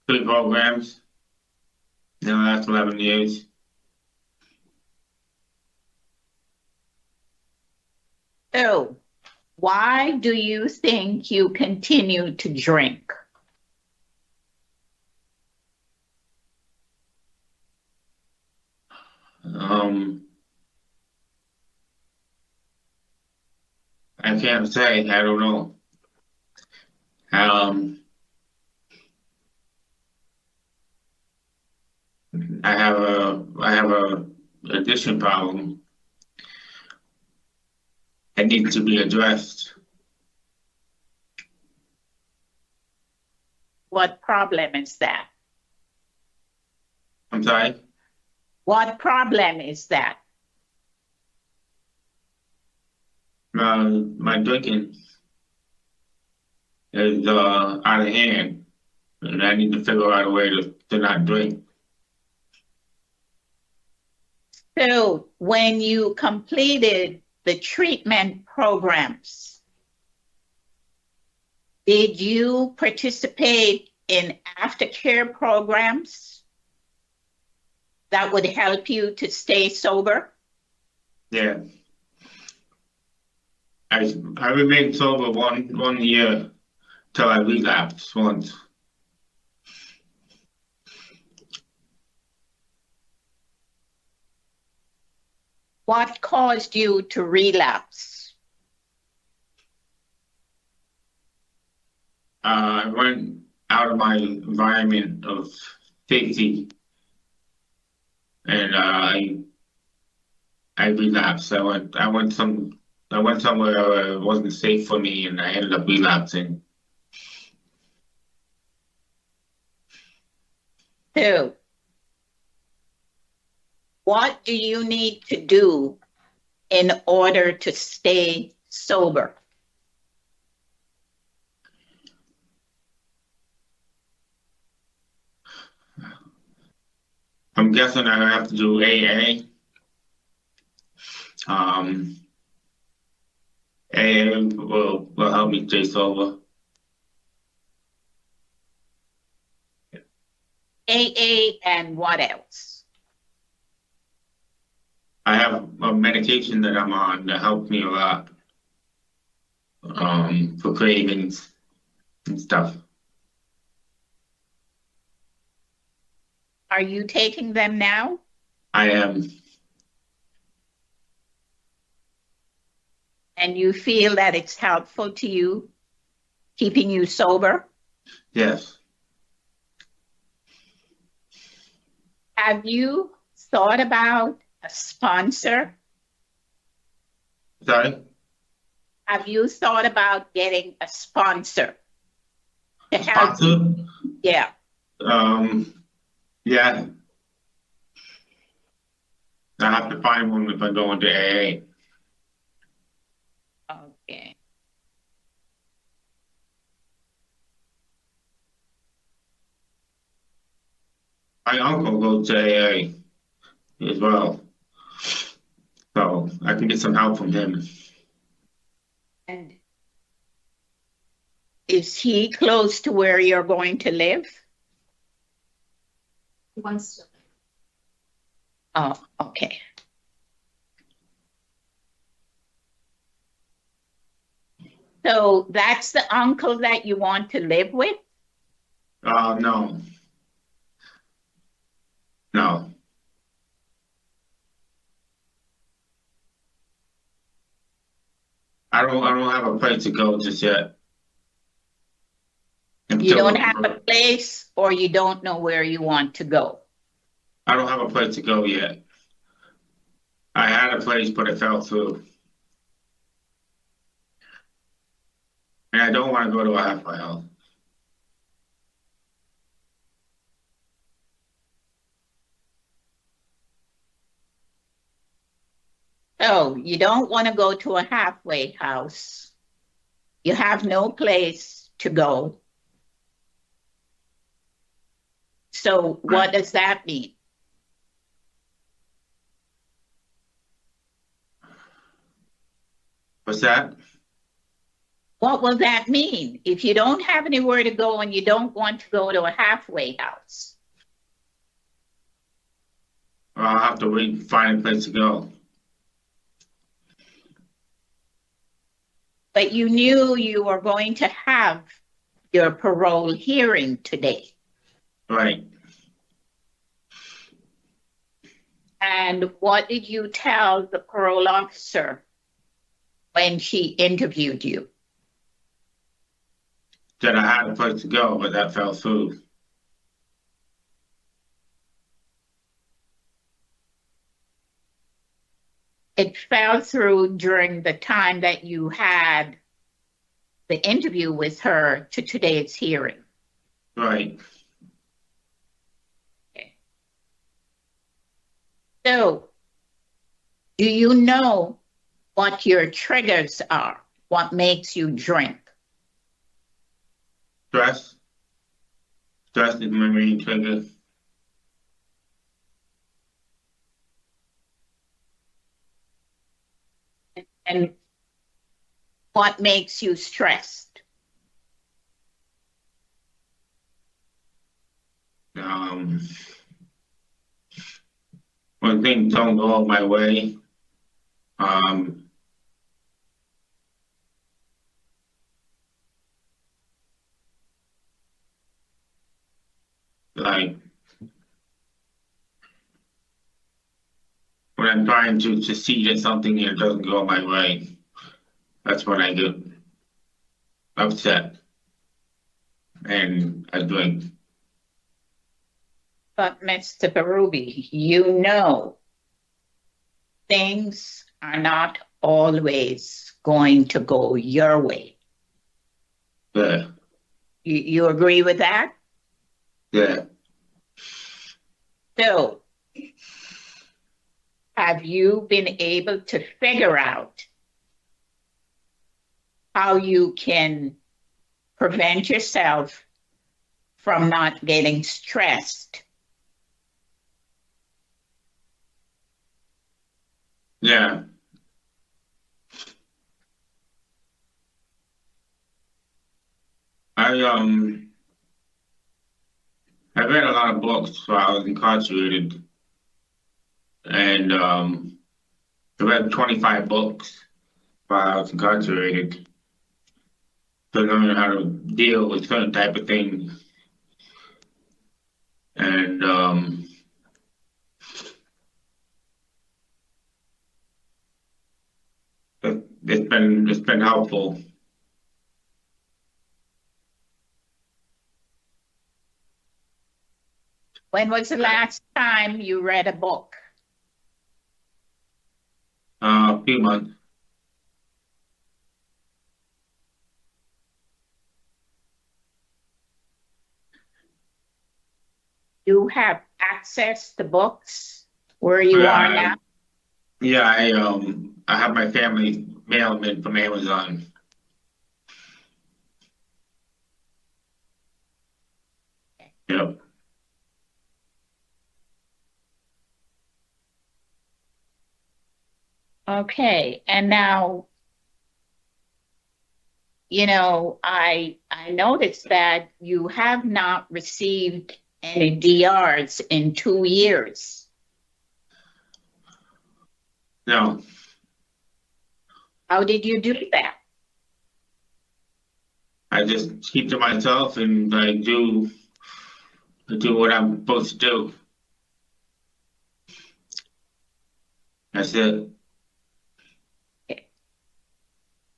3 programs in the last 11 years. So, why do you think you continue to drink? I can't say. I don't know. I have a addiction problem that needs to be addressed. What problem is that? I'm sorry? What problem is that? My drinking is out of hand, and I need to figure out a way to not drink. So, when you completed the treatment programs, did you participate in aftercare programs that would help you to stay sober? Yeah. I remained sober one year till I relapsed once. What caused you to relapse? I went out of my environment of safety, and I relapsed. I went somewhere where it wasn't safe for me, and I ended up relapsing. So, what do you need to do in order to stay sober? I'm guessing I have to do AA. AA will help me stay sober. AA and what else? I have a medication that I'm on that helps me a lot for cravings and stuff. Are you taking them now? I am. And you feel that it's helpful to you, keeping you sober? Yes. Have you thought about a sponsor? Sorry? Have you thought about getting a sponsor to help you? Yeah. Yeah. I have to find one if I go into AA. Okay. My uncle goes to AA as well. So I can get some help from him. And is he close to where you're going to live? Once. Oh, okay. So that's the uncle that you want to live with? No. No. I don't have a place to go just yet. You don't have a place, or you don't know where you want to go? I don't have a place to go yet. I had a place, but it fell through. And I don't want to go to a halfway house. So you don't want to go to a halfway house. You have no place to go. So what does that mean? What's that? What will that mean? If you don't have anywhere to go and you don't want to go to a halfway house? Well, I'll have to wait and find a place to go. But you knew you were going to have your parole hearing today. Right. And what did you tell the parole officer when she interviewed you? That I had a place to go, but that fell through. It fell through during the time that you had the interview with her to today's hearing. Right. Okay. So, do you know what your triggers are? What makes you drink? Stress. Stress is my main trigger. And what makes you stressed? When things don't go my way, like when I'm trying to succeed at something and it doesn't go my way, that's when I get upset and I drink. But Mr. Berube, you know things are not always going to go your way. Yeah. You agree with that? Yeah. So, have you been able to figure out how you can prevent yourself from not getting stressed? Yeah. I read a lot of books while I was incarcerated, and I read 25 books while I was incarcerated to learn how to deal with certain type of things. And it's been helpful. When was the last time you read a book? A few months. You have access to books where you are now? Yeah, I have my family mail them in from Amazon. Yep. Okay, and now, you know, I noticed that you have not received any DRs in 2 years. No. How did you do that? I just keep to myself and I do what I'm supposed to do. That's it.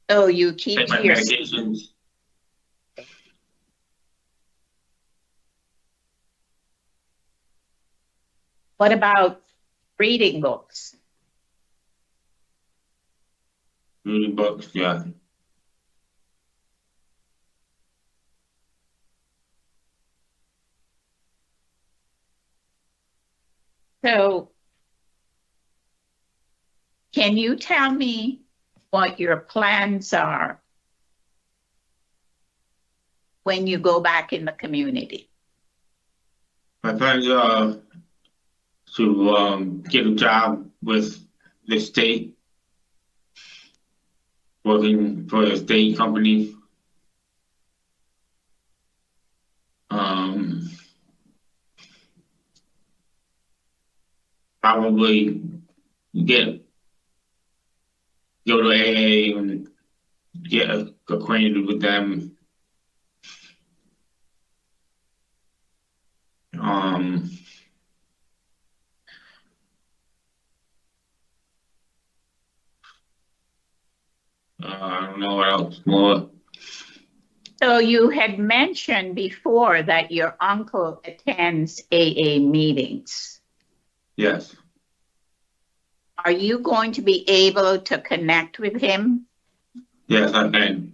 Oh, you keep Take my to your medications. What about reading books? Reading books, yeah. So, can you tell me what your plans are when you go back in the community? My plans are to get a job with the state, working for a state company. Probably go to AA and get acquainted with them. I don't know what else more. So you had mentioned before that your uncle attends AA meetings. Yes. Are you going to be able to connect with him? Yes, I can.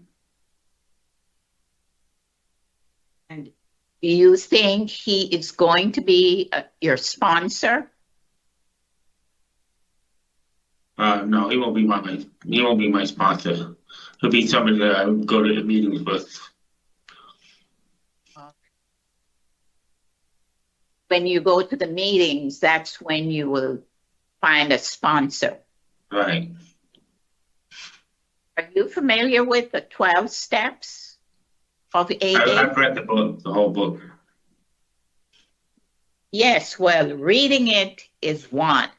And do you think he is going to be your sponsor? No, he won't be my sponsor. He'll be somebody that I would go to the meetings with. When you go to the meetings, that's when you will find a sponsor. Right. Are you familiar with the 12 steps of AA? I've read the book, the whole book. Yes, well, reading it is one,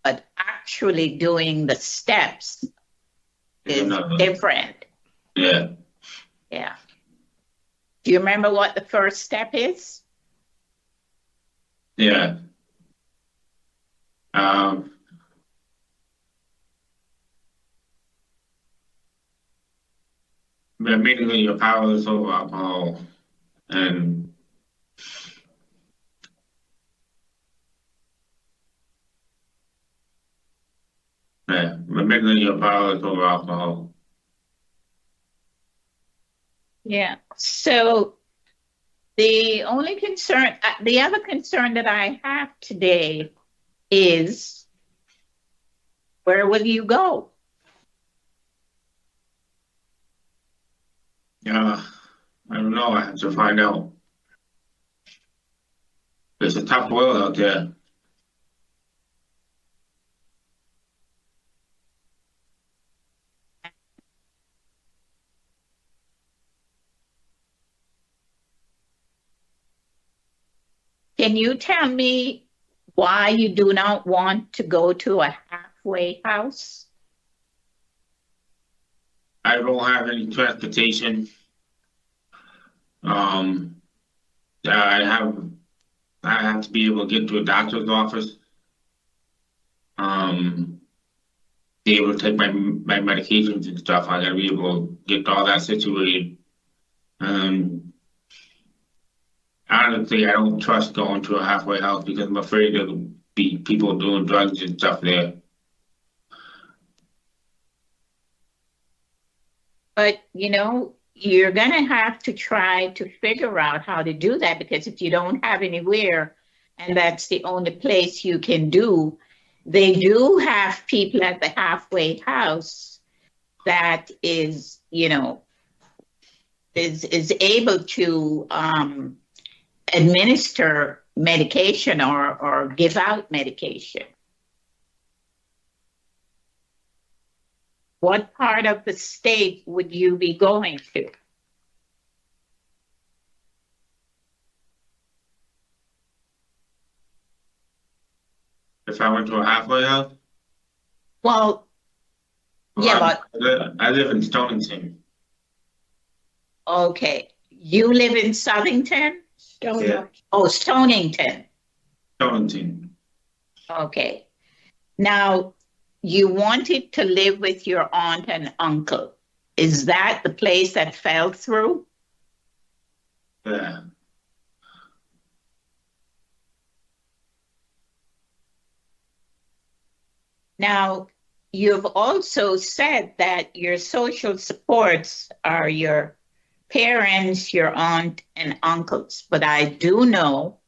but actually doing the steps is different. Yeah. Yeah. Do you remember what the first step is? Yeah. Immediately you're powerless over alcohol, and immediately you're powerless over alcohol. Yeah. So the only concern, the other concern that I have today is, where will you go? Yeah, I don't know. I have to find out. It's a tough world out there. Can you tell me why you do not want to go to a halfway house? I don't have any transportation. I have to be able to get to a doctor's office. Be able to take my medications and stuff. I gotta be able to get all that situated. Honestly, I don't trust going to a halfway house because I'm afraid there'll be people doing drugs and stuff there. But, you know, you're going to have to try to figure out how to do that, because if you don't have anywhere and that's the only place you can do, They do have people at the halfway house that is, you know, is able to administer medication or give out medication. What part of the state would you be going to? If I went to a halfway house? Well, yeah, but I live in Stonington. okay. You live in Southington? Yeah. Oh, Stonington. Stonington. Okay. Now, you wanted to live with your aunt and uncle. Is that the place that fell through? Yeah. Now, you've also said that your social supports are your parents, your aunt, and uncles. But I do know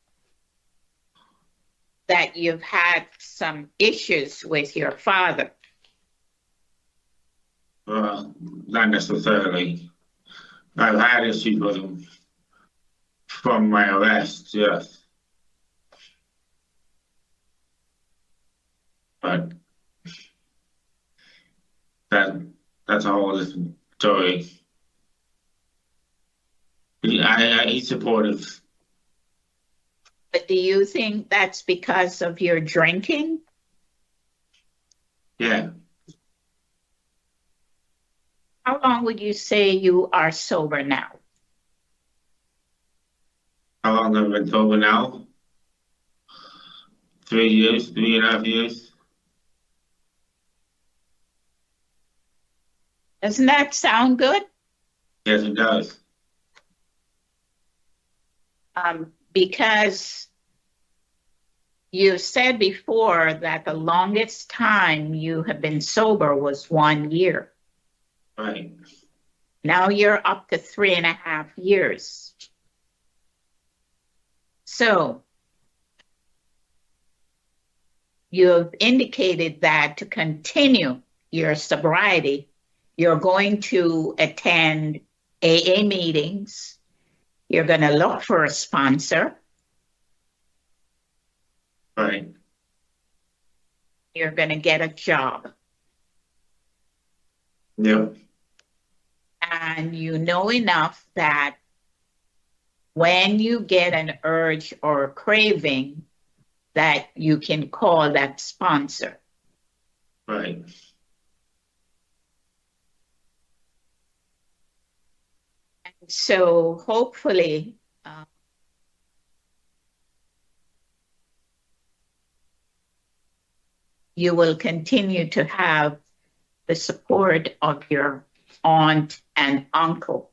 that you've had some issues with your father. Well, not necessarily. I've had issues with him from my arrest, yes. But that's a whole different story. He's supportive. But do you think that's because of your drinking? Yeah. How long would you say you are sober now? How long have I been sober now? 3 years, 3.5 years. Doesn't that sound good? Yes, it does. Because you said before that the longest time you have been sober was 1 year. Right. Now you're up to 3.5 years. So you've indicated that to continue your sobriety, you're going to attend AA meetings. You're going to look for a sponsor. Right. You're going to get a job. Yep. And you know enough that when you get an urge or a craving, that you can call that sponsor. Right. So hopefully, you will continue to have the support of your aunt and uncle,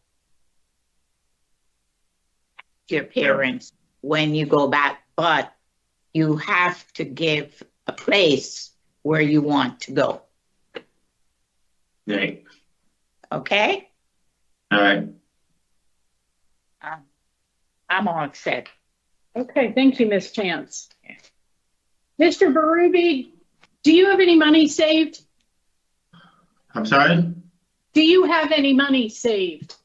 your parents, when you go back, but you have to give a place where you want to go. Right. Okay? All right. I'm all set. Okay, thank you, Ms. Chance. Mr. Berube, do you have any money saved? I'm sorry? Do you have any money saved?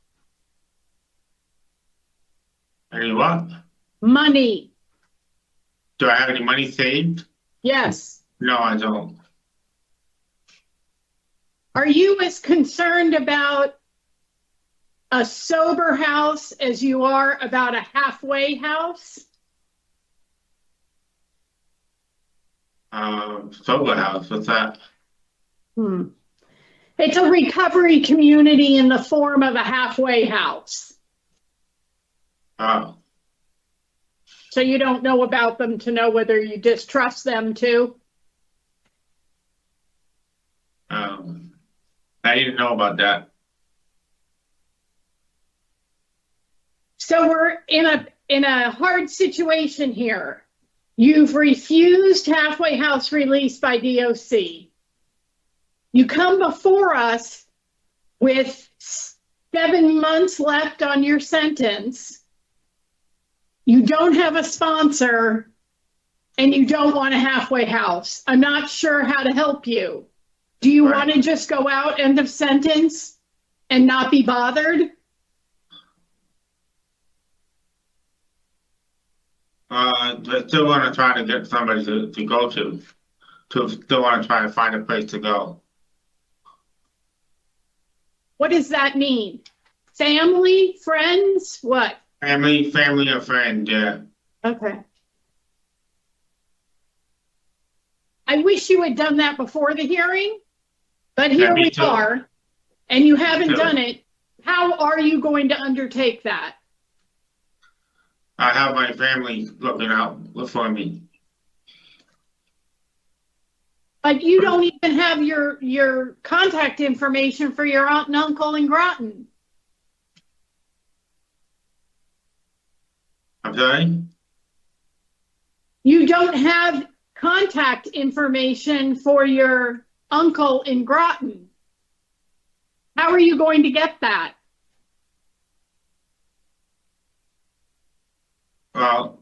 Any what? Money. Do I have any money saved? Yes. No, I don't. Are you as concerned about a sober house as you are about a halfway house? Sober house, what's that? It's a recovery community in the form of a halfway house. Oh. So you don't know about them to know whether you distrust them too? I didn't know about that. So we're in a hard situation here. You've refused halfway house release by DOC. You come before us with 7 months left on your sentence. You don't have a sponsor, and you don't want a halfway house. I'm not sure how to help you. Do you want to just go out, end of sentence, and not be bothered? I still want to try to get somebody to go to still want to try to find a place to go. What does that mean? Family, friends, what? Family or friend, yeah. Okay. I wish you had done that before the hearing, but here we are, and you haven't done it. How are you going to undertake that? I have my family looking out for me. But you don't even have your contact information for your aunt and uncle in Groton. I'm sorry? You don't have contact information for your uncle in Groton. How are you going to get that? Well,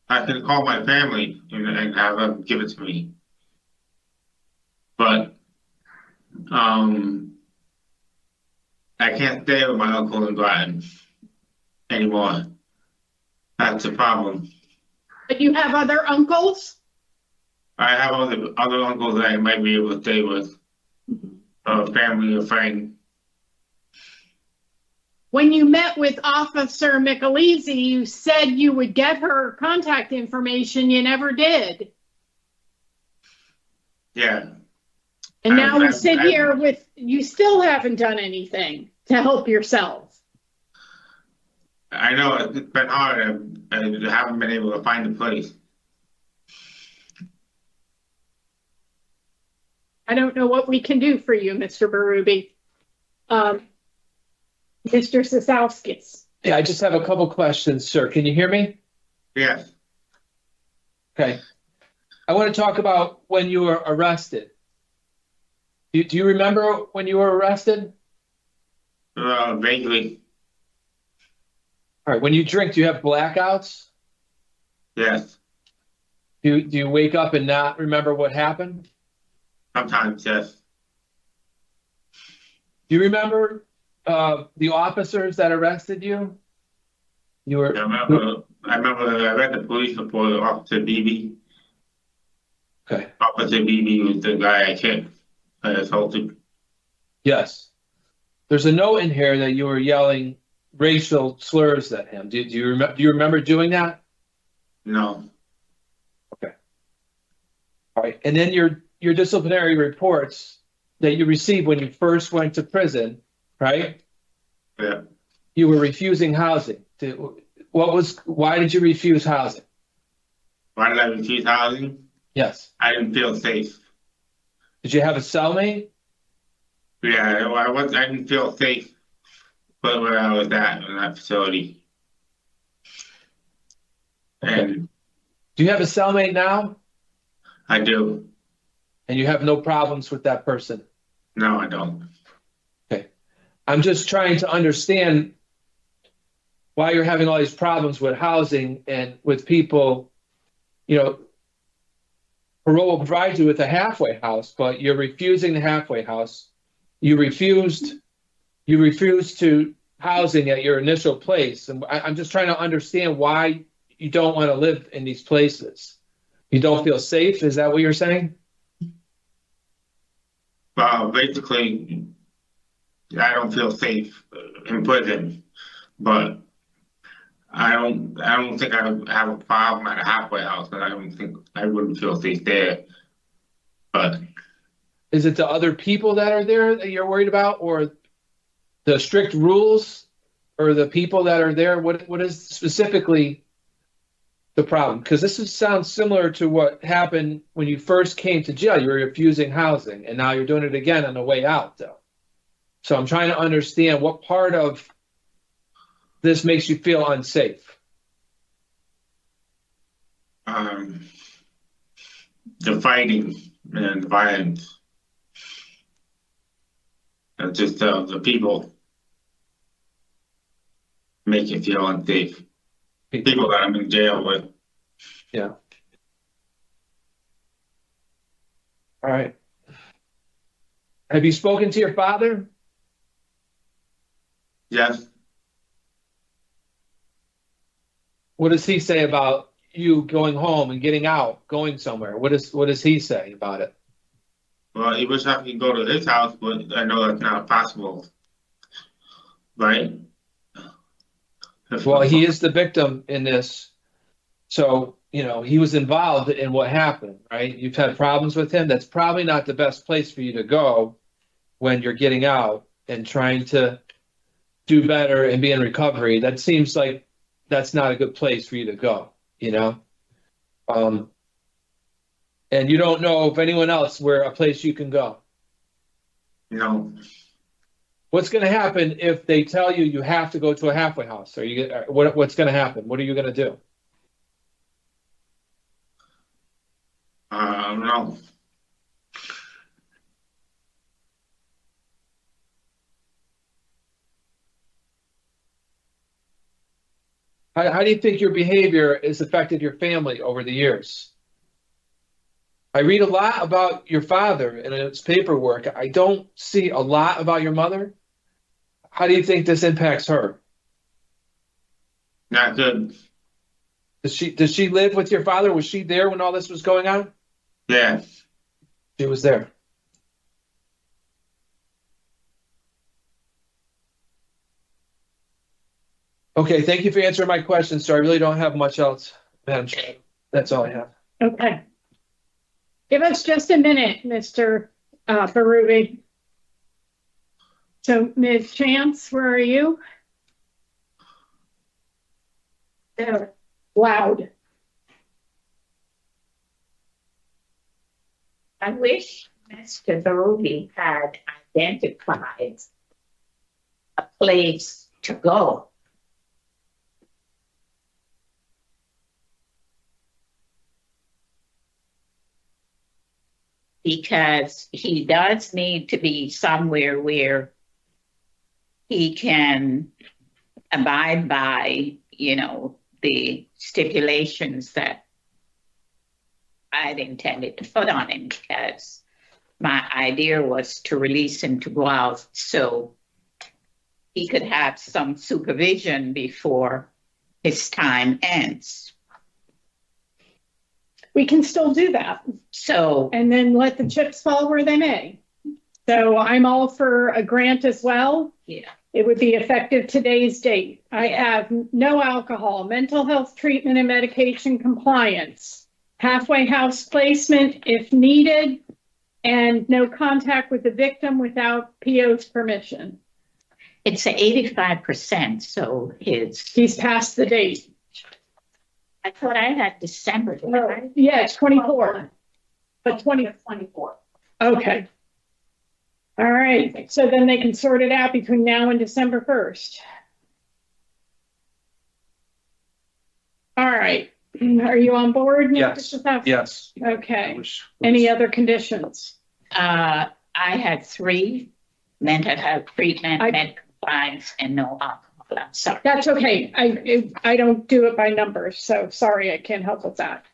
I can call my family and have them give it to me. But I can't stay with my uncle in Groton anymore. That's the problem. But you have other uncles? I have other uncles that I might be able to stay with, family or friend. When you met with Officer Micalizzi, you said you would get her contact information. You never did. Yeah. And now we sit here with, you still haven't done anything to help yourself. I know it's been hard. I haven't been able to find a place. I don't know what we can do for you, Mr. Berube. Mr. Cizauskas. Yeah, I just have a couple questions, sir. Can you hear me? Yes. Okay. I want to talk about when you were arrested. Do you remember when you were arrested? Vaguely. All right. When you drink, do you have blackouts? Yes. Do you wake up and not remember what happened? Sometimes, yes. Do you remember the officers that arrested you? You were. I remember I read the police report. Officer BB. Okay. Officer BB was the guy I kicked. I assaulted. Yes. There's a note in here that you were yelling racial slurs at him. Do you remember doing that? No. Okay. All right. And then your disciplinary reports that you received when you first went to prison, right? Yeah. You were refusing housing. Why did you refuse housing? Why did I refuse housing? Yes. I didn't feel safe. Did you have a cellmate? Yeah, I didn't feel safe where I was at in that facility. Okay. And do you have a cellmate now? I do. And you have no problems with that person? No, I don't. Okay. I'm just trying to understand why you're having all these problems with housing and with people. Parole will provide you with a halfway house, but you're refusing the halfway house. You refused to housing at your initial place. And I'm just trying to understand why you don't want to live in these places. You don't feel safe? Is that what you're saying? Well, basically, I don't feel safe in prison, but I don't think I have a problem at a halfway house, and I don't think I wouldn't feel safe there. But is it the other people that are there that you're worried about, or the strict rules, or the people that are there? What is specifically the problem? Because sounds similar to what happened when you first came to jail. You were refusing housing, and now you're doing it again on the way out, though. So I'm trying to understand what part of this makes you feel unsafe. The fighting and the violence. Just the people make you feel unsafe. People that I'm in jail with. Yeah. All right. Have you spoken to your father? Yes. What does he say about you going home and getting out, going somewhere? What does he say about it? Well, he wish I could go to his house, but I know that's not possible. Right? Well, he is the victim in this. So, you know, he was involved in what happened, right? You've had problems with him. That's probably not the best place for you to go when you're getting out and trying to do better and be in recovery. That seems like that's not a good place for you to go, you know? And you don't know if anyone else where a place you can go. No. What's going to happen if they tell you you have to go to a halfway house? Are you what's going to happen? What are you going to do? No. How do you think your behavior has affected your family over the years? I read a lot about your father in its paperwork. I don't see a lot about your mother. How do you think this impacts her? Not good. Does she live with your father? Was she there when all this was going on? Yeah. She was there. Okay, thank you for answering my question, sir. I really don't have much else, Madam Chair. That's all I have. Okay. Give us just a minute, Mr. Berube. So, Ms. Chance, where are you? There. Loud. I wish Mr. Berube had identified a place to go. Because he does need to be somewhere where he can abide by, you know, the stipulations that I'd intended to put on him, because my idea was to release him to go out so he could have some supervision before his time ends. We can still do that. So, and then let the chips fall where they may. So I'm all for a grant as well. Yeah. It would be effective today's date. I have no alcohol, mental health treatment and medication compliance, halfway house placement if needed, and no contact with the victim without PO's permission. It's 85%, so he's past the date. I thought I had December. No, yeah, it's 24. But 24. Okay. All right. So then they can sort it out between now and December 1st. All right. Are you on board? Yes. Yes. Okay. Any other conditions? I had 3: mental health treatment, med compliance, and no alcohol. I'm sorry. That's okay. I don't do it by numbers, so sorry, I can't help with that.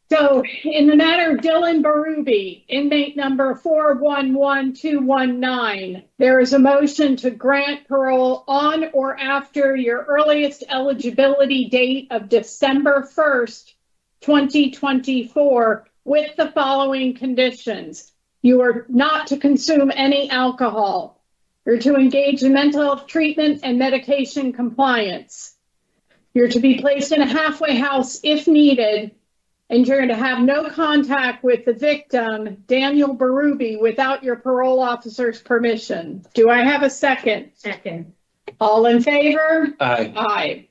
So in the matter of Dylan Berube, inmate number 411219, there is a motion to grant parole on or after your earliest eligibility date of December 1st, 2024, with the following conditions. You are not to consume any alcohol. You're to engage in mental health treatment and medication compliance. You're to be placed in a halfway house if needed, and you're going to have no contact with the victim, Daniel Berube, without your parole officer's permission. Do I have a second? Second. All in favor? Aye. Aye.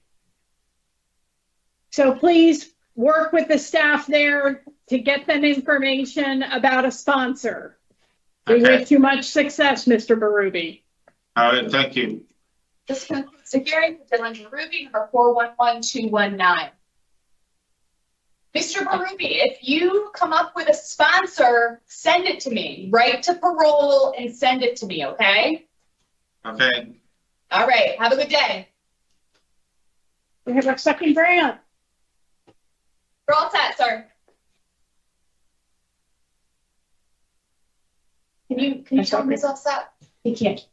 So please work with the staff there to get them information about a sponsor. We wish you much success, Mr. Berube. All right, thank you. This concludes the hearing for Dylan Berube, number 411219. Mr. Berube, if you come up with a sponsor, send it to me. Write to Parole and send it to me, okay? Okay. All right, have a good day. We have our second grant. We're all set, sir. Can you tell me it's all set? He can't.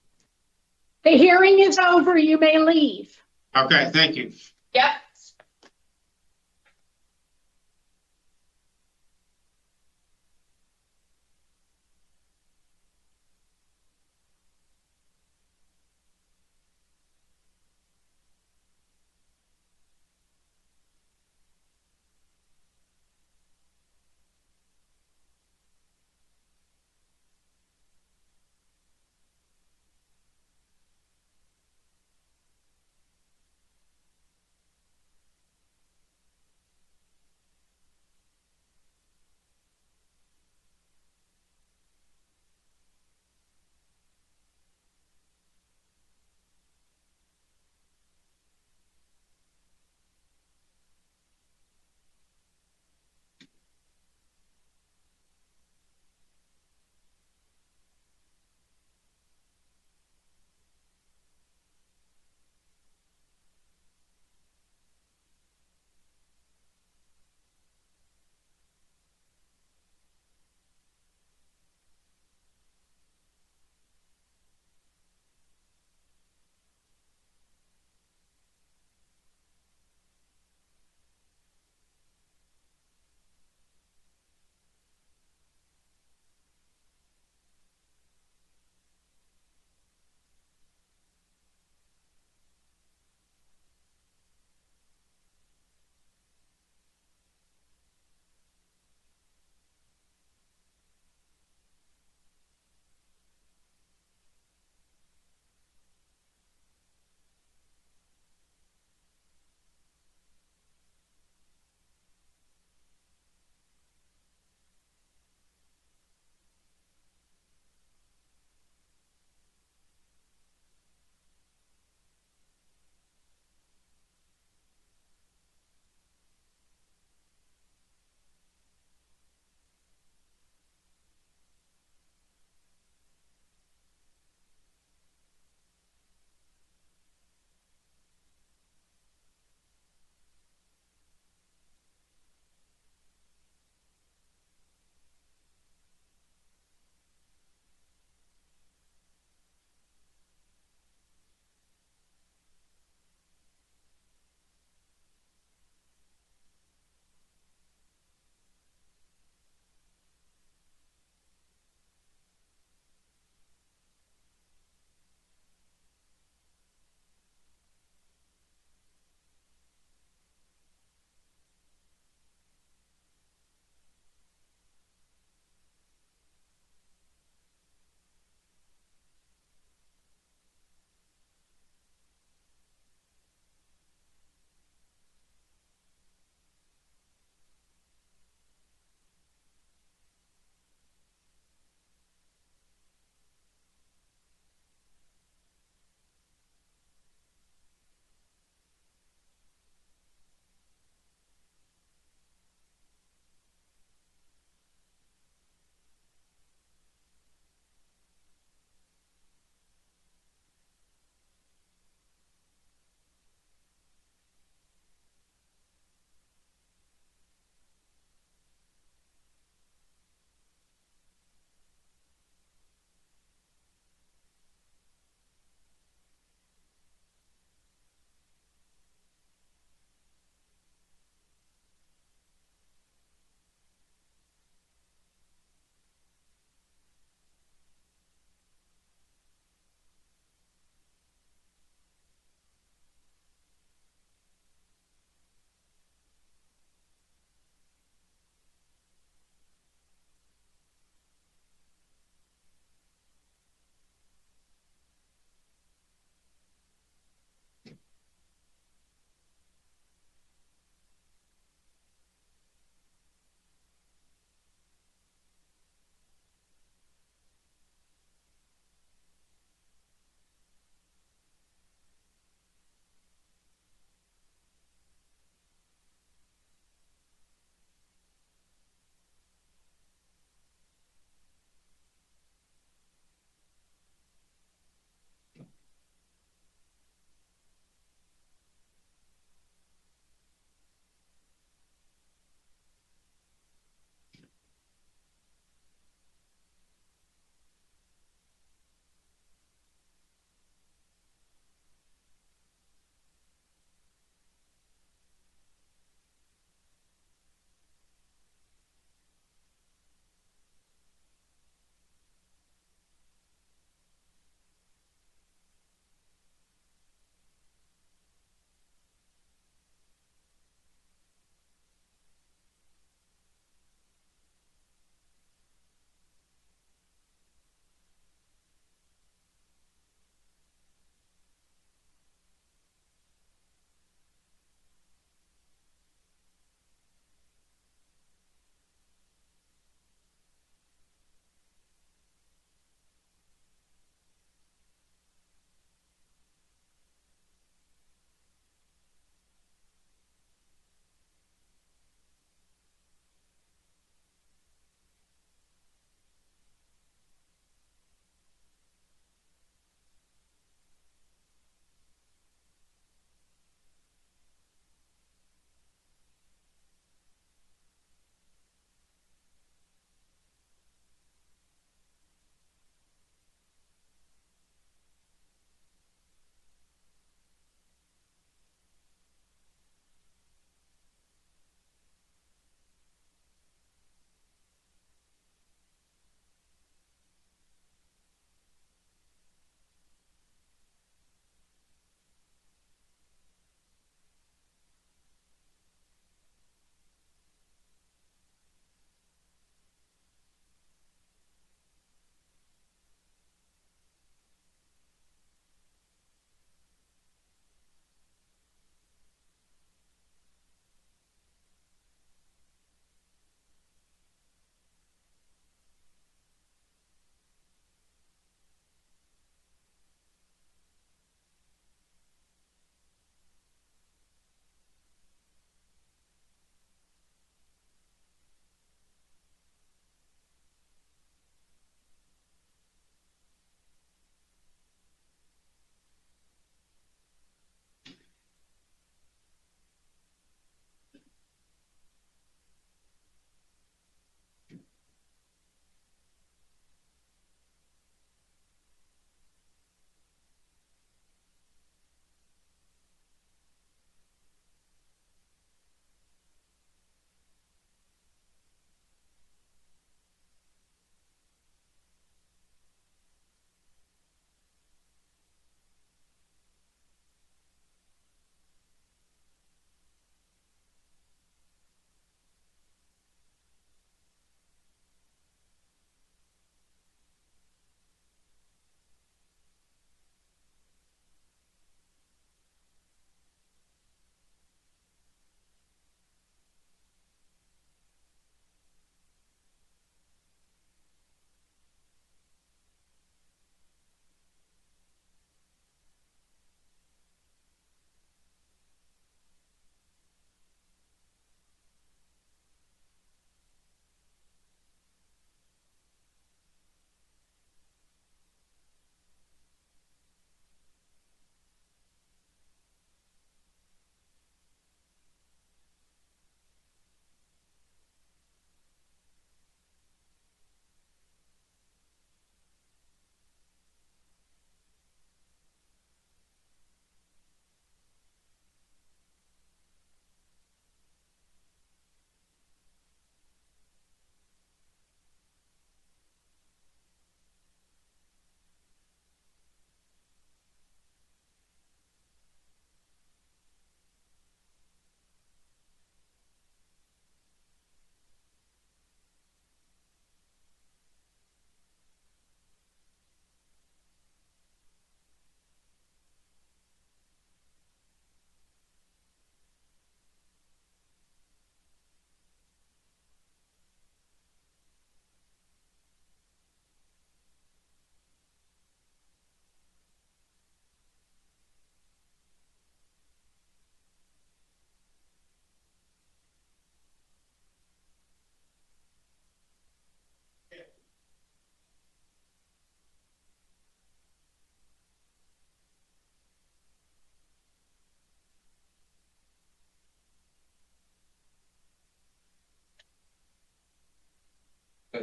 The hearing is over. You may leave. Okay, thank you. Yep.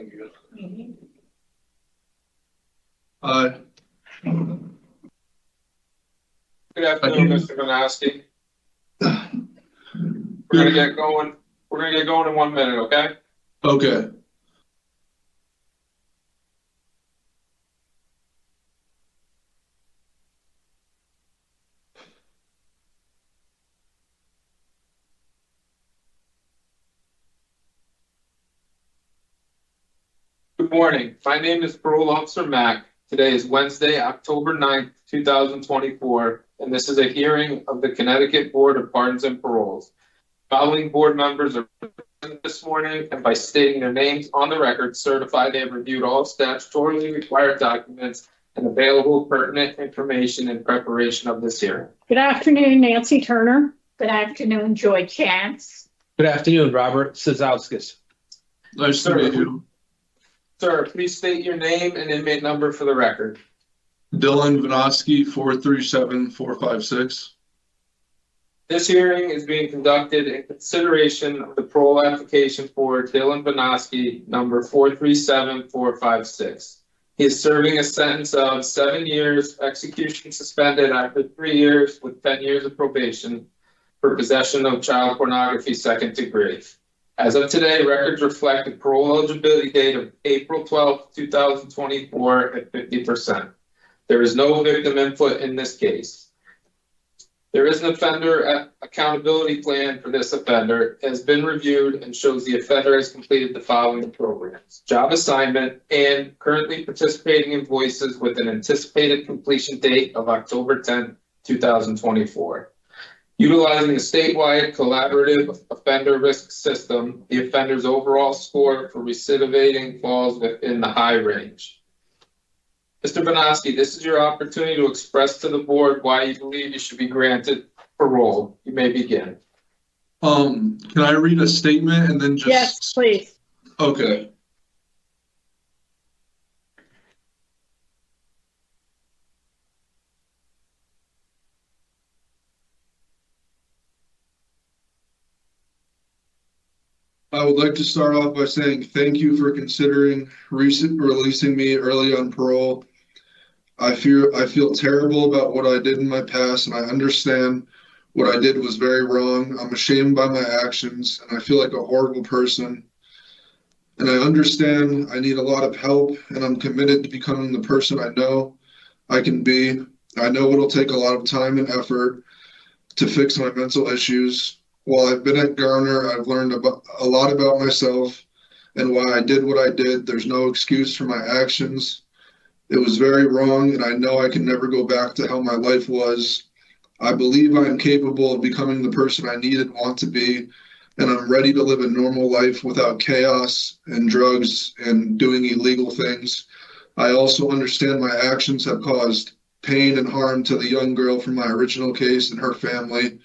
Thank you. Good afternoon, Mr. Vanaski. We're gonna get going. We're gonna get going in 1 minute, okay? Okay. Good morning. My name is Parole Officer Mack. Today is Wednesday, October 9th, 2024, and this is a hearing of the Connecticut Board of Pardons and Paroles. Following board members are present this morning and by stating their names on the record certify they have reviewed all statutorily required documents and available pertinent information in preparation of this hearing. Good afternoon, Nancy Turner. Good afternoon, Joy Chance. Good afternoon, Robert Cizauskas. Nice to meet you. Sir, please state your name and inmate number for the record. Dylan Vanaski, 437-456. This hearing is being conducted in consideration of the parole application for Dylan Vanaski, number 437456. He is serving a sentence of 7 years, execution suspended after 3 years with 10 years of probation for possession of child pornography, 2nd degree. As of today, records reflect the parole eligibility date of April 12, 2024 at 50%. There is no victim input in this case. There is an offender accountability plan for this offender. It has been reviewed and shows the offender has completed the following programs: job assignment and currently participating in voices with an anticipated completion date of October 10, 2024. Utilizing a statewide collaborative offender risk system, the offender's overall score for recidivating falls within the high range. Mr. Vanaski, this is your opportunity to express to the board why you believe you should be granted parole. You may begin. Can I read a statement and then just? Yes, please. Okay. I would like to start off by saying thank you for considering releasing me early on parole. I feel terrible about what I did in my past, and I understand what I did was very wrong. I'm ashamed by my actions, and I feel like a horrible person. And I understand I need a lot of help, and I'm committed to becoming the person I know I can be. I know it'll take a lot of time and effort to fix my mental issues. While I've been at Garner, I've learned a lot about myself and why I did what I did. There's no excuse for my actions. It was very wrong, and I know I can never go back to how my life was. I believe I am capable of becoming the person I need and want to be, and I'm ready to live a normal life without chaos and drugs and doing illegal things. I also understand my actions have caused pain and harm to the young girl from my original case and her family.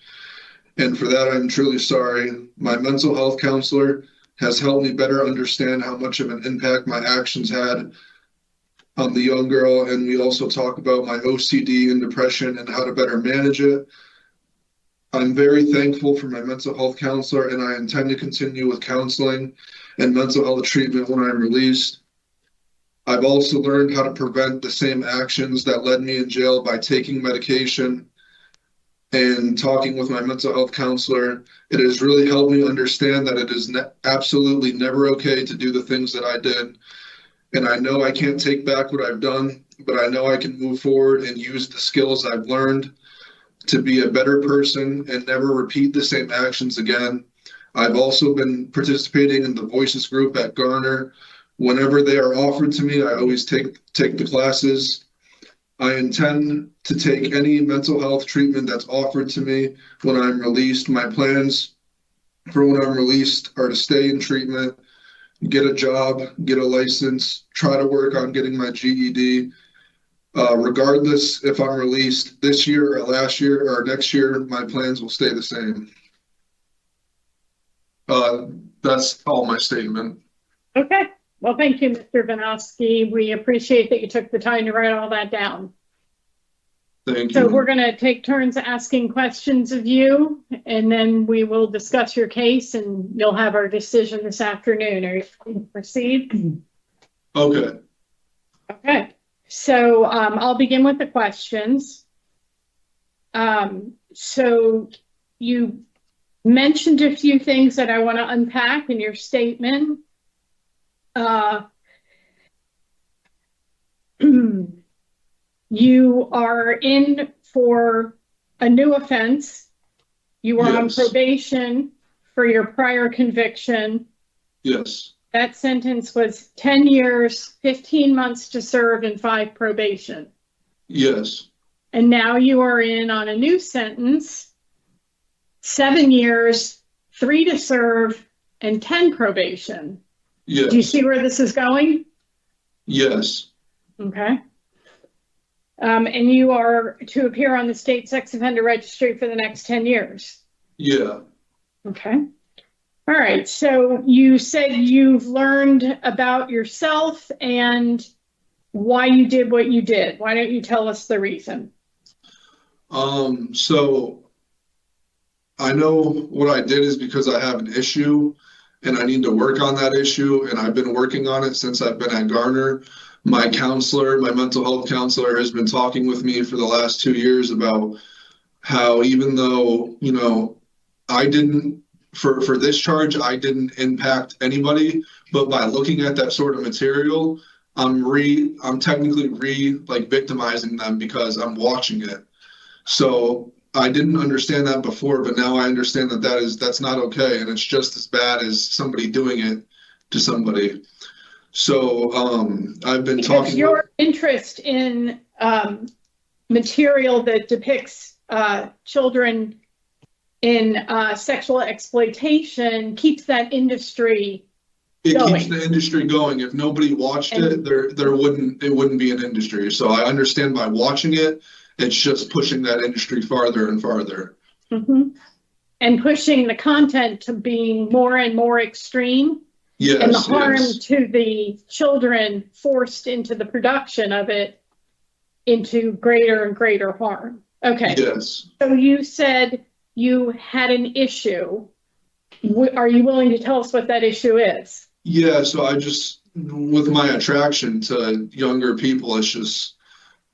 And for that, I'm truly sorry. My mental health counselor has helped me better understand how much of an impact my actions had on the young girl. And we also talk about my OCD and depression and how to better manage it. I'm very thankful for my mental health counselor, and I intend to continue with counseling and mental health treatment when I'm released. I've also learned how to prevent the same actions that led me in jail by taking medication and talking with my mental health counselor. It has really helped me understand that it is absolutely never okay to do the things that I did. And I know I can't take back what I've done, but I know I can move forward and use the skills I've learned to be a better person and never repeat the same actions again. I've also been participating in the Voices group at Garner. Whenever they are offered to me, I always take the classes. I intend to take any mental health treatment that's offered to me when I'm released. My plans for when I'm released are to stay in treatment, get a job, get a license, try to work on getting my GED. Regardless if I'm released this year or last year or next year, my plans will stay the same. That's all my statement. Okay. Well, thank you, Mr. Vanaski. We appreciate that you took the time to write all that down. Thank So you. we're going to take turns asking questions of you, and then we will discuss your case, and you'll have our decision this afternoon. Are you ready to proceed? Okay. Okay. So I'll begin with the questions. So you mentioned a few things that I want to unpack in your statement. You are in for a new offense. You were on probation for your prior conviction. Yes. That sentence was 10 years, 15 months to serve, and 5 probation. Yes. And now you are in on a new sentence, 7 years, 3 to serve, and 10 probation. Yes. Do you see where this is going? Yes. Okay. And you are to appear on the state sex offender registry for the next 10 years. Yeah. Okay. All right. So you said you've learned about yourself and why you did what you did. Why don't you tell us the reason? So I know what I did is because I have an issue and I need to work on that issue, and I've been working on it since I've been at Garner. My counselor, my mental health counselor, has been talking with me for the last 2 years about how, even though, you know, I didn't, for this charge, I didn't impact anybody, but by looking at that sort of material, I'm technically victimizing them because I'm watching it. So I didn't understand that before, but now I understand that that's not okay, and it's just as bad as somebody doing it to somebody. So I've been talking. Your interest in material that depicts children in sexual exploitation keeps that industry going. Keeps the industry going. If nobody watched it, it wouldn't be an industry. So I understand by watching it, it's just pushing that industry farther and farther. Mm-hmm. And pushing the content to being more and more extreme. Yes, and the harm to the children forced into the production of it into greater and greater harm. Okay. Yes. So you said you had an issue. Are you willing to tell us what that issue is? Yeah, so with my attraction to younger people, it's just,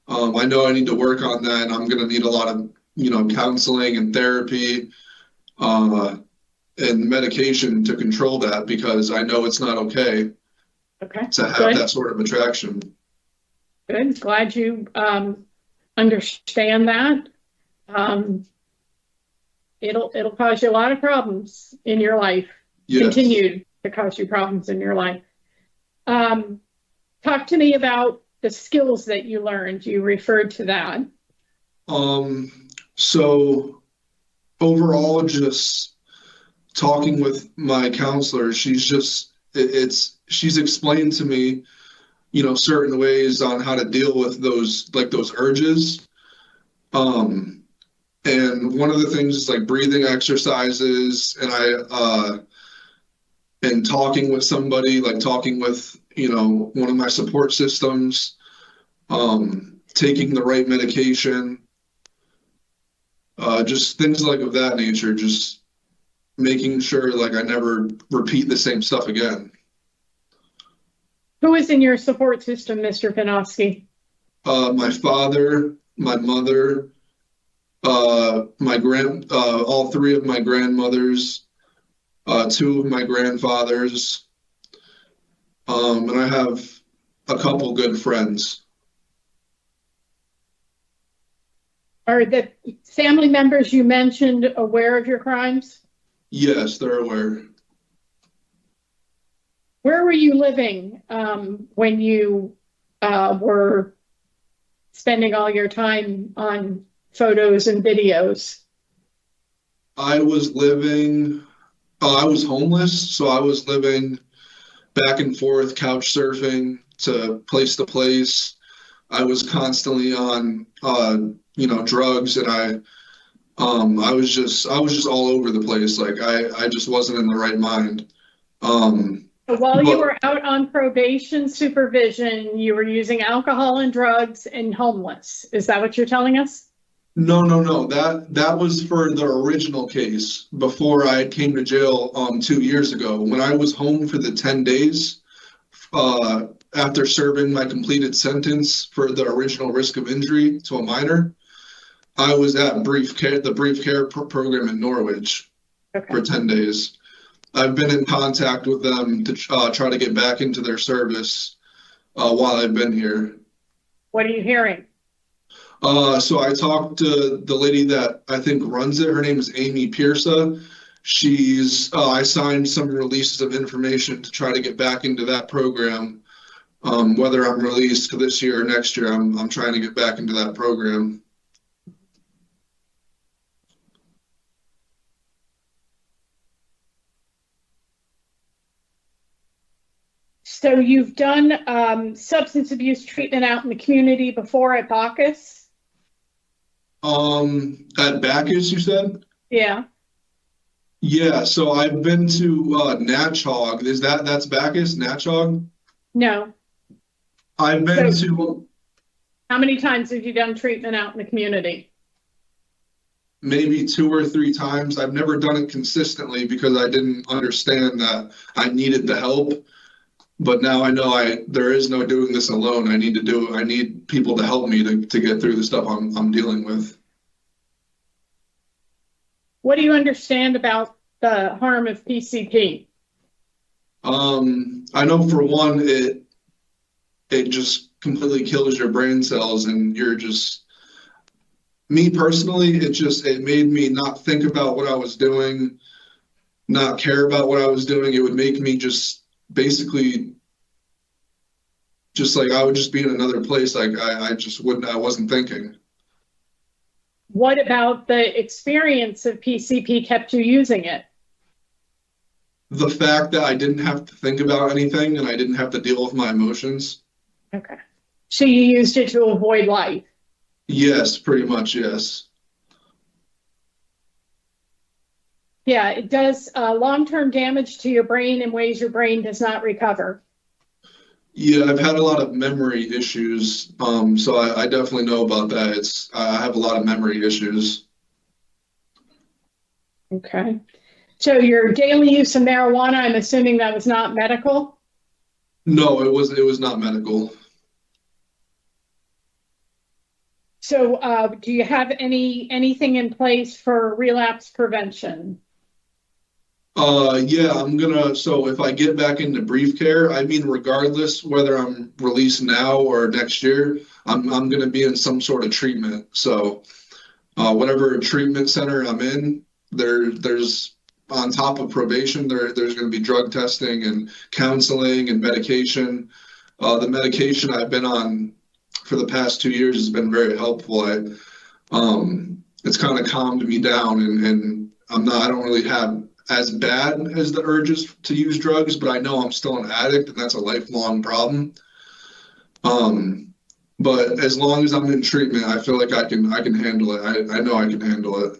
I know I need to work on that, and I'm going to need a lot of, counseling and therapy, and medication to control that, because I know it's not okay to have that sort of attraction. Good. Glad you understand that. It'll cause you a lot of problems in your life. Yes. Continued to cause you problems in your life. Talk to me about the skills that you learned. You referred to that. So overall, just talking with my counselor, she's explained to me, certain ways on how to deal with those urges. And one of the things is like breathing exercises, and talking with somebody, like talking with, one of my support systems, taking the right medication, just things like of that nature, just making sure like I never repeat the same stuff again. Who is in your support system, Mr. Panofsky? My father, my mother, all 3 of my grandmothers, 2 of my grandfathers, and I have a couple good friends. Are the family members you mentioned aware of your crimes? Yes, they're aware. Where were you living when you were spending all your time on photos and videos? I was homeless, so I was living back and forth, couch surfing to place. I was constantly on, drugs, and I was just all over the place. Like I just wasn't in the right mind. While you were out on probation supervision, you were using alcohol and drugs and homeless. Is that what you're telling us? No. That was for the original case before I came to jail 2 years ago. When I was home for the 10 days after serving my completed sentence for the original risk of injury to a minor, I was at the brief care program in Norwich for 10 days. I've been in contact with them to try to get back into their service while I've been here. What are you hearing? So I talked to the lady that I think runs it. Her name is Amy Piersa. I signed some releases of information to try to get back into that program. Whether I'm released this year or next year, I'm trying to get back into that program. So you've done substance abuse treatment out in the community before at Bacchus? At Bacchus, you said? Yeah. Yeah, so I've been to Natchog. That's Bacchus, Natchog? No. I've been to... How many times have you done treatment out in the community? Maybe 2 or 3 times. I've never done it consistently because I didn't understand that I needed the help. But now I know there is no doing this alone. I need people to help me to get through the stuff I'm dealing with. What do you understand about the harm of PCP? I know for one, it just completely kills your brain cells, and you're just, me personally, it made me not think about what I was doing, not care about what I was doing. It would make me just basically just like I would just be in another place. Like I wasn't thinking. What about the experience of PCP kept you using it? The fact that I didn't have to think about anything and I didn't have to deal with my emotions. Okay. So you used it to avoid life? Yes, pretty much, yes. Yeah, it does long-term damage to your brain in ways your brain does not recover. Yeah, I've had a lot of memory issues, so I definitely know about that. I have a lot of memory issues. Okay. So your daily use of marijuana, I'm assuming that was not medical? No, it was not medical. So do you have anything in place for relapse prevention? Yeah, so if I get back into brief care, I mean, regardless whether I'm released now or next year, I'm gonna be in some sort of treatment. So whatever treatment center I'm in, there's on top of probation, there's gonna be drug testing and counseling and medication. The medication I've been on for the past 2 years has been very helpful. It's kind of calmed me down, and I don't really have as bad as the urges to use drugs, but I know I'm still an addict, and that's a lifelong problem. But as long as I'm in treatment, I feel like I can handle it. I know I can handle it.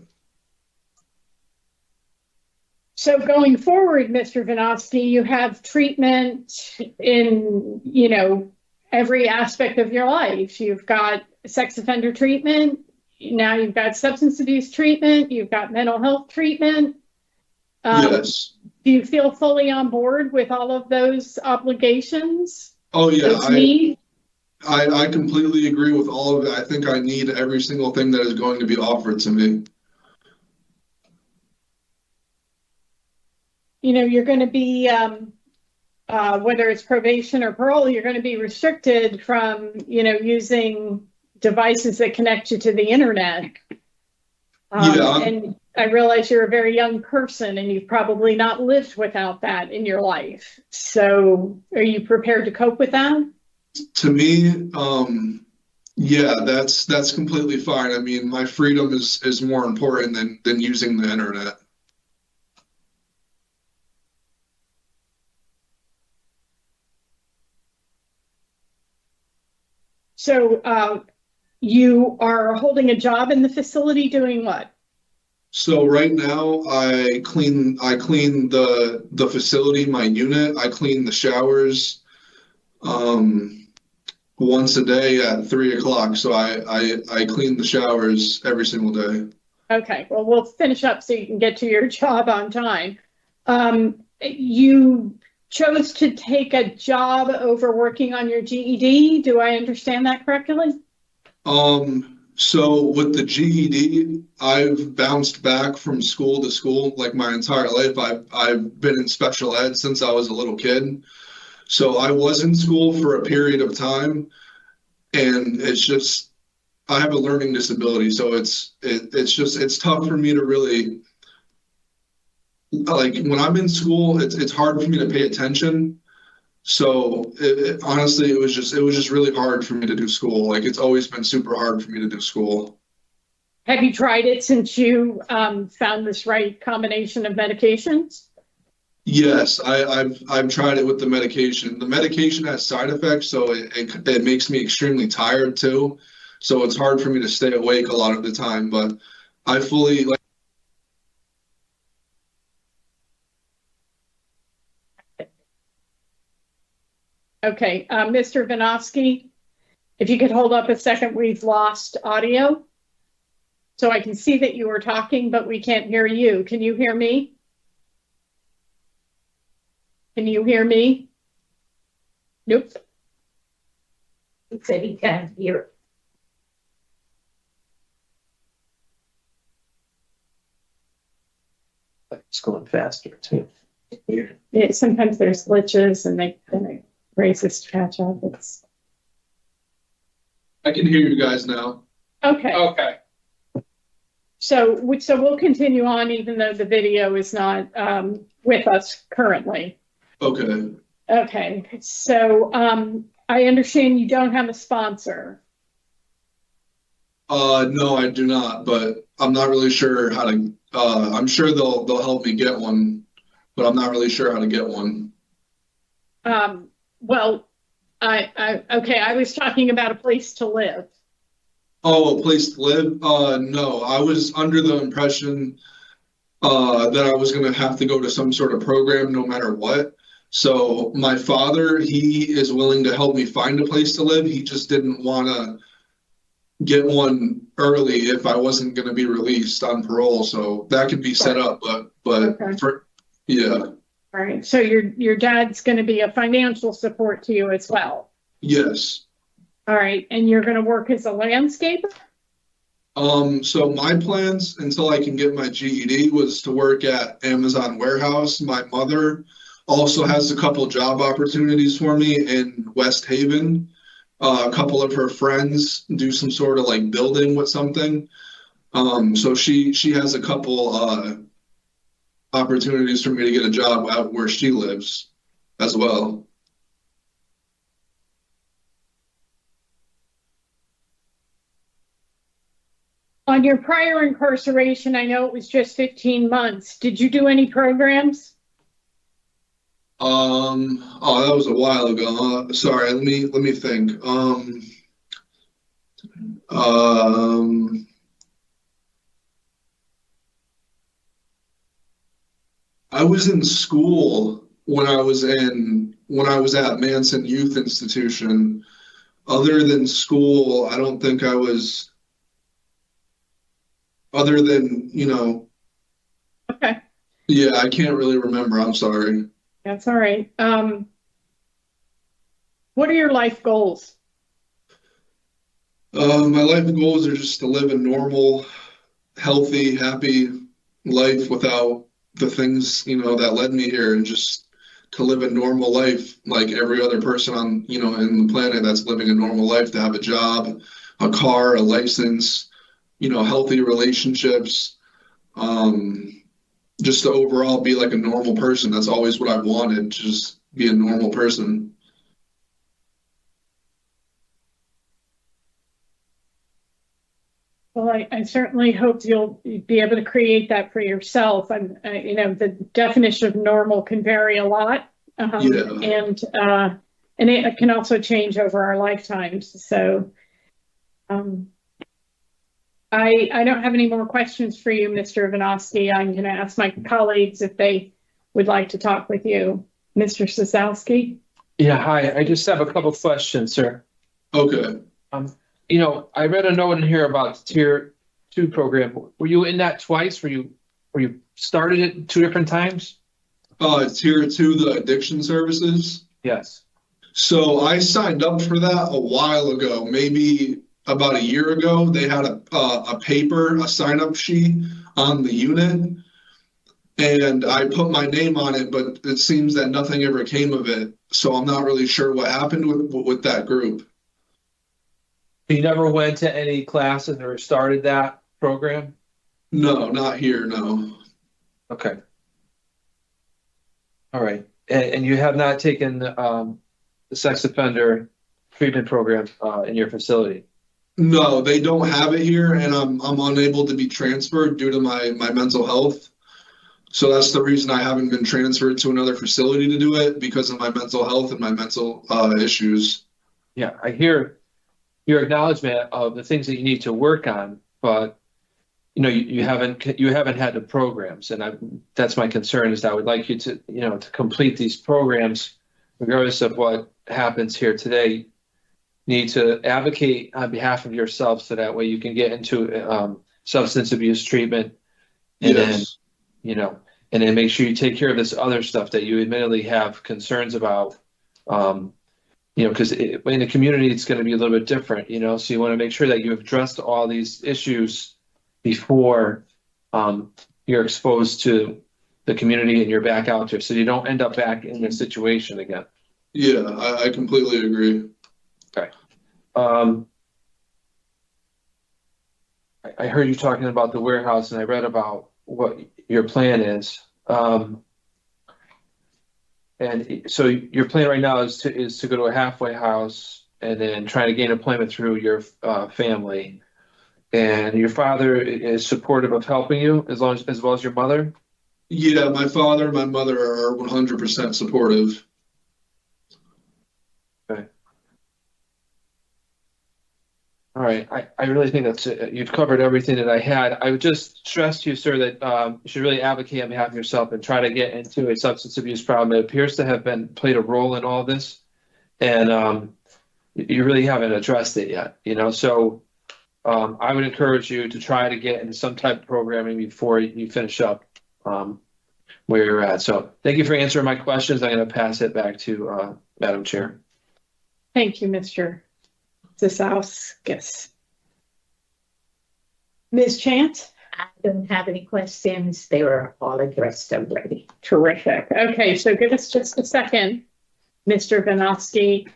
So going forward, Mr. Vinosky, you have treatment in, every aspect of your life. You've got sex offender treatment. Now you've got substance abuse treatment. You've got mental health treatment. Yes. Do you feel fully on board with all of those obligations? Oh yeah, I completely agree with all of it. I think I need every single thing that is going to be offered to me. You're going to be, whether it's probation or parole, you're going to be restricted from, using devices that connect you to the internet. And I realize you're a very young person and you've probably not lived without that in your life. So are you prepared to cope with that? To me, yeah, that's completely fine. I mean, my freedom is more important than using the internet. So you are holding a job in the facility doing what? So right now I clean the facility, my unit. I clean the showers once a day at 3 o'clock. So I clean the showers every single day. Okay, well, we'll finish up so you can get to your job on time. You chose to take a job over working on your GED. Do I understand that correctly? So with the GED, I've bounced back from school to school like my entire life. I've been in special ed since I was a little kid. So I was in school for a period of time, and it's just, I have a learning disability. So it's tough for me to really, like when I'm in school, it's hard for me to pay attention. So honestly, it was just really hard for me to do school. Like it's always been super hard for me to do school. Have you tried it since you found this right combination of medications? Yes, I've tried it with the medication. The medication has side effects, so it makes me extremely tired too. So it's hard for me to stay awake a lot of the time. But I fully like. Okay, Mr. Vinovsky, if you could hold up a second, we've lost audio. So I can see that you were talking, but we can't hear you. Can you hear me? Can you hear me? Nope. He said he can't hear. It's going faster too. Weird. Yeah, sometimes there's glitches and it races to catch up. I can hear you guys now. Okay. Okay. So we'll continue on even though the video is not with us currently. Okay. Okay. So I understand you don't have a sponsor. No, I do not, but I'm not really sure how to, I'm sure they'll help me get one, but I'm not really sure how to get one. Well, okay, I was talking about a place to live. Oh, a place to live? No, I was under the impression that I was going to have to go to some sort of program no matter what. So my father, he is willing to help me find a place to live. He just didn't want to get one early if I wasn't going to be released on parole. So that could be set up, but Okay. Yeah. All right. So your dad's going to be a financial support to you as well. Yes. All right. And you're going to work as a landscaper? So my plans until I can get my GED was to work at Amazon warehouse. My mother also has a couple job opportunities for me in West Haven. A couple of her friends do some sort of like building with something. So she has a couple opportunities for me to get a job out where she lives as well. On your prior incarceration, I know it was just 15 months. Did you do any programs? Oh, that was a while ago. Sorry, let me think. I was in school when I was at Manson Youth Institution. Other than school, I don't think I was, other than, Okay. Yeah, I can't really remember. I'm sorry. That's all right. What are your life goals? My life goals are just to live a normal, healthy, happy life without the things, that led me here, and just to live a normal life like every other person on, in the planet that's living a normal life, to have a job, a car, a license, healthy relationships, just to overall be like a normal person. That's always what I've wanted, to just be a normal person. Well, I certainly hope you'll be able to create that for yourself. And, the definition of normal can vary a lot. And it can also change over our lifetimes. So I don't have any more questions for you, Mr. Vazquez. I'm going to ask my colleagues if they would like to talk with you. Mr. Cizauskas? Yeah, hi. I just have a couple questions, sir. Okay. You know, I read a note in here about the Tier 2 program. Were you in that twice? Were you started it 2 different times? Tier 2, the addiction services. Yes. So I signed up for that a while ago, maybe about a year ago. They had a paper, a sign-up sheet on the unit, and I put my name on it, but it seems that nothing ever came of it. So I'm not really sure what happened with that group. You never went to any classes or started that program? No, not here, no. Okay. All right. And you have not taken the sex offender treatment program in your facility? No, they don't have it here, and I'm unable to be transferred due to my mental health. So that's the reason I haven't been transferred to another facility to do it, because of my mental health and my mental issues. Yeah, I hear your acknowledgement of the things that you need to work on, but you know, you haven't had the programs, and that's my concern. Is I would like you to, you know, to complete these programs, regardless of what happens here today. You need to advocate on behalf of yourself, so that way you can get into substance abuse treatment, and then, you know, and then make sure you take care of this other stuff that you admittedly have concerns about. You know, because in the community it's going to be a little bit different. You know, so you want to make sure that you have addressed all these issues before you're exposed to the community and you're back out there, so you don't end up back in this situation again. Yeah, I completely agree. Okay. I heard you talking about the warehouse, and I read about what your plan is. And so your plan right now is to go to a halfway house and then try to gain employment through your family. And your father is supportive of helping you as well as your mother? Yeah, my father and my mother are 100% supportive. Okay. All right. I really think that's it. You've covered everything that I had. I would just stress to you, sir, that you should really advocate on behalf of yourself and try to get into a substance abuse problem. It appears to have played a role in all this, and you really haven't addressed it yet. You know, so I would encourage you to try to get into some type of programming before you finish up where you're at. So thank you for answering my questions. I'm going to pass it back to Madam Chair. Thank you, Mr. Cizauskas. Ms. Chant? I don't have any questions. They were all addressed already. Terrific. Okay, so give us just a second, Mr. Vazquez.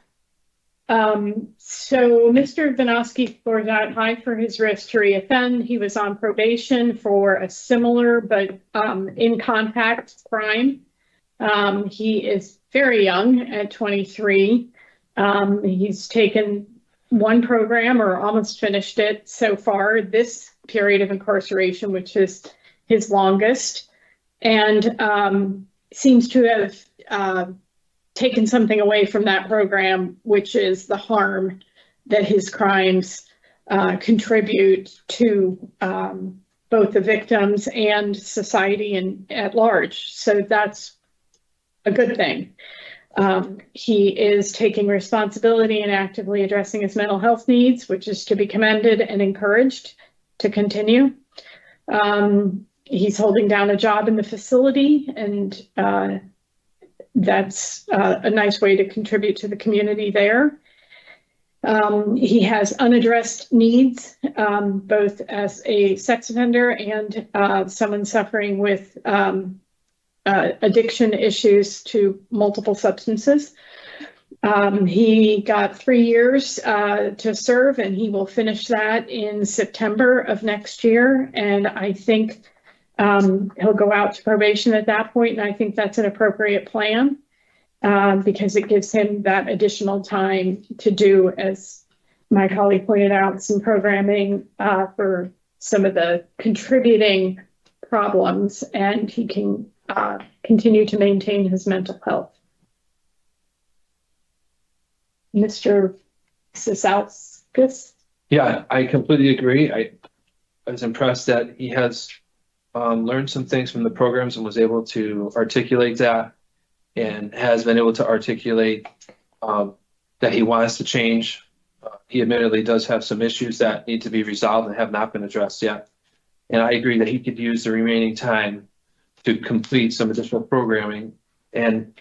So Mr. Vazquez scored out high for his risk to reoffend. He was on probation for a similar but in contact crime. He is very young at 23. He's taken one program or almost finished it so far this period of incarceration, which is his longest, and seems to have taken something away from that program, which is the harm that his crimes contribute to both the victims and society at large. So that's a good thing. He is taking responsibility and actively addressing his mental health needs, which is to be commended and encouraged to continue. He's holding down a job in the facility, and that's a nice way to contribute to the community there. He has unaddressed needs, both as a sex offender and someone suffering with addiction issues to multiple substances. He got 3 years to serve, and he will finish that in September of next year. And I think he'll go out to probation at that point, and I think that's an appropriate plan because it gives him that additional time to do, as my colleague pointed out, some programming for some of the contributing problems, and he can continue to maintain his mental health. Mr. Cizauskas? Yeah, I completely agree. was impressed that he has learned some things from the programs and was able to articulate that, and has been able to articulate that he wants to change. He admittedly does have some issues that need to be resolved and have not been addressed yet. And I agree that he could use the remaining time to complete some additional programming and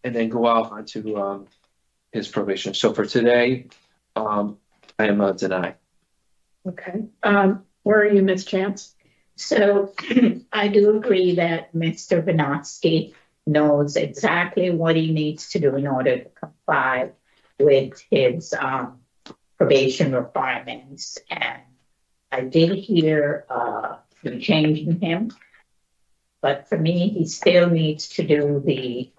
then go out onto his probation. So for today, I am a deny. Okay. Where are you, Ms. Chance? So I do agree that Mr. Vazquez knows exactly what he needs to do in order to comply with his probation requirements. And I did hear the change in him, but for me, he still needs to do the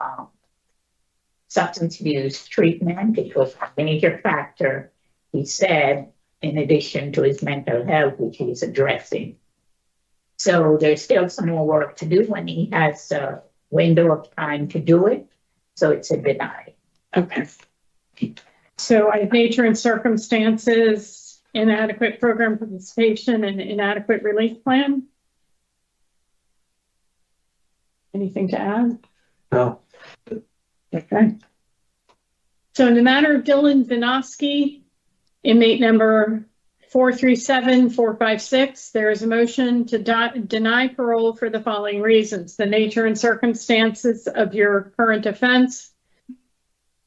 substance abuse treatment. It was a major factor, he said, in addition to his mental health, which he's addressing. So there's still some more work to do when he has a window of time to do it. So it's a deny. Okay. So I have nature and circumstances, inadequate program participation, and inadequate relief plan. Anything to add? No. Okay. So in the matter of Dylan Vazquez, inmate number 437456, there is a motion to deny parole for the following reasons: the nature and circumstances of your current offense,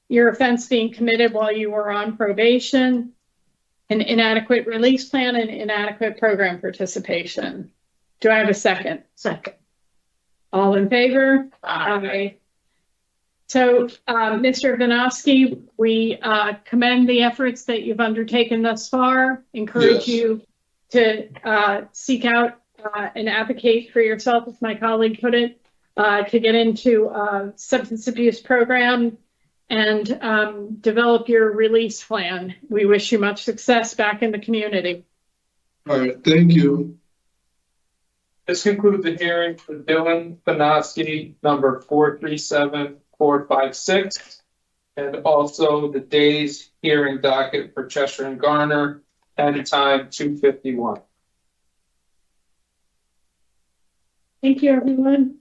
your offense being committed while you were on probation, an inadequate release plan, and inadequate program participation. Do I have a second? Second. All in favor? Aye. So, Mr. Vazquez, we commend the efforts that you've undertaken thus far. Encourage you to seek out and advocate for yourself, as my colleague put it, to get into a substance abuse program and develop your release plan. We wish you much success back in the community. All right, thank you. This concludes the hearing for Dylan Vazquez, number 437456, and also the day's hearing docket for Cheshire and Garner, end time 2:51. Thank you, everyone.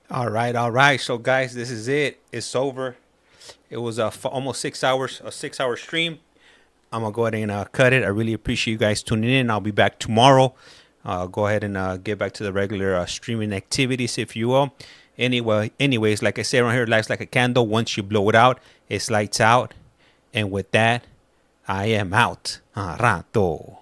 All right. So, guys, this is it. It's over. It was almost 6 hours, a 6-hour stream. I'm gonna go ahead and cut it. I really appreciate you guys tuning in. I'll be back tomorrow. Go ahead and get back to the regular streaming activities, if you will. Anyways, like I say around here, lights like a candle. Once you blow it out, it's lights out. And with that, I am out. A rato.